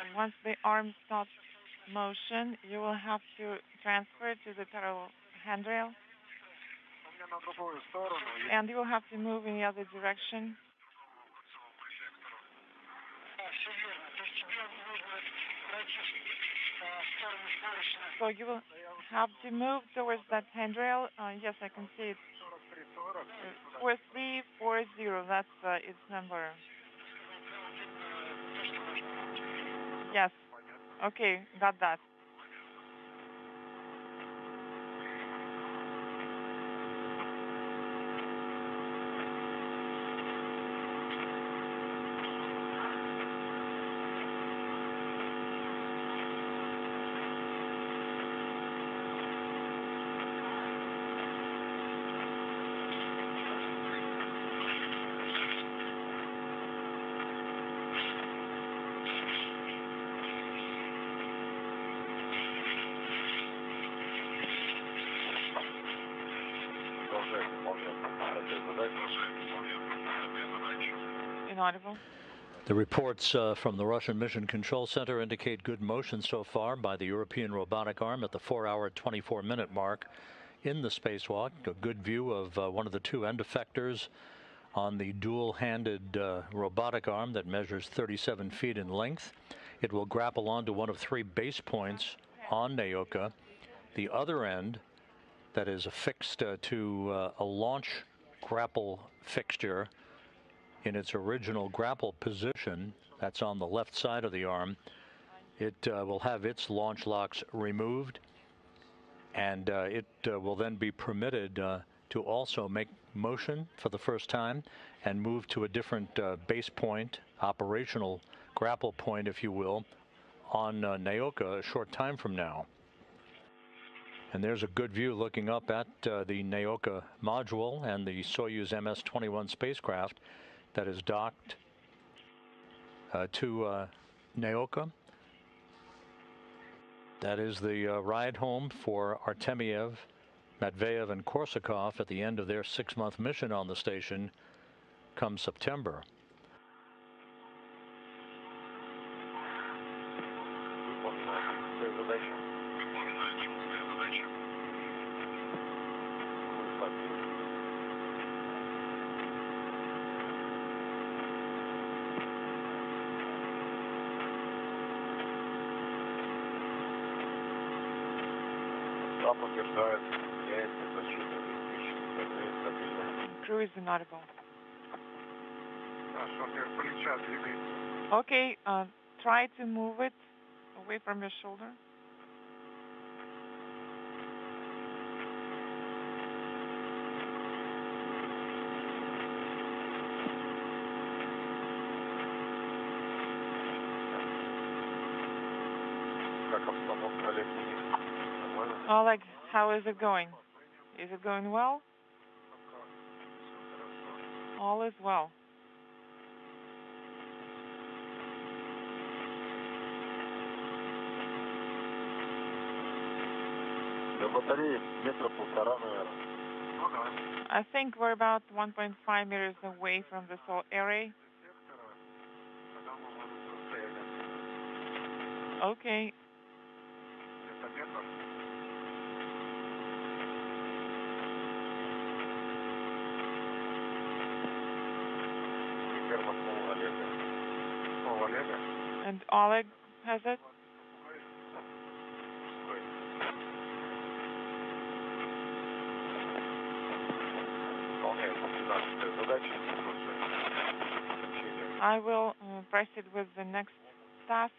And once the arm stops motion, you will have to transfer to the parallel handrail. And you will have to move in the other direction. So you will have to move towards that handrail. Yes, I can see it. 4340, that's its number. Yes. Okay, got that. Inaudible. The reports from the Russian Mission Control Center indicate good motion so far by the European robotic arm at the 4-hour, 24-minute mark in the spacewalk. A good view of one of the two end effectors on the dual-handed robotic arm that measures 37 feet in length. It will grapple onto one of three base points on Naoka. The other end that is affixed to a launch grapple fixture in its original grapple position, that's on the left side of the arm. It will have its launch locks removed, and it will then be permitted to also make motion for the first time and move to a different base point, operational grapple point, if you will, on Naoka a short time from now. And there's a good view looking up at the Naoka module and the Soyuz MS-21 spacecraft that is docked to Naoka. That is the ride home for Artemyev, Matveev, and Korsakov at the end of their 6-month mission on the station come September. Crew is inaudible. Okay, try to move it away from your shoulder. Oleg, how is it going? Is it going well? All is well. I think we're about 1.5 meters away from the solar array. Okay. And Oleg has it? I will proceed with the next task.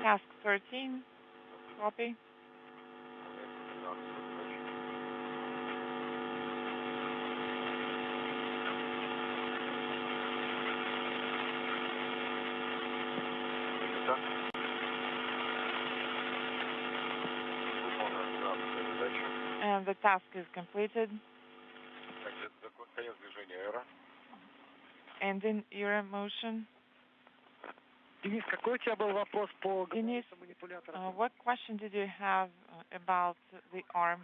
Task 13, copy. And the task is completed. Ending era motion. Denis, какой у тебя был вопрос по Denis, what question did you have about the arm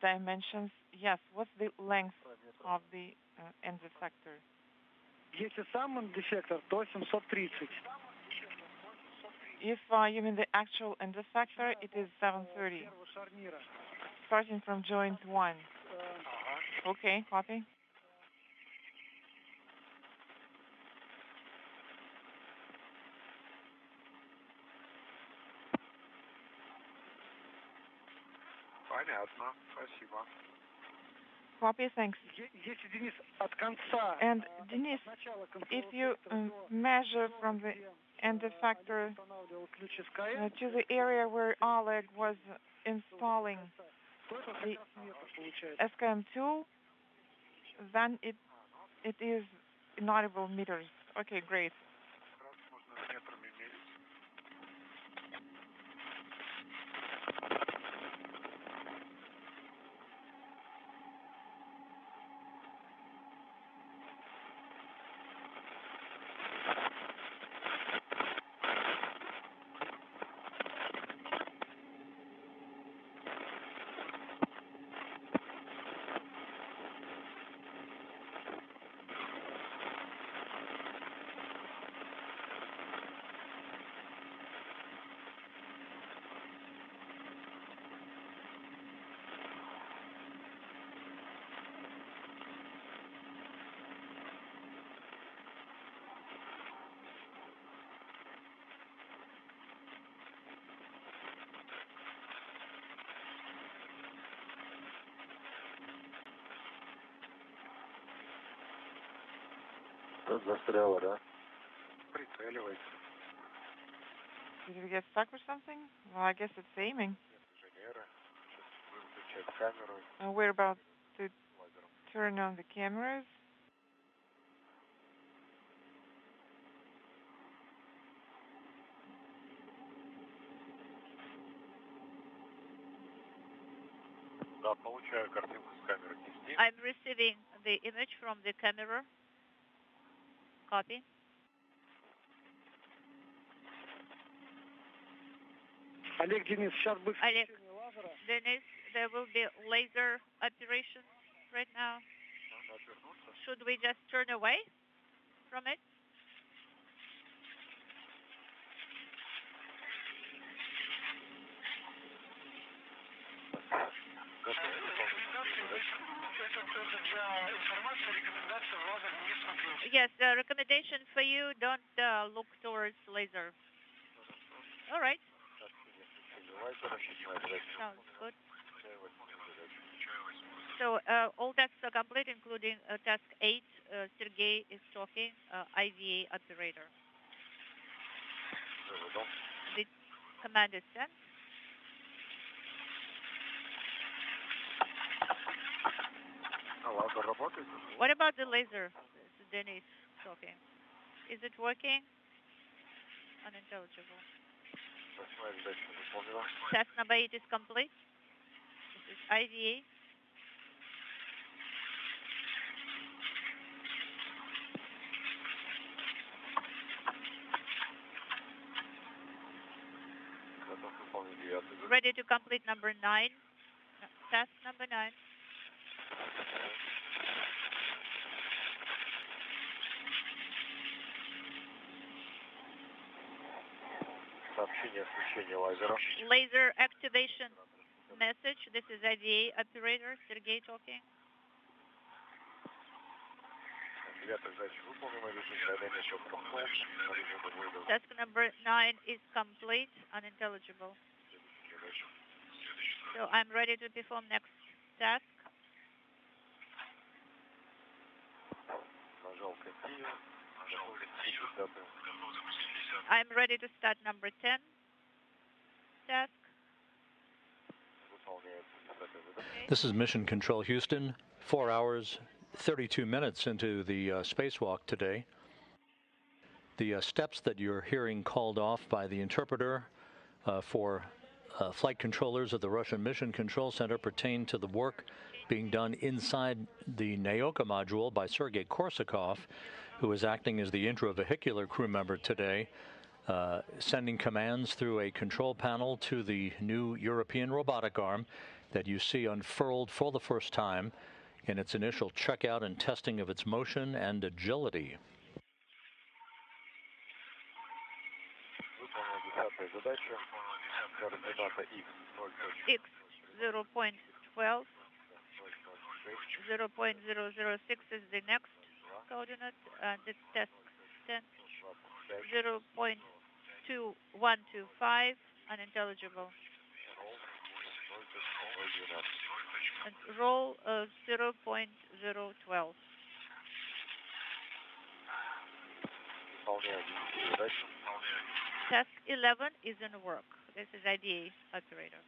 dimensions? Yes. What's the length of the end effector? Если сам дефектор, то 730. If you mean the actual end effector, it is 730. Starting from joint 1. Okay, copy. Понятно. Спасибо. Copy, thanks. Если, Денис, от конца, And Denis, if you measure from the end effector to the area where Oleg was installing the SKM tool, then it is inaudible meters. Okay, great. Застряло, да? Прицеливайся. Did you get stuck or something? Well, I guess it's aiming. We're about to turn on the cameras. Да, получаю картинку с камеры. I'm receiving the image from the camera. Copy. Олег, Денис, сейчас будет Oleg, Denis, there will be laser operations right now. Should we just turn away from it? Yes, the recommendation for you, don't look towards laser. All right. Sounds good. So all tasks are complete, including task 8. Sergey is talking, IVA operator. The command is sent. What about the laser? This is Denis talking. Is it working? Unintelligible. Task number 8 is complete. This is IVA. Ready to complete number 9. Task number 9. Laser activation message. This is IVA operator Sergey talking. Task number 9 is complete, unintelligible. So I'm ready to perform next task. I'm ready to start number 10 task. This is Mission Control Houston, 4 hours, 32 minutes into the spacewalk today. The steps that you're hearing called off by the interpreter for flight controllers at the Russian Mission Control Center pertain to the work being done inside the Naoka module by Sergei Korsakov, who is acting as the intravehicular crew member today. sending commands through a control panel to the new European robotic arm that you see unfurled for the first time in its initial checkout and testing of its motion and agility. X 0.12, 0.006 is the next coordinate, and it's test 10, 0.2125, unintelligible. And roll of 0.012. Task 11 is in work. This is IDA operator.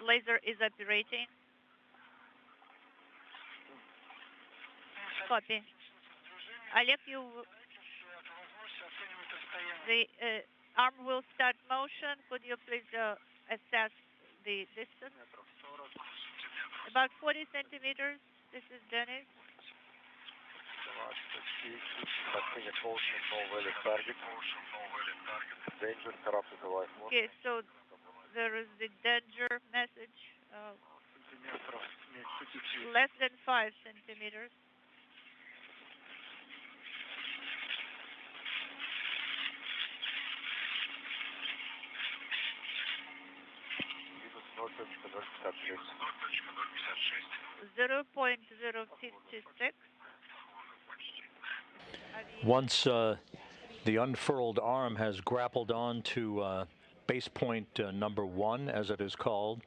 Laser is operating. Copy. Oleg, the arm will start motion. Could you please assess the distance? About 40 centimeters. This is Denis. Okay, so there is the danger message. Less than 5 centimeters. .056. Once the unfurled arm has grappled on to base point number 1, as it is called,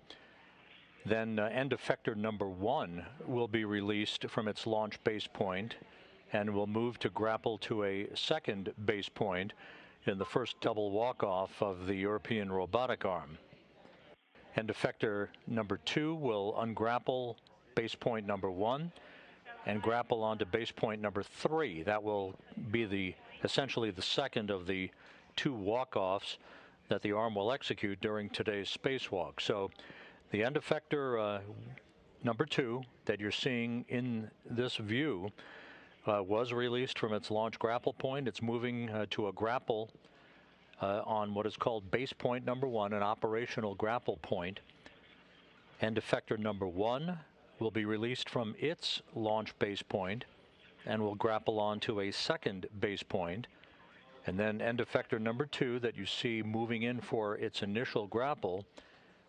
then end effector number 1 will be released from its launch base point and will move to grapple to a second base point in the first double walk-off of the European robotic arm. End effector number 2 will ungrapple base point number 1 and grapple onto base point number 3. That will be essentially the second of the 2 walk-offs that the arm will execute during today's spacewalk. So the end effector number 2 that you're seeing in this view was released from its launch grapple point. It's moving to a grapple on what is called base point number 1, an operational grapple point. End effector number 1 will be released from its launch base point and will grapple onto a second base point. And then end effector number 2 that you see moving in for its initial grapple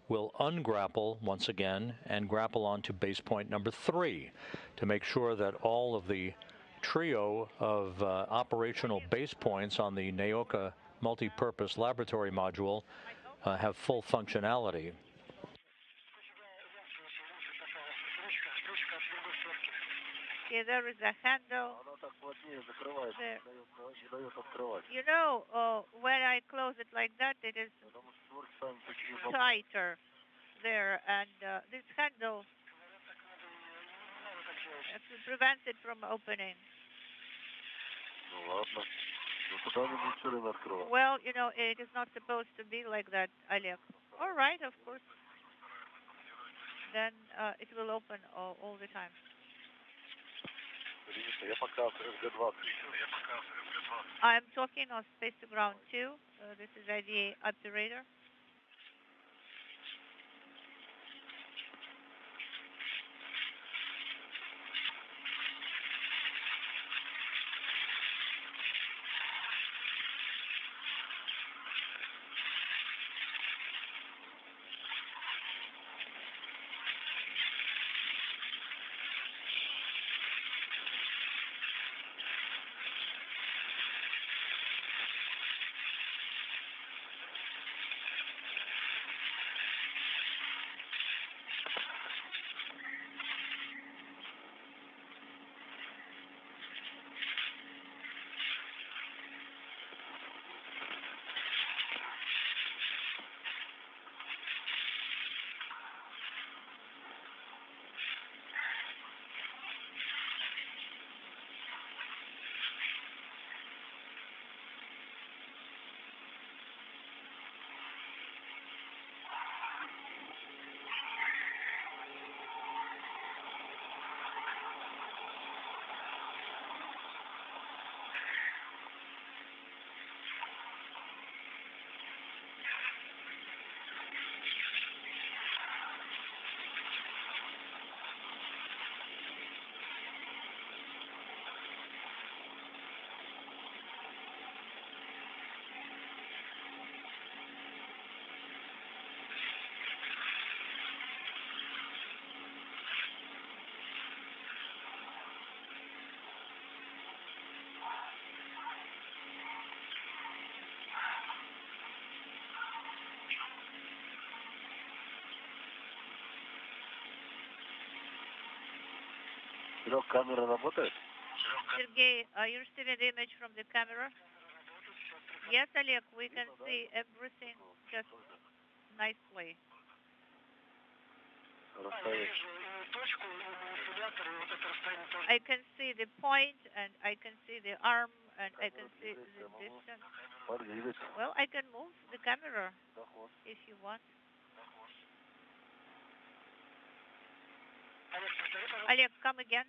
will ungrapple once again and grapple onto base point number 3 to make sure that all of the trio of operational base points on the NAOCA multi-purpose laboratory module have full functionality. Okay, there is a handle there. You know, when I close it like that, it is tighter there, and this handle prevents it from opening. Well, you know, it is not supposed to be like that, Oleg. All right, of course. Then it will open all the time. I'm talking on Space to Ground 2. This is IDA operator. Серег, камера работает? Sergey, are you receiving the image from the camera? Yes, Oleg, we can see everything just nicely. I can see the point, and I can see the arm, and I can see the distance. Well, I can move the camera if you want. Oleg, come again.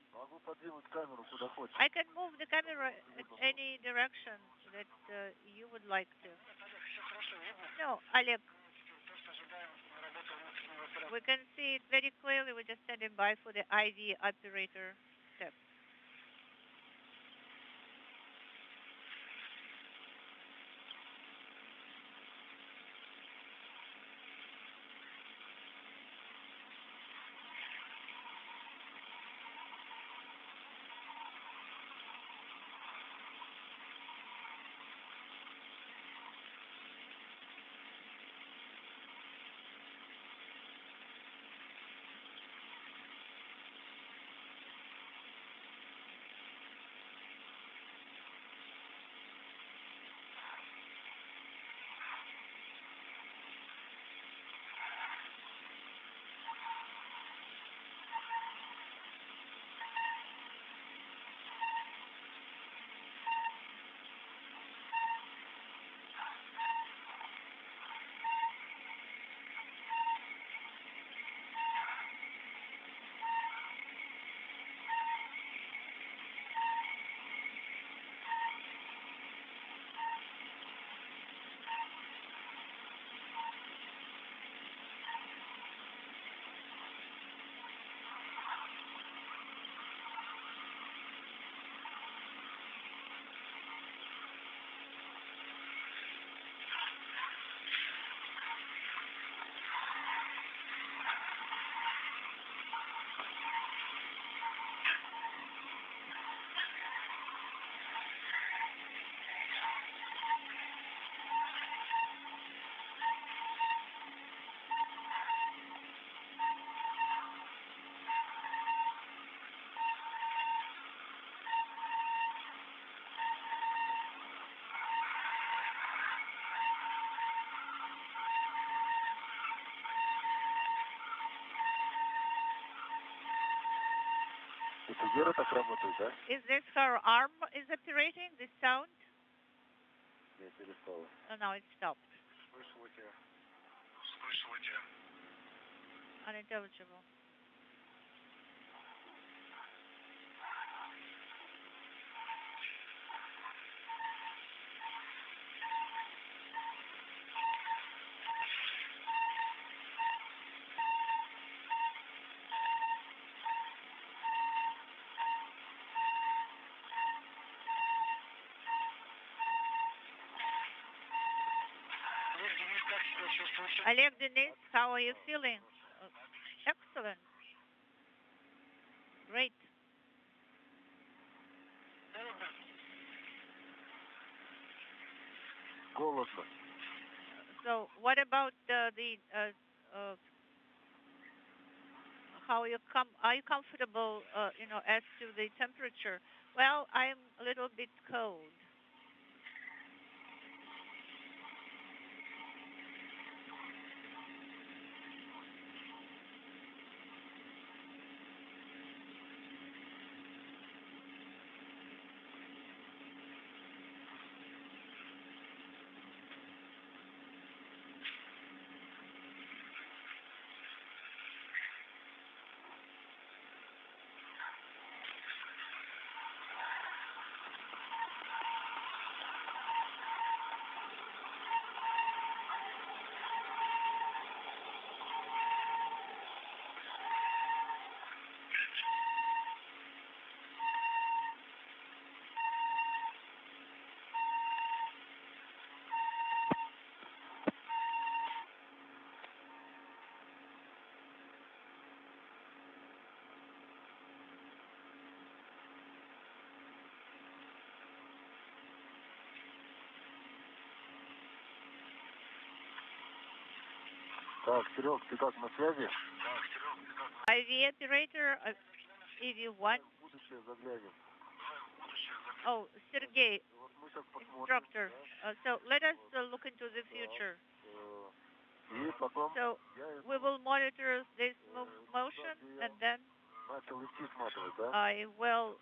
I can move the camera in any direction that you would like to. No, Oleg. We can see it very clearly. We're just standing by for the ID operator step. Is this her arm is operating, the sound? Oh, no, it stopped. Unintelligible. Oleg, Denis, how are you feeling? Excellent. Great. So, what about how you are you comfortable, as to the temperature? Well, I'm a little bit cold. Так, Серег, ты как, на связи? IV operator, EV1. Oh, Sergey, instructor. So let us look into the future. So we will monitor this motion, and then I will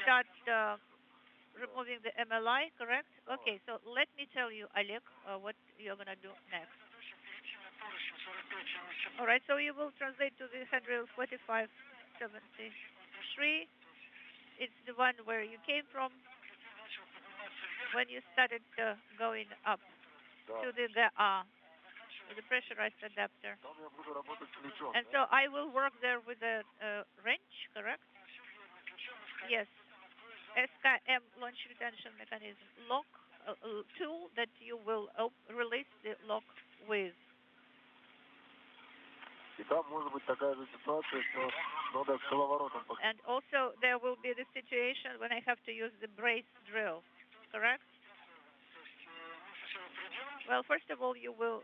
start removing the MLI, correct? Okay, so let me tell you, Oleg, what you're going to do next. All right, so you will translate to the handrail 4573. It's the one where you came from when you started going up to the pressurized adapter. And so I will work there with a wrench, correct? Yes. SKM launch retention mechanism lock tool that you will release the lock with. And also there will be the situation when I have to use the brace drill, correct? Well, first of all, you will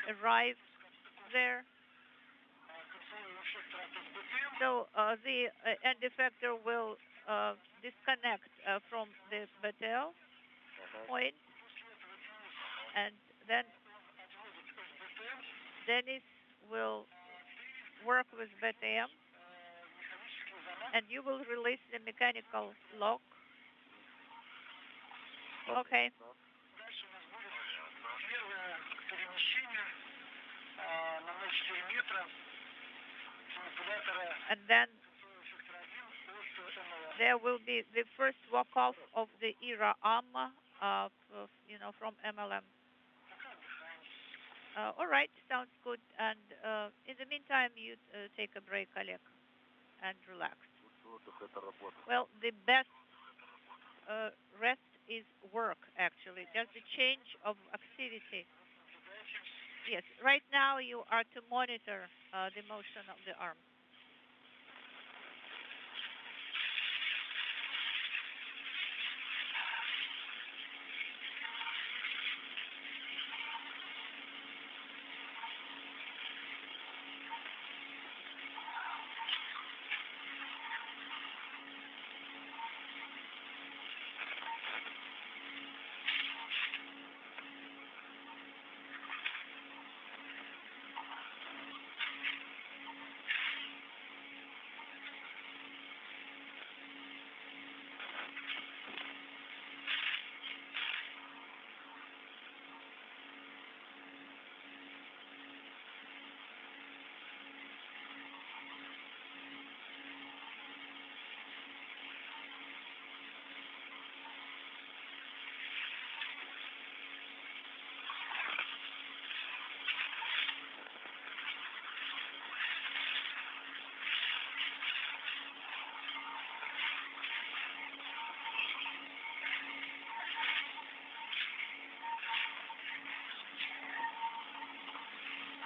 arrive there. So the end effector will disconnect from the BTL point, and then Denis will work with BTM, and you will release the mechanical lock. Okay. And then there will be the first walk-off of the ERA arm, from MLM. All right, sounds good. And in the meantime, you take a break, Oleg, and relax. Well, the best rest is work, actually, just the change of activity. Yes, right now you are to monitor the motion of the arm.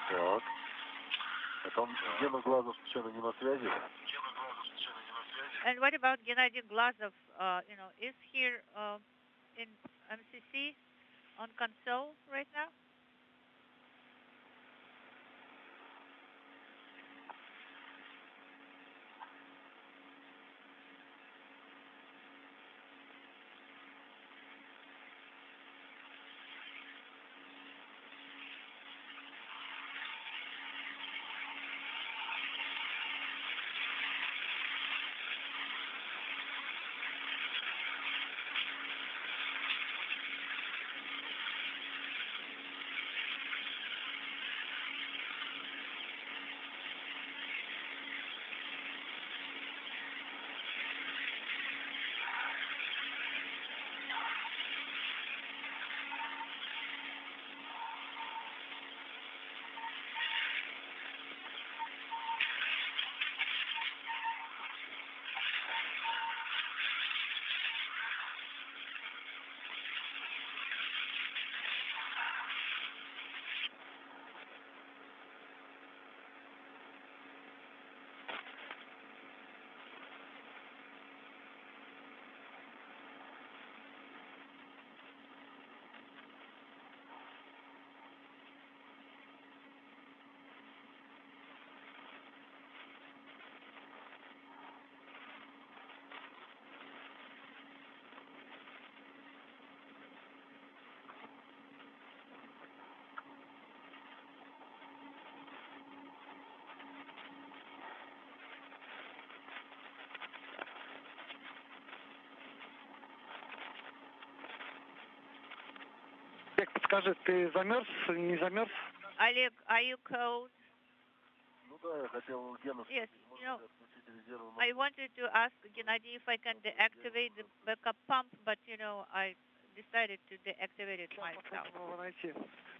Так. А там Гена Глазов случайно не на связи? And what about Gennady Glazov? Is here in MCC on console right now? Скажи, ты замерз, не замерз? Oleg, are you cold? Ну да, я хотел Гену Yes, спросить, you know, можно отключить резервную I wanted to ask Gennady if I can deactivate the backup pump, but you know, I decided to deactivate it myself.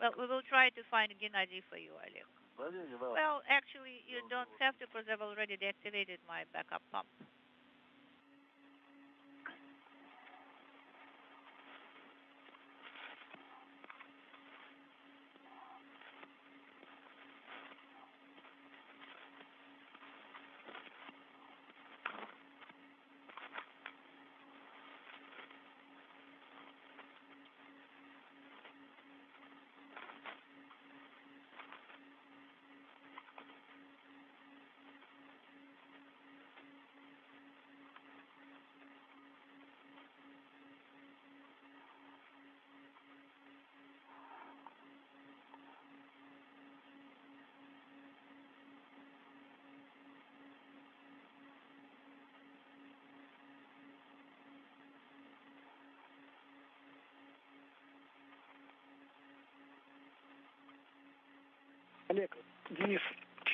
Well, we will try to find Gennady for you, Oleg. Well, actually, you don't have to because I've already deactivated my backup pump. Олег, Денис,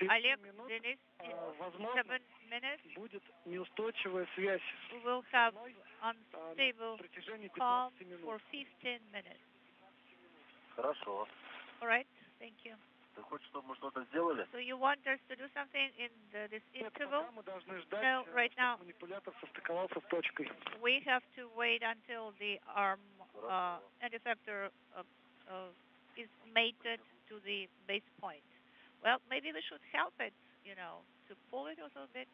Олег, Denis, 7 minutes. Будет неустойчивая связь. We will have unstable call for 15 minutes. Хорошо. All right, thank you. Ты хочешь, чтобы мы что-то сделали? So you want us to do something in this interval? No, right now Манипулятор состыковался с точкой. we have to wait until the arm end effector is mated to the base point. Well, maybe we should help it, you know, to pull it a little bit.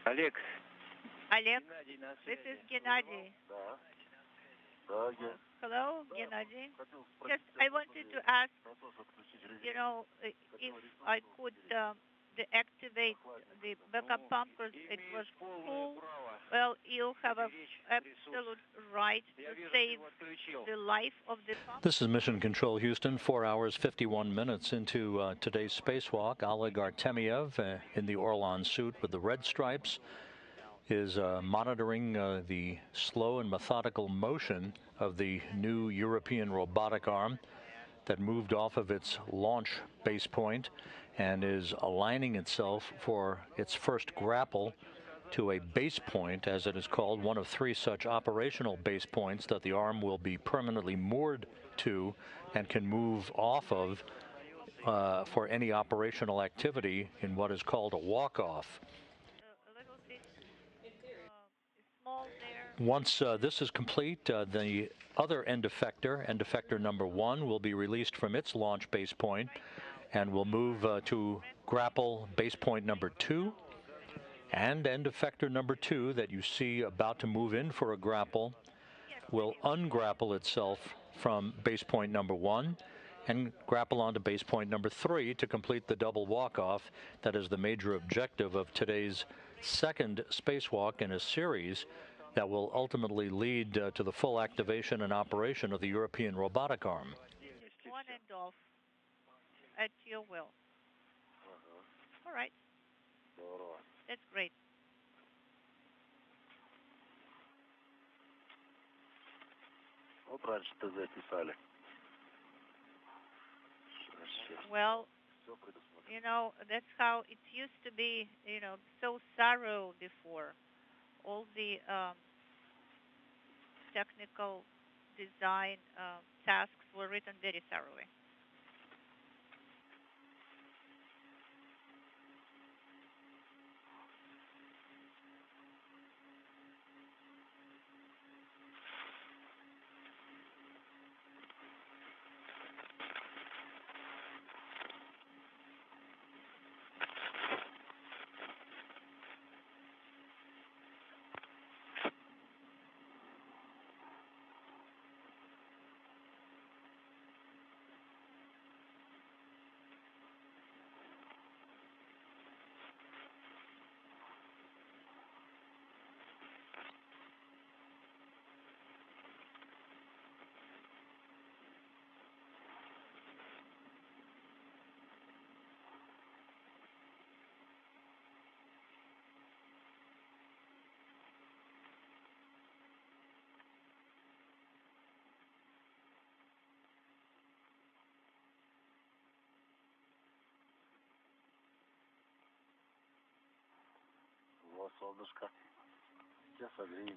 Олег. Oleg, this is Gennady. Да. Да, я Hello, Gennady. хотел Just, спросить, I wanted to ask, насос отключить you резерв. know, if I could deactivate the backup pump because it was full. Well, you have an absolute right to save the life of the pump. This is Mission Control Houston, 4 hours, 51 minutes into today's spacewalk. Oleg Artemyev in the Orlan suit with the red stripes is monitoring the slow and methodical motion of the new European robotic arm that moved off of its launch base point and is aligning itself for its first grapple to a base point, as it is called, one of 3 such operational base points that the arm will be permanently moored to and can move off of for any operational activity in what is called a walk-off. Once this is complete, the other end effector number 1, will be released from its launch base point and will move to grapple base point number 2. And end effector number 2 that you see about to move in for a grapple will ungrapple itself from base point number 1 and grapple onto base point number 3 to complete the double walk-off. That is the major objective of today's second spacewalk in a series that will ultimately lead to the full activation and operation of the European robotic arm. On and off at your will. All right. That's great. Вот раньше ТЗ писали. Well, you know, that's how it used to be, you know, so thorough before. All the technical design tasks were written very thoroughly.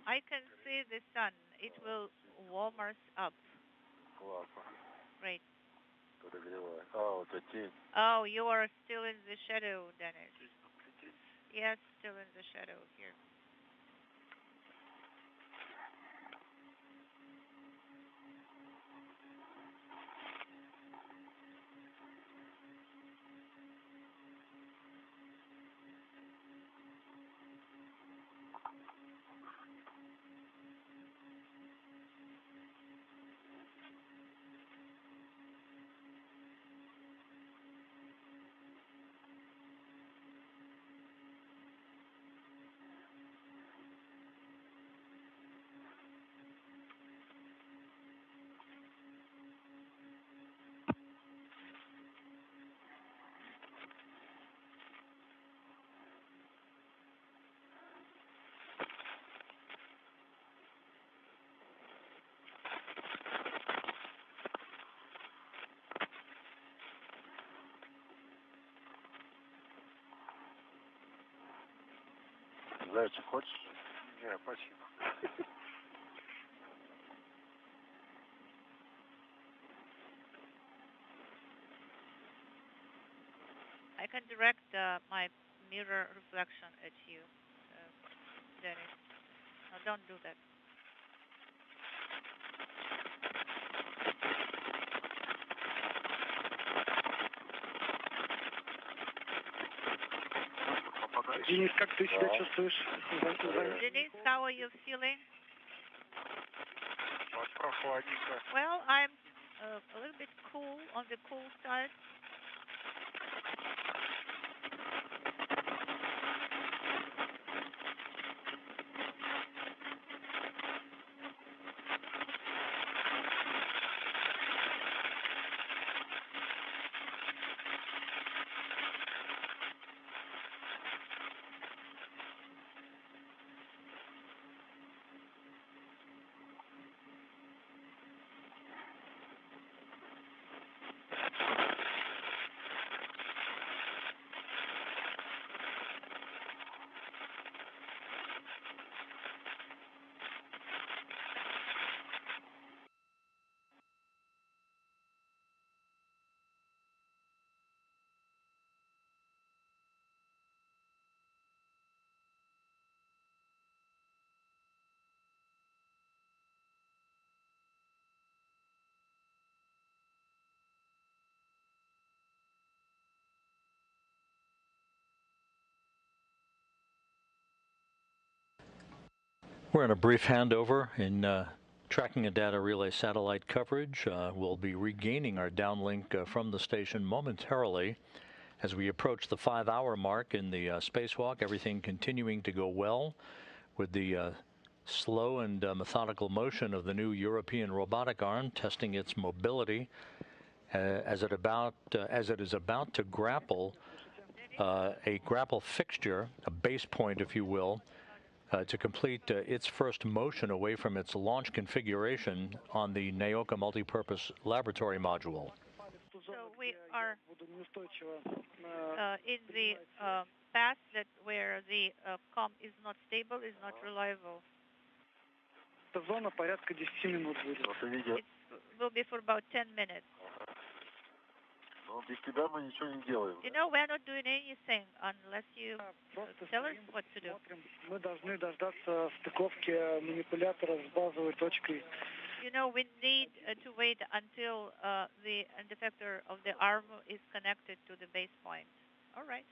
I can see the sun. It will warm us up. Great. Oh, you are still in the shadow, Denis. Yes, still in the shadow here. Зайчик, хочешь? Не, спасибо. I can direct my mirror reflection at you, Denis. No, don't do that. Денис, как ты себя чувствуешь? Denis, how are you feeling? Прохладненько. Well, I'm a little bit cool, on the cool side. We're in a brief handover in tracking and data relay satellite coverage. We'll be regaining our downlink from the station momentarily as we approach the 5-hour mark in the spacewalk. Everything continuing to go well with the slow and methodical motion of the new European robotic arm, testing its mobility as it is about to grapple a grapple fixture, a base point, if you will, to complete its first motion away from its launch configuration on the Naoka multipurpose laboratory module. So we are in the path where the comm is not stable, is not reliable. Зона порядка 10 минут будет. It will be for about 10 minutes. Без тебя мы ничего не делаем. You know, we're not doing anything unless you tell us what to do. Мы должны дождаться стыковки манипулятора с базовой точкой. You know, we need to wait until the end effector of the arm is connected to the base point. All right.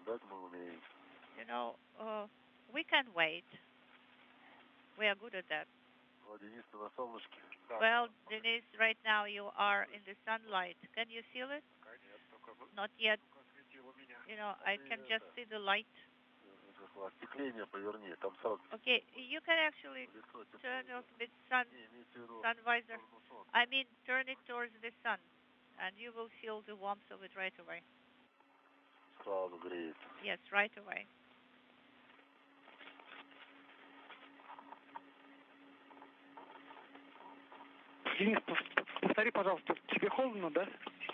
You know, we can wait. We are good at that. Well, Denis, right now you are in the sunlight. Can you feel it? Not yet. You know, I can just see the light. Okay, you can actually turn off the sun visor. I mean, turn it towards the sun, and you will feel the warmth of it right away. Yes, right away. Денис, повтори, пожалуйста, тебе холодно, да?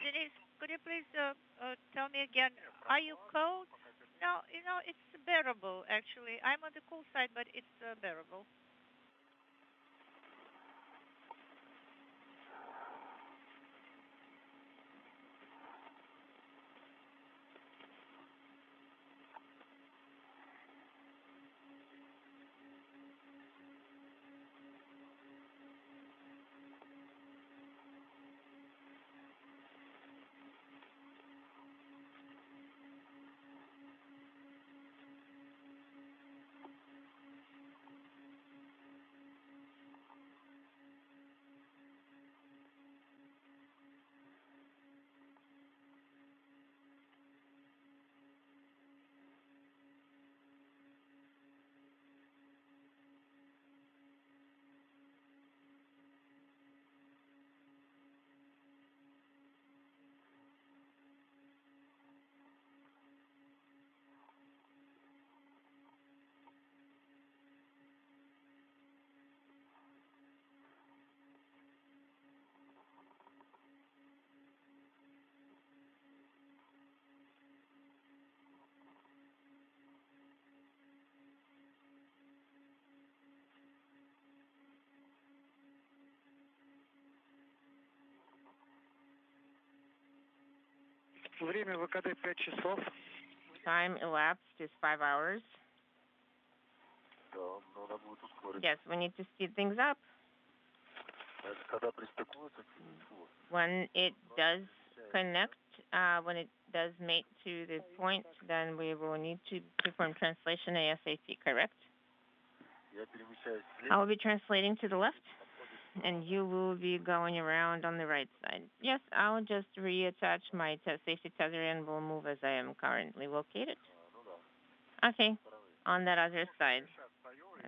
Denis, could you please tell me again, are you cold? No, you know, it's bearable, actually. I'm on the cool side, but it's bearable. Время ВКД 5 часов. Time elapsed is 5 hours. Yes, we need to speed things up. When it does connect, when it does mate to the point, then we will need to perform translation ASAP, correct? I will be translating to the left, and you will be going around on the right side. Yes, I'll just reattach my safety tether and will move as I am currently located. Okay, on that other side,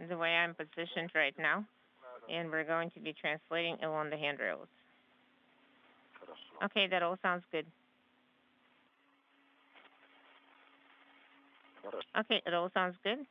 the way I'm positioned right now, and we're going to be translating along the handrails. Okay, that all sounds good. Okay, it all sounds good.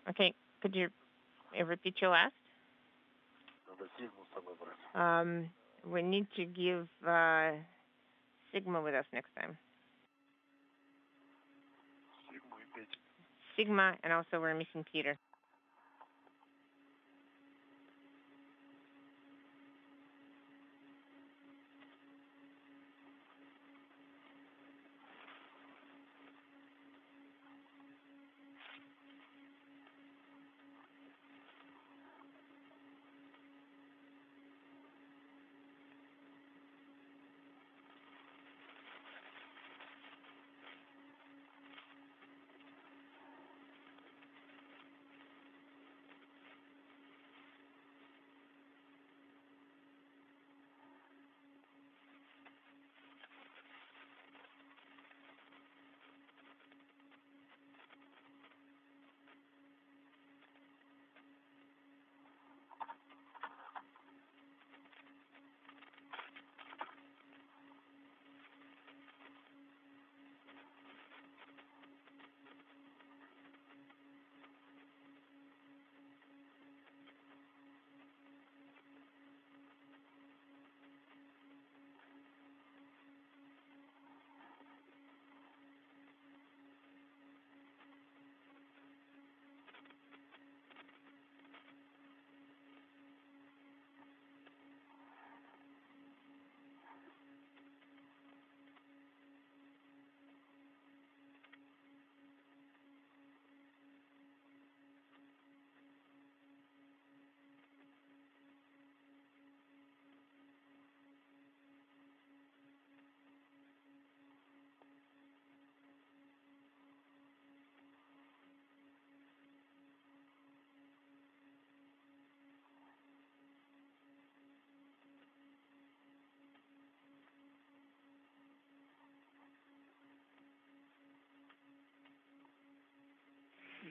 Okay, could you repeat your last? We need to give Sigma with us next time. Sigma, and also we're missing Peter.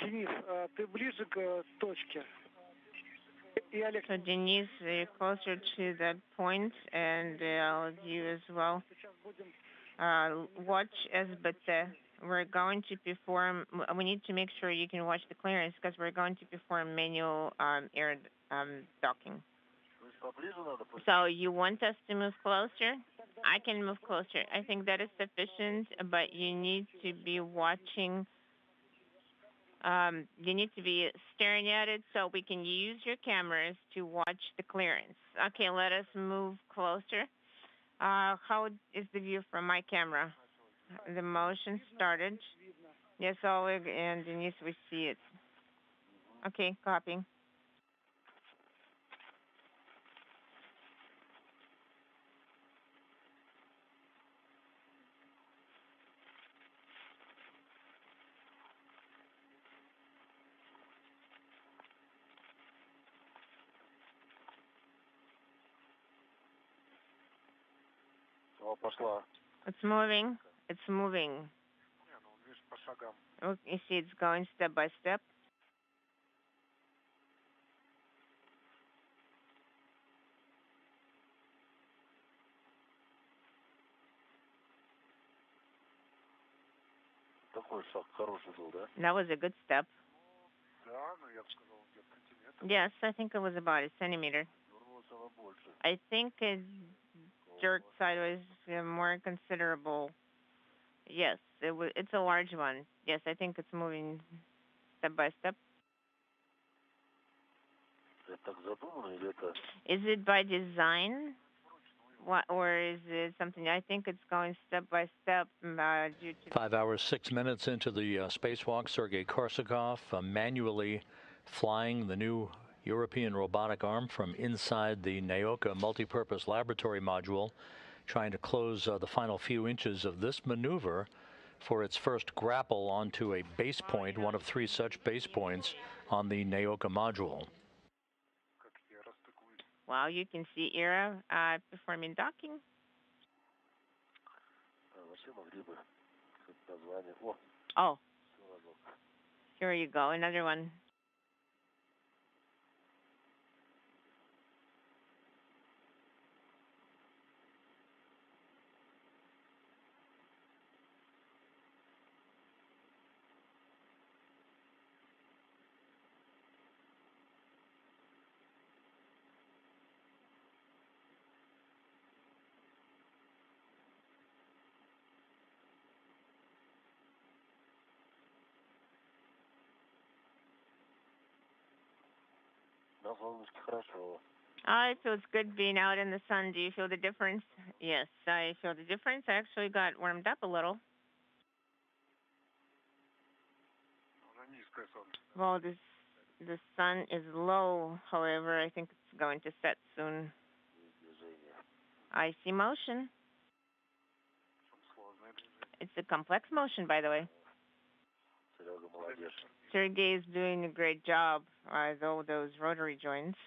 Денис, ты ближе к точке. So Denis, you're closer to that point, and you as well. Watch SBT. We're going to perform. We need to make sure you can watch the clearance because we're going to perform manual air docking. So you want us to move closer? I can move closer. I think that is sufficient, but you need to be watching. You need to be staring at it so we can use your cameras to watch the clearance. Okay, let us move closer. How is the view from my camera? The motion started. Yes, Oleg and Denis, we see it. Okay, copying. It's moving. It's moving. You see, it's going step by step. That was a good step. Yes, I think it was about a centimeter. I think it jerked sideways more considerable. Yes, it's a large one. Yes, I think it's moving step by step. Is it by design? Or is it something? I think it's going step by step due to 5 hours, 6 minutes into the spacewalk, Sergei Korsakov manually flying the new European robotic arm from inside the Naoka multipurpose laboratory module, trying to close the final few inches of this maneuver for its first grapple onto a base point, one of 3 such base points on the Naoka module. Wow, you can see Ira performing docking. Oh, here you go, another one. It feels good being out in the sun. Do you feel the difference? Yes, I feel the difference. I actually got warmed up a little. Well, the sun is low. However, I think it's going to set soon. I see motion. It's a complex motion, by the way. Sergei is doing a great job with all those rotary joints.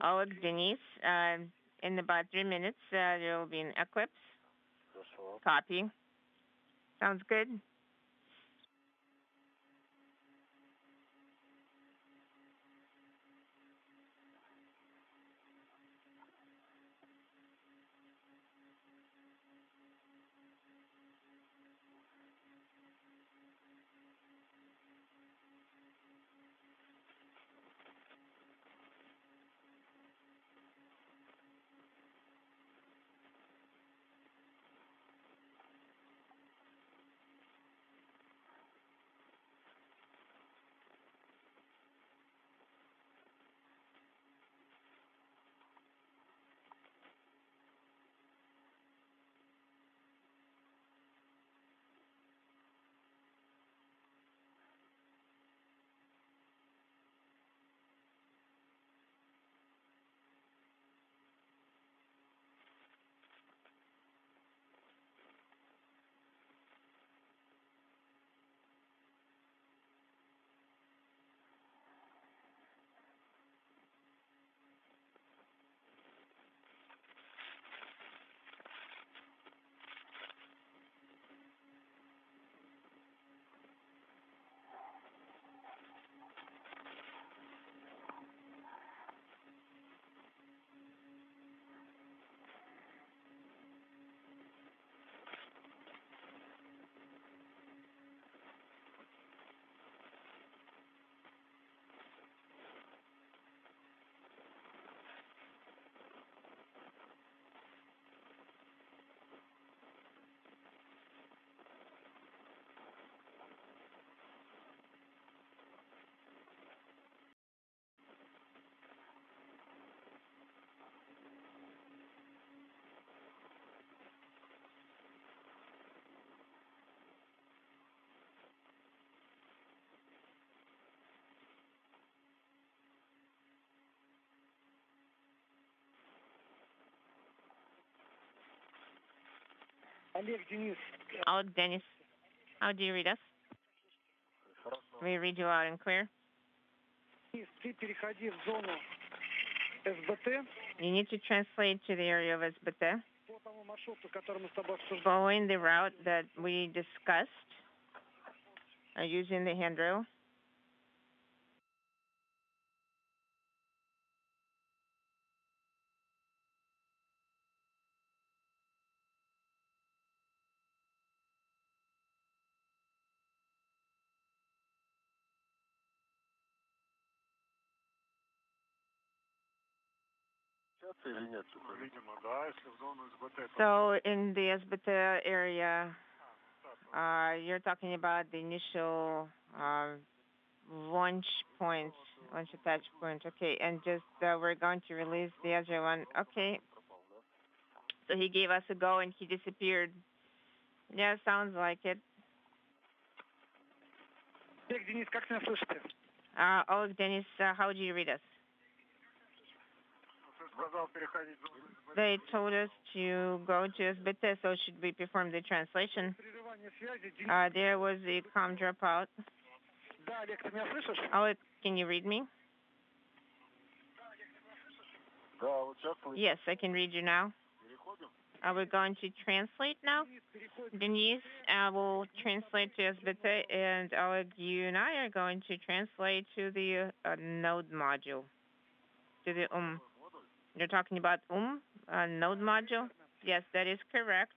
Oleg, Denis, in about 3 minutes, there will be an eclipse. Copy. Sounds good. Oleg, Denis, how do you read us? We read you loud and clear. You need to translate to the area of SBT, following the route that we discussed, using the handrail. So in the SBT area, you're talking about the initial launch point, launch attach point. Okay, and just we're going to release the other one. Okay. So he gave us a go and he disappeared. Yeah, sounds like it. Oleg, Denis, how do you read us? They told us to go to SBT, so should we perform the translation? There was a comm dropout. Oleg, can you read me? Yes, I can read you now. Are we going to translate now? Denis will translate to SBT, and Oleg, you and I are going to translate to the node module, to the You're talking about node module? Yes, that is correct.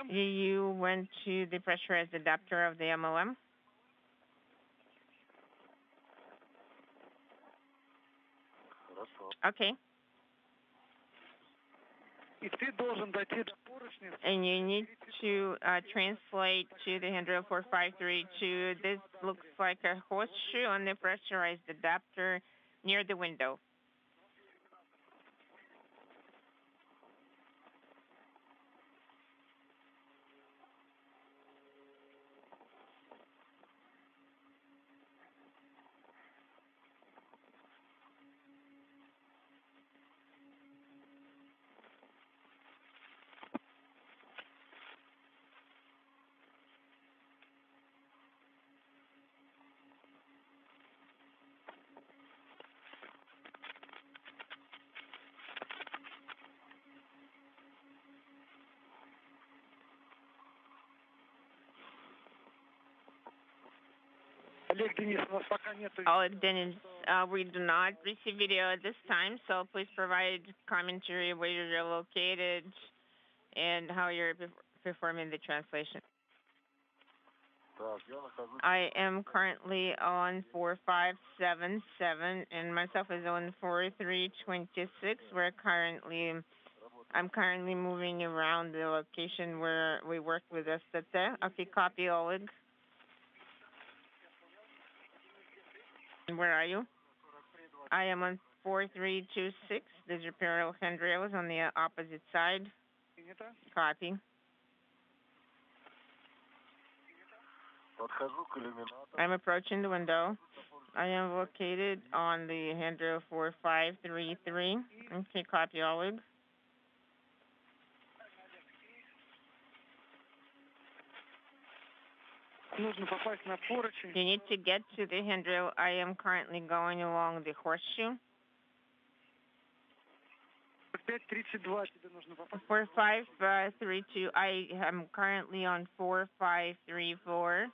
You went to the pressurized adapter of the MLM? Okay. And you need to translate to the handrail 4532. This looks like a horseshoe on the pressurized adapter near the window. Oleg, Denis, we do not receive video at this time, so please provide commentary where you're located and how you're performing the translation. I am currently on 4577, and myself is on 4326. I'm currently moving around the location where we work with STT. Okay, copy, Oleg. Where are you? I am on 4326. There's your parallel handrails on the opposite side. Copy. I'm approaching the window. I am located on the handrail 4533. Okay, copy, Oleg. You need to get to the handrail. I am currently going along the horseshoe. 4532. I am currently on 4534.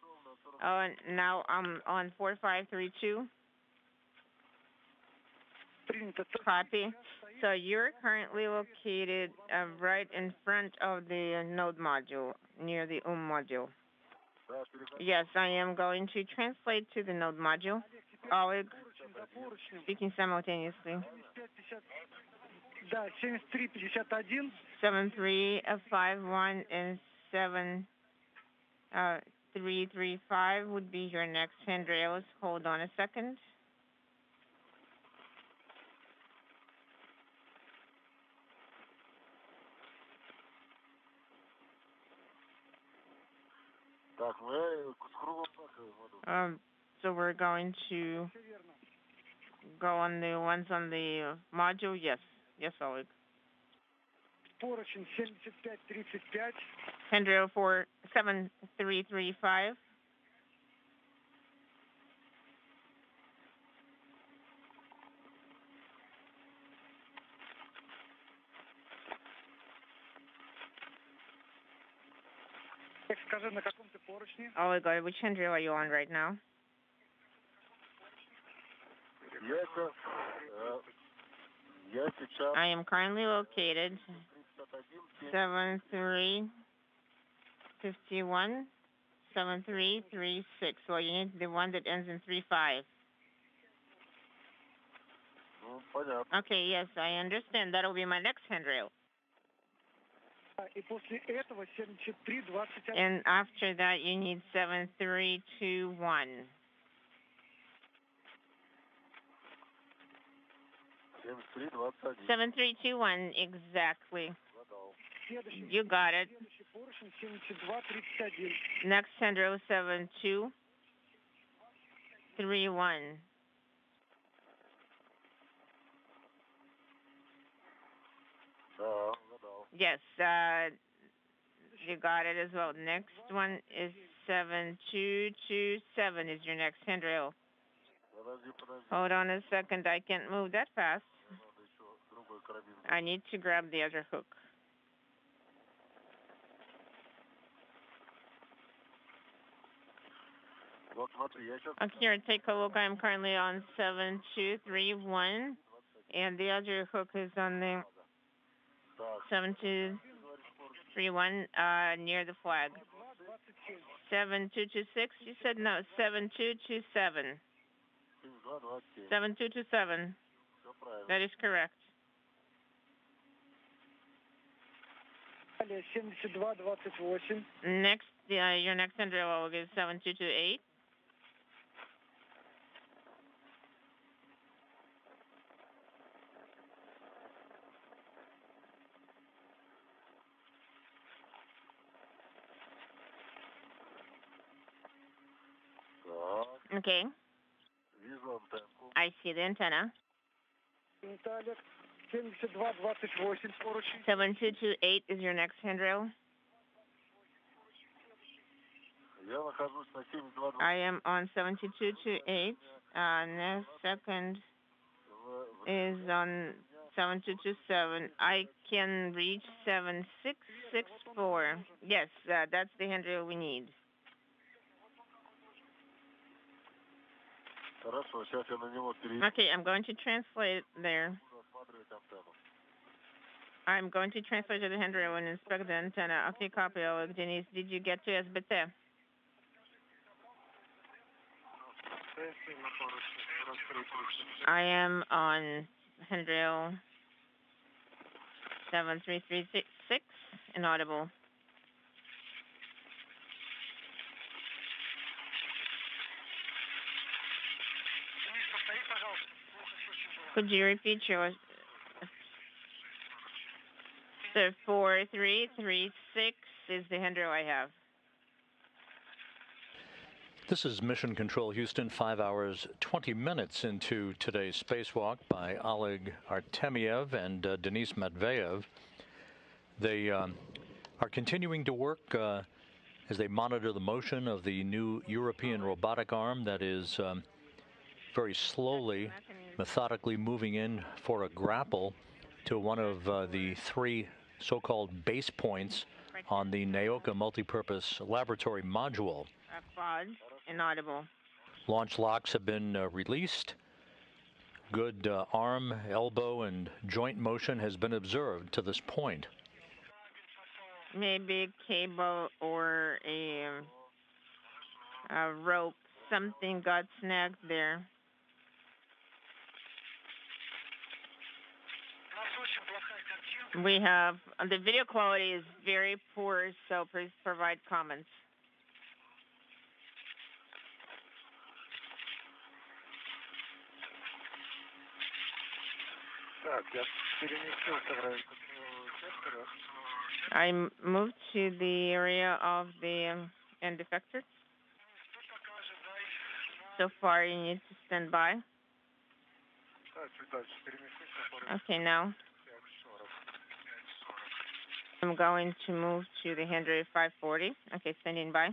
Oh, and now I'm on 4532. Copy. So you're currently located right in front of the node module, near the module. Yes, I am going to translate to the node module. Oleg, speaking simultaneously. 7351 and 7335 would be your next handrails. Hold on a second. So we're going to go on the ones on the module. Yes, Oleg. поручень 7535. Handrail for 7335. Скажи, на каком ты поручне? Oleg, which handrail are you on right now? I am currently located 7351 7336. Well, you need the one that ends in 35. Okay, yes, I understand. That'll be my next handrail. И после этого 7321. And after that, you need 7321. 7321, exactly. You got it. Next handrail 7231. Yes, you got it as well. Next one is 7227 is your next handrail. Hold on a second, I can't move that fast. I need to grab the other hook. Okay, here, take a look. I'm currently on 7231, and the other hook is on the 7231 near the flag. 7226, you said no, 7227. 7227. That is correct. Next, your next handrail is 7228. Okay. I see the antenna. 7228 is your next handrail. I am on 7228. Next second is on 7227. I can reach 7664. Yes, that's the handrail we need. Okay, I'm going to translate there. I'm going to translate to the handrail and inspect the antenna. Okay, copy, Oleg. Denis, did you get to SBT? I am on handrail 7336, inaudible. Could you repeat yours? So 4336 is the handrail I have. This is Mission Control Houston, 5 hours, 20 minutes into today's spacewalk by Oleg Artemyev and Denis Matveev. They are continuing to work as they monitor the motion of the new European robotic arm that is very slowly, methodically moving in for a grapple to one of the three so-called base points on the Naoka multipurpose laboratory module. Quad, inaudible. Launch locks have been released. Good arm, elbow, and joint motion has been observed to this point. Maybe a cable or a rope, something got snagged there. We have, the video quality is very poor, so please provide comments. I moved to the area of the end effector. So far, you need to stand by. Okay, now. I'm going to move to the handrail 540. Okay, standing by.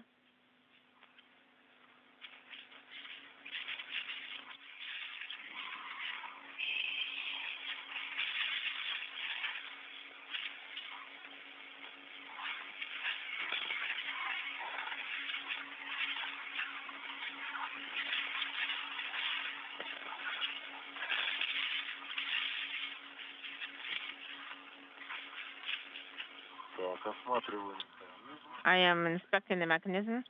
I am inspecting the mechanism.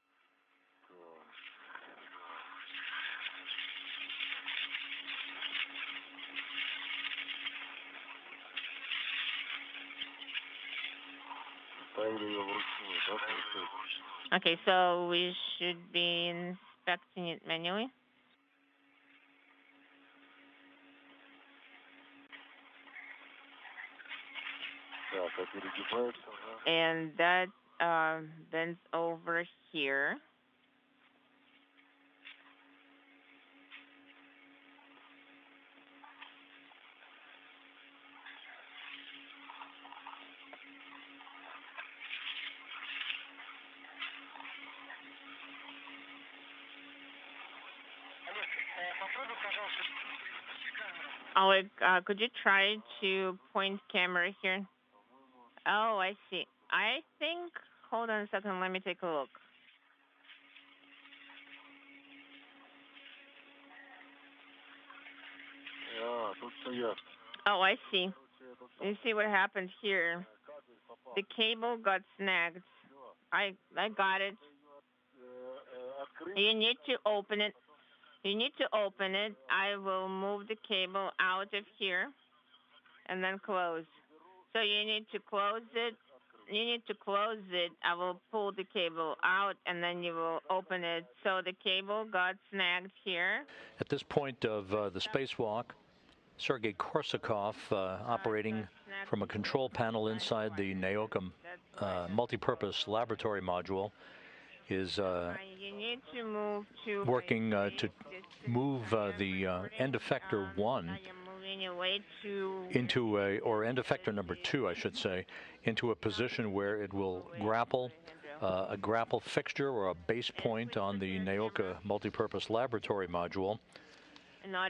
Okay, so we should be inspecting it manually. And that bends over here. Oleg, could you try to point camera here? Oh, I see. I think, hold on a second, let me take a look. Oh, I see. You see what happened here? The cable got snagged. I got it. You need to open it. You need to open it. I will move the cable out of here and then close. So you need to close it. You need to close it. I will pull the cable out and then you will open it. So the cable got snagged here. At this point of the spacewalk, Sergei Korsakov, operating from a control panel inside the Naoka multipurpose laboratory module, is you need to move to working to move the end effector 1 into a, or end effector number 2, I should say, into a position where it will grapple a grapple fixture or a base point on the Naoka multipurpose laboratory module.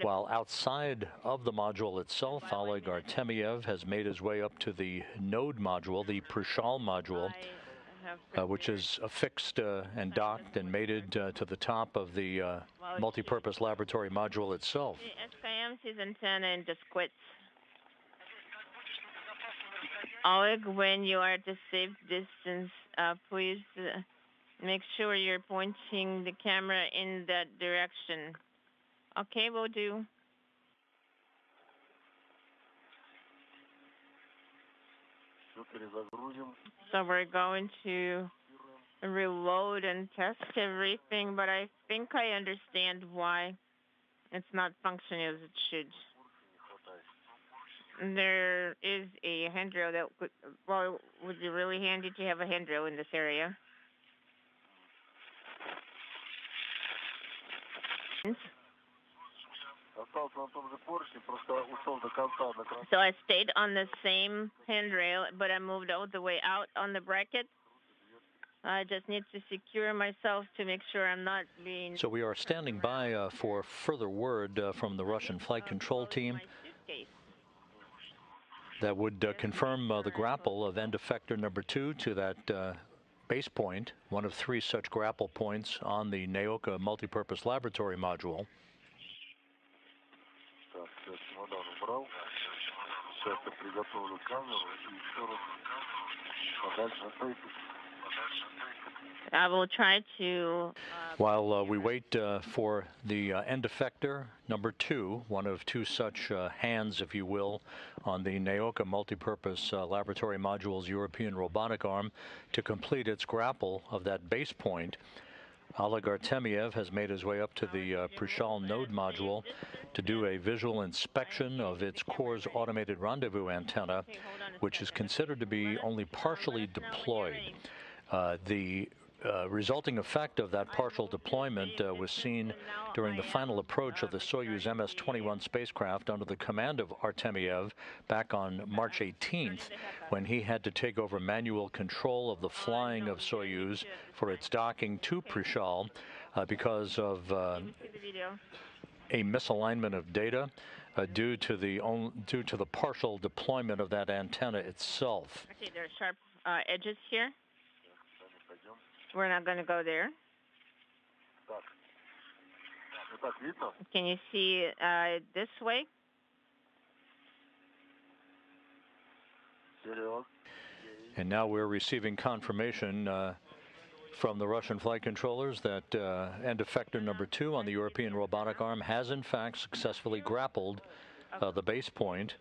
While outside of the module itself, Oleg Artemyev has made his way up to the node module, the Prishal module, which is affixed and docked and mated to the top of the multipurpose laboratory module itself. The SKM sees antenna and just quits. Oleg, when you are at a safe distance, please make sure you're pointing the camera in that direction. Okay, will do. So we're going to reload and test everything, but I think I understand why it's not functioning as it should. There is a handrail that would, well, it would be really handy to have a handrail in this area. So I stayed on the same handrail, but I moved all the way out on the bracket. I just need to secure myself to make sure I'm not being... So we are standing by for further word from the Russian flight control team that would confirm the grapple of end effector number 2 to that base point, one of 3 such grapple points on the Naoka multipurpose laboratory module. I will try to... While we wait for the end effector number 2, one of 2 such hands, if you will, on the Naoka multipurpose laboratory module's European robotic arm to complete its grapple of that base point, Oleg Artemyev has made his way up to the Prishal node module to do a visual inspection of its core's automated rendezvous antenna, which is considered to be only partially deployed. The resulting effect of that partial deployment was seen during the final approach of the Soyuz MS-21 spacecraft under the command of Artemyev back on March 18th, when he had to take over manual control of the flying of Soyuz for its docking to Prishal because of a misalignment of data due to the partial deployment of that antenna itself. Okay, there are sharp edges here. We're not going to go there. Can you see this way? And now we're receiving confirmation from the Russian flight controllers that end effector number 2 on the European robotic arm has in fact successfully grappled the base point.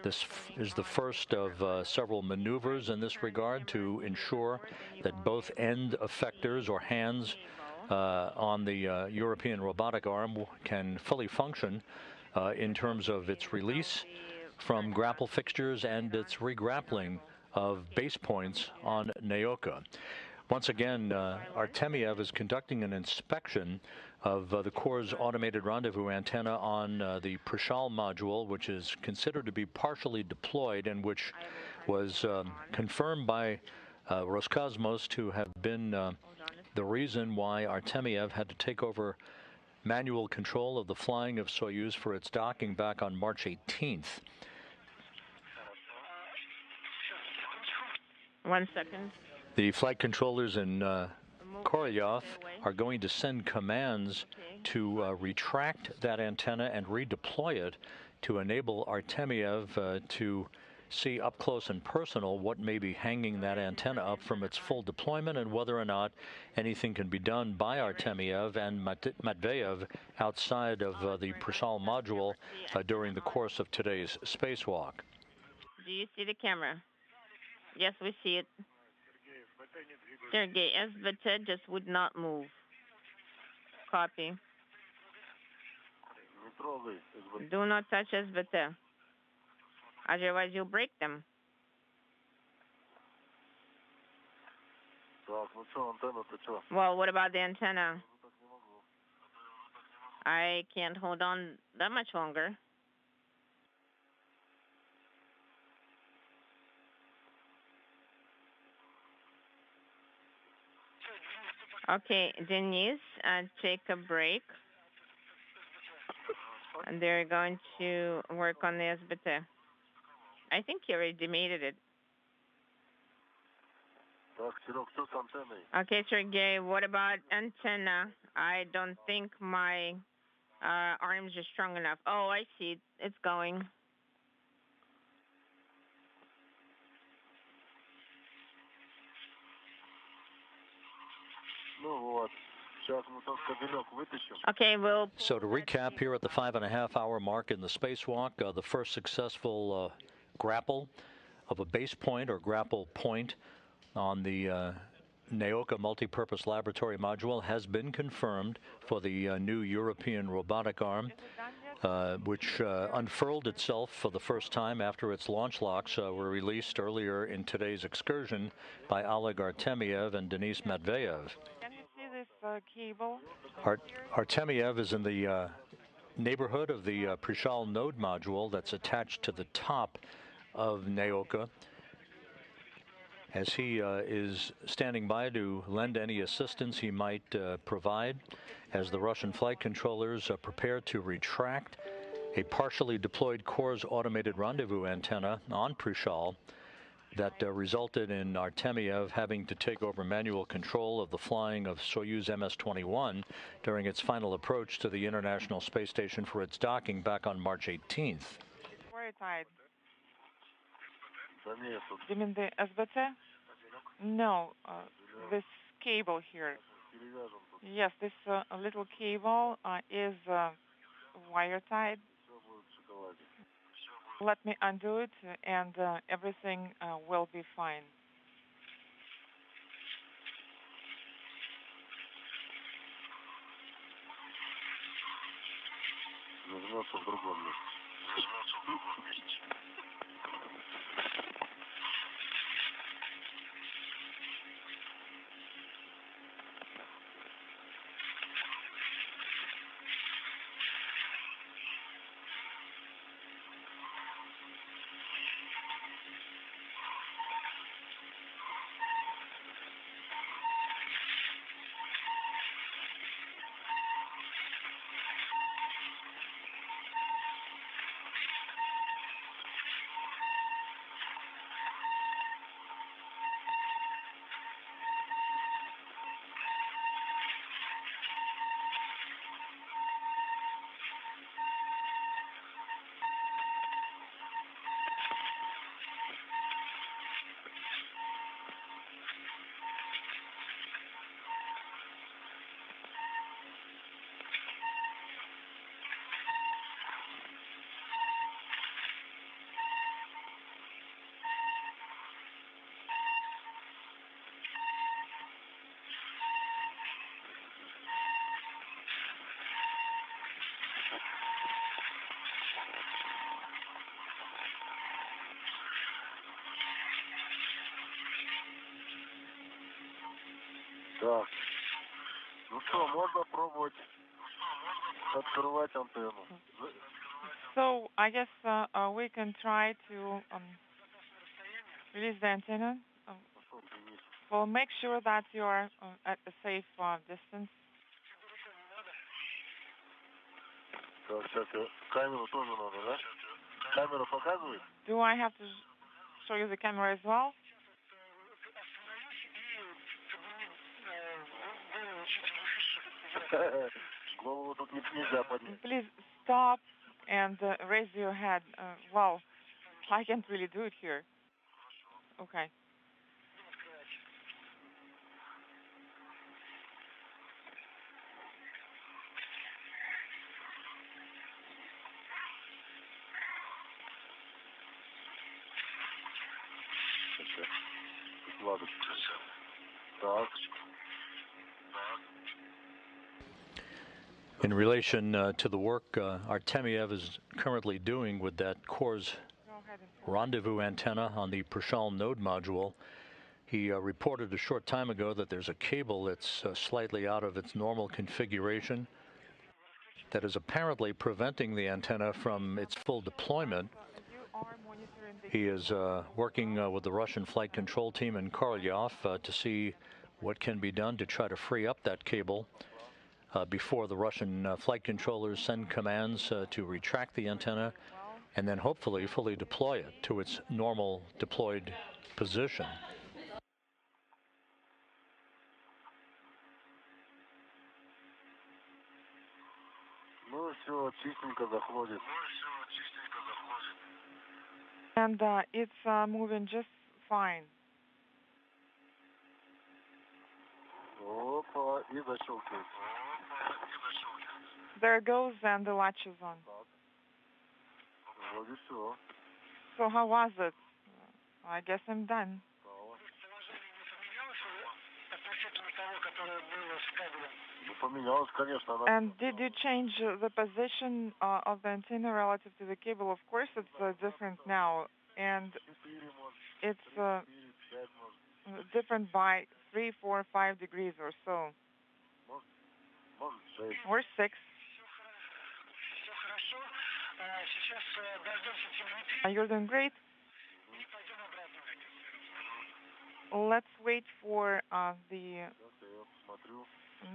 This is the first of several maneuvers in this regard to ensure that both end effectors or hands on the European robotic arm can fully function in terms of its release from grapple fixtures and its regrappling of base points on Naoka. Once again, Artemyev is conducting an inspection of the Corps' automated rendezvous antenna on the Prishal module, which is considered to be partially deployed and which was confirmed by Roscosmos to have been the reason why Artemyev had to take over manual control of the flying of Soyuz for its docking back on March 18th. 1 second. The flight controllers in Korolyov are going to send commands to retract that antenna and redeploy it to enable Artemyev to see up close and personal what may be hanging that antenna up from its full deployment and whether or not anything can be done by Artemyev and Matveev outside of the Prishal module during the course of today's spacewalk. Do you see the camera? Yes, we see it. Sergei, SVT just would not move. Copy. Do not touch SVT. Otherwise, you'll break them. Well, what about the antenna? I can't hold on that much longer. Okay, Denis, take a break. And they're going to work on the SBT. I think he already mated it. Okay, Sergey, what about antenna? I don't think my arms are strong enough. Oh, I see. It's going. Okay, well. So to recap, here at the 5.5-hour mark in the spacewalk, the first successful grapple of a base point or grapple point on the Naoka multipurpose laboratory module has been confirmed for the new European robotic arm, which unfurled itself for the first time after its launch locks were released earlier in today's excursion by Oleg Artemyev and Denis Matveev. Can you see this cable? Artemyev is in the neighborhood of the Prishal node module that's attached to the top of Naoka. As he is standing by to lend any assistance he might provide, as the Russian flight controllers prepare to retract a partially deployed Corps' automated rendezvous antenna on Prishal that resulted in Artemyev having to take over manual control of the flying of Soyuz MS-21 during its final approach to the International Space Station for its docking back on March 18th. Very tight. You mean the SBT? No, this cable here. Yes, this little cable is wire tied. Let me undo it and everything will be fine. Да. Ну что, можно пробовать открывать антенну. So I guess we can try to release the antenna. Well, make sure that you are at a safe distance. Так, сейчас камеру тоже надо, да? Камера показывает? Do I have to show you the camera as well? Голову тут нельзя поднять. Please stop and raise your head. Well, I can't really do it here. Okay. Так. In relation to the work Artemyev is currently doing with that Core's rendezvous antenna on the Prashal node module, he reported a short time ago that there's a cable that's slightly out of its normal configuration that is apparently preventing the antenna from its full deployment. He is working with the Russian flight control team in Korolyov to see what can be done to try to free up that cable before the Russian flight controllers send commands to retract the antenna and then hopefully fully deploy it to its normal deployed position. Ну, все чистенько заходит. And it's moving just fine. Опа, и защелкивает. There it goes, and the latch is on. Вроде все. So how was it? I guess I'm done. Поменялось, конечно. And did you change the position of the antenna relative to the cable? Of course, it's different now, and it's different by 3, 4, 5 degrees or so, or 6. You're doing great. Let's wait for the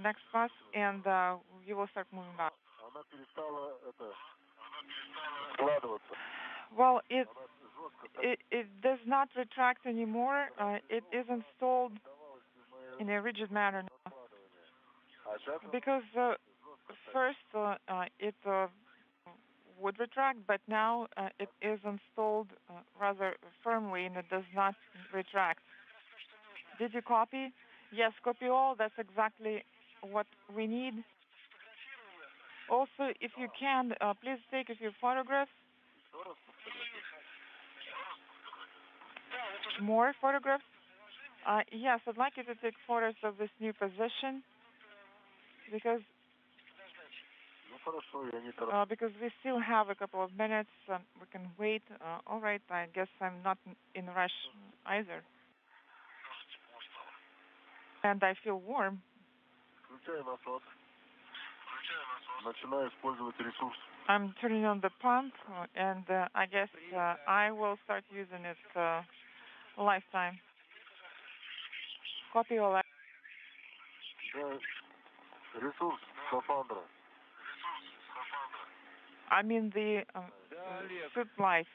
next bus, and you will start moving back. Well, it does not retract anymore. It is installed in a rigid manner now. Because first it would retract, but now it is installed rather firmly, and it does not retract. Did you copy? Yes, copy all. That's exactly what we need. Also, if you can, please take a few photographs. More photographs? Yes, I'd like you to take photos of this new position because we still have a couple of minutes. We can wait. All right, I guess I'm not in a rush either. And I feel warm. I'm turning on the pump, and I guess I will start using it lifetime. Copy all that. I mean the suit life.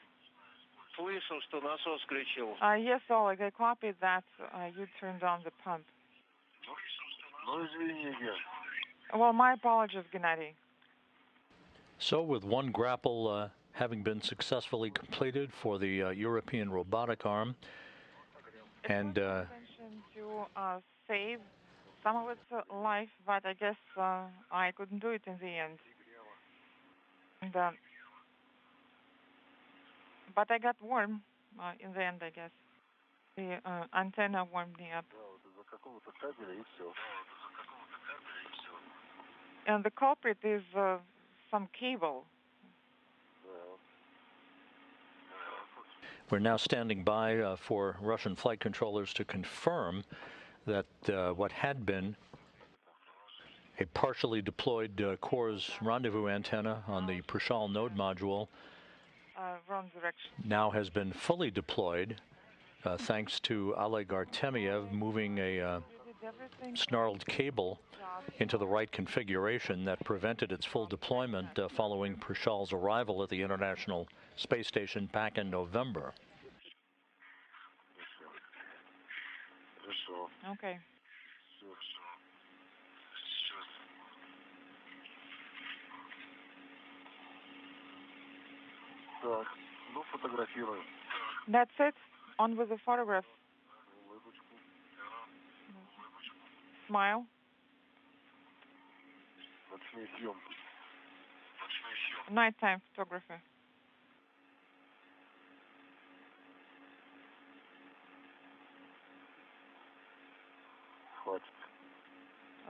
Yes, Oleg, I copied that. You turned on the pump. Well, my apologies, Gennady. So with one grapple having been successfully completed for the European robotic arm, and intention to save some of its life, but I guess I couldn't do it in the end. And, but I got warm in the end, I guess. The antenna warmed me up. And the culprit is some cable. we're now standing by for Russian flight controllers to confirm that what had been a partially deployed CORS rendezvous antenna on the Prishal node module wrong direction. now has been fully deployed thanks to Oleg Artemyev moving a snarled cable into the right configuration that prevented its full deployment following Prishal's arrival at the International Space Station back in November. Okay. That's it. On with the photograph. Smile. Nighttime photography.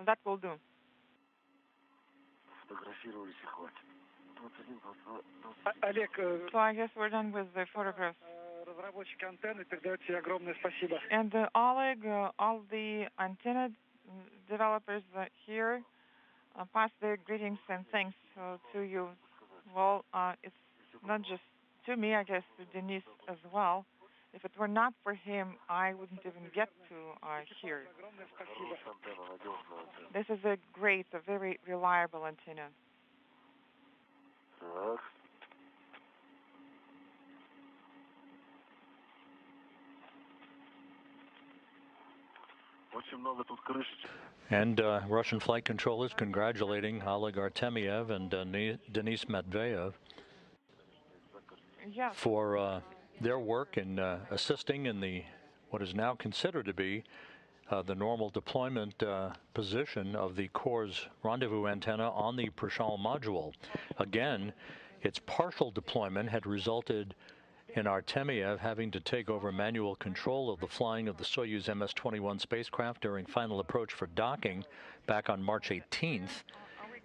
That will do. Олег, So I guess we're done with the photographs. разработчики антенны передают тебе огромное спасибо. And Oleg, all the antenna developers here pass their greetings and thanks to you. Well, it's not just to me, I guess, to Denis as well. If it were not for him, I wouldn't even get to here. This is a great, a very reliable antenna. And Russian flight controllers congratulating Oleg Artemyev and Denis Matveev for their work in assisting in the what is now considered to be the normal deployment position of the CORS rendezvous antenna on the Prishal module. Again, its partial deployment had resulted in Artemyev having to take over manual control of the flying of the Soyuz MS-21 spacecraft during final approach for docking back on March 18th.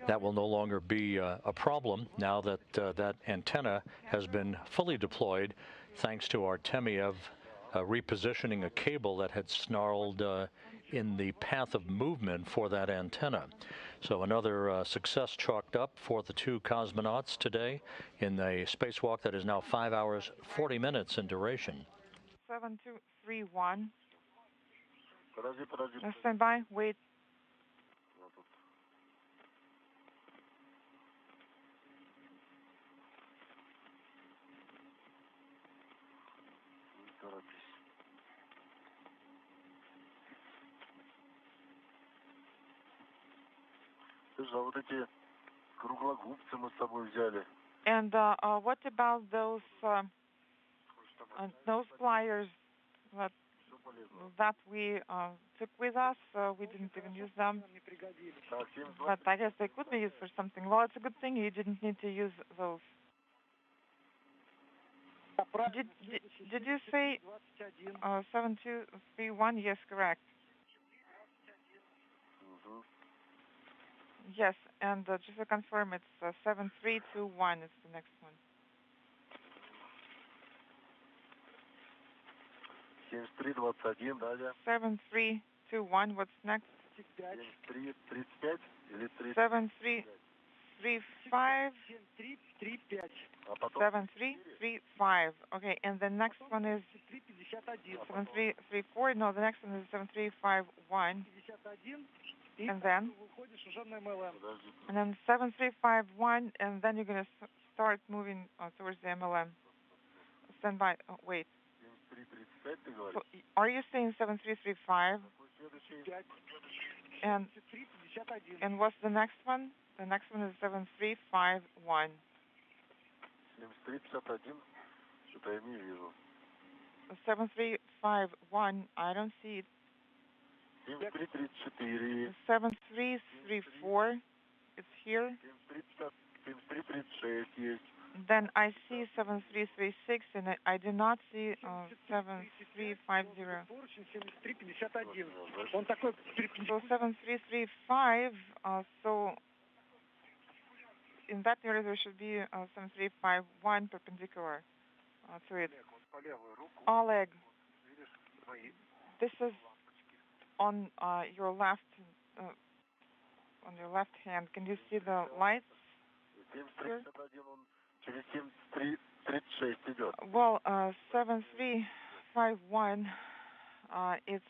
That will no longer be a problem now that that antenna has been fully deployed thanks to Artemyev repositioning a cable that had snarled in the path of movement for that antenna. So another success chalked up for the two cosmonauts today in a spacewalk that is now 5 hours, 40 minutes in duration. 7231. Stand by, wait. And what about those flyers that we took with us? We didn't even use them, but I guess they could be used for something. Well, it's a good thing you didn't need to use those. Did you say 7231? Yes, correct. Yes, and just to confirm, it's 7321 is the next one. 7321, what's next? 7335. 7335. Okay, and the next one is 7334. No, the next one is 7351. And then 7351, and then you're going to start moving towards the MLM. Stand by. Oh, wait. So, are you saying 7335? And what's the next one? The next one is 7351. 7351. I don't see it. 7334. It's here. Then I see 7336, and I do not see 7350. So 7335. So in that area there should be 7351 perpendicular to it. Oleg, this is on your left hand, can you see the lights here? Well, 7351, it's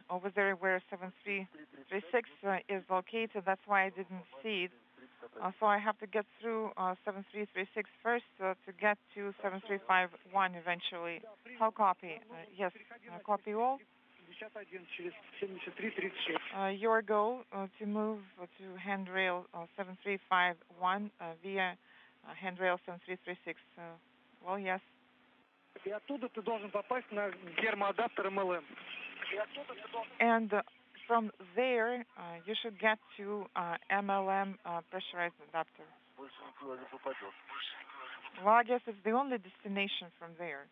over there where 7336 is located. That's why I didn't see it. So I have to get through 7336 first to get to 7351 eventually. How copy? Yes, copy all. Your goal to move to handrail 7351 via handrail 7336. Well, yes. And from there, you should get to MLM pressurized adapter. Well, I guess it's the only destination from there.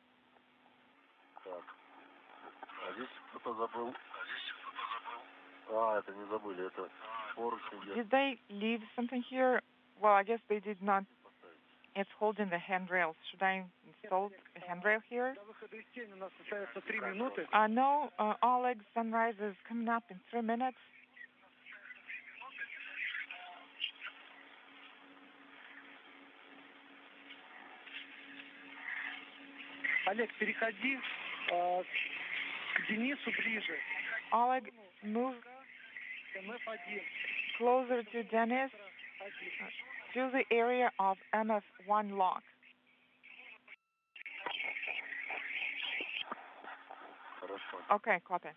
Did they leave something here? Well, I guess they did not. It's holding the handrails. Should I install a handrail here? No, Oleg, sunrise is coming up in 3 minutes. Олег, переходи к Денису ближе. Oleg, move closer to Denis, to the area of MF1 lock. Okay, copy.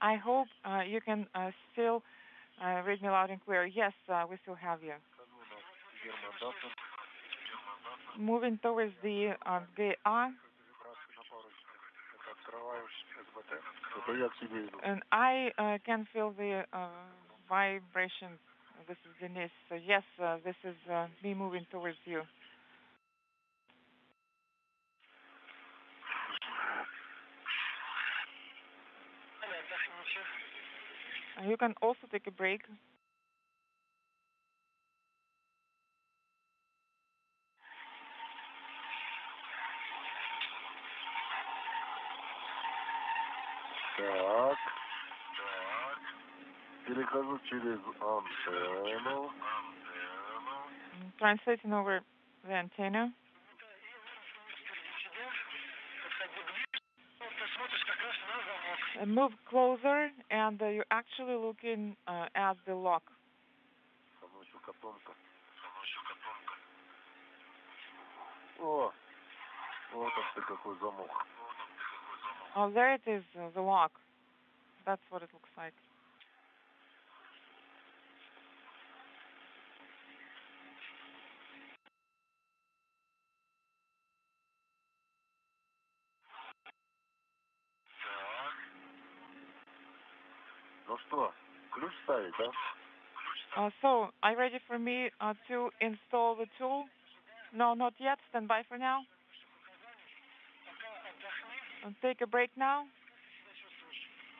I hope you can still read me loud and clear. Yes, we still have you. Moving towards the GA. And I can feel the vibration. This is Denis. So yes, this is me moving towards you. You can also take a break. Так. Перехожу через антенну. Translating over the antenna. Move closer, and you're actually looking at the lock. О, вот он ты какой замок. Oh, there it is, the lock. That's what it looks like. Ну что, ключ ставить, да? So, are you ready for me to install the tool? No, not yet. Stand by for now. Take a break now.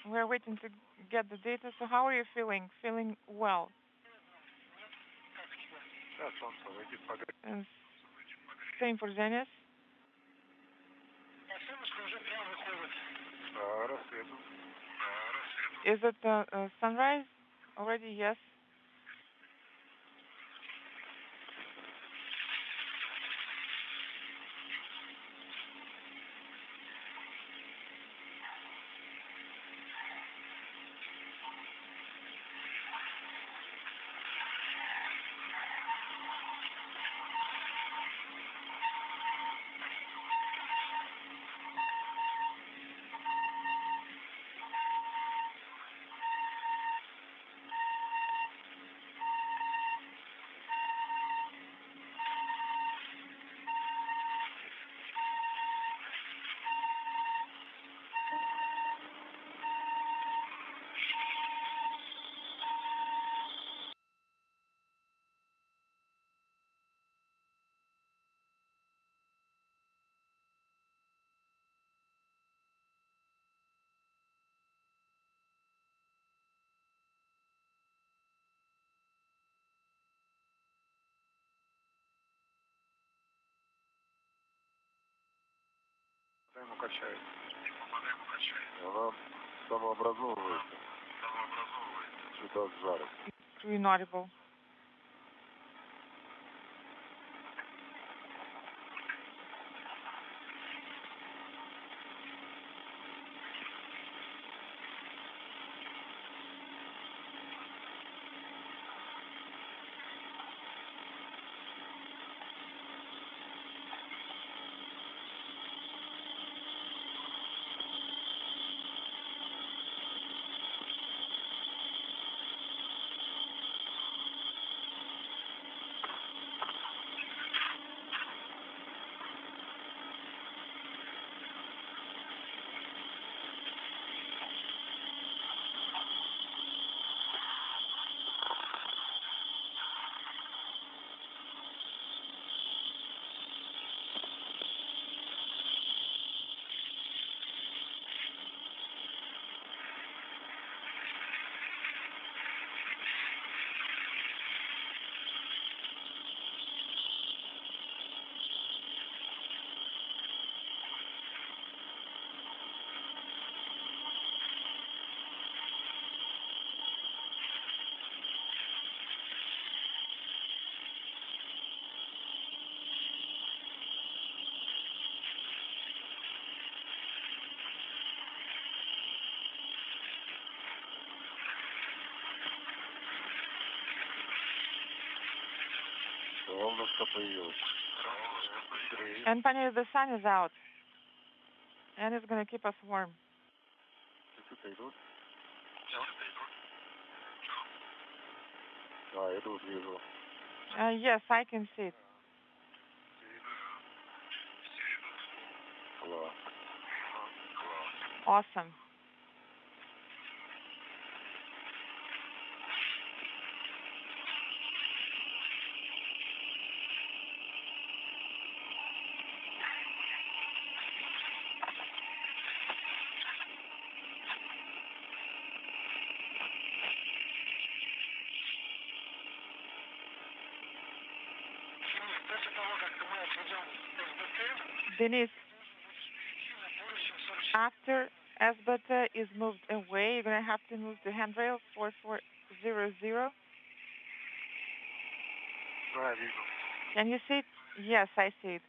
We're waiting to get the data. So how are you feeling? Feeling well? And same for Denis. Is it sunrise already? Yes. Она самообразовывается. Сюда с жаром. Inaudible. And Penny, the sun is out, and it's going to keep us warm. Yes, I can see it. Awesome. Denis, after SBT is moved away, you're going to have to move to handrail 4400. Can you see it? Yes, I see it.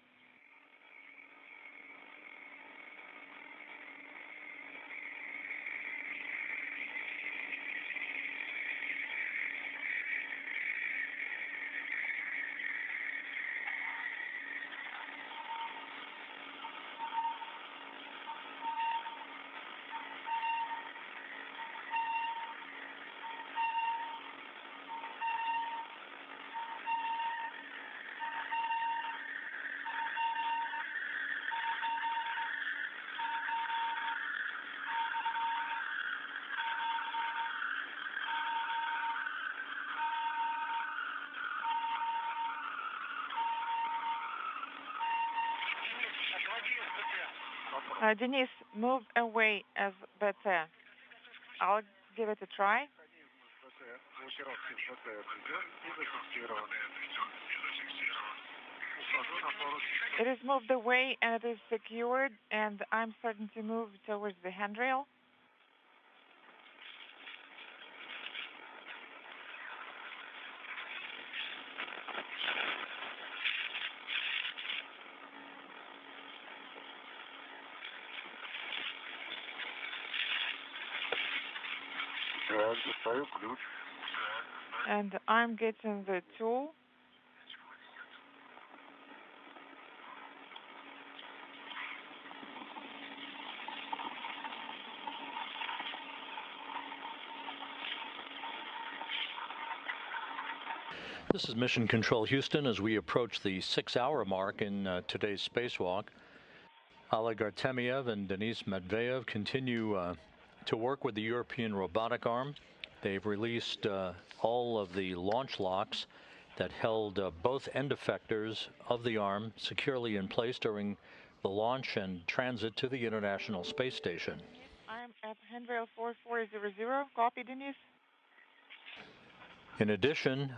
Denis, move away SBT. I'll give it a try. It is moved away and it is secured, and I'm starting to move towards the handrail. And I'm getting the tool. This is Mission Control Houston as we approach the 6-hour mark in today's spacewalk. Oleg Artemyev and Denis Matveev continue to work with the European robotic arm. They've released all of the launch locks that held both end effectors of the arm securely in place during the launch and transit to the International Space Station. I'm at handrail 4400. Copy, Denis. In addition,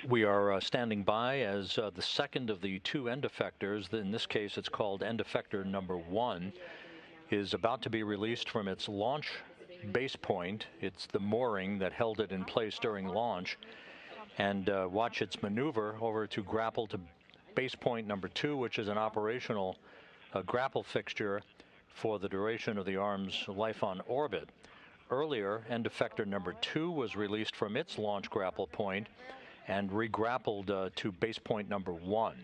We are standing by as the second of the two end effectors. In this case, it's called end effector number 1, is about to be released from its launch base point. It's the mooring that held it in place during launch. And watch its maneuver over to grapple to base point number 2, which is an operational grapple fixture for the duration of the arm's life on orbit. Earlier, end effector number 2 was released from its launch grapple point and re-grappled to base point number 1.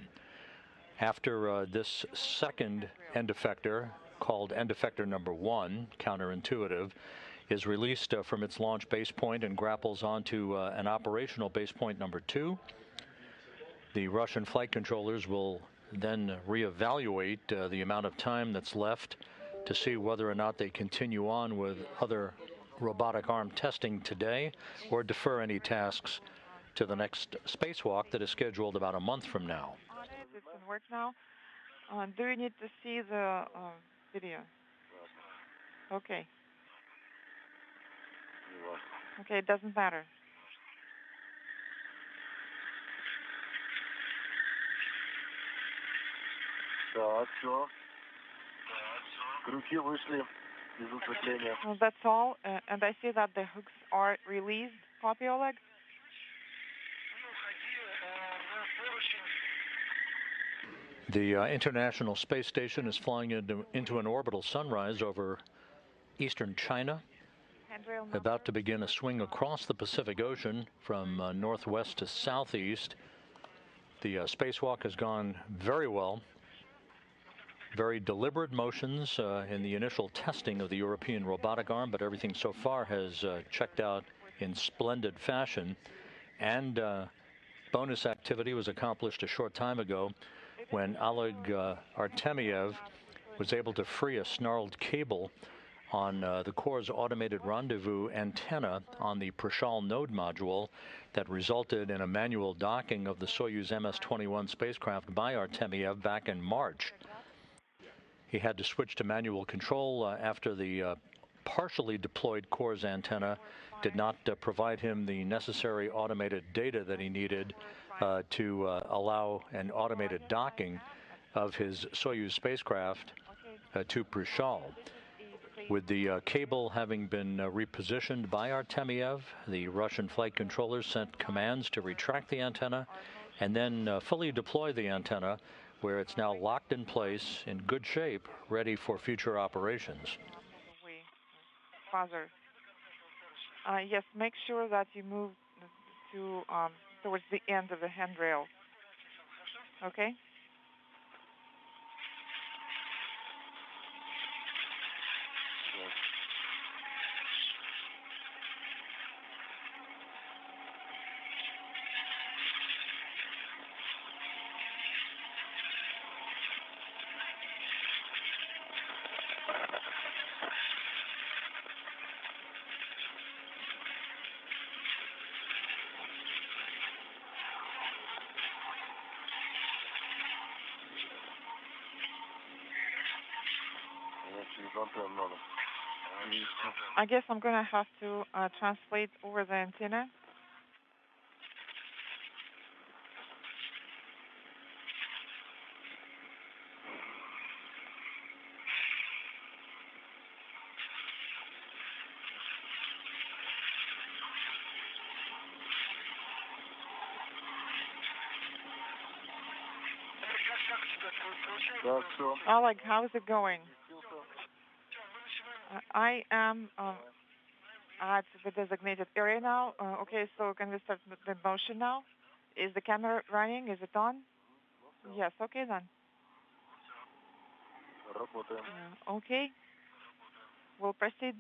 After this second end effector, called end effector number 1, counterintuitive, is released from its launch base point and grapples onto an operational base point number 2, the Russian flight controllers will then reevaluate the amount of time that's left to see whether or not they continue on with other robotic arm testing today or defer any tasks to the next spacewalk that is scheduled about a month from now. It's in work now. Do you need to see the video? Okay. Okay, it doesn't matter. Так, все. Крюки вышли из управления. Well, that's all, and I see that the hooks are released. Copy, Oleg? The International Space Station is flying into an orbital sunrise over eastern China, about to begin a swing across the Pacific Ocean from northwest to southeast. The spacewalk has gone very well. Very deliberate motions in the initial testing of the European robotic arm, but everything so far has checked out in splendid fashion. And bonus activity was accomplished a short time ago when Oleg Artemyev was able to free a snarled cable on the Corps' automated rendezvous antenna on the Prishal node module that resulted in a manual docking of the Soyuz MS-21 spacecraft by Artemyev back in March. He had to switch to manual control after the partially deployed Corps' antenna did not provide him the necessary automated data that he needed to allow an automated docking of his Soyuz spacecraft to Prishal. With the cable having been repositioned by Artemyev, the Russian flight controllers sent commands to retract the antenna and then fully deploy the antenna, where it's now locked in place in good shape, ready for future operations. Father. Yes, make sure that you move to towards the end of the handrail. Okay? I guess I'm going to have to translate over the antenna. Oleg, how's it going? I am at the designated area now. Okay, so can we start the motion now? Is the camera running? Is it on? Yes, okay then. Okay, we'll proceed.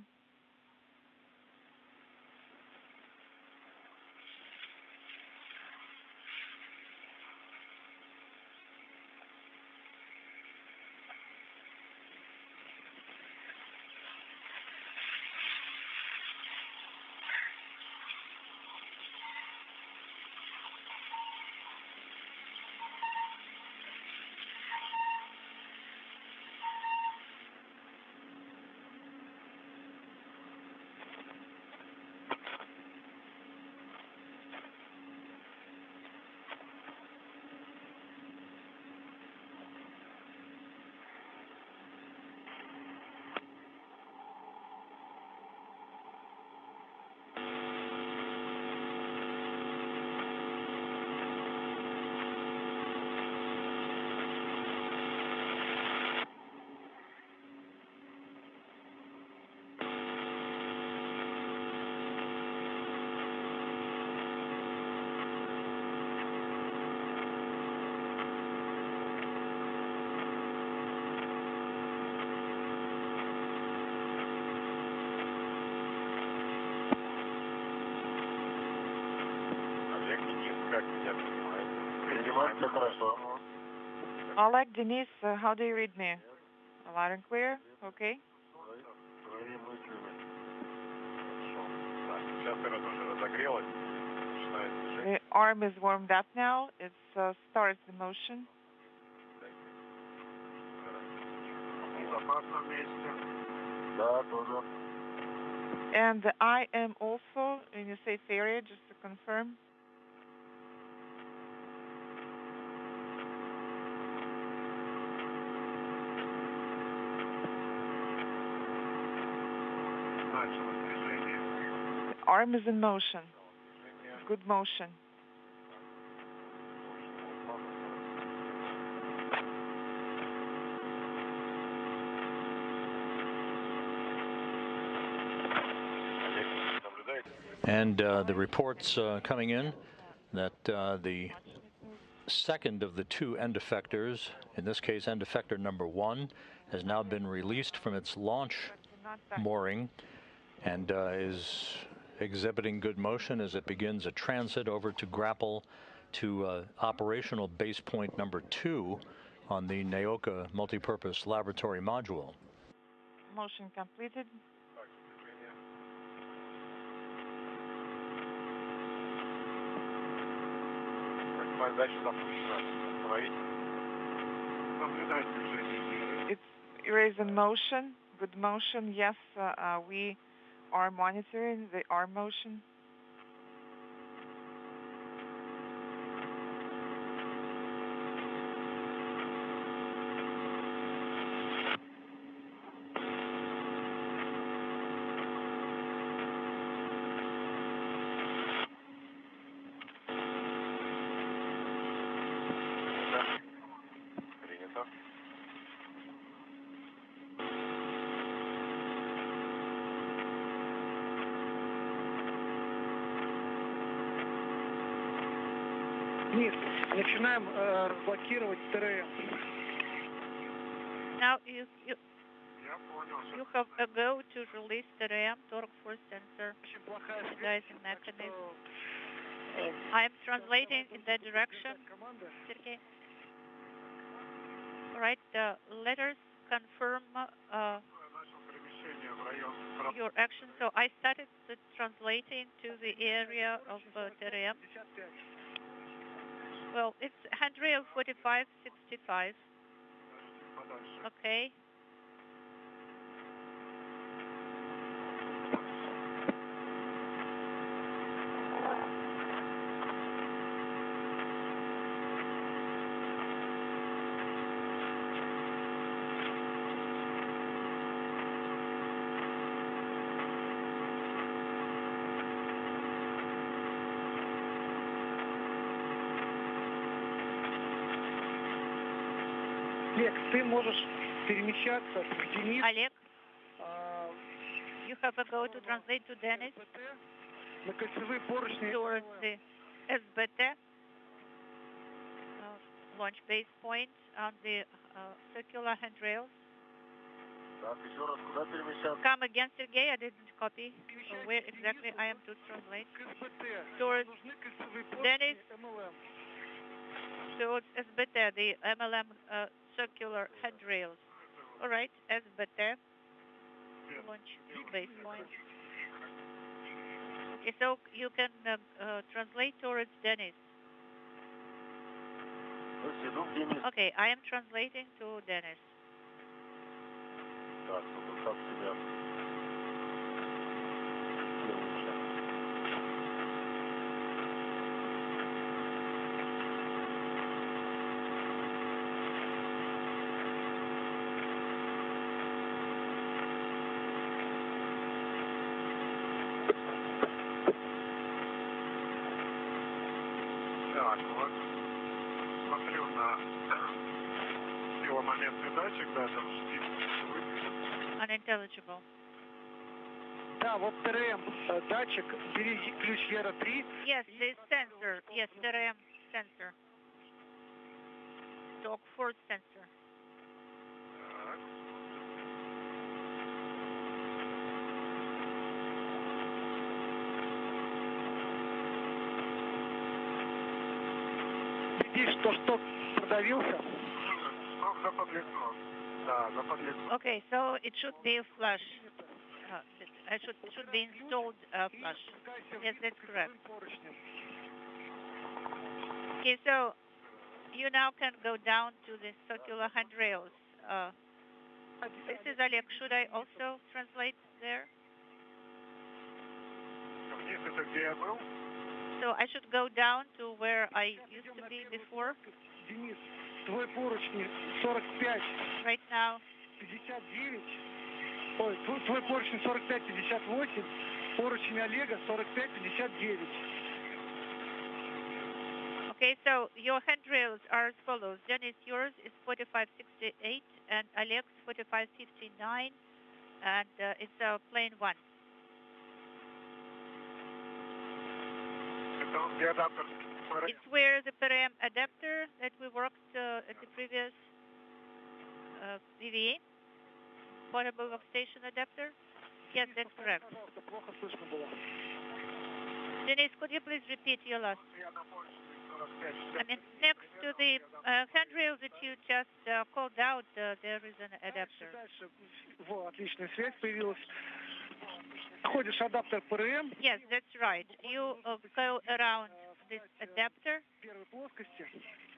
Oleg, Denis, how do you read me? Loud and clear? Okay. The arm is warmed up now. It starts the motion. And I am also in a safe area, just to confirm. The arm is in motion. Good motion. And the reports coming in that the second of the two end effectors, in this case end effector number 1, has now been released from its launch mooring and is exhibiting good motion as it begins a transit over to grapple to operational base point number 2 on the Naoka multipurpose laboratory module. Motion completed. It is in motion, good motion. Yes, we are monitoring the arm motion. Начинаем разблокировать ТРМ. Now you have a go to release TRM, torque force sensor, stabilizing mechanism. I am translating in that direction, Sergey. All right, the letters confirm your action. So I started translating to the area of TRM. Well, it's handrail 4565. Okay. Олег, ты можешь перемещаться к Денису. Oleg, you have a go to translate to Denis. На кольцевые поручни. Towards the SBT, launch base point on the circular handrails. Come again, Sergey, I didn't copy. Where exactly I am to translate? Towards Denis. Towards SBT, the MLM circular handrails. All right, SBT, launch base point. Okay, so you can translate towards Denis. Okay, I am translating to Denis. Смотрю на силомоментный датчик, да, там Unintelligible. Да, вот ТРМ, датчик, бери ключ Вера 3. Yes, the sensor. Yes, TRM sensor. Torque force sensor. надеюсь, что сток продавился. Сток заподлицо. Да, заподлицо. Okay, so it should be flush. It should be installed flush. Yes, that's correct. Okay, so you now can go down to the circular handrails. This is Oleg. Should I also translate there? Вниз это где я был? So I should go down to where I used to be before. Денис, твой поручни 45. Right now. 59. Ой, твой поручень 45-58. Поручень Олега 45-59. Okay, so your handrails are as follows. Denis, yours is 4568 and Oleg's 4559, and it's plane 1. It's where the PRM adapter that we worked at the previous VVA, portable workstation adapter. Yes, that's correct. Denis, could you please repeat your last? I mean, next to the handrail that you just called out, there is an adapter. Во, отличная связь появилась. Находишь адаптер ПРМ. Yes, that's right. You go around this adapter,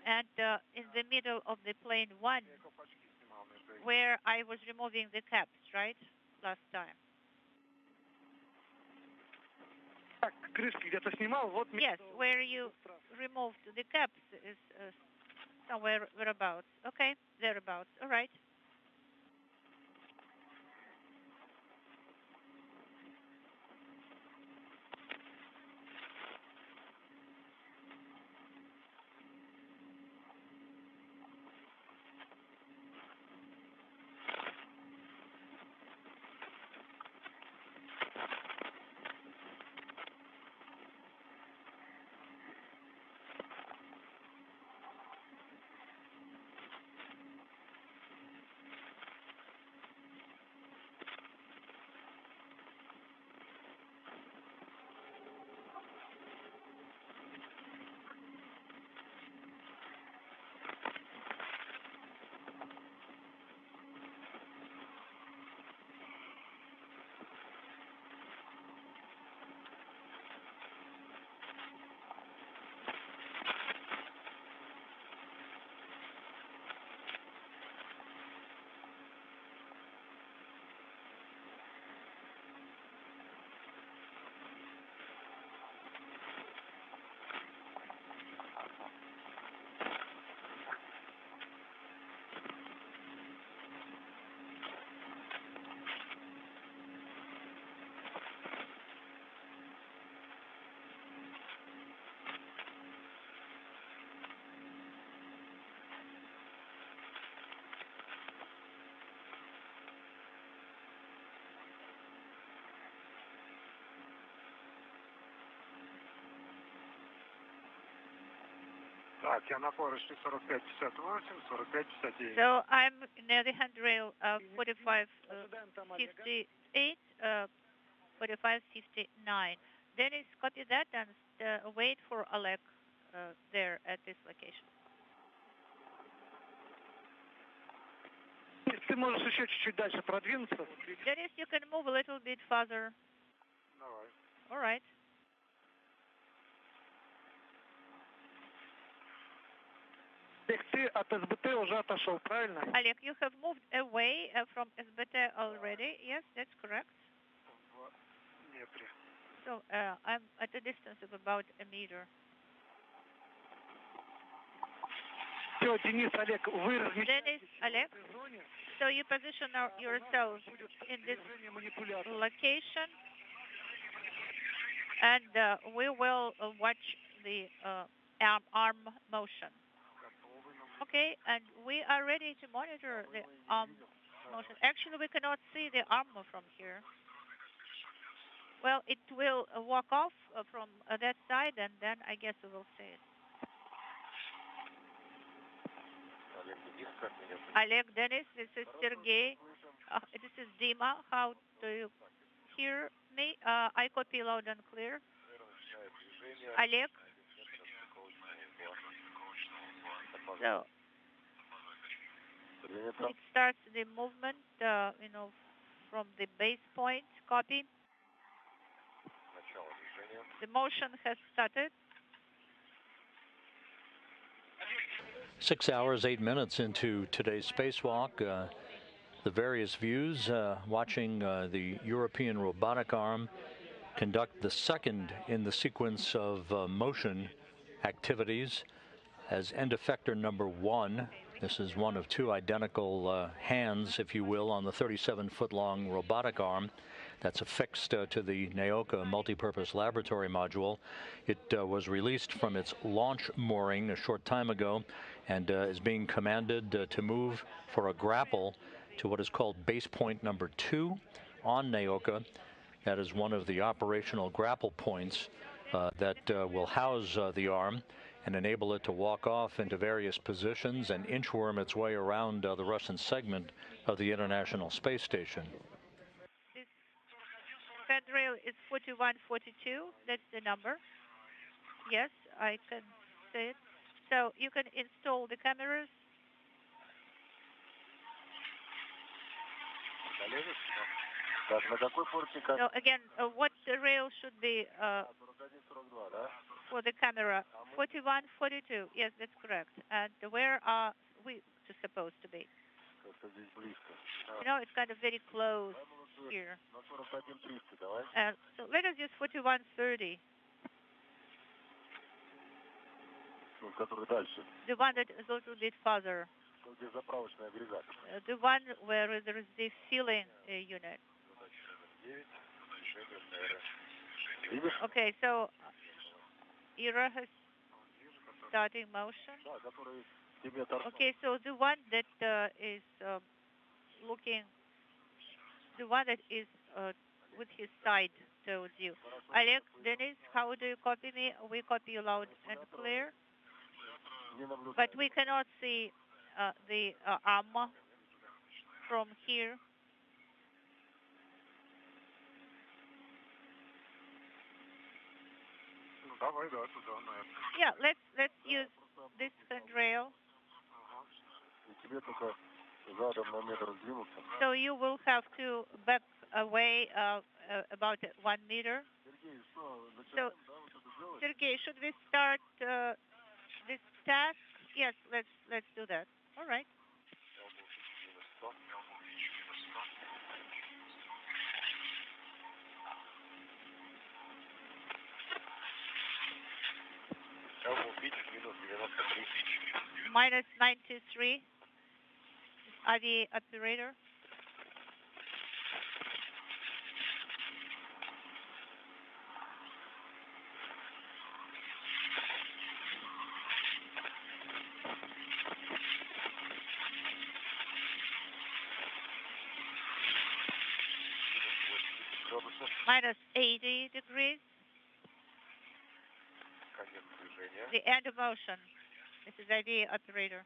and in the middle of the plane 1, where I was removing the caps, right, last time. Yes, where you removed the caps is somewhere whereabouts. Okay, thereabouts. All right. Так, я на поручне 45-58, 45-59. So I'm near the handrail 45-58, 45-59. Dennis, copy that and wait for Oleg there at this location. Ты можешь еще чуть-чуть дальше продвинуться. Dennis, you can move a little bit further. Давай. All right. Ты от СБТ уже отошел, правильно? Oleg, you have moved away from SBT already. Yes, that's correct. В метре. So I'm at a distance of about a meter. Все, Денис, Олег, вы Denis, Oleg, so you position yourselves in this location, and we will watch the arm motion. Okay, and we are ready to monitor the arm motion. Actually, we cannot see the arm from here. Well, it will walk off from that side, and then I guess we will see it. Oleg, Denis, this is Sergey. This is Dima. How do you hear me? I copy loud and clear. Oleg? So it starts the movement, from the base point. Copy. The motion has started. 6 hours, 8 minutes into today's spacewalk. The various views, watching the European robotic arm conduct the second in the sequence of motion activities as end effector number 1. This is one of 2 identical hands, if you will, on the 37-foot-long robotic arm that's affixed to the NAOCA multipurpose laboratory module. It was released from its launch mooring a short time ago and is being commanded to move for a grapple to what is called base point number 2 on NAOCA. That is one of the operational grapple points that will house the arm and enable it to walk off into various positions and inchworm its way around the Russian segment of the International Space Station. This fed rail is 4142. That's the number. Yes, I can see it. So you can install the cameras. So again, what the rail should be for the camera? 4142. Yes, that's correct. And where are we supposed to be? It's kind of very close here. So let us use 4130. The one that is a little bit further. The one where there is the filling unit. Okay, so ERA has starting motion. Okay, so the one that is looking, the one that is with his side towards you. Oleg, Denis, how do you copy me? We copy you loud and clear. But we cannot see the arm from here. Yeah, let's use this handrail. So you will have to back away about 1 meter. So, Sergey, should we start this task? Yes, let's do that. All right. Minus 93. IV operator. Minus 80 degrees. The end of motion. This is IV operator.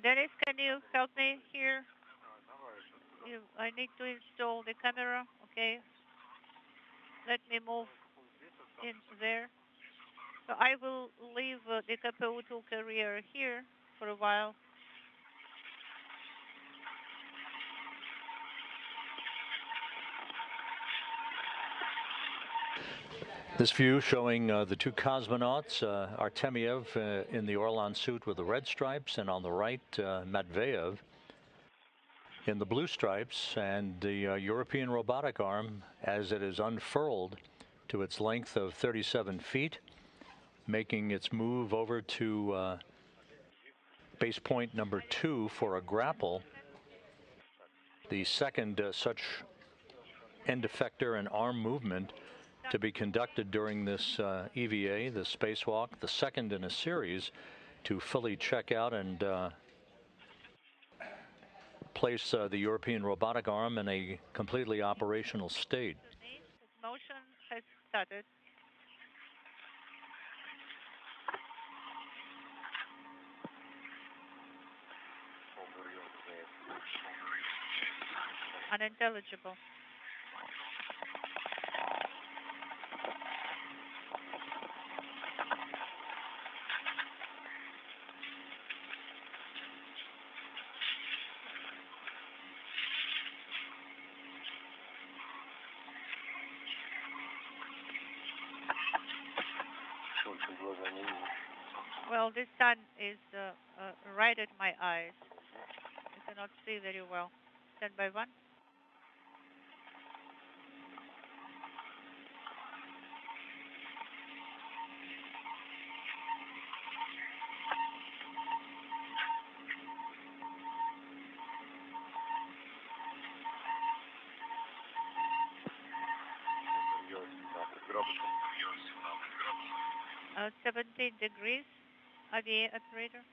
Denis, can you help me here? I need to install the camera. Okay. Let me move in there. So I will leave the KPU-2 carrier here for a while. This view showing the 2 cosmonauts, Artemyev in the Orlan suit with the red stripes, and on the right, Matveev in the blue stripes, and the European robotic arm as it is unfurled to its length of 37 feet, making its move over to base point number 2 for a grapple. The second such end effector and arm movement to be conducted during this EVA, the spacewalk, the second in a series to fully check out and place the European robotic arm in a completely operational state. Motion has started. Unintelligible. Well, this sun is right at my eyes. I cannot see very well. Stand by one. Uh, 17 degrees, IVA operator.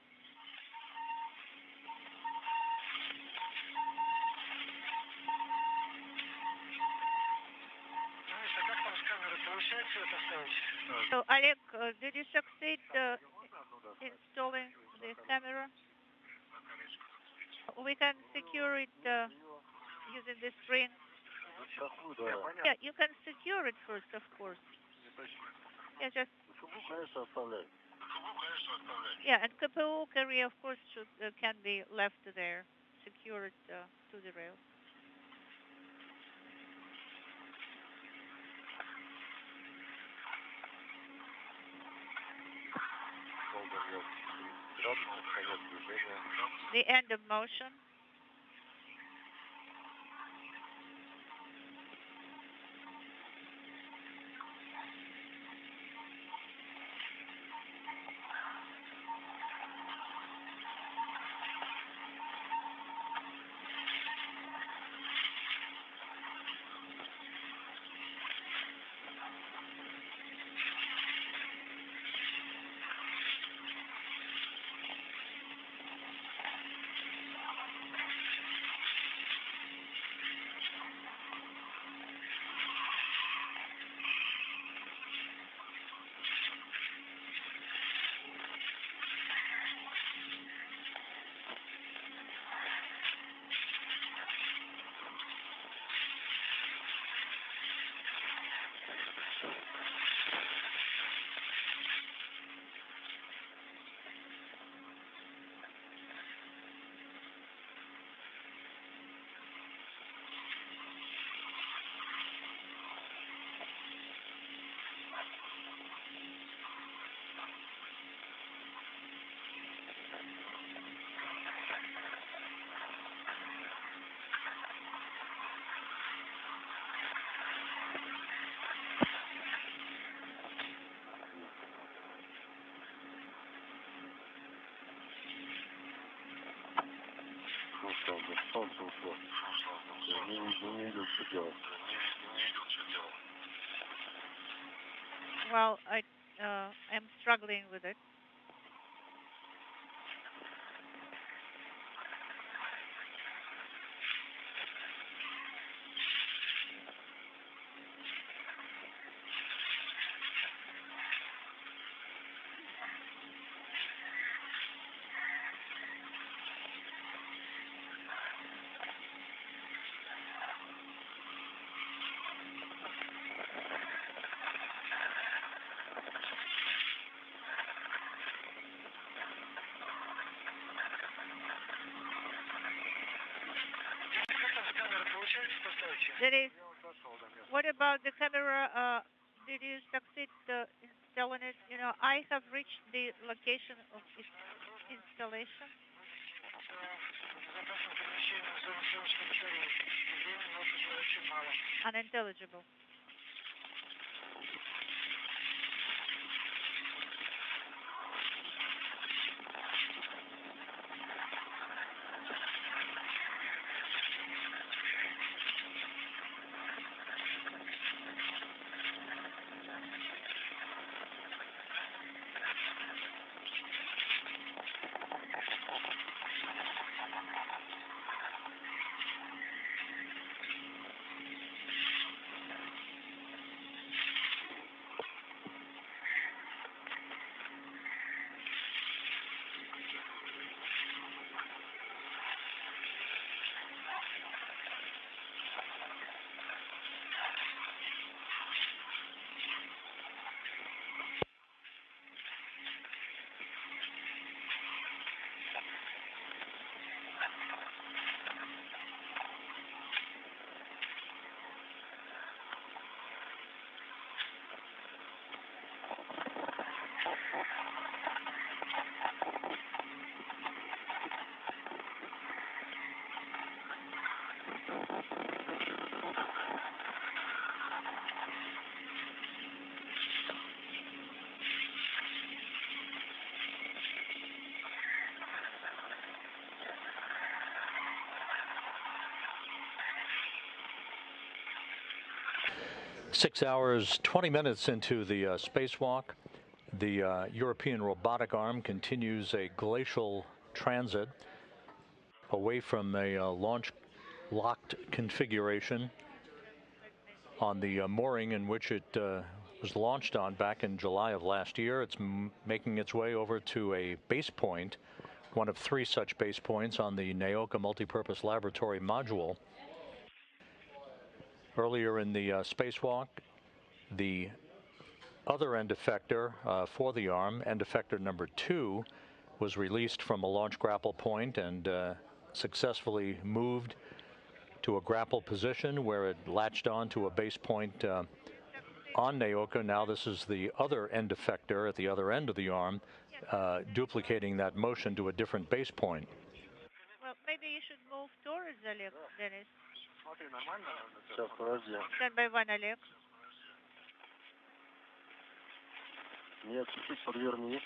So, Oleg, did you succeed installing the camera? We can secure it using the string. Yeah, you can secure it first, of course. Yeah, just. Yeah, and KPU carrier, of course, can be left there, secured to the rail. The end of motion. Well, I'm struggling with it. Denis, what about the camera? Did you succeed installing it? You know, I have reached the location of its installation. Unintelligible. 6 hours, 20 minutes into the spacewalk, the European robotic arm continues a glacial transit away from a launch locked configuration on the mooring in which it was launched on back in July of last year. It's making its way over to a base point, one of 3 such base points on the Naoka Multipurpose Laboratory module. Earlier in the spacewalk, the other end effector for the arm, end effector number 2, was released from a launch grapple point and successfully moved to a grapple position where it latched on to a base point on Naoka. Now this is the other end effector at the other end of the arm, duplicating that motion to a different base point. Well, maybe you should move towards Oleg, Denis. Сейчас, подожди. Stand by 1, Oleg. Нет, чуть-чуть подверни.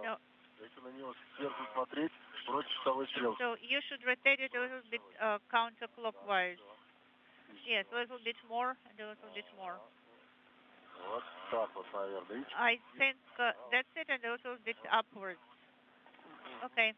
No. Если на него сверху смотреть, против часовой стрелки. So you should rotate it a little bit counterclockwise. Yes, a little bit more and a little bit more. Вот так вот, наверное. Видишь? I think that's it, and a little bit upwards. Okay.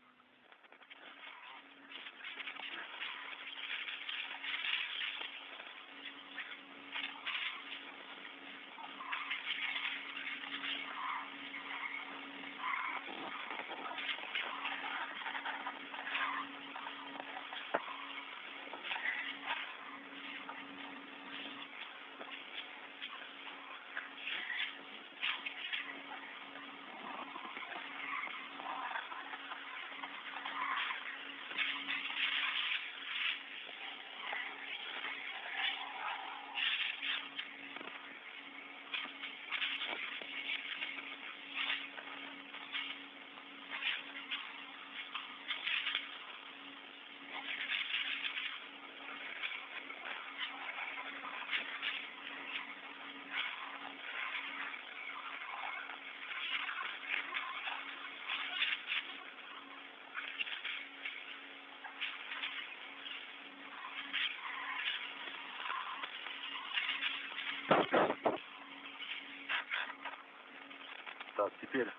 Так, теперь.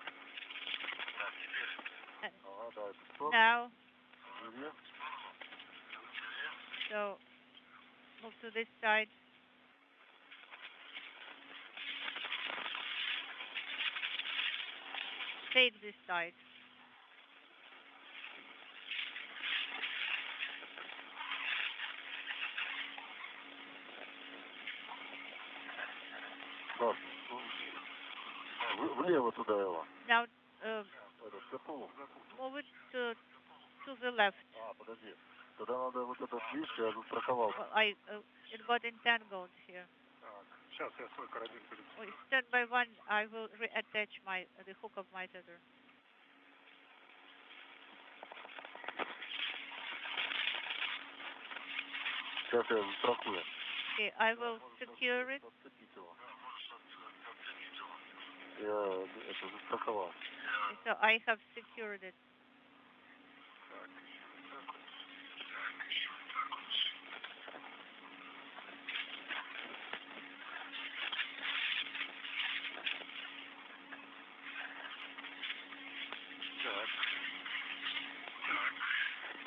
Now. So move to this side. Take this side. Влево туда его. Now move it to the left. Подожди. Тогда надо вот этот, видишь, я застраховал. Well, it got entangled here. Сейчас я свой карабин перед. Stand by 1, I will reattach the hook of my tether. Сейчас я застрахую. Okay, I will secure it. Я это застраховал. So I have secured it.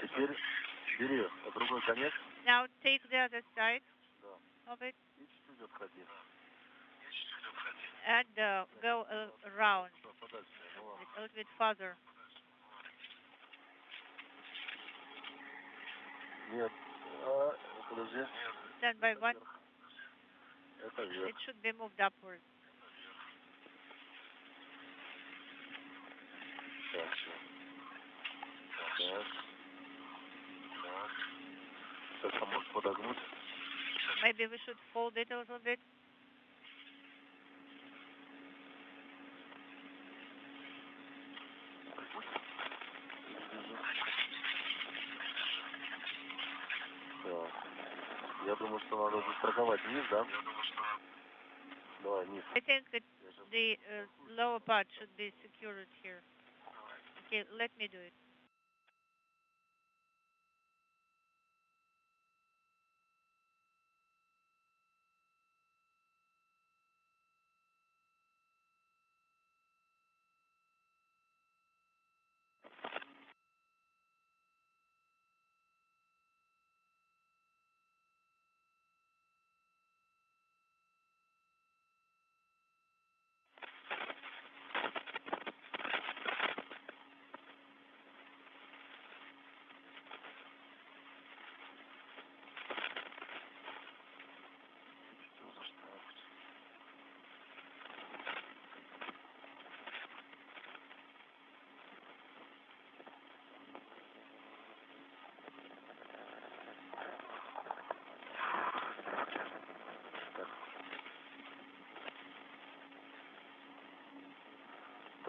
Теперь бери другой конец. Now take the other side of it. And go around a little bit further. Нет, подожди. Stand by 1. Это вверх. It should be moved upwards. Так, все. Так. Так. Так, а может подогнуть? Maybe we should fold it a little bit. Я думаю, что надо застраховать вниз, да? Давай, вниз. I think that the lower part should be secured here. Okay, let me do it.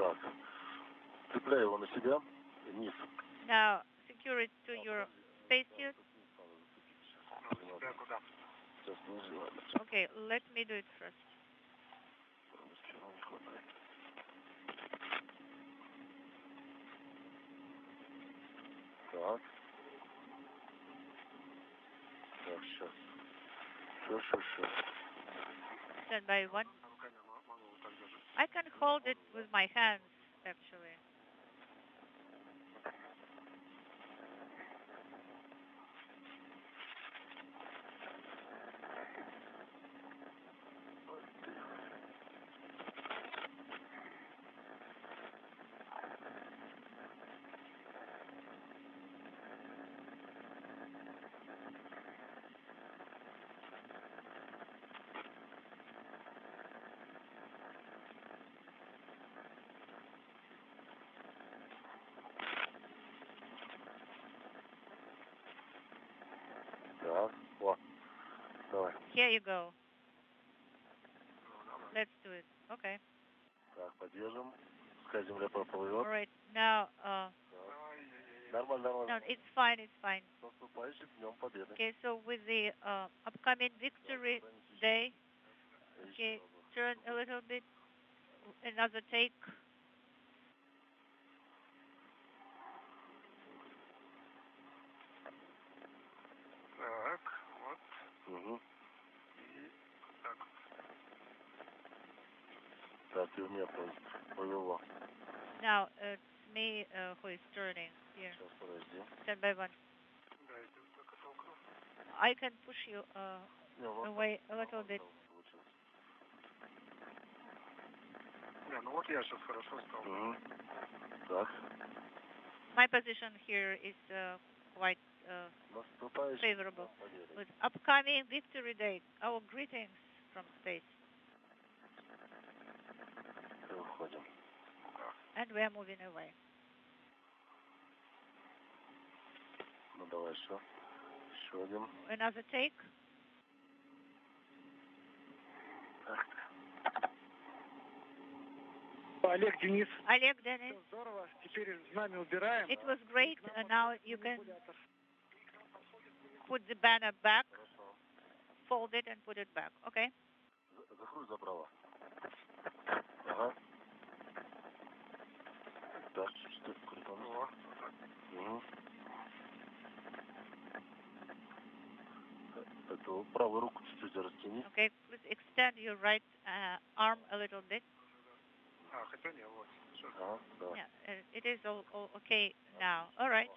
Так. Цепляй его на себя и вниз. Now secure it to your spacesuit. Сейчас ниже. Okay, let me do it first. Так. Так, сейчас. Все. Stand by one. I can hold it with my hands, actually. Так. О. Давай. Here you go. Let's do it. Okay. Так, поддержим. Пускай земля проплывет. All right. Now, Нормально. no, it's fine. It's fine. С наступающим Днем Победы. Okay. So with the upcoming Victory Day, okay, turn a little bit. Another take. Так, вот. Угу. И так. Так, и у меня повело. Now it's me who is turning here. Сейчас, подожди. Stand by one. Да, иду только толкну. I can push you Не, вот away a little bit. получилось. Не, ну вот я сейчас хорошо стал. Угу. Так. My position here is quite Наступающим favorable. Днем Победы. With upcoming Victory Day, our greetings from space. И уходим. And we are moving away. Ну давай еще. Еще один. Another take. Олег, Денис. Oleg, Denis. Здорово. Теперь знамя убираем. It was great. And now you can put the banner back, fold it and put it back. Okay? Закрой забрала. Ага. Так, чуть-чуть крутанула. Угу. Эту правую руку чуть-чуть растяни. Okay, please extend your right arm a little bit. А, хотя не, вот. Всё. Ага, давай. Yeah, it is all okay now. All right,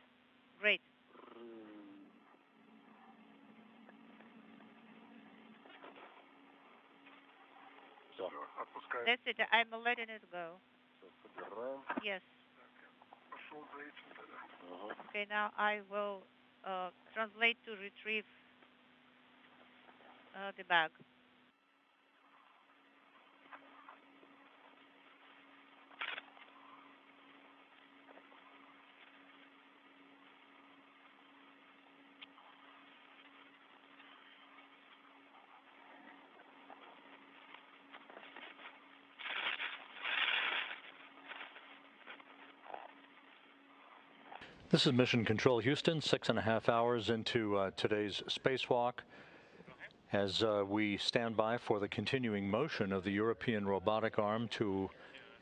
great. Все. Отпускаю. That's it. I'm letting it go. Собираем. Yes. Пошел за этим тогда. Ага. Okay, now I will translate to retrieve the bag. This is Mission Control Houston, 6.5 hours into today's spacewalk, as we stand by for the continuing motion of the European robotic arm to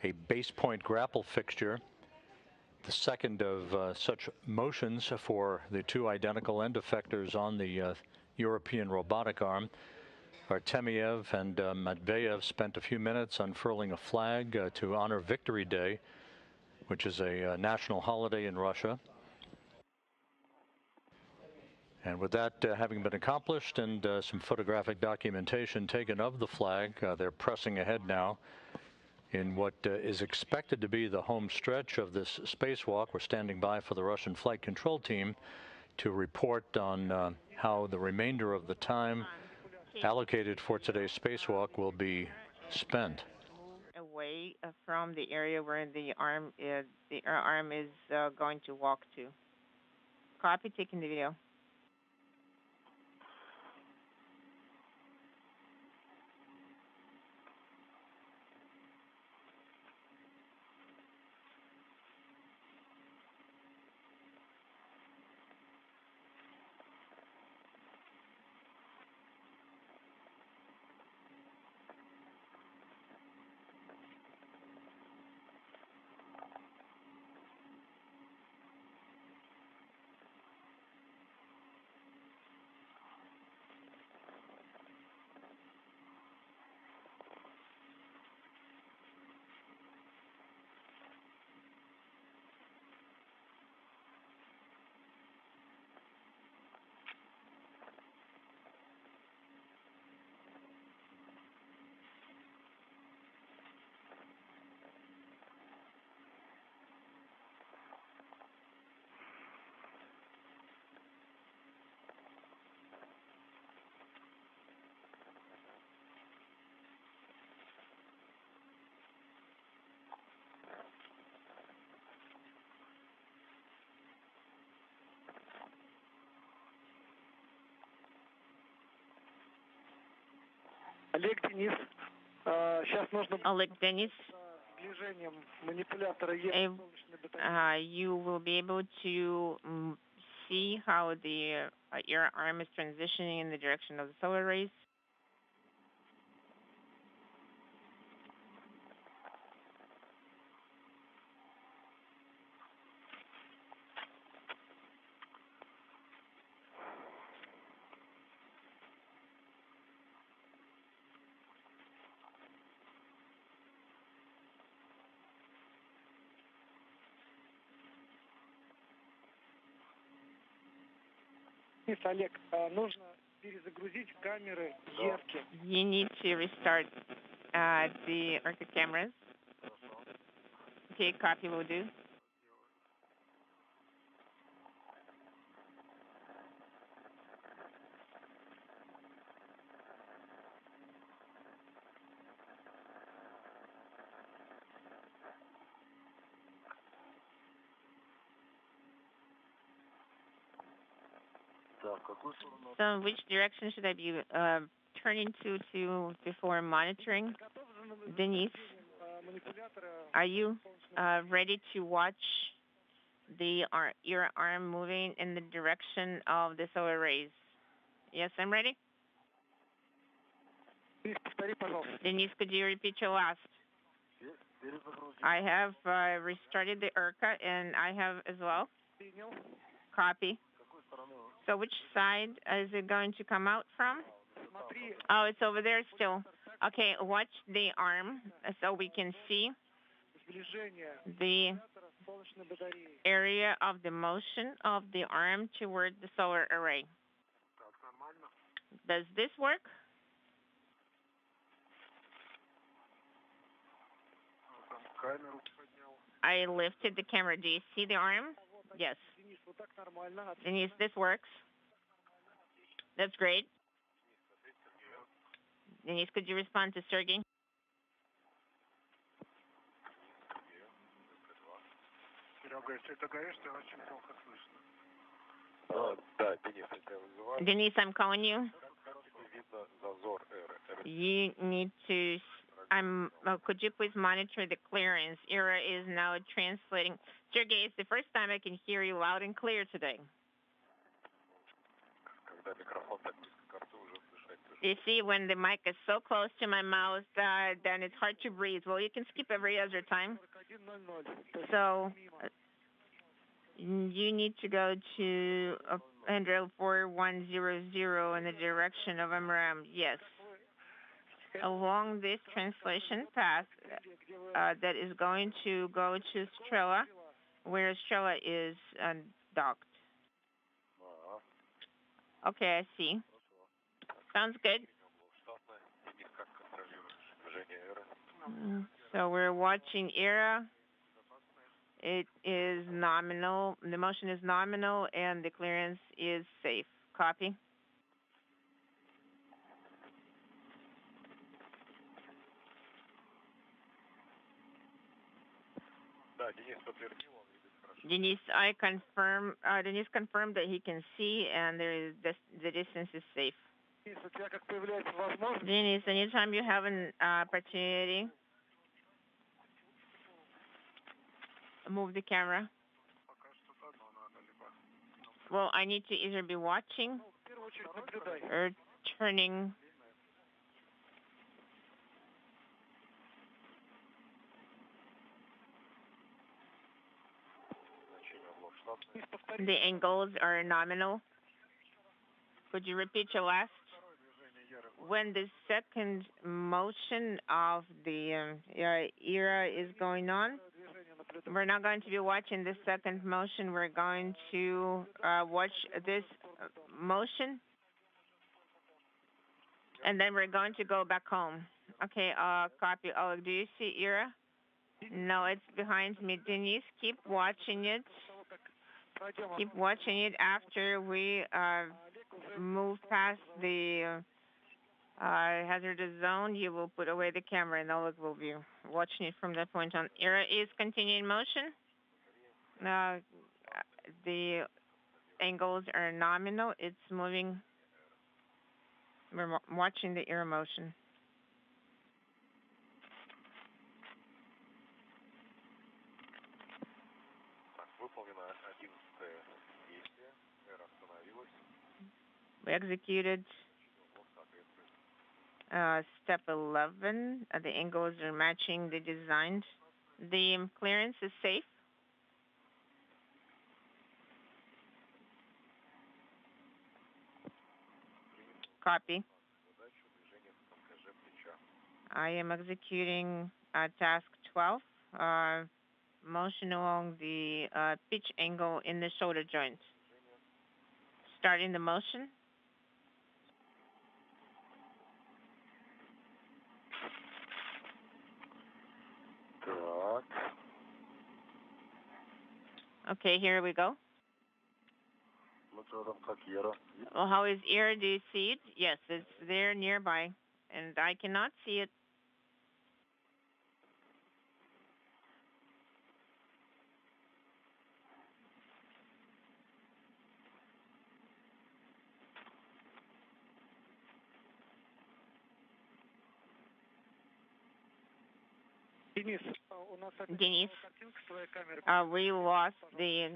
a base point grapple fixture, the second of such motions for the two identical end effectors on the European robotic arm. Artemyev and Matveev spent a few minutes unfurling a flag to honor Victory Day, which is a national holiday in Russia. And with that having been accomplished and some photographic documentation taken of the flag, they're pressing ahead now in what is expected to be the home stretch of this spacewalk. We're standing by for the Russian flight control team to report on how the remainder of the time allocated for today's spacewalk will be spent. Away from the area where the arm is going to walk to. Copy, taking the video. Олег, Денис. Сейчас нужно Oleg, Denis, движением манипулятора you will be able to see how the your arm is transitioning in the direction of the solar rays. Олег, нужно перезагрузить камеры Евки. You need to restart the Orca cameras. Okay, copy will do. So which direction should I be turning to before monitoring? Denis, are you ready to watch your arm moving in the direction of the solar rays? Yes, I'm ready. Denis, could you repeat your last? I have restarted the ERCA, and I have as well. Copy. So which side is it going to come out from? Oh, it's over there still. Okay, watch the arm so we can see the area of the motion of the arm toward the solar array. Does this work? I lifted the camera. Do you see the arm? Yes. Denis, this works. That's great. Denis, could you respond to Sergey? Denis, I'm calling you. You need to. Could you please monitor the clearance? ERA is now translating. Sergey, it's the first time I can hear you loud and clear today. You see, when the mic is so close to my mouth, then it's hard to breathe. Well, you can skip every other time. So you need to go to 14100 in the direction of MRM. Yes. Along this translation path that is going to go to Strela, where Strela is docked. Okay, I see. Sounds good. So we're watching ERA. It is nominal. The motion is nominal, and the clearance is safe. Copy. Denis, Denis confirmed that he can see, and the distance is safe. Denis, anytime you have an opportunity, move the camera. Well, I need to either be watching or turning. The angles are nominal. Could you repeat your last? When the second motion of the ERA is going on, we're not going to be watching the second motion. We're going to watch this motion, and then we're going to go back home. Okay, copy. Oleg, do you see ERA? No, it's behind me. Denis, keep watching it. Keep watching it after we move past the hazardous zone. You will put away the camera, and Oleg will be watching it from that point on. ERA is continuing motion. The angles are nominal. It's moving. We're watching the ERA motion. We executed step 11. The angles are matching the designed. The clearance is safe. Copy. I am executing task 12, motion along the pitch angle in the shoulder joint. Starting the motion. Okay, here we go. Well, how is ear? Do you see it? Yes, it's there nearby, and I cannot see it. Denis, we lost the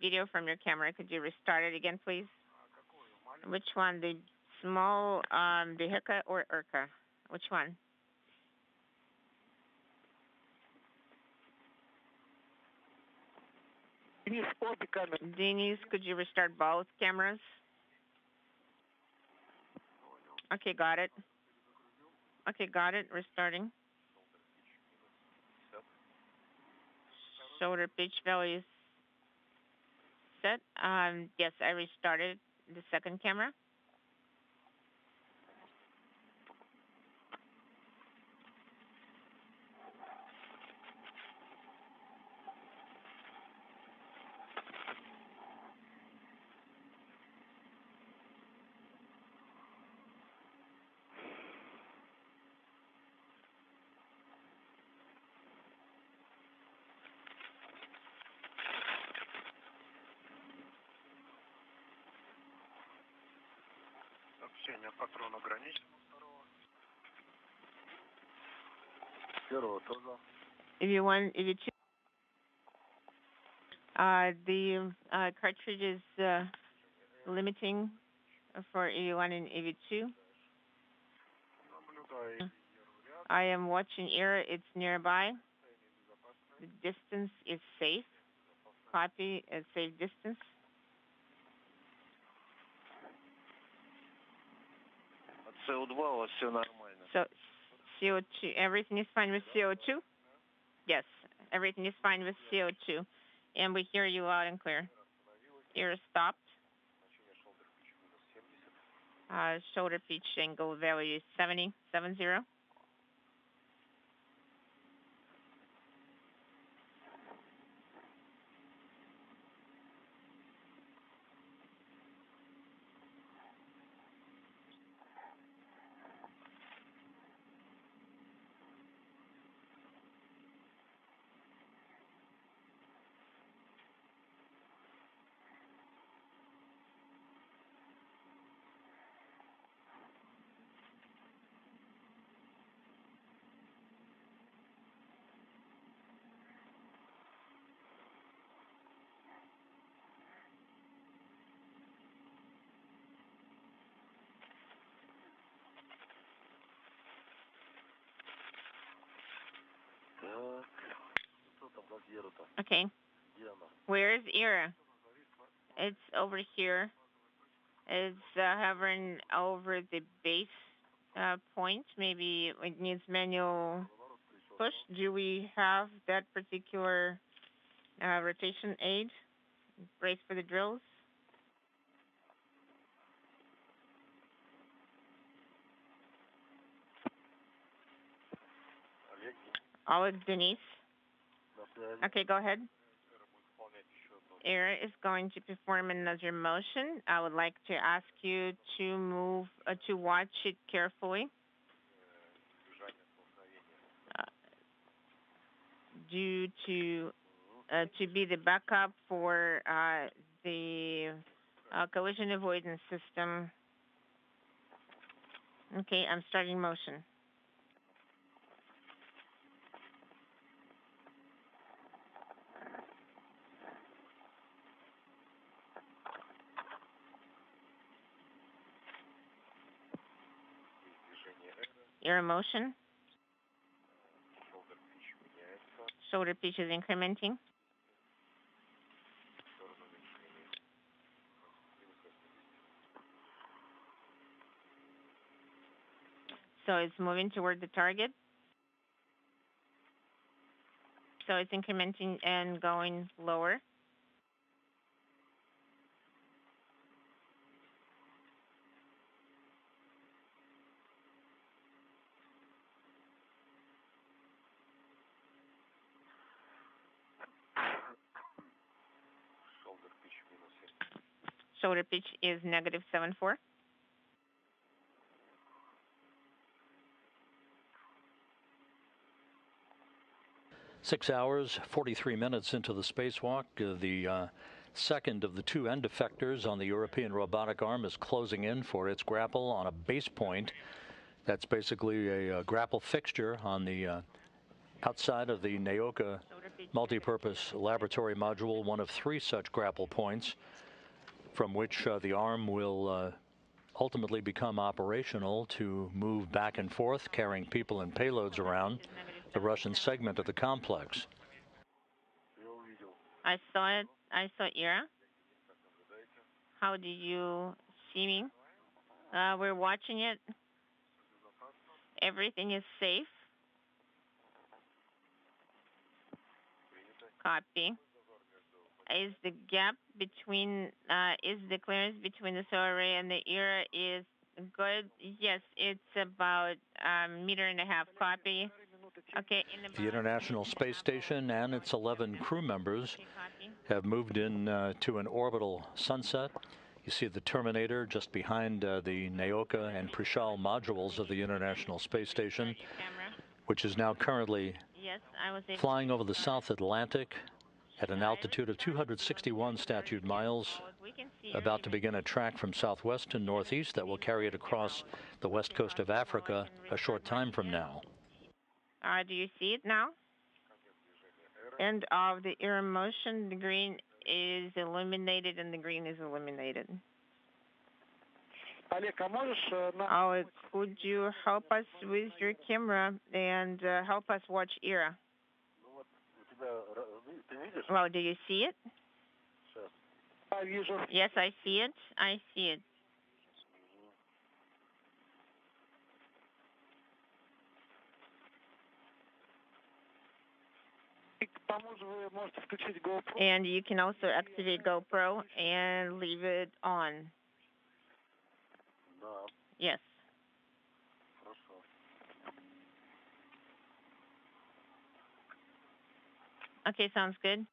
video from your camera. Could you restart it again, please? Which one? The small, the Heka or Urka? Which one? Denis, could you restart both cameras? Okay, got it. Okay, got it. Restarting. Shoulder pitch value is set. Yes, I restarted the second camera. If you want, if you choose, the cartridge is limiting for EV1 and EV2. I am watching ERA. It's nearby. The distance is safe. Copy a safe distance. So CO2, everything is fine with CO2? Yes, everything is fine with CO2. And we hear you loud and clear. Ear stopped. Shoulder pitch angle value is 70. Okay. Where is ERA? It's over here. It's hovering over the base point. Maybe it needs manual push. Do we have that particular rotation aid? Brace for the drills. Oleg, Denis. Okay, go ahead. ERA is going to perform another motion. I would like to ask you to move, to watch it carefully. Due to be the backup for the collision avoidance system. Okay, I'm starting motion. air motion. Shoulder pitch is incrementing. So it's moving toward the target. So it's incrementing and going lower. Shoulder pitch is -7.4. Six hours, 43 minutes into the spacewalk. The second of the two end effectors on the European robotic arm is closing in for its grapple on a base point. That's basically a grapple fixture on the outside of the Naoka multipurpose laboratory module, one of three such grapple points from which the arm will ultimately become operational to move back and forth, carrying people and payloads around the Russian segment of the complex. I saw it. I saw Ira. How did you see me? We're watching it. Everything is safe. Copy. Is the gap between, is the clearance between the solar array and the Ira is good? Yes, it's about a meter and a half. Copy. Okay. The International Space Station and its 11 crew members have moved in to an orbital sunset. You see the Terminator just behind the Naoka and Prishal modules of the International Space Station, which is now currently flying over the South Atlantic at an altitude of 261 statute miles, about to begin a track from southwest to northeast that will carry it across the west coast of Africa a short time from now. Do you see it now? End of the air motion, the green is illuminated and the green is illuminated. Oleg, could you help us with your camera and help us watch Ira? Well, do you see it? Yes, I see it. I see it. And you can also activate GoPro and leave it on. Yes. Okay, sounds good.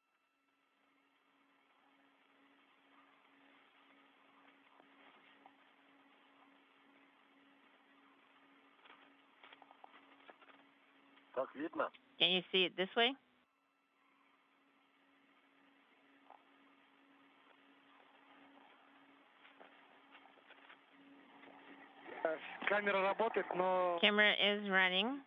Can you see it this way? Camera is running.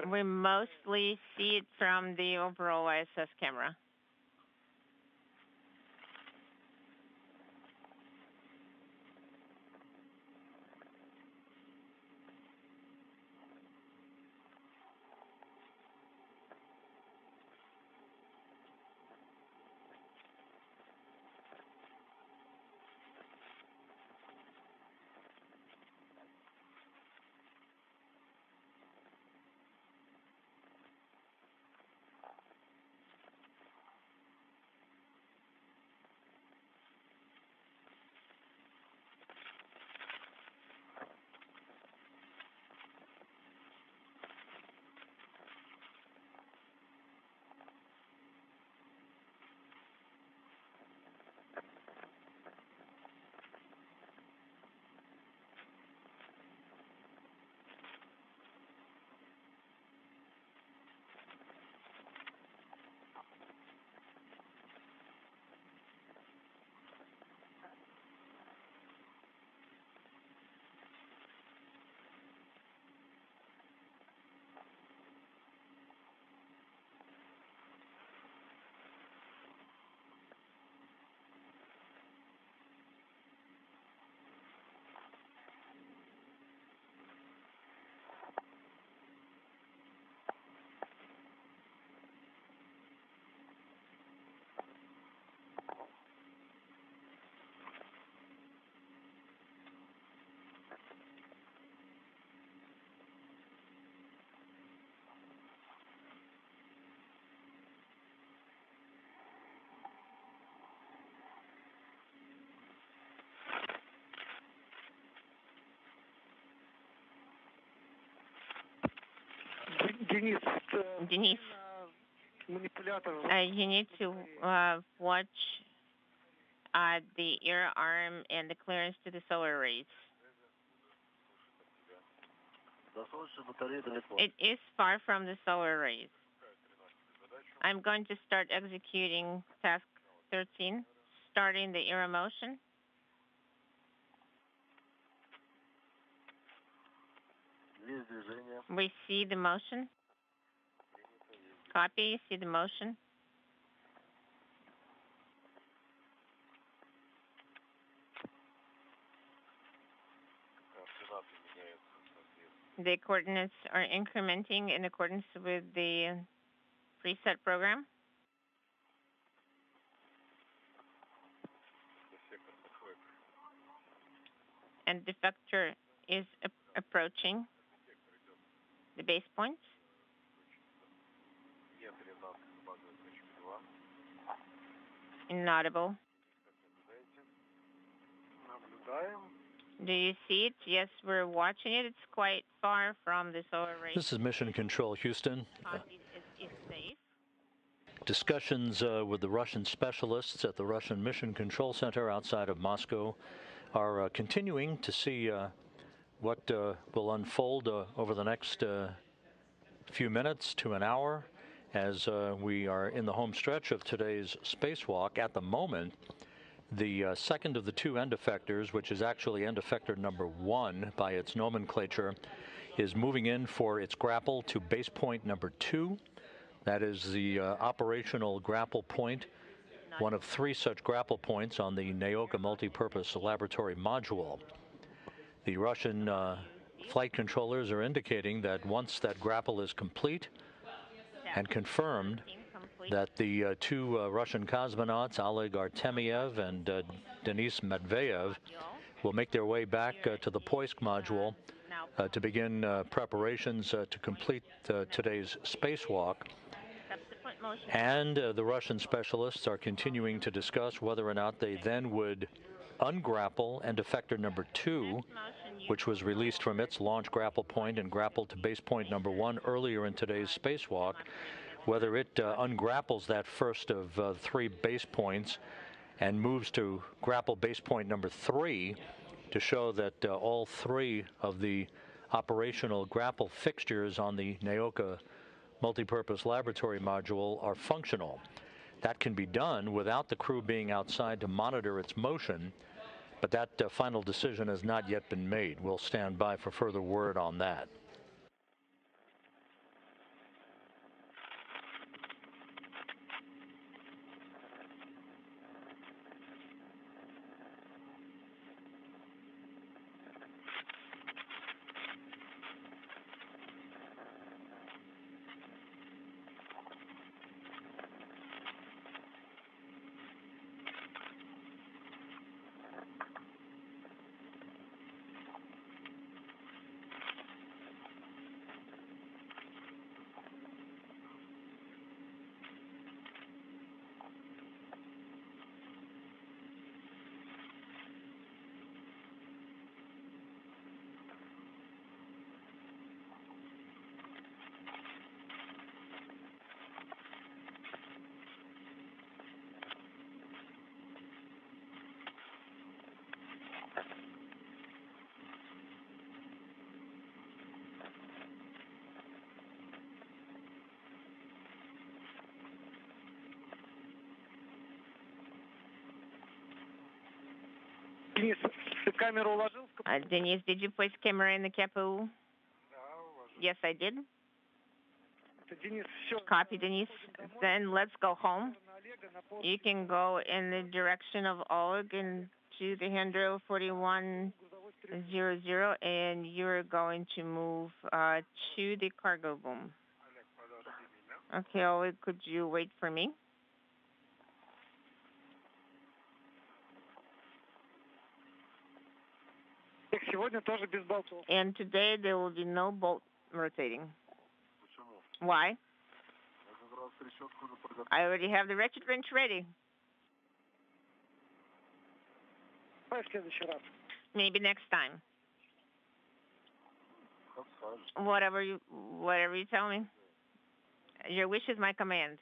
We mostly see it from the overall ISS camera. Denis, Denis, манипулятор. you need to watch the air arm and the clearance to the solar rays. It is far from the solar rays. I'm going to start executing task 13, starting the air motion. We see the motion. Copy, see the motion. The coordinates are incrementing in accordance with the preset program. And the vector is approaching the base points. Inaudible. Do you see it? Yes, we're watching it. It's quite far from the solar rays. This is Mission Control, Houston. It's safe. Discussions with the Russian specialists at the Russian Mission Control Center outside of Moscow are continuing to see what will unfold over the next few minutes to an hour as we are in the home stretch of today's spacewalk. At the moment, the second of the two end effectors, which is actually end effector number 1 by its nomenclature, is moving in for its grapple to base point number 2. That is the operational grapple point, one of 3 such grapple points on the Naoka multipurpose laboratory module. The Russian flight controllers are indicating that once that grapple is complete and confirmed, that the 2 Russian cosmonauts, Oleg Artemyev and Denis Matveev, will make their way back to the Poisk module to begin preparations to complete today's spacewalk. And the Russian specialists are continuing to discuss whether or not they then would ungrapple end effector number 2, which was released from its launch grapple point and grappled to base point number 1 earlier in today's spacewalk, whether it ungrapples that first of 3 base points and moves to grapple base point number 3 to show that all 3 of the operational grapple fixtures on the Naoka multipurpose laboratory module are functional. That can be done without the crew being outside to monitor its motion, but that final decision has not yet been made. We'll stand by for further word on that. Денис, ты камеру уложил? Denis, did you place camera in the KPU? Yes, I did. Денис, все. Copy, Denis. Then let's go home. You can go in the direction of Oleg and to the handrail 4100, and you're going to move to the cargo boom. Okay, Oleg, could you wait for me? And today there will be no bolt rotating. Why? I already have the ratchet wrench ready. Maybe next time. Whatever you tell me. Your wish is my command.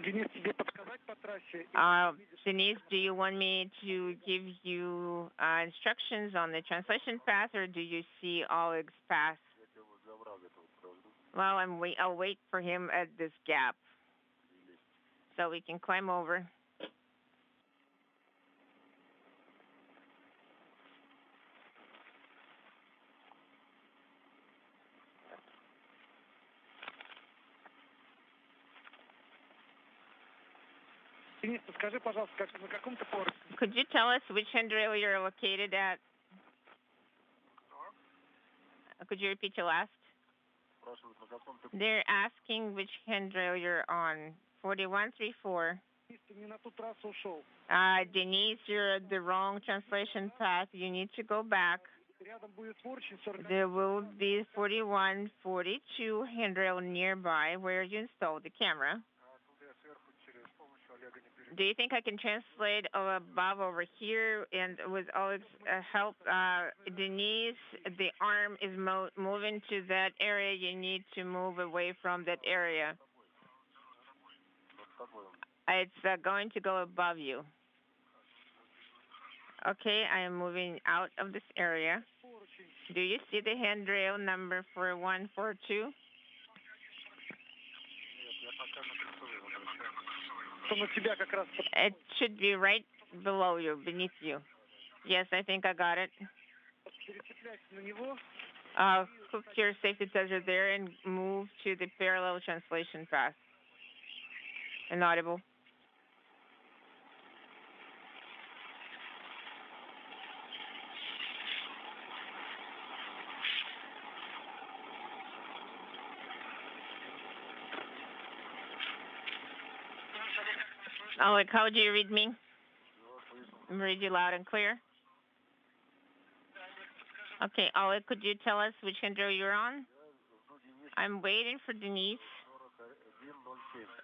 Денис, тебе подсказать по трассе? Denise, do you want me to give you instructions on the translation path, or do you see Oleg's path? Well, I'll wait for him at this gap so we can climb over. Денис, подскажи, пожалуйста, на каком ты форуме? Could you tell us which handrail you're located at? Could you repeat your last? They're asking which handrail you're on. 4134. Denise, you're at the wrong translation path. You need to go back. There will be 4142 handrail nearby where you installed the camera. Do you think I can translate above over here? And with Oleg's help, Denise, the arm is moving to that area. You need to move away from that area. It's going to go above you. Okay, I am moving out of this area. Do you see the handrail number 4142? It should be right below you, beneath you. Yes, I think I got it. Hook your safety tester there and move to the parallel translation path. Inaudible. Oleg, how do you read me? Read you loud and clear. Okay, Oleg, could you tell us which handrail you're on? I'm waiting for Denise.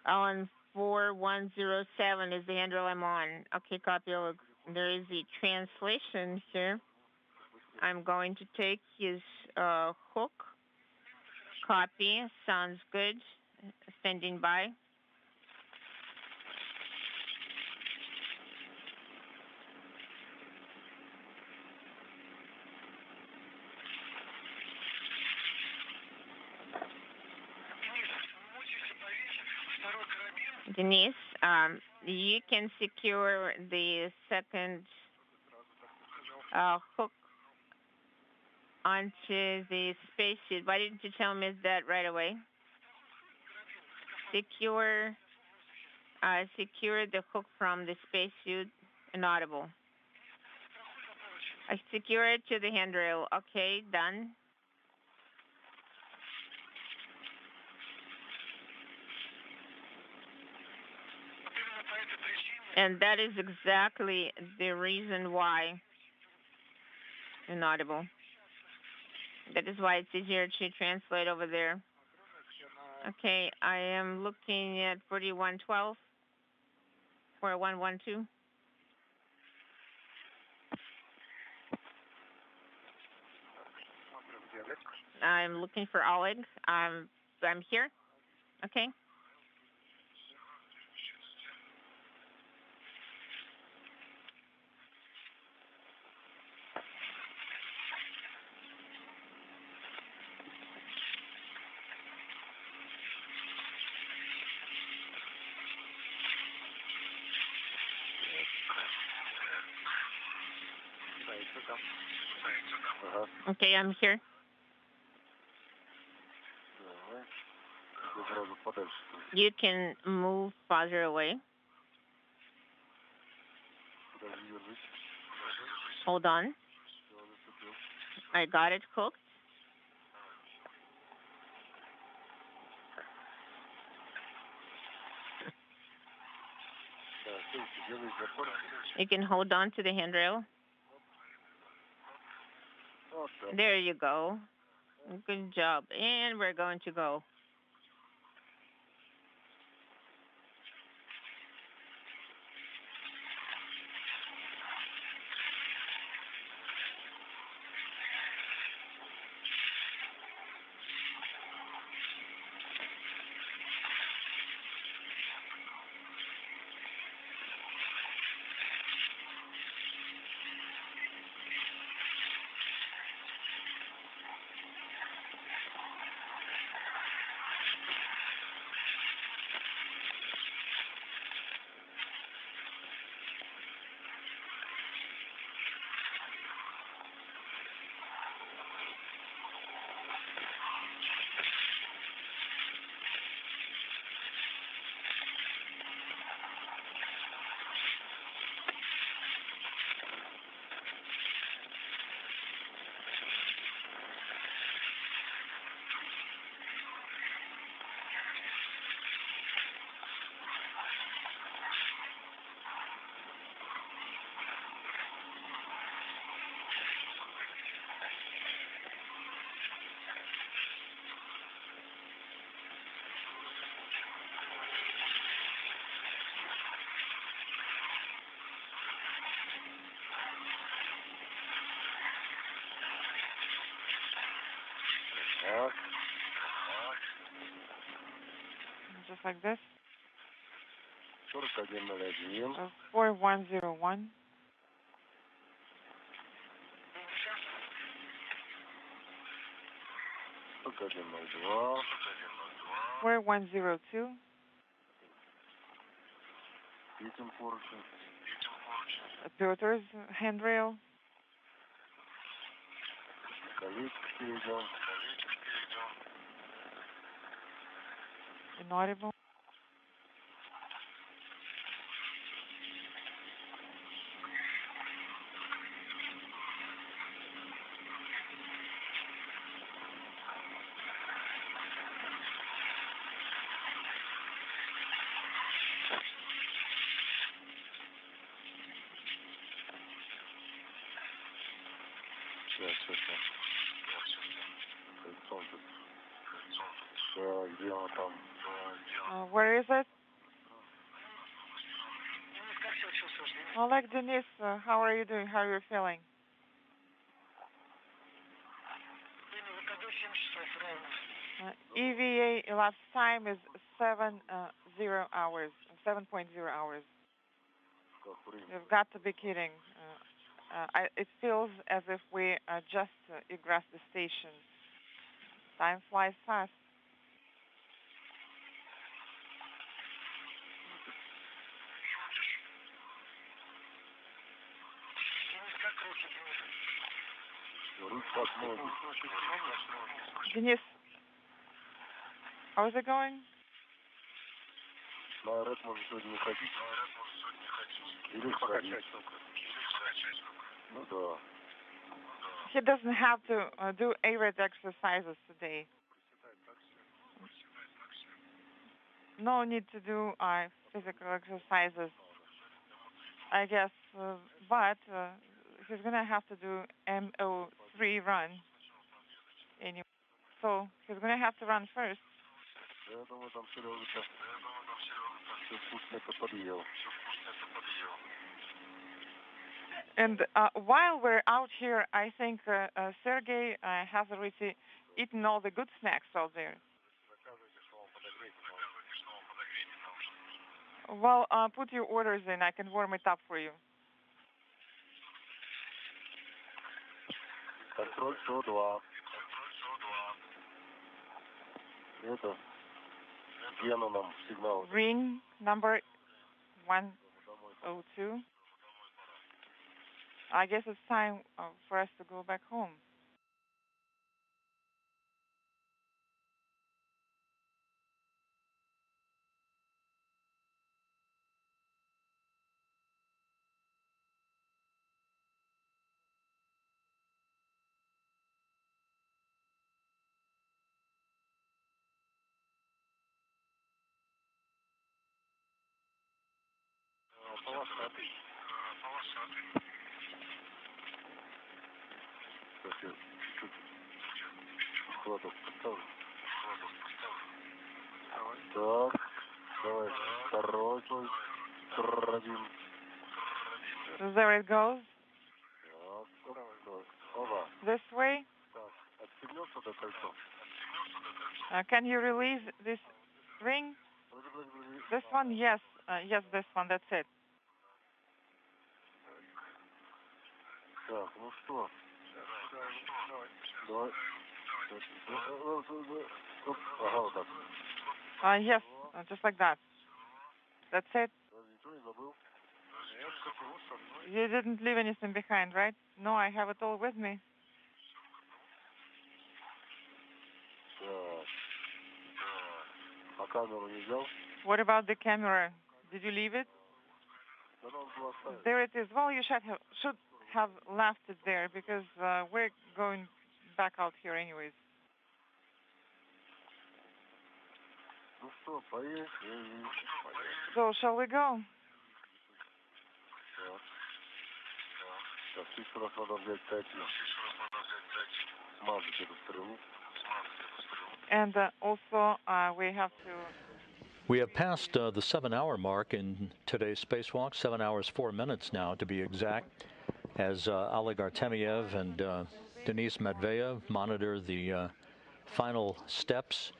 On 4107 is the handrail I'm on. Okay, copy, Oleg. There is a translation here. I'm going to take his hook. Copy. Sounds good. Standing by. Denise, you can secure the second hook onto the spacesuit. Why didn't you tell me that right away? Secure the hook from the spacesuit. Inaudible. I secure it to the handrail. Okay, done. And that is exactly the reason why. Inaudible. That is why it's easier to translate over there. Okay, I am looking at 4112, 4112. I'm looking for Oleg. I'm here. Okay. Okay, I'm here. You can move farther away. Hold on. I got it hooked. You can hold on to the handrail. There you go. Good job. And we're going to go. Just like this. 4101. 4101. Два. 4102. Видим поручень. Pilot's handrail. Калитки идем. Inaudible. Где он там? Where is it? Oleg, Denis, how are you doing? How are you feeling? EVA elapsed time is 7.0 hours. You've got to be kidding. It feels as if we just egressed the station. Time flies fast. Denis, how's it going? На рэп может сегодня не ходить. Или ходить. Ну да. He doesn't have to do ARED exercises today. No need to do physical exercises, I guess, but he's going to have to do MO3 run. Anyway. So he's going to have to run first. Я думаю, там Сережа все вкусно подъел. And while we're out here, I think Sergey has already eaten all the good snacks out there. Well, put your orders in. I can warm it up for you. Контроль 102. Это Гена нам сигнал. Ring number 102. I guess it's time for us to go back home. Охладок поставлю. Так, давай, второй твой. Один. There it goes. Так, давай. Оба. This way. Так, отстегнется до кольцо. Can you release this ring? This one? Yes. Yes, this one. That's it. Так, ну что? Давай. Ага, вот так. Yes, just like that. That's it. Ничего не забыл? You didn't leave anything behind, right? No, I have it all with me. Так. А камеру не взял? What about the camera? Did you leave it? Да надо было оставить. There it is. Well, you should have left it there because we're going back out here anyways. Ну что, поехали. So, shall we go? Так. Так, в следующий раз надо взять 5. Смазать эту стрелу. And also, we have to... We have passed the 7-hour mark in today's spacewalk, 7 hours, 4 minutes now to be exact, as Oleg Artemyev and Denis Matveev monitor the final steps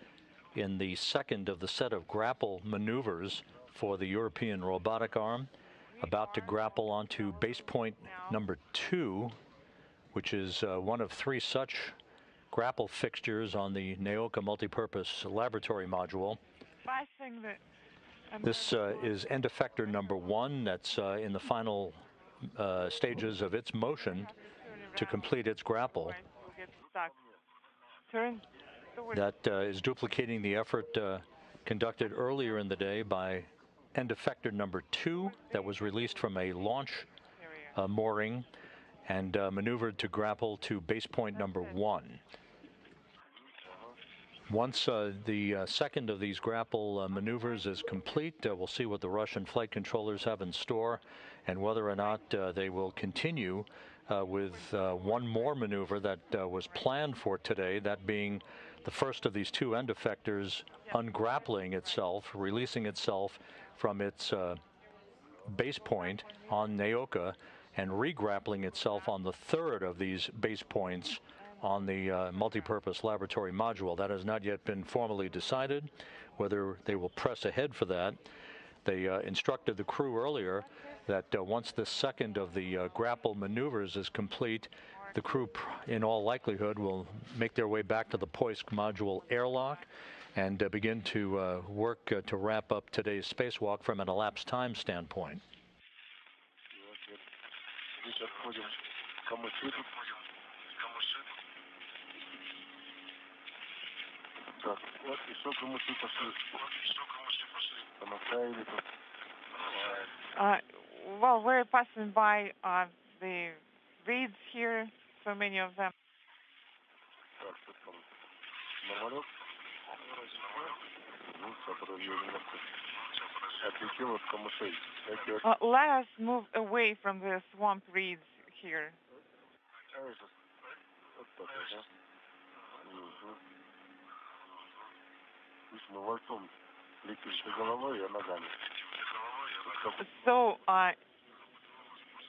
in the second of the set of grapple maneuvers for the European robotic arm, about to grapple onto base point number 2, which is one of 3 such grapple fixtures on the Naoka multipurpose laboratory module. This is end effector number 1 that's in the final stages of its motion to complete its grapple. That is duplicating the effort conducted earlier in the day by end effector number 2 that was released from a launch mooring and maneuvered to grapple to base point number 1. Once the second of these grapple maneuvers is complete, we'll see what the Russian flight controllers have in store and whether or not they will continue with one more maneuver that was planned for today, that being the first of these 2 end effectors ungrappling itself, releasing itself from its base point on Naoka and regrappling itself on the third of these base points on the multipurpose laboratory module. That has not yet been formally decided whether they will press ahead for that. They instructed the crew earlier that once the second of the grapple maneuvers is complete, the crew in all likelihood will make their way back to the Poisk module airlock and begin to work to wrap up today's spacewalk from an elapsed time standpoint. Well, we're passing by the reeds here, so many of them. Let us move away from the swamp reeds here. So,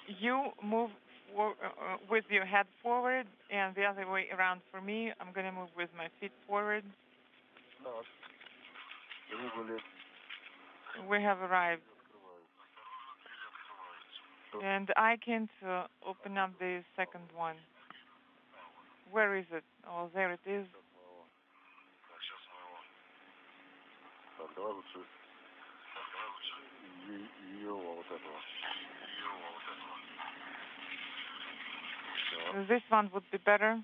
you move with your head forward and the other way around for me. I'm going to move with my feet forward. We have arrived. And I can't open up the second one. Where is it? Oh, there it is. This one would be better.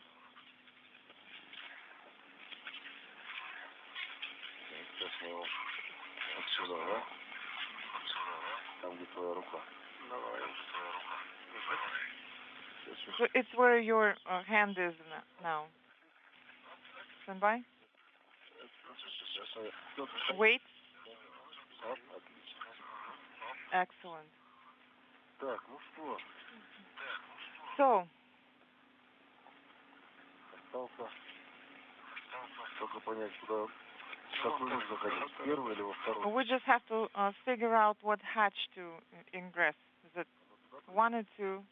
So it's where your hand is now. Stand by. Wait. Excellent. So, We just have to figure out what hatch to ingress. Is it 1 or 2?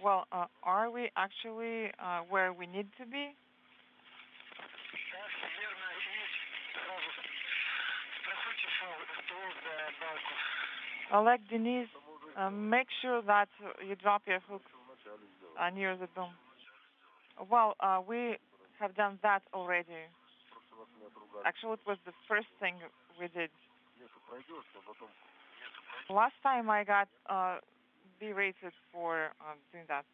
Well, are we actually where we need to be? Oleg, Denis, make sure that you drop your hooks near the dome. Well, we have done that already. Actually, it was the first thing we did. Last time I got berated for doing that.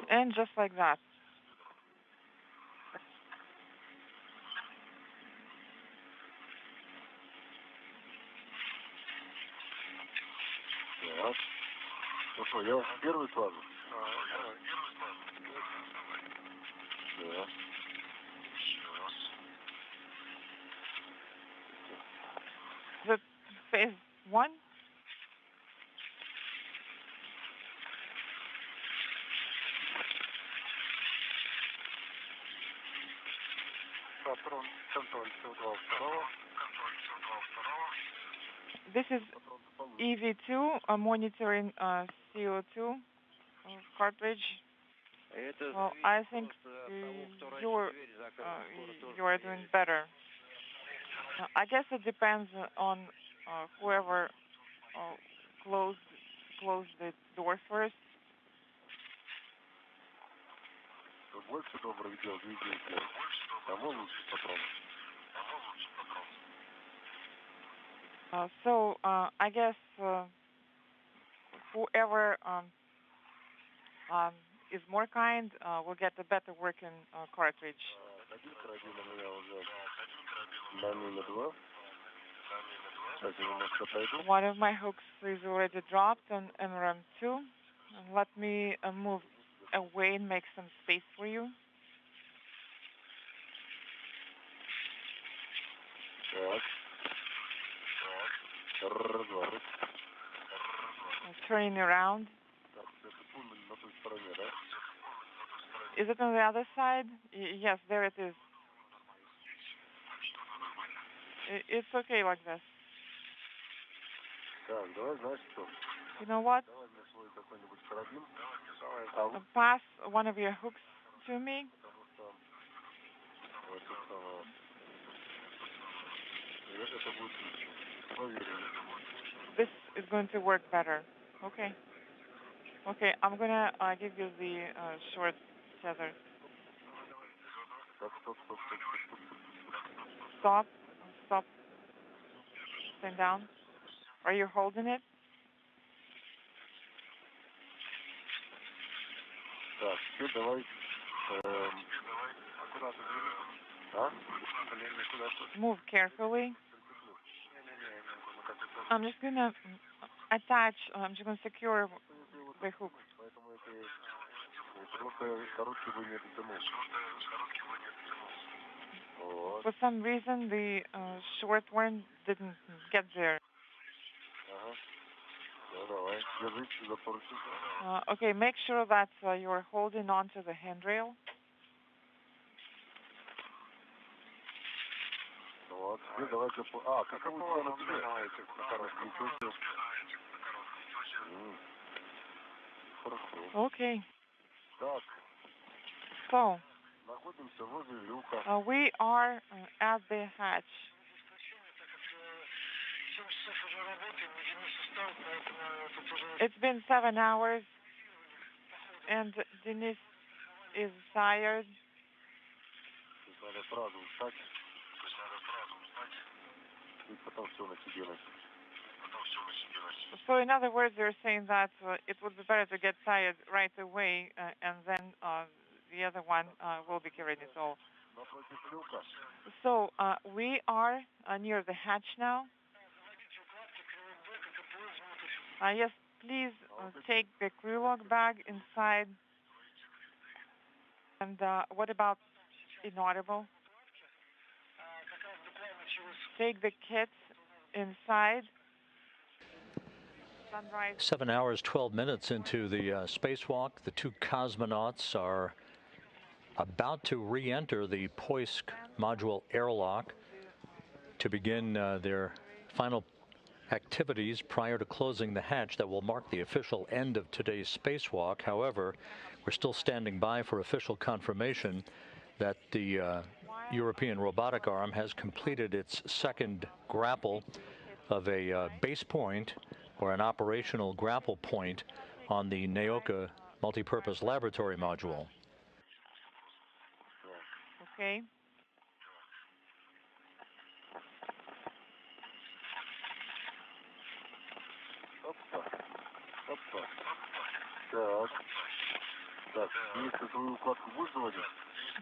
And just like that. Ну что, я первый сразу? Да. The phase 1? This is EV2 monitoring CO2 cartridge. Well, I think you are doing better. I guess it depends on whoever closed the door first. Больше добрых дел везде сделать. Кому лучше патрон? So I guess whoever is more kind will get a better working cartridge. Один карабин у меня уже на мина 2. Сейчас я немножко отойду. One of my hooks is already dropped on MRM 2. Let me move away and make some space for you. Так. Разворот. Turning around. На той стороне, да? Is it on the other side? Yes, there it is. It's okay like this. Так, давай, знаешь что? You know what? Давай мне свой какой-нибудь карабин. Pass one of your hooks to me. This is going to work better. Okay. Okay, I'm gonna give you the short tether. Stop. Stop. Stand down. Are you holding it? Так, теперь давай аккуратно двигаться. Move carefully. I'm just gonna attach. I'm just gonna secure the hook. For some reason, the short one didn't get there. Okay, make sure that you're holding on to the handrail. Okay. So, we are at the hatch. It's been 7 hours, and Denis is tired. So in other words, they're saying that it would be better to get tired right away, and then the other one will be carrying it all. So we are near the hatch now. Yes, please take the crew log bag inside. And what about inaudible. Take the kits inside. Sunrise. 7 hours, 12 minutes into the spacewalk. The two cosmonauts are about to re-enter the Poisk module airlock to begin their final activities prior to closing the hatch that will mark the official end of today's spacewalk. However, we're still standing by for official confirmation that the European robotic arm has completed its second grapple of a base point or an operational grapple point on the Naoka multipurpose laboratory module. Okay.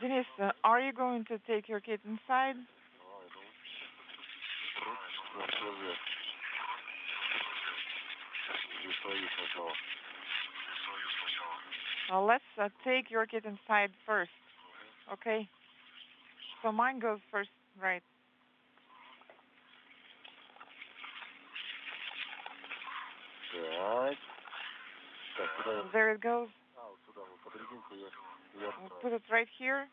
Denis, are you going to take your kit inside? Let's take your kit inside first. Okay. So mine goes first, right? There it goes. We'll put it right here.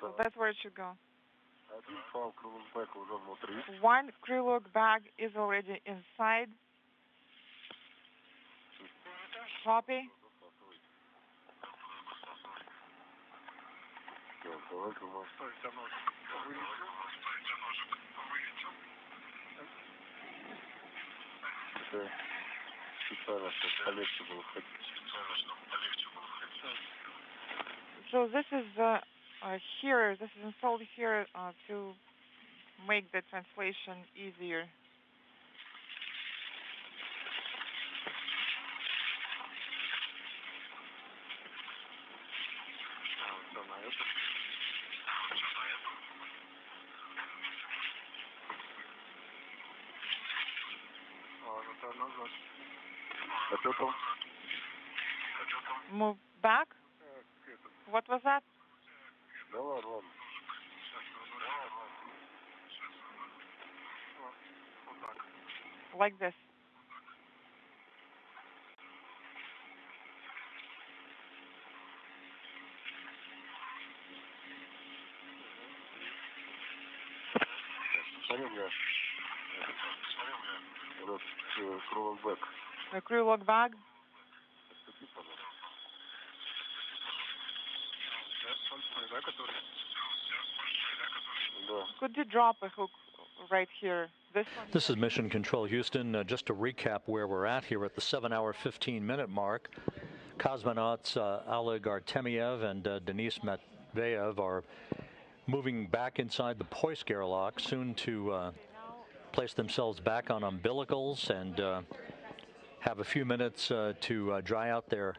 So that's where it should go. One crew log bag is already inside. Copy. So this is here. This is installed here to make the translation easier. Move back. What was that? Like this. The crew log bag. Could you drop a hook right here? This is Mission Control Houston. Just to recap where we're at here at the 7-hour, 15-minute mark. Cosmonauts Oleg Artemyev and Denis Matveev are moving back inside the Poisk airlock, soon to place themselves back on umbilicals and have a few minutes to dry out their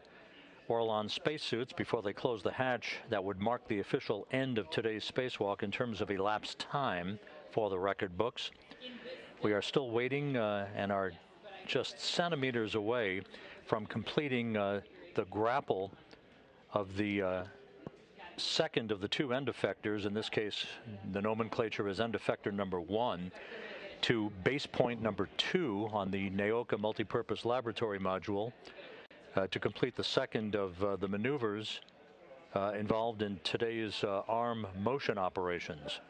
Orlan spacesuits before they close the hatch. That would mark the official end of today's spacewalk in terms of elapsed time for the record books. We are still waiting and are just centimeters away from completing the grapple of the second of the two end effectors. In this case, the nomenclature is end effector number 1 to base point number 2 on the Naoka multipurpose laboratory module to complete the second of the maneuvers involved in today's arm motion operations.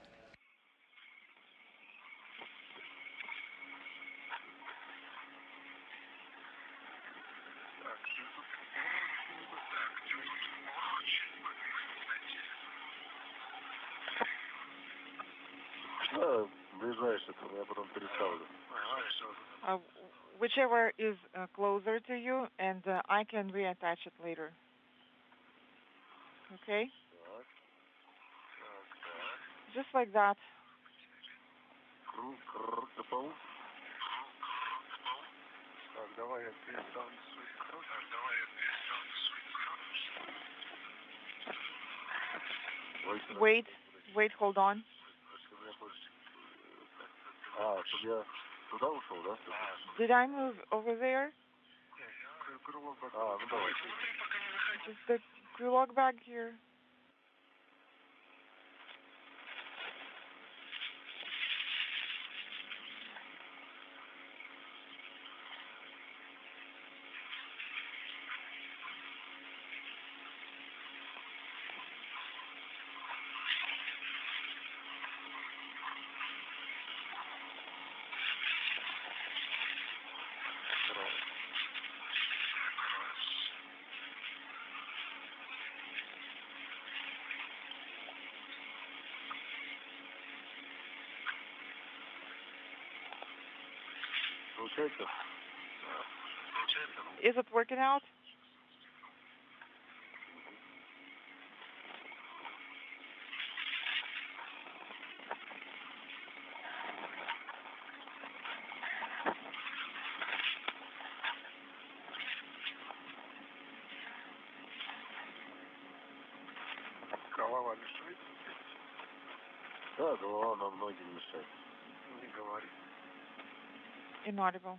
Whichever is closer to you, and I can reattach it later. Okay? Just like that. Wait, hold on. Did I move over there? Just the crew log bag here. Is it working out? Голова мешает? Да, голова нам многим мешает. Не говори. Inaudible.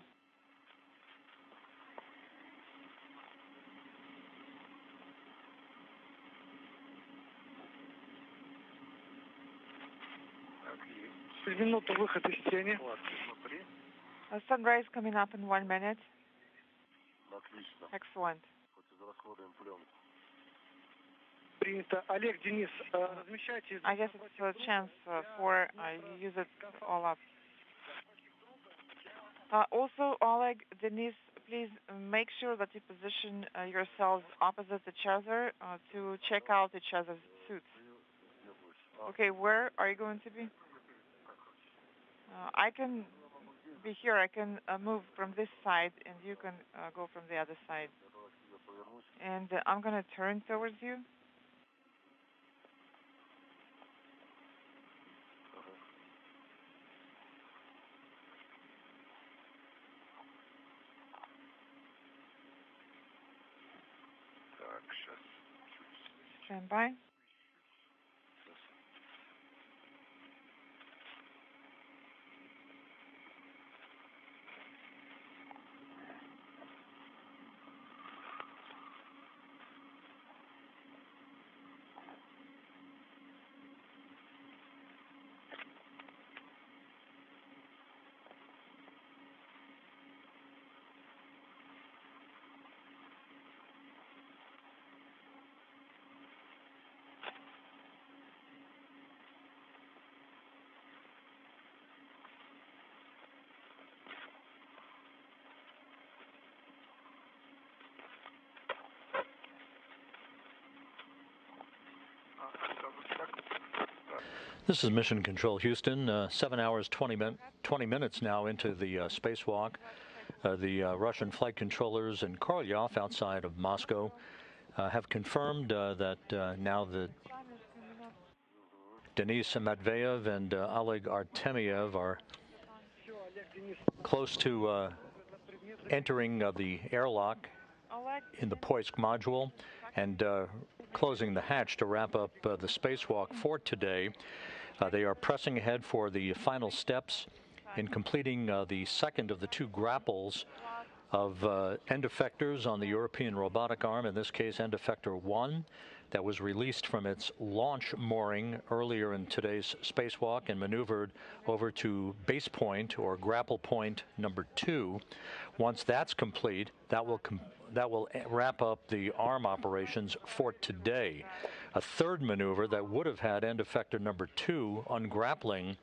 Через минуту выход из тени. A sunrise coming up in 1 minute. Отлично. Excellent. Хоть израсходуем пленку. Принято. Олег, Денис, размещайте. I guess it's a chance for use it all up. Also, Oleg, Denis, please make sure that you position yourselves opposite each other to check out each other's suits. Okay, where are you going to be? I can be here. I can move from this side, and you can go from the other side. And I'm going to turn towards you. Stand by. This is Mission Control Houston, 7 hours, 20 minutes now into the spacewalk. The Russian flight controllers in Korolyov outside of Moscow have confirmed that now that Denis Matveev and Oleg Artemyev are close to entering the airlock in the Poisk module and closing the hatch to wrap up the spacewalk for today. They are pressing ahead for the final steps in completing the second of the two grapples of end effectors on the European robotic arm, in this case end effector 1, that was released from its launch mooring earlier in today's spacewalk and maneuvered over to base point or grapple point number 2. Once that's complete, that will wrap up the arm operations for today. A third maneuver that would have had end effector number 2 ungrappling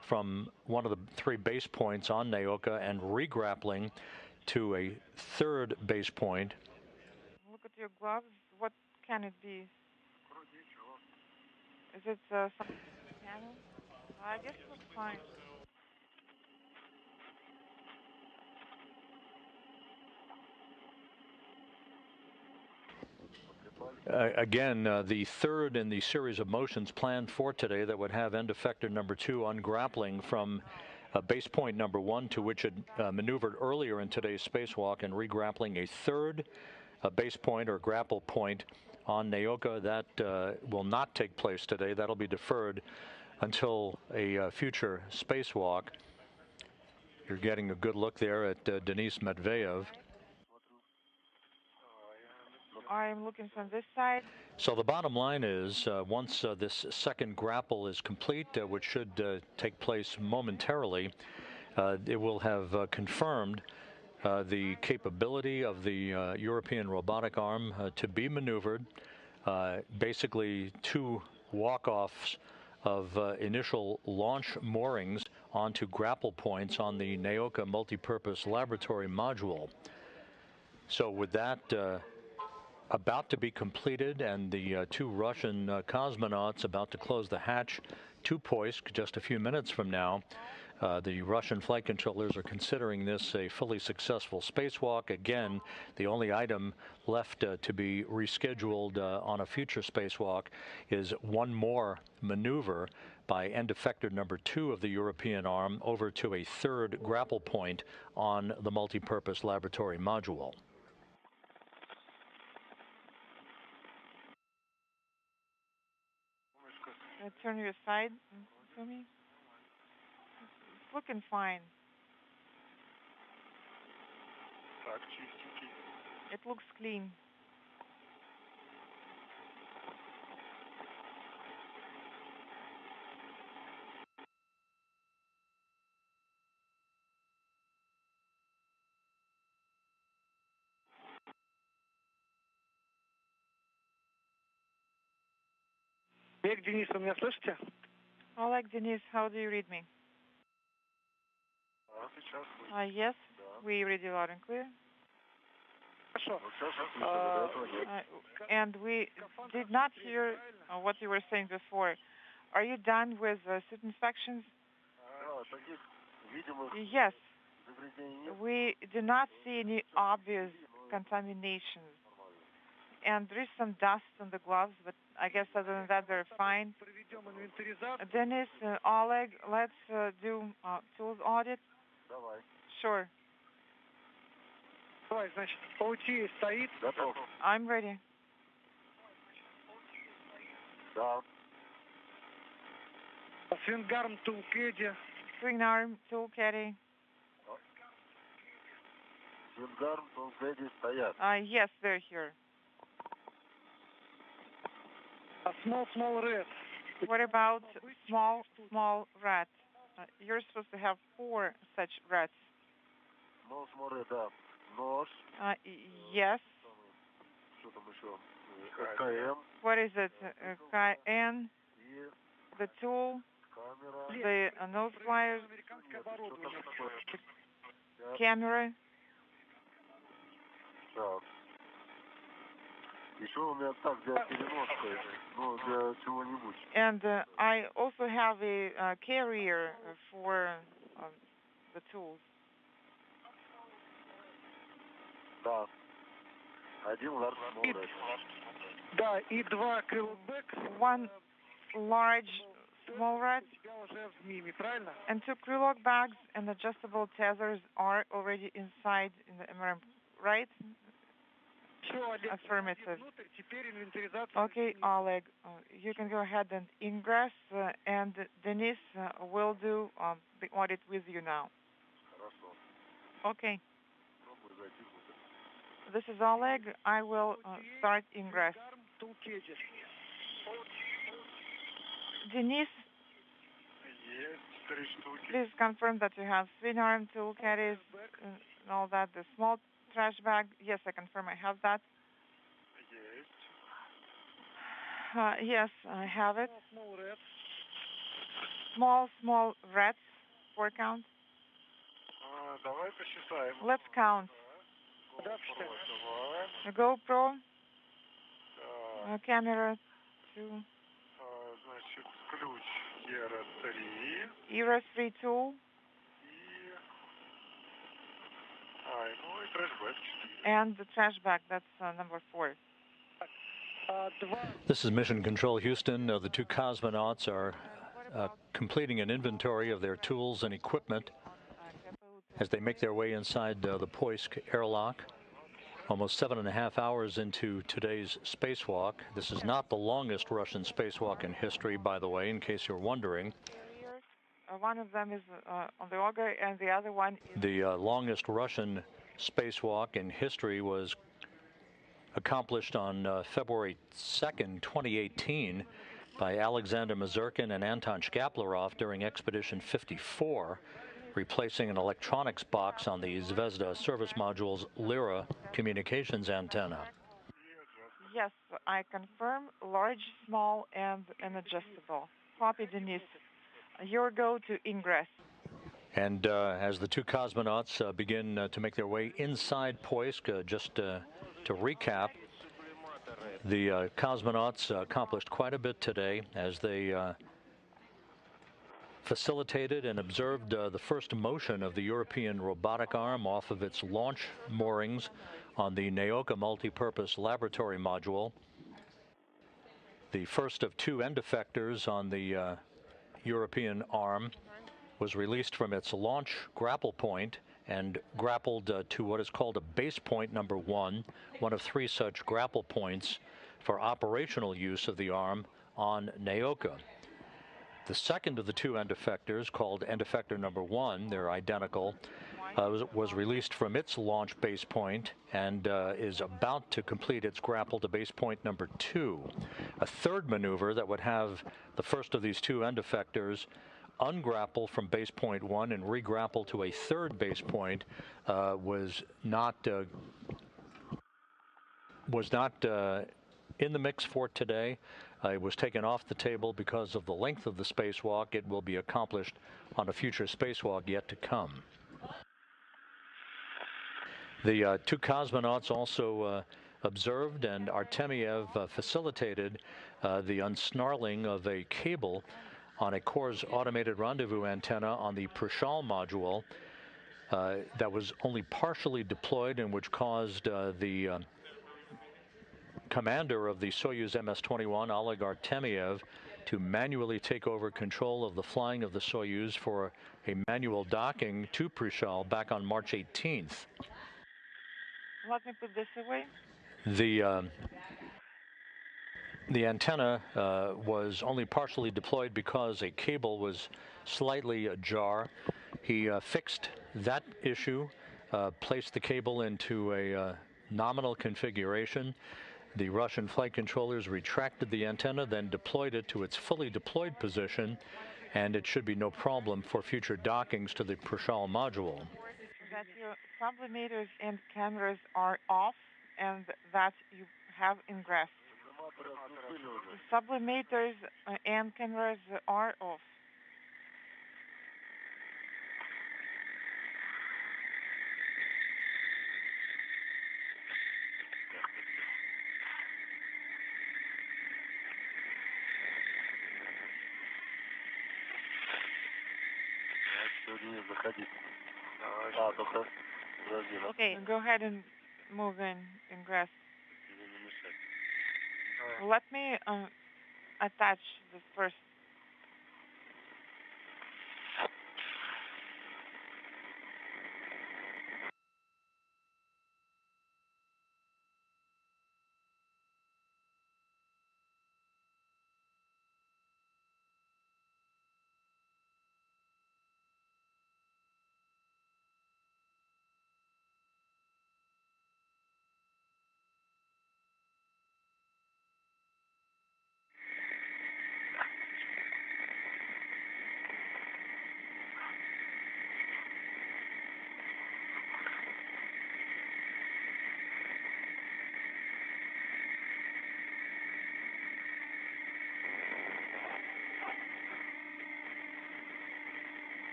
from one of the 3 base points on Naoka and regrappling to a third base point. Look at your gloves. What can it be? Is it something? I guess it looks fine. Again, the third in the series of motions planned for today that would have end effector number 2 ungrappling from base point number 1, to which it maneuvered earlier in today's spacewalk, and regrappling a third base point or grapple point on Naoka. That will not take place today. That'll be deferred until a future spacewalk. You're getting a good look there at Denis Matveev. I'm looking from this side. So the bottom line is, once this second grapple is complete, which should take place momentarily, it will have confirmed the capability of the European robotic arm to be maneuvered. Basically 2 walk-offs of initial launch moorings onto grapple points on the Naoka multipurpose laboratory module. So with that about to be completed, and the 2 Russian cosmonauts about to close the hatch to Poisk just a few minutes from now, The Russian flight controllers are considering this a fully successful spacewalk. Again, the only item left to be rescheduled on a future spacewalk is one more maneuver by end effector number 2 of the European arm over to a third grapple point on the multipurpose laboratory module. Turn your side for me. It's looking fine. It looks clean. Oleg, Denis, вы меня слышите? Oleg, Denis, how do you read me? Yes, we read you loud and clear. And we did not hear what you were saying before. Are you done with suit inspections? Yes. We do not see any obvious contaminations. And there is some dust on the gloves, but I guess other than that, they're fine. Denis, Oleg, let's do tools audit. Sure. Значит, OT стоит. I'm ready. Свингарм Тулкеди. Swing arm, tool caddy. Свингарм, Тулкеди стоят. Yes, they're here. Small red. What about small rat? You're supposed to have 4 such rats. Small red, да. Нож. Yes. Что там еще? КМ. What is it? KN. The tool. The nose pliers. Camera. Так. Еще у меня так для переноски, ну, для чего-нибудь. And I also have a carrier for the tools. Да. Один large small red. Да, и 2 крылбэк. 1 large small rat. And 2 Krylok bags and adjustable tethers are already inside in the MRM, right? Affirmative. Okay, Oleg, you can go ahead and ingress, and Denis will do the audit with you now. Okay. This is Oleg. I will start ingress. Denis, please confirm that you have swing arm, tool caddies, and all that. The small trash bag. Yes, I confirm I have that. Yes, I have it. Small rats. 4 count. Let's count. A GoPro. Camera 2. Значит, ключ ERA 3. ERA 3 tool. Ну и трэшбэк 4. And the trash bag, that's number 4. This is Mission Control Houston. The 2 cosmonauts are completing an inventory of their tools and equipment as they make their way inside the Poisk airlock. Almost 7.5 hours into today's spacewalk. This is not the longest Russian spacewalk in history, by the way, in case you're wondering. One of them is on the auger, and the other one is... The longest Russian spacewalk in history was accomplished on February 2nd, 2018 by Alexander Mazurkin and Anton Shkaplerov during Expedition 54, replacing an electronics box on the Zvezda service module's Lyra communications antenna. Yes, I confirm large, small, and an adjustable. Copy, Denis. Your go to ingress. And as the 2 cosmonauts begin to make their way inside Poisk, just to recap, the cosmonauts accomplished quite a bit today as they facilitated and observed the first motion of the European robotic arm off of its launch moorings on the Naoka multipurpose laboratory module. The first of two end effectors on the European arm was released from its launch grapple point and grappled to what is called a base point number 1, one of 3 such grapple points for operational use of the arm on Naoka. The second of the two end effectors, called end effector number 1, they're identical, was released from its launch base point and is about to complete its grapple to base point number 2. A third maneuver that would have the first of these two end effectors ungrapple from base point 1 and regrapple to a third base point was not in the mix for today. It was taken off the table because of the length of the spacewalk. It will be accomplished on a future spacewalk yet to come. The two cosmonauts also observed and Artemyev facilitated the unsnarling of a cable on a Kors automated rendezvous antenna on the Prishal module that was only partially deployed and which caused the commander of the Soyuz MS-21, Oleg Artemyev, to manually take over control of the flying of the Soyuz for a manual docking to Prishal back on March 18th. Let me put this away. The antenna was only partially deployed because a cable was slightly ajar. He fixed that issue, placed the cable into a nominal configuration. The Russian flight controllers retracted the antenna, then deployed it to its fully deployed position, and it should be no problem for future dockings to the Prishal module. That your sublimators and cameras are off and that you have ingress. Sublimators and cameras are off. Okay, go ahead and move in ingress. Let me attach this first.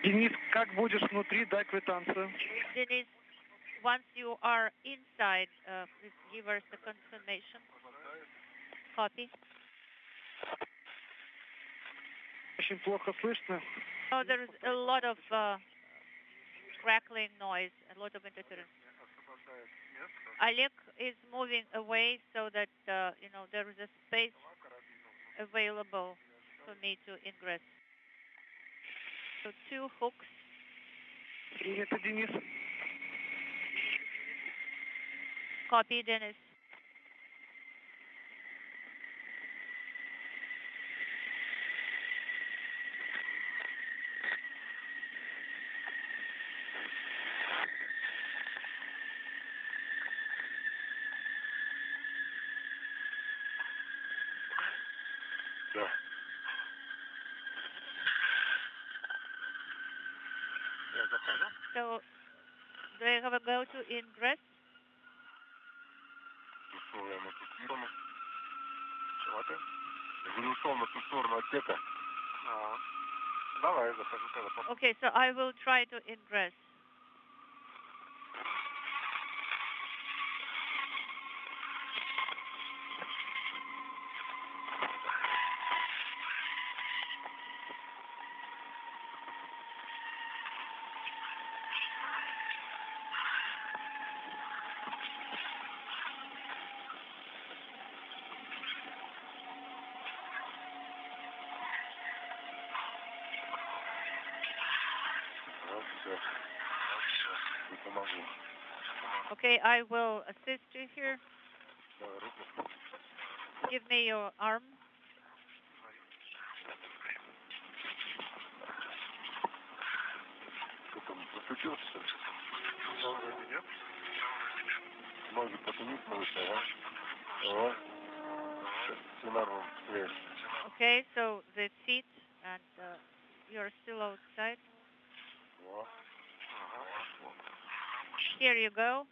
Денис, как будешь внутри, дай квитанцию. Denis, once you are inside, please give us the confirmation. Copy. Очень плохо слышно. Oh, there is a lot of crackling noise, a lot of interference. Oleg is moving away so that, there is a space available for me to ingress. So 2 hooks. Принято, Денис. Copy, Denis. So, do I have a go to ingress? Okay, so I will try to ingress. Okay, I will assist you here. Give me your arm. Okay, so the feet and you're still outside. Here you go.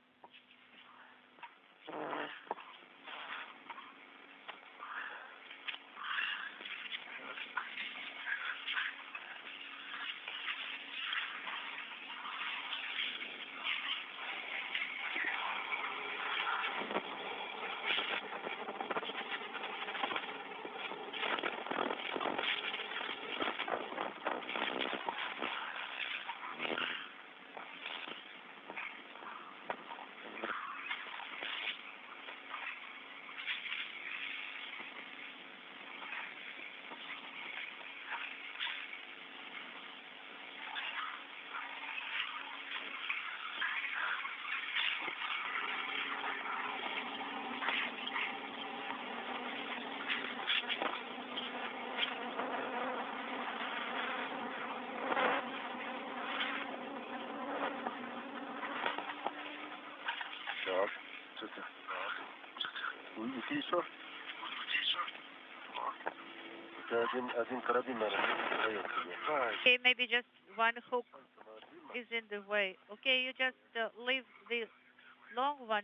Okay, maybe just one hook is in the way. Okay, you just leave the long one.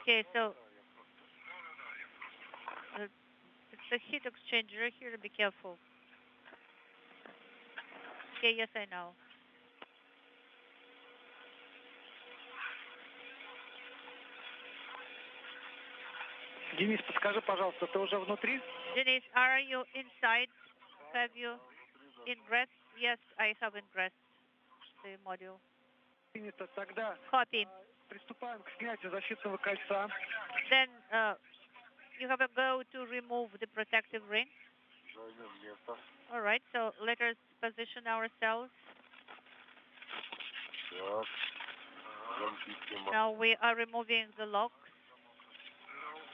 Okay, so it's a heat exchanger here. Be careful. Okay, yes, I know. Денис, подскажи, пожалуйста, ты уже внутри? Denis, are you inside? Have you ingressed? Yes, I have ingressed the module. Тогда Copy. приступаем к снятию защитного кольца. Then you have a go to remove the protective ring. All right, so let us position ourselves. Now we are removing the locks.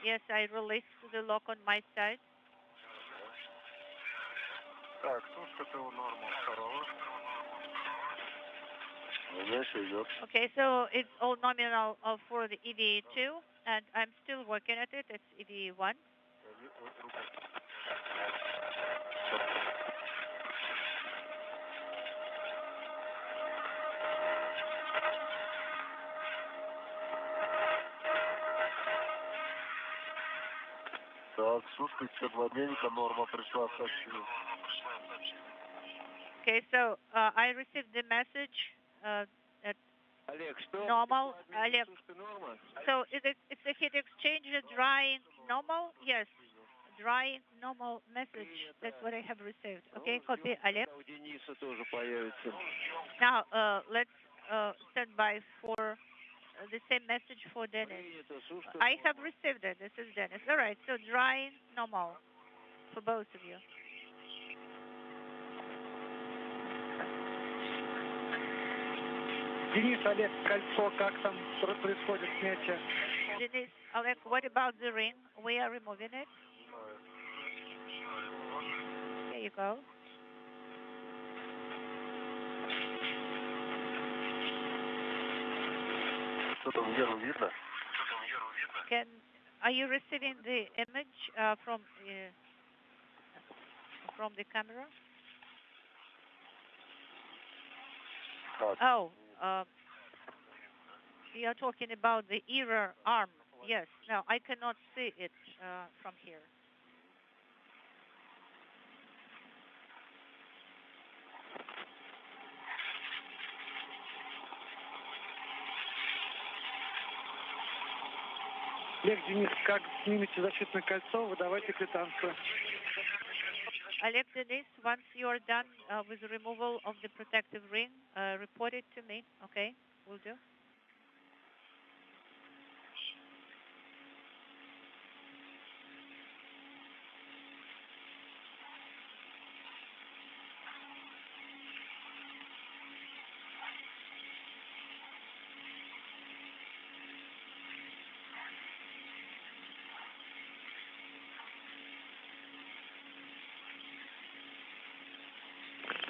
Yes, I released the lock on my side. Okay, so it's all nominal for the EV2, and I'm still working at it. It's EV1. Okay, so I received the message at normal. Oleg. So it's a heat exchanger drying normal? Yes, drying normal message. That's what I have received. Okay, copy, Oleg. Now let's stand by for the same message for Denis. I have received it. This is Denis. All right, so drying normal for both of you. Денис, Олег, кольцо, как там происходит снятие? Denis, Oleg, what about the ring? We are removing it. There you go. Are you receiving the image from the camera? Oh, you are talking about the error arm. Yes. No, I cannot see it from here. Олег, Денис, как снимете защитное кольцо, выдавайте квитанцию. Oleg, Denis, once you're done with the removal of the protective ring, report it to me, okay? Will do.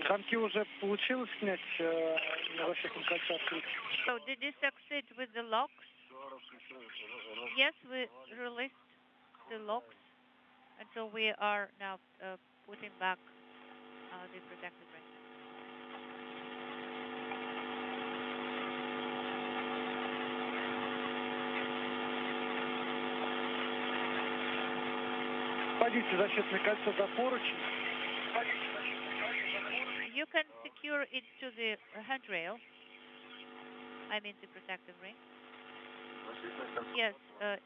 Замки уже получилось снять на расчетном кольце открыть? So did you succeed with the locks? Yes, we released the locks, and so we are now putting back the protective ring. Вводите защитное кольцо за поручень. You can secure it to the handrail. I mean the protective ring. Yes, it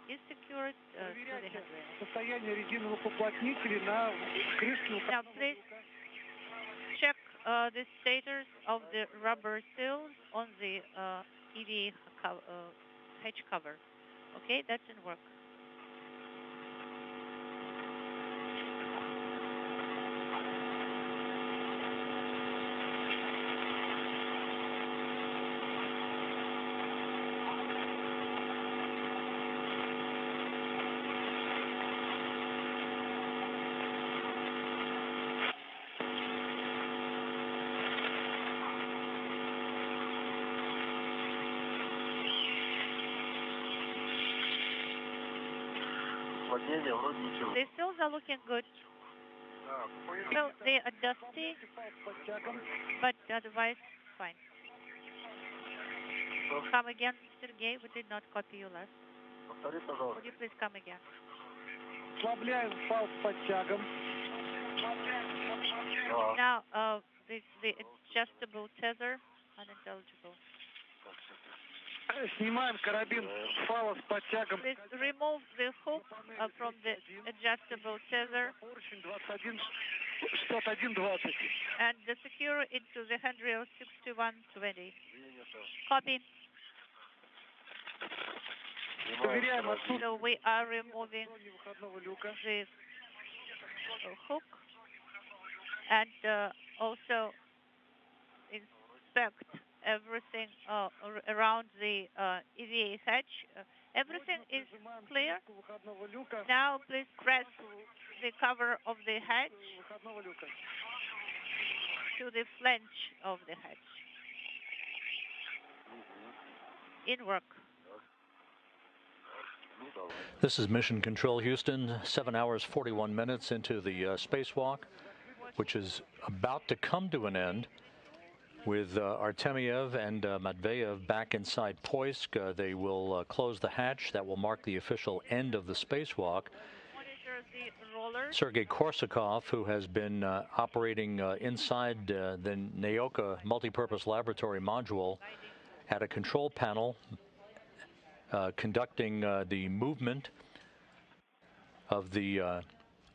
is secured to the handrail. Состояние резиновых уплотнителей на крышке. Now please check the status of the rubber seals on the EVA hatch cover. Okay, that's in work. The seals are looking good. So they are dusty, but otherwise fine. Come again, Sergey. We did not copy you last. Would you please come again? Ослабляем фал с подтягом. Now, the adjustable tether, unintelligible. Снимаем карабин с фала с подтягом. Please remove the hook from the adjustable tether and secure it to the handrail 6120. Copy. So we are removing the hook and also inspect everything around the EVA hatch. Everything is clear. Now please press the cover of the hatch to the flange of the hatch. In work. This is Mission Control Houston, 7 hours 41 minutes into the spacewalk, which is about to come to an end with Artemyev and Matveev back inside Poisk. They will close the hatch. That will mark the official end of the spacewalk. Sergei Korsakov, who has been operating inside the Naoka multipurpose laboratory module at a control panel, conducting the movement of the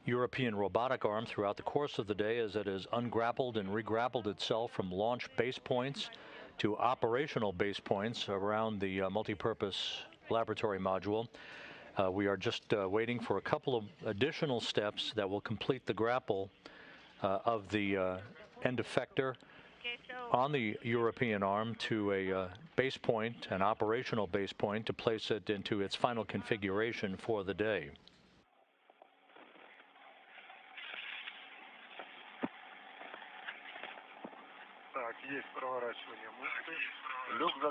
European robotic arm throughout the course of the day as it has ungrappled and regrappled itself from launch base points to operational base points around the multipurpose laboratory module. We are just waiting for a couple of additional steps that will complete the grapple of the end effector on the European arm to a base point, an operational base point, to place it into its final configuration for the day.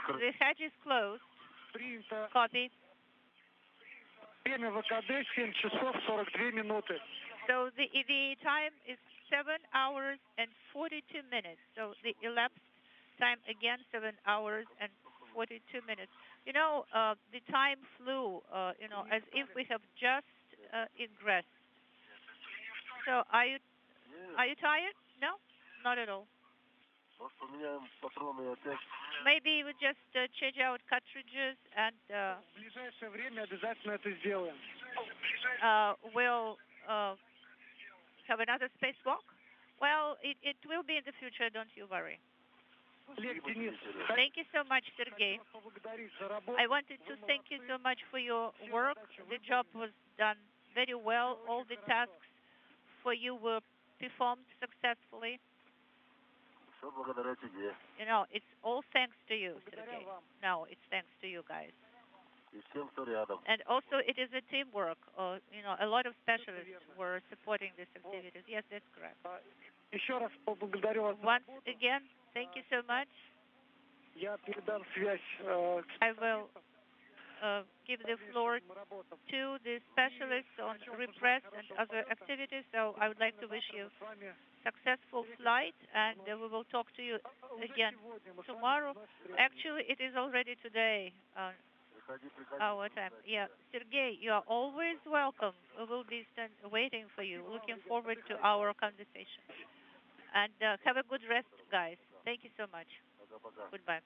The hatch is closed. Copy. Время ВКД 7 часов 42 минуты. So the EVA time is 7 hours and 42 minutes. So the elapsed time again 7 hours and 42 minutes. You know, the time flew, you know, as if we have just ingressed. So are you tired? No, not at all. Maybe we just change out cartridges and we'll have another spacewalk? Well, it will be in the future, don't you worry. Thank you so much, Sergey. I wanted to thank you so much for your work. The job was done very well. All the tasks for you were performed successfully. You know, it's all thanks to you, Sergey. No, it's thanks to you guys. And also, it is a teamwork. You know, a lot of specialists were supporting these activities. Yes, that's correct. Once again, thank you so much. I will give the floor to the specialists on repress and other activities. So I would like to wish you successful flight, and we will talk to you again tomorrow. Actually, it is already today. Our time. Yeah, Sergey, you are always welcome. We will be waiting for you. Looking forward to our conversation. And have a good rest, guys. Thank you so much. Goodbye.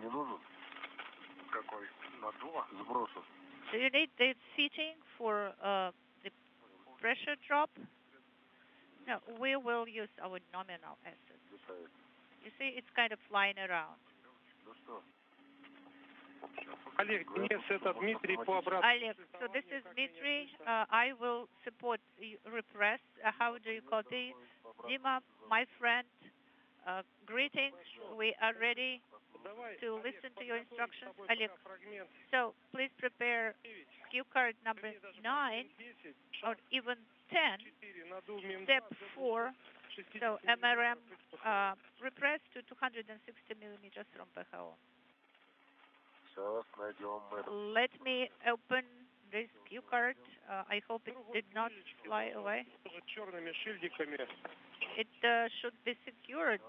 Не нужен? Какой? Надува? Сбросу. Do you need the seating for the pressure drop? No, we will use our nominal assets. You see, it's kind of flying around. Oleg, so this is Dmitry. I will support repress. How do you copy? Dima, my friend, greetings. We are ready to listen to your instructions. Oleg, so please prepare cue card number 9 or even 10, step 4, so MRM repress to 260 millimeters from PHO. Let me open this cue card. I hope it did not fly away. It should be secured.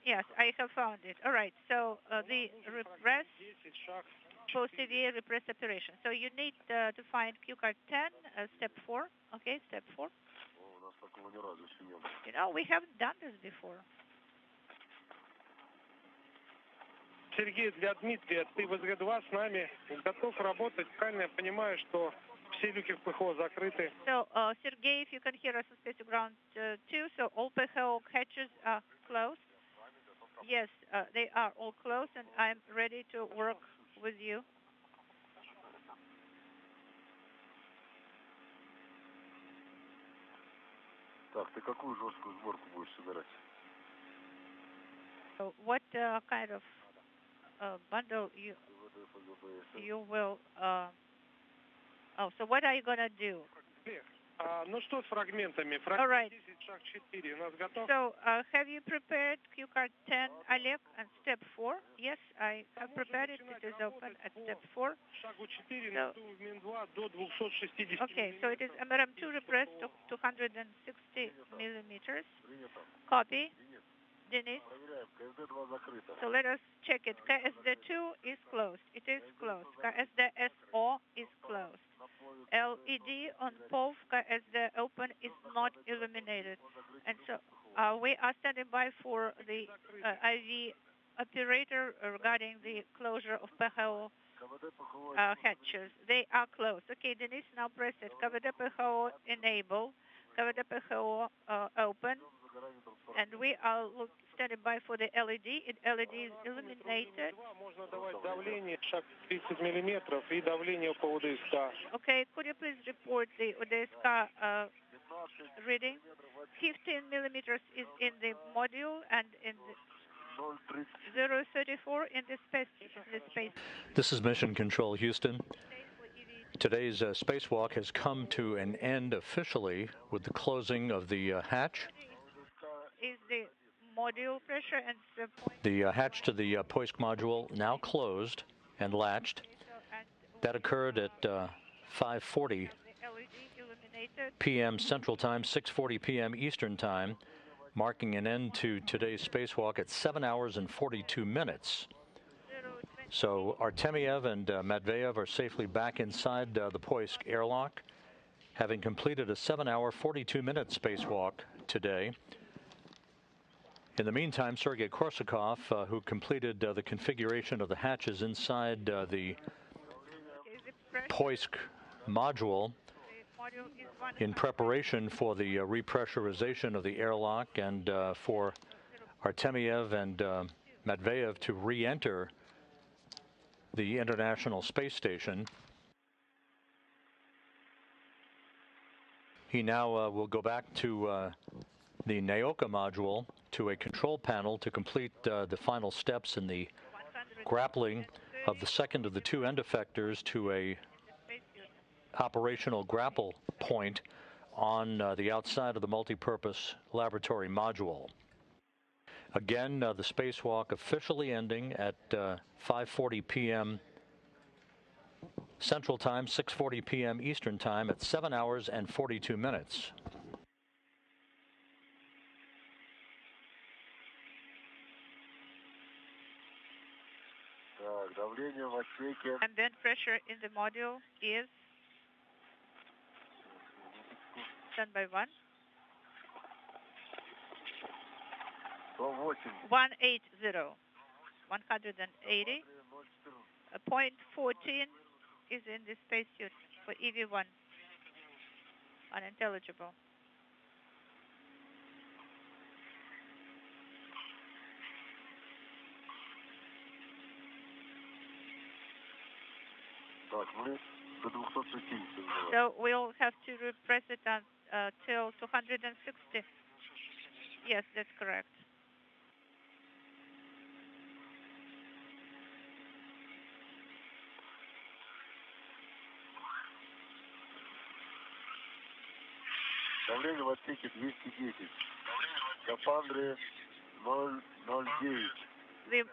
Yes, I have found it. All right, so the repress, post-CVA repress operation. So you need to find cue card 10, step 4. Okay, step 4. You know, we haven't done this before. Сергей, для Дмитрия, ты в СГ-2 с нами, готов работать. Правильно я понимаю, что все люки в ПХО закрыты. So, Sergey, if you can hear us on Space Ground 2, so all PHO hatches are closed. Yes, they are all closed, and I'm ready to work with you. Так, ты какую жесткую сборку будешь собирать? So what kind of bundle you will? So what are you gonna do? Ну что с фрагментами? Фрагмент 10, шаг 4 у нас готов? So, have you prepared cue card 10, Oleg, and step 4? Yes, I have prepared it. It is open at step 4. Шагу 4 на МИН-2 до 260. Okay, so it is MRM2 repressed to 260 millimeters. Copy. Denis. So let us check it. KSD2 is closed. It is closed. KSD-SO is closed. LED on POV KSD open is not illuminated. And so we are standing by for the IV operator regarding the closure of PHO hatches. They are closed. Okay, Denis, now press it. KVD PHO enable. KVD PHO open. And we are standing by for the LED. LED is illuminated. Можно давать давление, шаг 30 миллиметров и давление по УДСК. Okay, could you please report the UDSK reading? 15 millimeters is in the module and in the 034 in the space. This is Mission Control Houston. Today's spacewalk has come to an end officially with the closing of the hatch. Is the module pressure and the hatch to the Poisk module now closed and latched. That occurred at 5:40 p.m. Central Time, 6:40 p.m. Eastern Time, marking an end to today's spacewalk at 7 hours and 42 minutes. So Artemyev and Matveev are safely back inside the Poisk airlock, having completed a 7-hour, 42-minute spacewalk today. In the meantime, Sergei Korsakov, who completed the configuration of the hatches inside the Poisk module in preparation for the repressurization of the airlock and for Artemyev and Matveev to re-enter the International Space Station. He now will go back to the Naoka module to a control panel to complete the final steps in the grappling of the second of the two end effectors to a operational grapple point on the outside of the multipurpose laboratory module. Again, the spacewalk officially ending at 5:40 p.m. Central Time, 6:40 p.m. Eastern Time at 7 hours and 42 minutes. Ambient pressure in the module is standby 1. 180. 180. Point 14 is in the spacesuit for EV1. Unintelligible. So we'll have to repress it till 260. Yes, that's correct. Давление в отсеке 210. Скафандры 009. The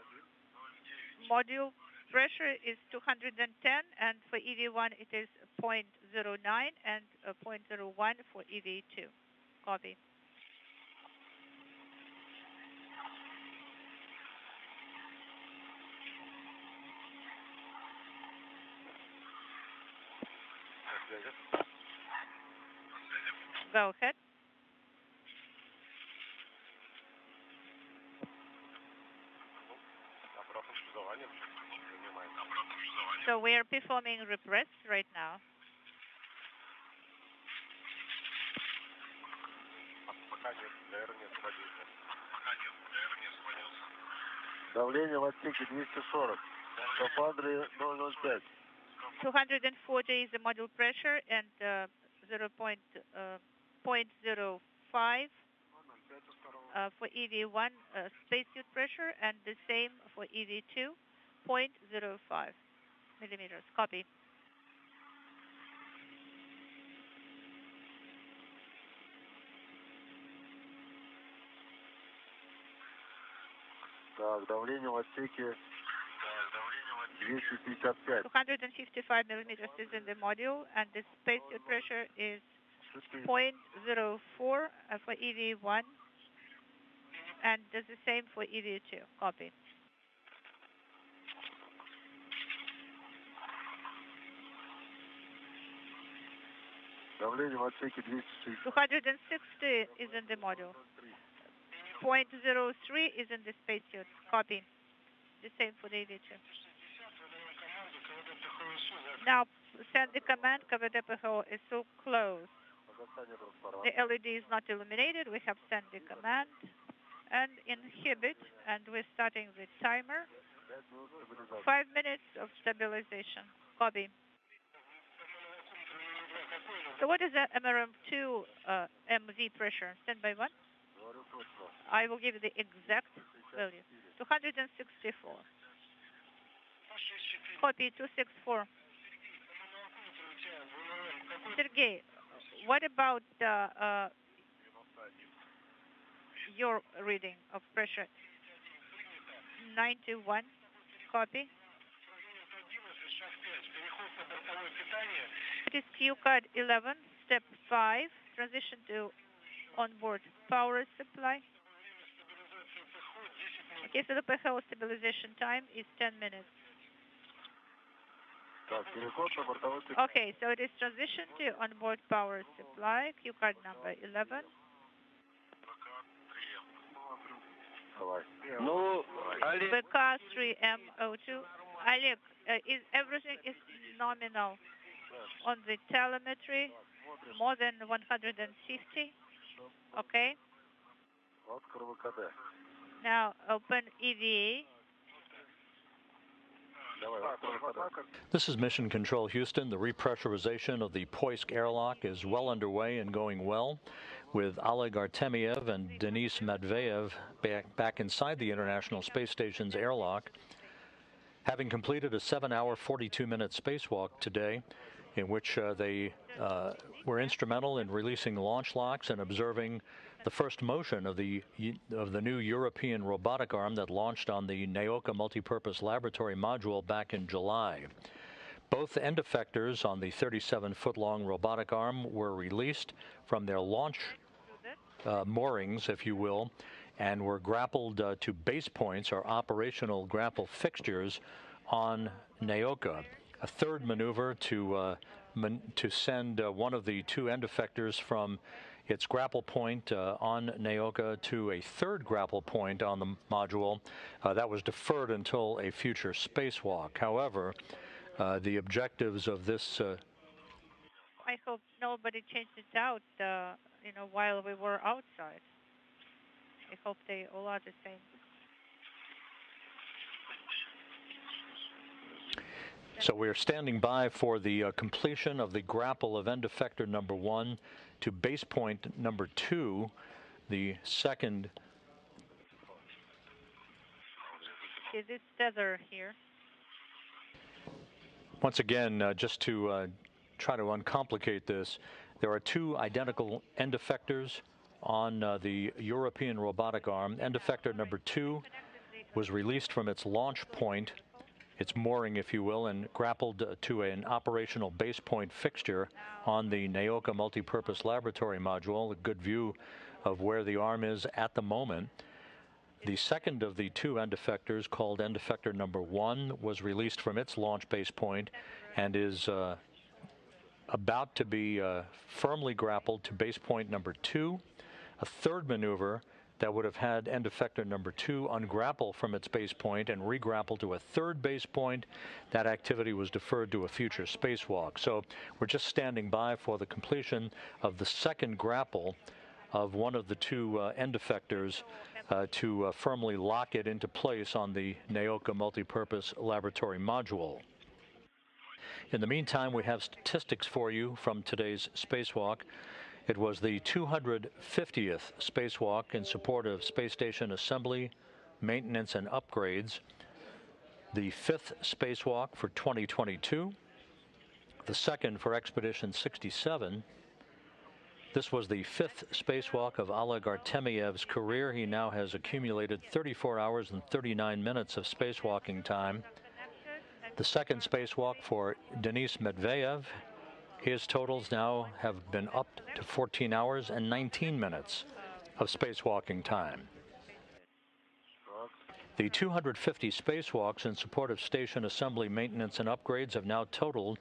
module pressure is 210, and for EV1 it is 0.09 and 0.01 for EV2. Copy. Go ahead. So we are performing repress right now. Давление в отсеке 240. Скафандры 005. 240 is the module pressure and 0.05 for EV1 spacesuit pressure, and the same for EV2, 0.05 millimeters. Copy. Так, давление в отсеке 255. 255 millimeters is in the module, and the spacesuit pressure is 0.04 for EV1, and does the same for EV2. Copy. Давление в отсеке 260. 260 is in the module. 0.03 is in the spacesuit. Copy. The same for the EV2. Now send the command. KVD-PHO is so close. The LED is not illuminated. We have sent the command and inhibit, and we're starting the timer. 5 minutes of stabilization. Copy. So what is the MRM2 MV pressure? Standby 1. I will give you the exact value. 264. Copy 264. Sergey, what about your reading of pressure? 91. Copy. It is Q card 11, step 5, transition to onboard power supply. Okay, so the PHO stabilization time is 10 minutes. Okay, so it is transition to onboard power supply, cue card number 11. BK 3M02. Oleg, is everything is nominal on the telemetry, more than 150? Okay. Now open EVA. This is Mission Control Houston. The repressurization of the Poisk airlock is well underway and going well, with Oleg Artemyev and Denis Matveev back inside the International Space Station's airlock, having completed a 7-hour, 42-minute spacewalk today, in which they were instrumental in releasing launch locks and observing the first motion of the new European robotic arm that launched on the Naoka multipurpose laboratory module back in July. Both end effectors on the 37-foot-long robotic arm were released from their launch moorings, if you will, and were grappled to base points or operational grapple fixtures on Naoka. A third maneuver to send one of the two end effectors from its grapple point on Naoka to a third grapple point on the module that was deferred until a future spacewalk. However, the objectives of this I hope nobody changed it out, while we were outside. I hope they all are the same. So we're standing by for the completion of the grapple of end effector number 1 to base point number 2, the second. Is it tether here? Once again, just to try to uncomplicate this, there are two identical end effectors on the European robotic arm. End effector number 2 was released from its launch point, its mooring, if you will, and grappled to an operational base point fixture on the Naoka multipurpose laboratory module, a good view of where the arm is at the moment. The second of the two end effectors, called end effector number 1, was released from its launch base point and is about to be firmly grappled to base point number 2. A third maneuver that would have had end effector number 2 ungrapple from its base point and regrapple to a third base point. That activity was deferred to a future spacewalk. So we're just standing by for the completion of the second grapple of one of the two end effectors to firmly lock it into place on the Naoka multipurpose laboratory module. In the meantime, we have statistics for you from today's spacewalk. It was the 250th spacewalk in support of space station assembly, maintenance, and upgrades, the 5th spacewalk for 2022, the second for Expedition 67. This was the 5th spacewalk of Oleg Artemyev's career. He now has accumulated 34 hours and 39 minutes of spacewalking time. The second spacewalk for Denis Matveev. His totals now have been upped to 14 hours and 19 minutes of spacewalking time. The 250 spacewalks in support of station assembly, maintenance, and upgrades have now totaled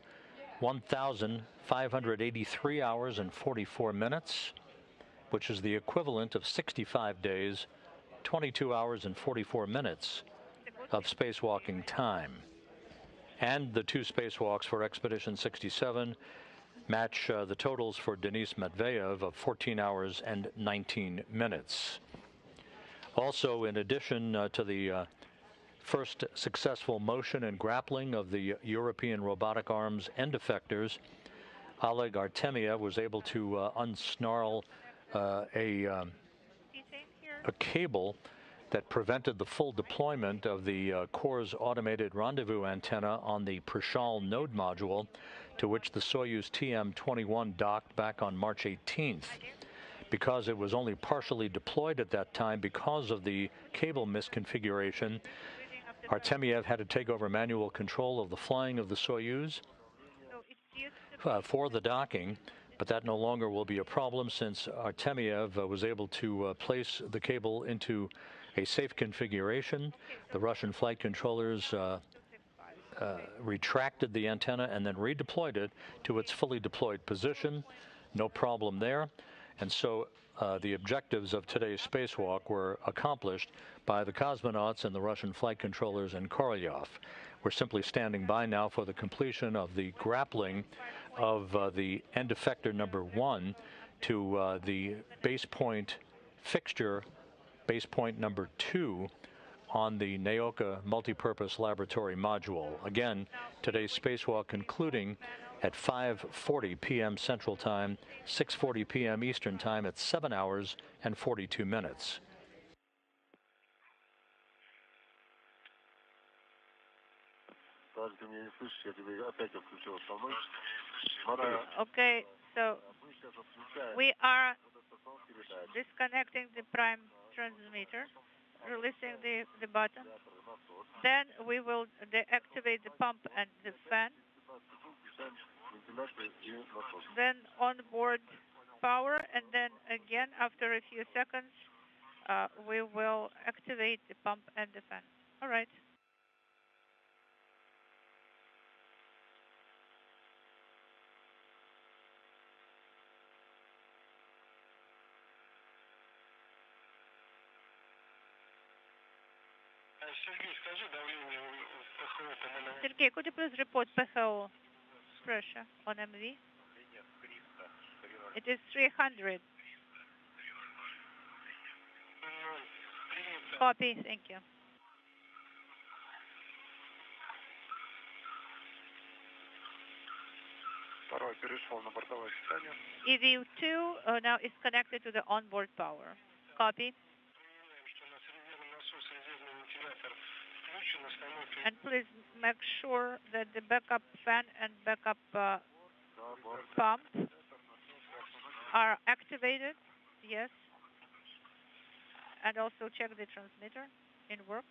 1,583 hours and 44 minutes, which is the equivalent of 65 days, 22 hours and 44 minutes of spacewalking time. And the two spacewalks for Expedition 67 match the totals for Denis Matveev of 14 hours and 19 minutes. Also, in addition to the first successful motion and grappling of the European robotic arm's end effectors, Oleg Artemyev was able to unsnarl a cable that prevented the full deployment of the Core's automated rendezvous antenna on the Prishal node module, to which the Soyuz TM-21 docked back on March 18th. Because it was only partially deployed at that time because of the cable misconfiguration, Artemyev had to take over manual control of the flying of the Soyuz for the docking, but that no longer will be a problem since Artemyev was able to place the cable into a safe configuration. The Russian flight controllers retracted the antenna and then redeployed it to its fully deployed position. No problem there. And so the objectives of today's spacewalk were accomplished by the cosmonauts and the Russian flight controllers in Korolyov. We're simply standing by now for the completion of the grappling of the end effector number 1 to the base point fixture, base point number 2, on the Naoka multipurpose laboratory module. Again, today's spacewalk concluding at 5:40 p.m. Central Time, 6:40 p.m. Eastern Time at 7 hours and 42 minutes. Okay, so we are disconnecting the prime transmitter, releasing the button. Then we will deactivate the pump and the fan. Then onboard power, and then again after a few seconds we will activate the pump and the fan. All right. Sergey, could you please report PHO pressure on MV? It is 300. Copy, thank you. EV2 now is connected to the onboard power. Copy. And please make sure that the backup fan and backup pump are activated. Yes. And also check the transmitter in work.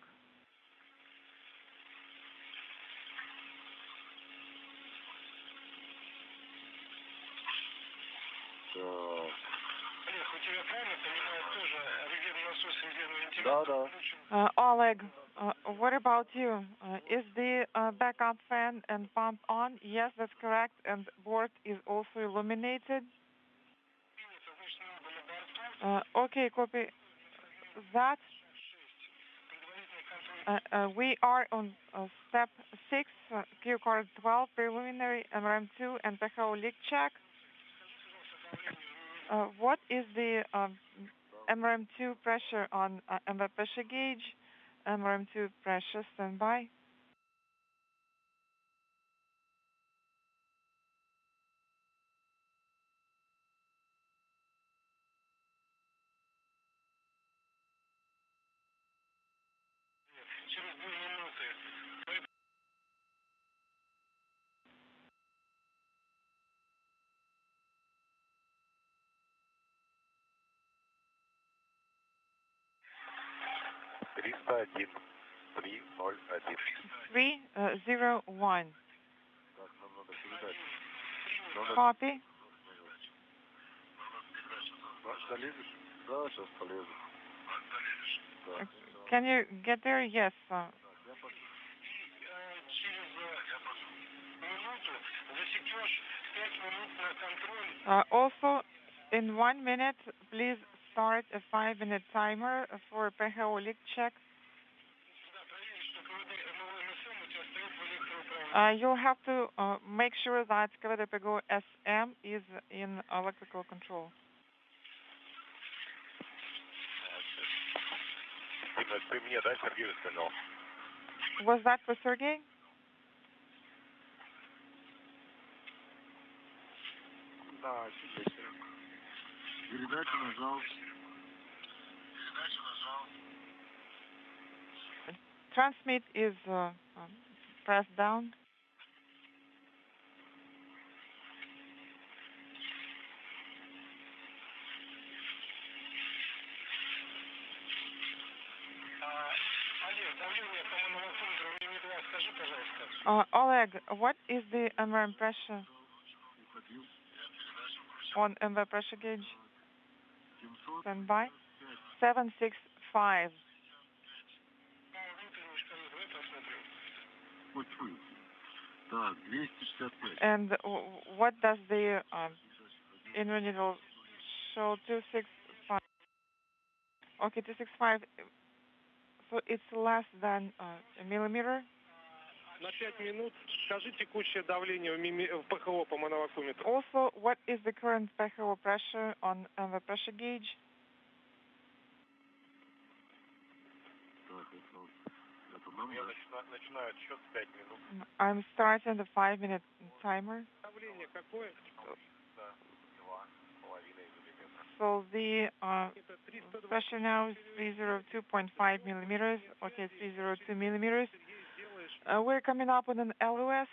Oleg, what about you? Is the backup fan and pump on? Yes, that's correct. And board is also illuminated. Okay, copy that. We are on step 6, Q card 12, preliminary MRM2 and PHO leak check. What is the MRM2 pressure on MV pressure gauge? MRM2 pressure, standby. Three, 301. Copy. Can you get there? Yes. Also, in 1 minute, please start a 5-minute timer for PHO leak check. You'll have to make sure that KVD-PGO SM is in electrical control. Was that for Sergey? Transmit is pressed down. Oleg, what is the MRM pressure on MV pressure gauge? Standby. 765. And what does the inner needle show? 265. Okay, 265. So it's less than a millimeter. На 5 минут скажи текущее давление в ПХО по моновакууметру. Also, what is the current PHO pressure on the pressure gauge? Я начинаю отсчет 5 минут. I'm starting the 5-minute timer. Давление какое? So the pressure now is 302.5 millimeters. Okay, it's 302 millimeters. We're coming up on an LOS.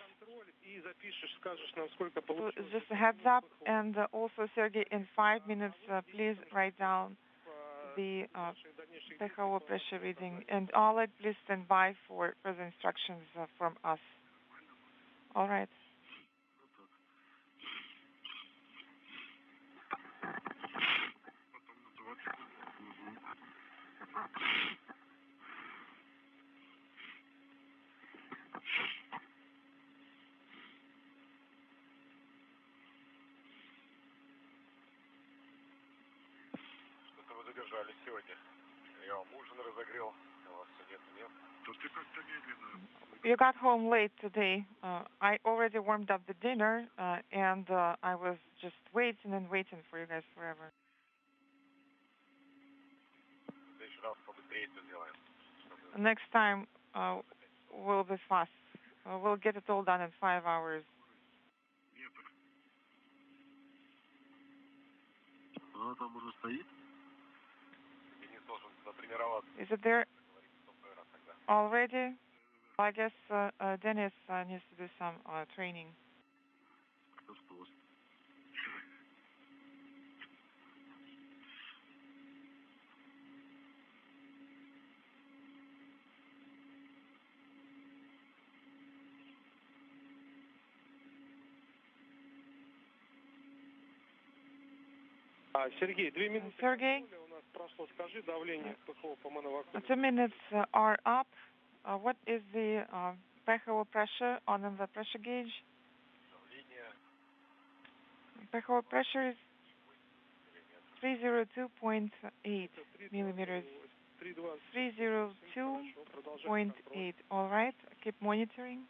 So just a heads up. And also, Sergey, in 5 minutes, please write down the PHO pressure reading. And Oleg, please stand by for further instructions from us. All right. Что-то вы задержались сегодня. Я вам ужин разогрел, а вас все нет. Тут ты как-то медленно. You got home late today. I already warmed up the dinner, and I was just waiting and waiting for you guys forever. Next time, we'll be fast. We'll get it all done in 5 hours. Is it there already? I guess Denis needs to do some training. Сергей, 2 минуты. Sergey, У нас прошло. Скажи давление ПХО по моновакууметру. 2 minutes are up. What is the PHO pressure on the pressure gauge? PHO pressure is 302.8 millimeters. 302.8. All right. Keep monitoring.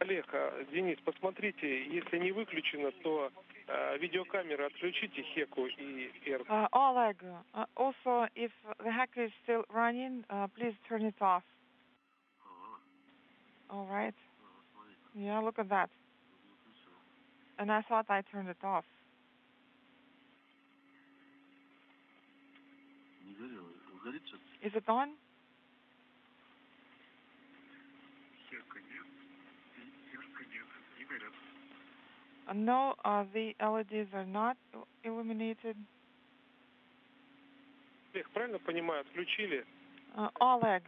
Олег, Денис, посмотрите, если не выключено, то видеокамеры отключите Хеку и Р. Oleg, also, if the hacker is still running, please turn it off. All right. Yeah, look at that. And I thought I turned it off. Is it on? No, the LEDs are not illuminated. Олег, правильно понимаю, отключили? Oleg,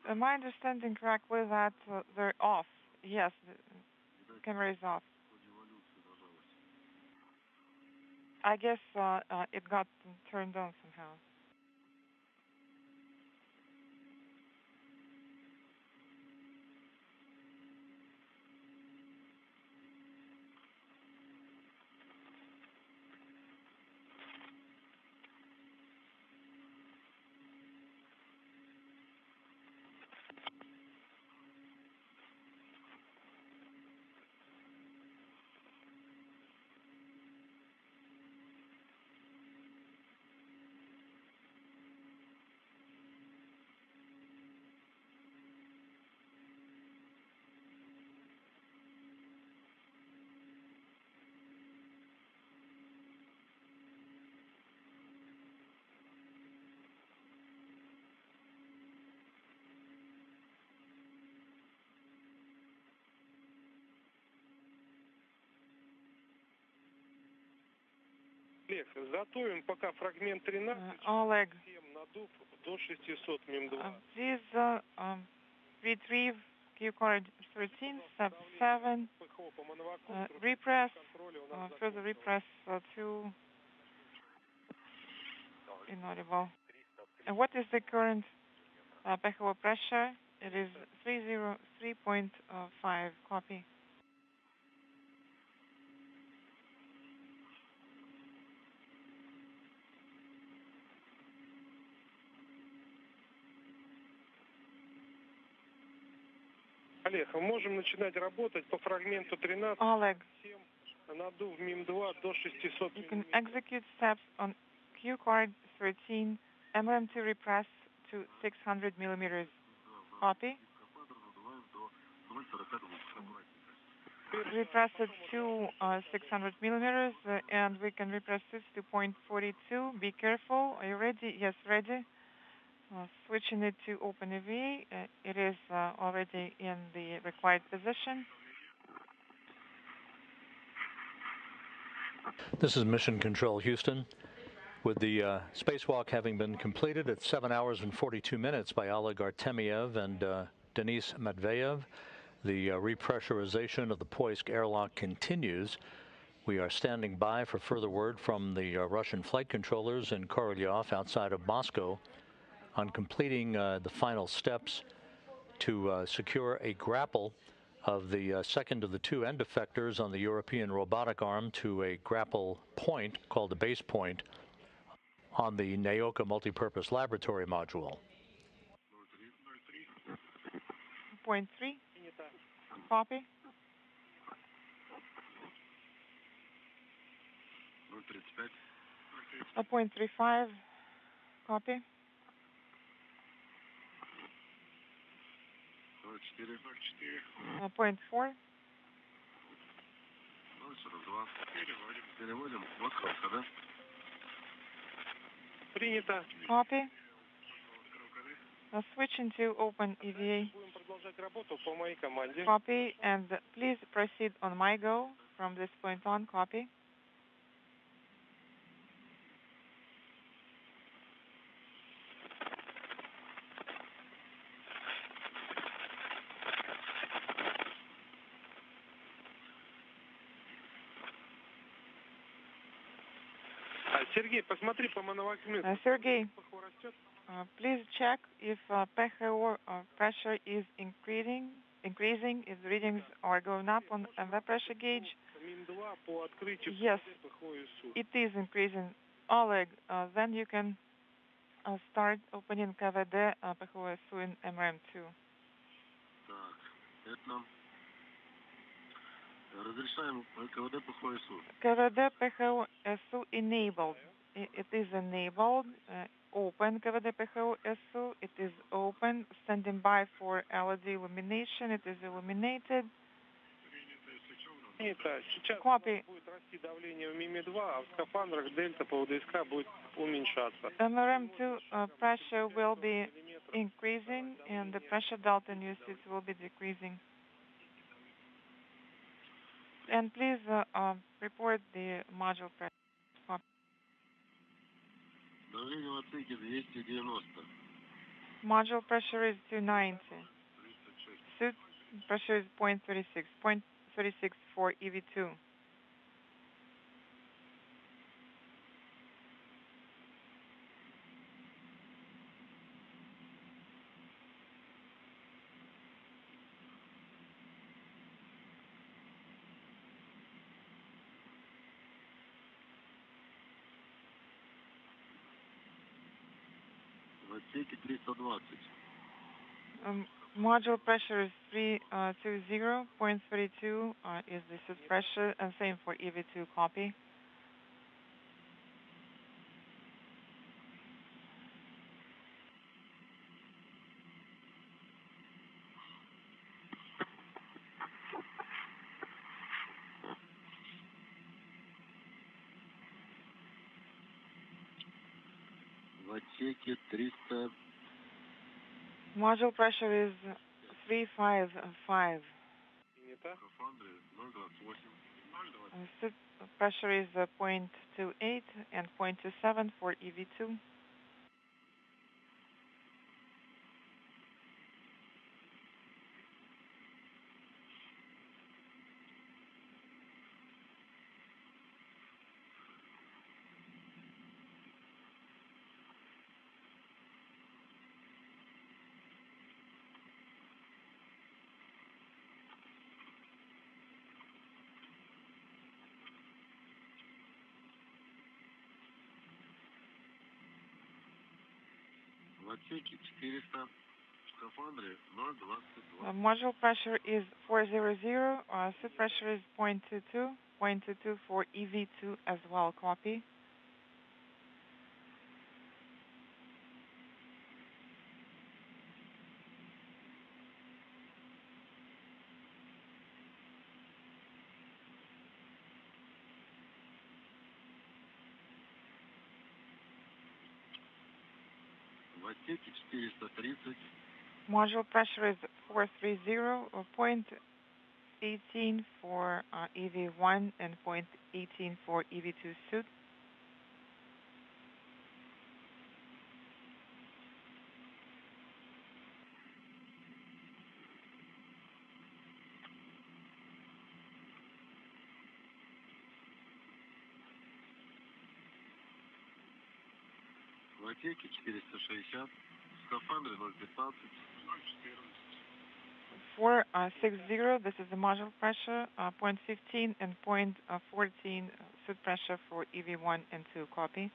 am I understanding correctly that they're off? Yes, the camera is off. I guess it got turned on somehow. Олег, готовим пока фрагмент 13. Oleg, Надув до 600 МИМ-2. please retrieve Q cord 13, sub 7, repress, further repress to inaudible. And what is the current PHO pressure? It is 303.5, copy. Олег, мы можем начинать работать по фрагменту 13. Oleg, Надув МИМ-2 до 600 you can execute steps on Q cord 13, MRM2 repress to 600 millimeters. Copy. Repress it to 600 millimeters, and we can repress this to 0.42. Be careful. Are you ready? Yes, ready. Switching it to open EV. It is already in the required position. This is Mission Control Houston. With the spacewalk having been completed at 7 hours and 42 minutes by Oleg Artemyev and Denis Matveev, the repressurization of the Poisk airlock continues. We are standing by for further word from the Russian flight controllers in Korolyov outside of Moscow on completing the final steps to secure a grapple of the second of the two end effectors on the European robotic arm to a grapple point called the base point on the Naoka multipurpose laboratory module. 0.3. Copy. 0.35. Copy. 0.4. Принято. Copy. Switch into open EVA. Будем продолжать работу по моей команде. Copy, and please proceed on my go from this point on. Copy. Сергей, посмотри по моновакууму. Sergey, please check if PHO pressure is increasing, if the readings are going up on the pressure gauge. Yes, it is increasing. Oleg, then you can start opening КВД ПХОСУ in MRM2. КВД ПХОСУ enabled. It is enabled. Open КВД ПХОСУ. It is open. Standing by for LED illumination. It is illuminated. Сейчас Copy. будет расти давление в МИМе-2, а в скафандрах дельта по УДСК будет уменьшаться. MRM2 pressure will be increasing and the pressure delta in USIS will be decreasing. And please report the module pressure. Module pressure is 290. Suit pressure is 0.36. 0.36 for EV2. Module pressure is 320. 0.32 is the suit pressure, and same for EV2. Copy. Module pressure is 355. Suit pressure is 0.28 and 0.27 for EV2. Module pressure is 400. Suit pressure is 0.22. 0.22 for EV2 as well. Copy. Module pressure is 430, 0.18 for EV1 and 0.18 for EV2 suit. Отеки 460, скафандры 0,15. 460, this is the module pressure, 0.15 and 0.14 suit pressure for EV1 and 2. Copy.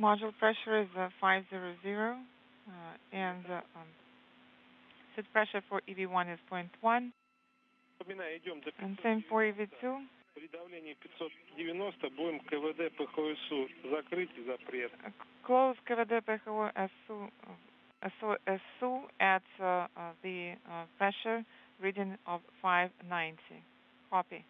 Module pressure is 500, and suit pressure for EV1 is 0.1, and same for EV2. При давлении 590 будем КВД ПХСУ закрыть и запрет. Close КВД ПХО SU at the pressure reading of 590. Copy.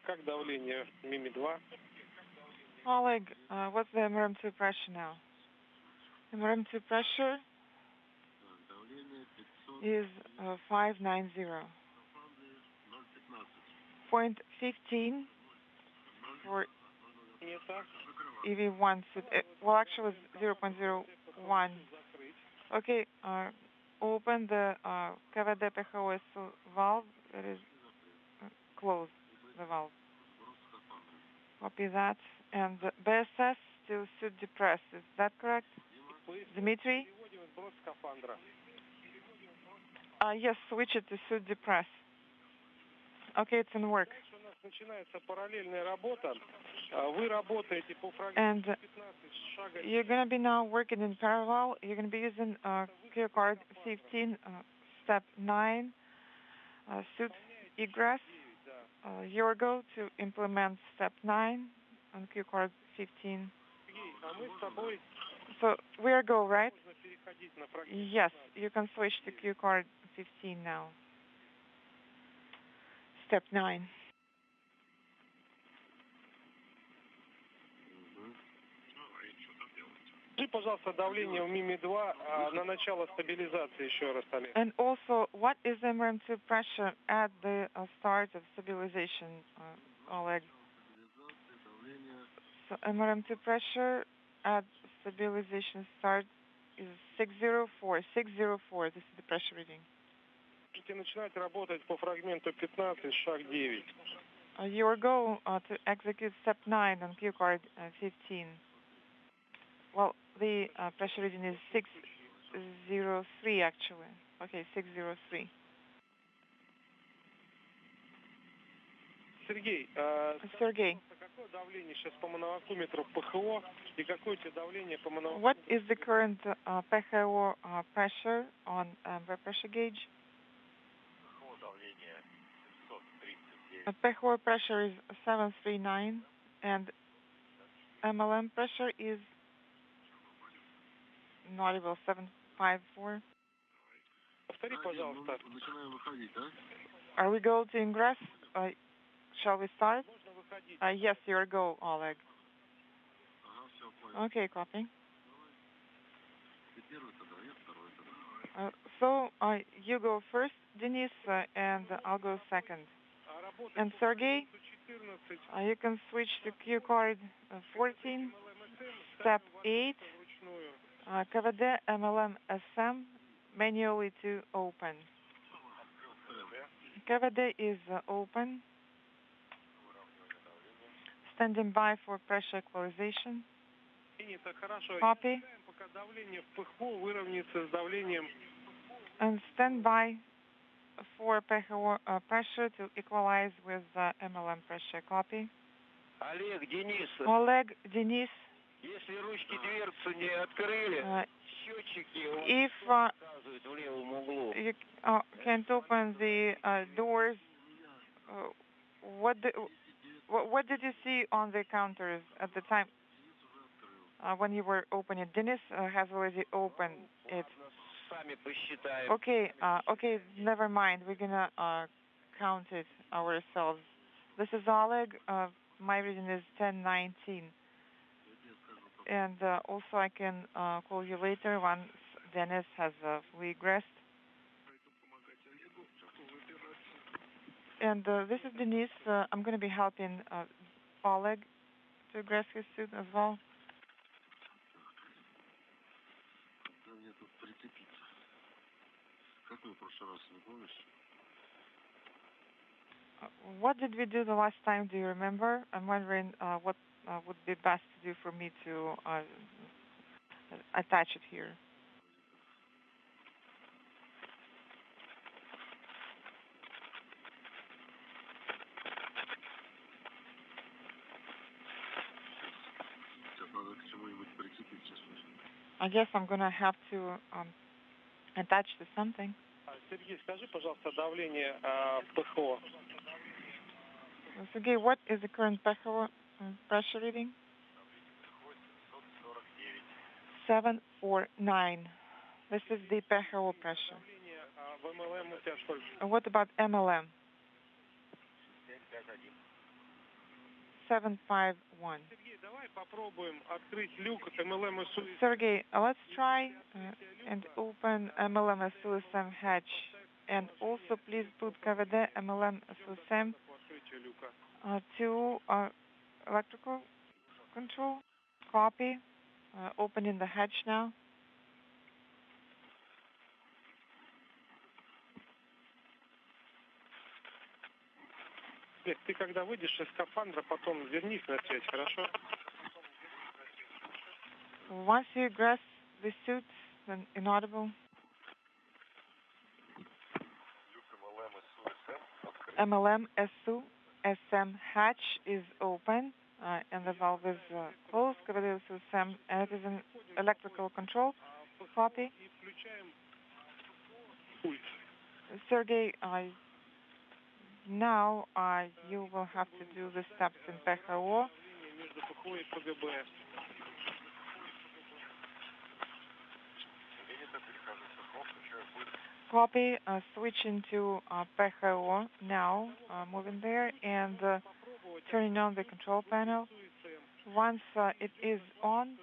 Как давление МИМИ-2? Oleg, what's the MRM2 pressure now? MRM2 pressure is 590. 0.15 for EV1 suit. Well, actually, it's 0.01. Okay, open the КВД ПХО valve. It is closed. The valve. Copy that. And BSS still suit depressed. Is that correct? Dmitry? Yes, switch it to suit depressed. Okay, it's in work. And you're going to be now working in parallel. You're going to be using cue card 15, step 9, suit egress, your go to implement step 9 on Q card 15. So we're go, right? Yes, you can switch to Q card 15 now. Step 9. Пожалуйста, давление в МИМИ-2 на начало стабилизации еще раз, Олег. And also, what is MRM2 pressure at the start of stabilization, Oleg? So MRM2 pressure at stabilization start is 604. 604, this is the pressure reading. Можете начинать работать по фрагменту 15, шаг 9. Your goal to execute step 9 on Q card 15. Well, the pressure reading is 603 actually. Okay, 603. Сергей, Sergey, какое давление сейчас по мановакуметру ПХО и какое у тебя давление по мановакуметру? what is the current PHO pressure on the pressure gauge? PHO pressure is 739 and MLM pressure is audible 754. Повтори, пожалуйста. Are we going to ingress? Shall we start? Yes, your go, Oleg. Okay, copy. So you go first, Denis, and I'll go second. And Sergey, you can switch to Q card 14, step 8, КВД MLM SM, manually to open. КВД is open. Standing by for pressure equalization. Copy. Пока давление в ПХО выровняется с давлением. And stand by for PHO pressure to equalize with MLM pressure. Copy. Олег, Денис. Oleg, Denis. Если ручки дверцу не открыли, счетчики if показывают в левом углу. you can't open the doors, what did you see on the counters at the time when you were opening? Denis has already opened it. Okay, okay, never mind. We're gonna count it ourselves. This is Oleg. My reading is 1019. And also I can call you later once Denis has fully egressed. And this is Denis. I'm going to be helping Oleg to egress his suit as well. What did we do the last time? Do you remember? I'm wondering what would be best to do for me to attach it here. I guess I'm going to have to attach to something. Сергей, скажи, пожалуйста, давление в ПХО. Sergey, what is the current PHO pressure reading? 749. This is the PHO pressure. What about MLM? 751. Sergey, let's try and open MLM SUSM hatch. And also please put КВД MLM SUSM to electrical control. Copy. Opening the hatch now. Ты когда выйдешь из скафандра, потом вернись на связь, хорошо? Once you egress the suit, then inaudible. MLM SU SM hatch is open and the valve is closed. КВД SUSM, and it is an electrical control. Copy. now you will have to do the steps in PHO. Copy, switching to PHO now, moving there and turning on the control panel. Once it is on,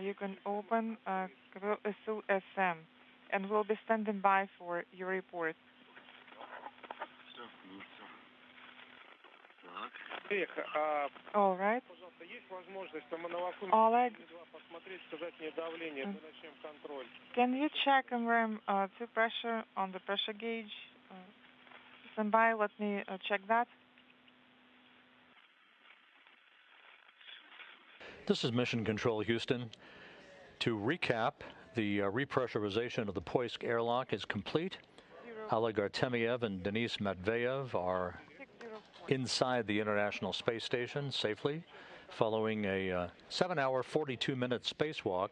you can open SM and we'll be standing by for your report. All right. Oleg, can you check to pressure on the pressure gauge? Stand by, let me check that. This is Mission Control Houston. To recap, the repressurization of the Poisk airlock is complete. Oleg Artemyev and Denis Matveev are inside the International Space Station safely, following a 7-hour, 42-minute spacewalk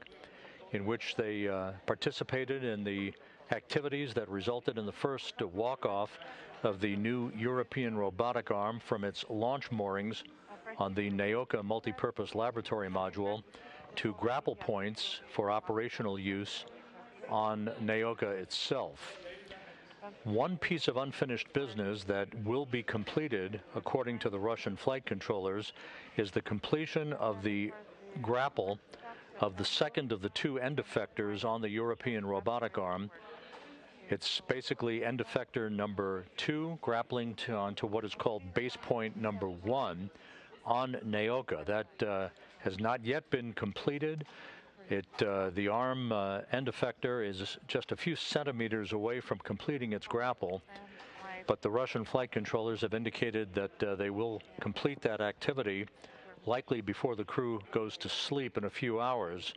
in which they participated in the activities that resulted in the first walk-off of the new European robotic arm from its launch moorings on the Naoka multipurpose laboratory module to grapple points for operational use on Naoka itself. One piece of unfinished business that will be completed, according to the Russian flight controllers, is the completion of the grapple of the second of the two end effectors on the European robotic arm. It's basically end effector number 2 grappling onto what is called base point number 1 on Naoka. That has not yet been completed. The arm end effector is just a few centimeters away from completing its grapple, but the Russian flight controllers have indicated that they will complete that activity likely before the crew goes to sleep in a few hours.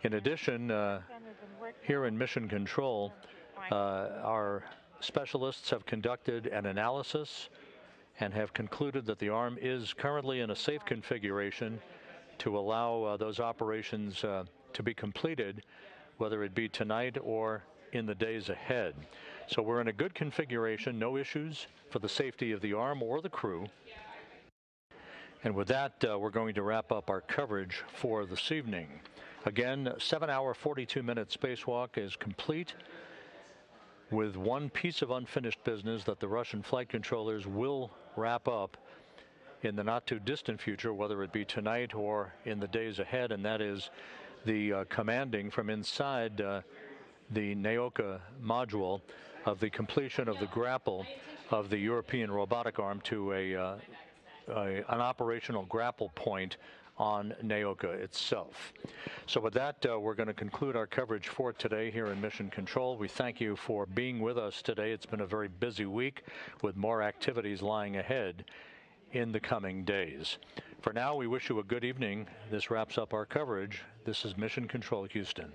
In addition, here in Mission Control, our specialists have conducted an analysis and have concluded that the arm is currently in a safe configuration to allow those operations to be completed, whether it be tonight or in the days ahead. So we're in a good configuration, no issues for the safety of the arm or the crew. And with that, we're going to wrap up our coverage for this evening. Again, 7-hour, 42-minute spacewalk is complete, with one piece of unfinished business that the Russian flight controllers will wrap up in the not-too-distant future, whether it be tonight or in the days ahead, and that is the commanding from inside the Naoka module of the completion of the grapple of the European robotic arm to an operational grapple point on Naoka itself. So with that, we're going to conclude our coverage for today here in Mission Control. We thank you for being with us today. It's been a very busy week with more activities lying ahead in the coming days. For now, we wish you a good evening. This wraps up our coverage. This is Mission Control Houston.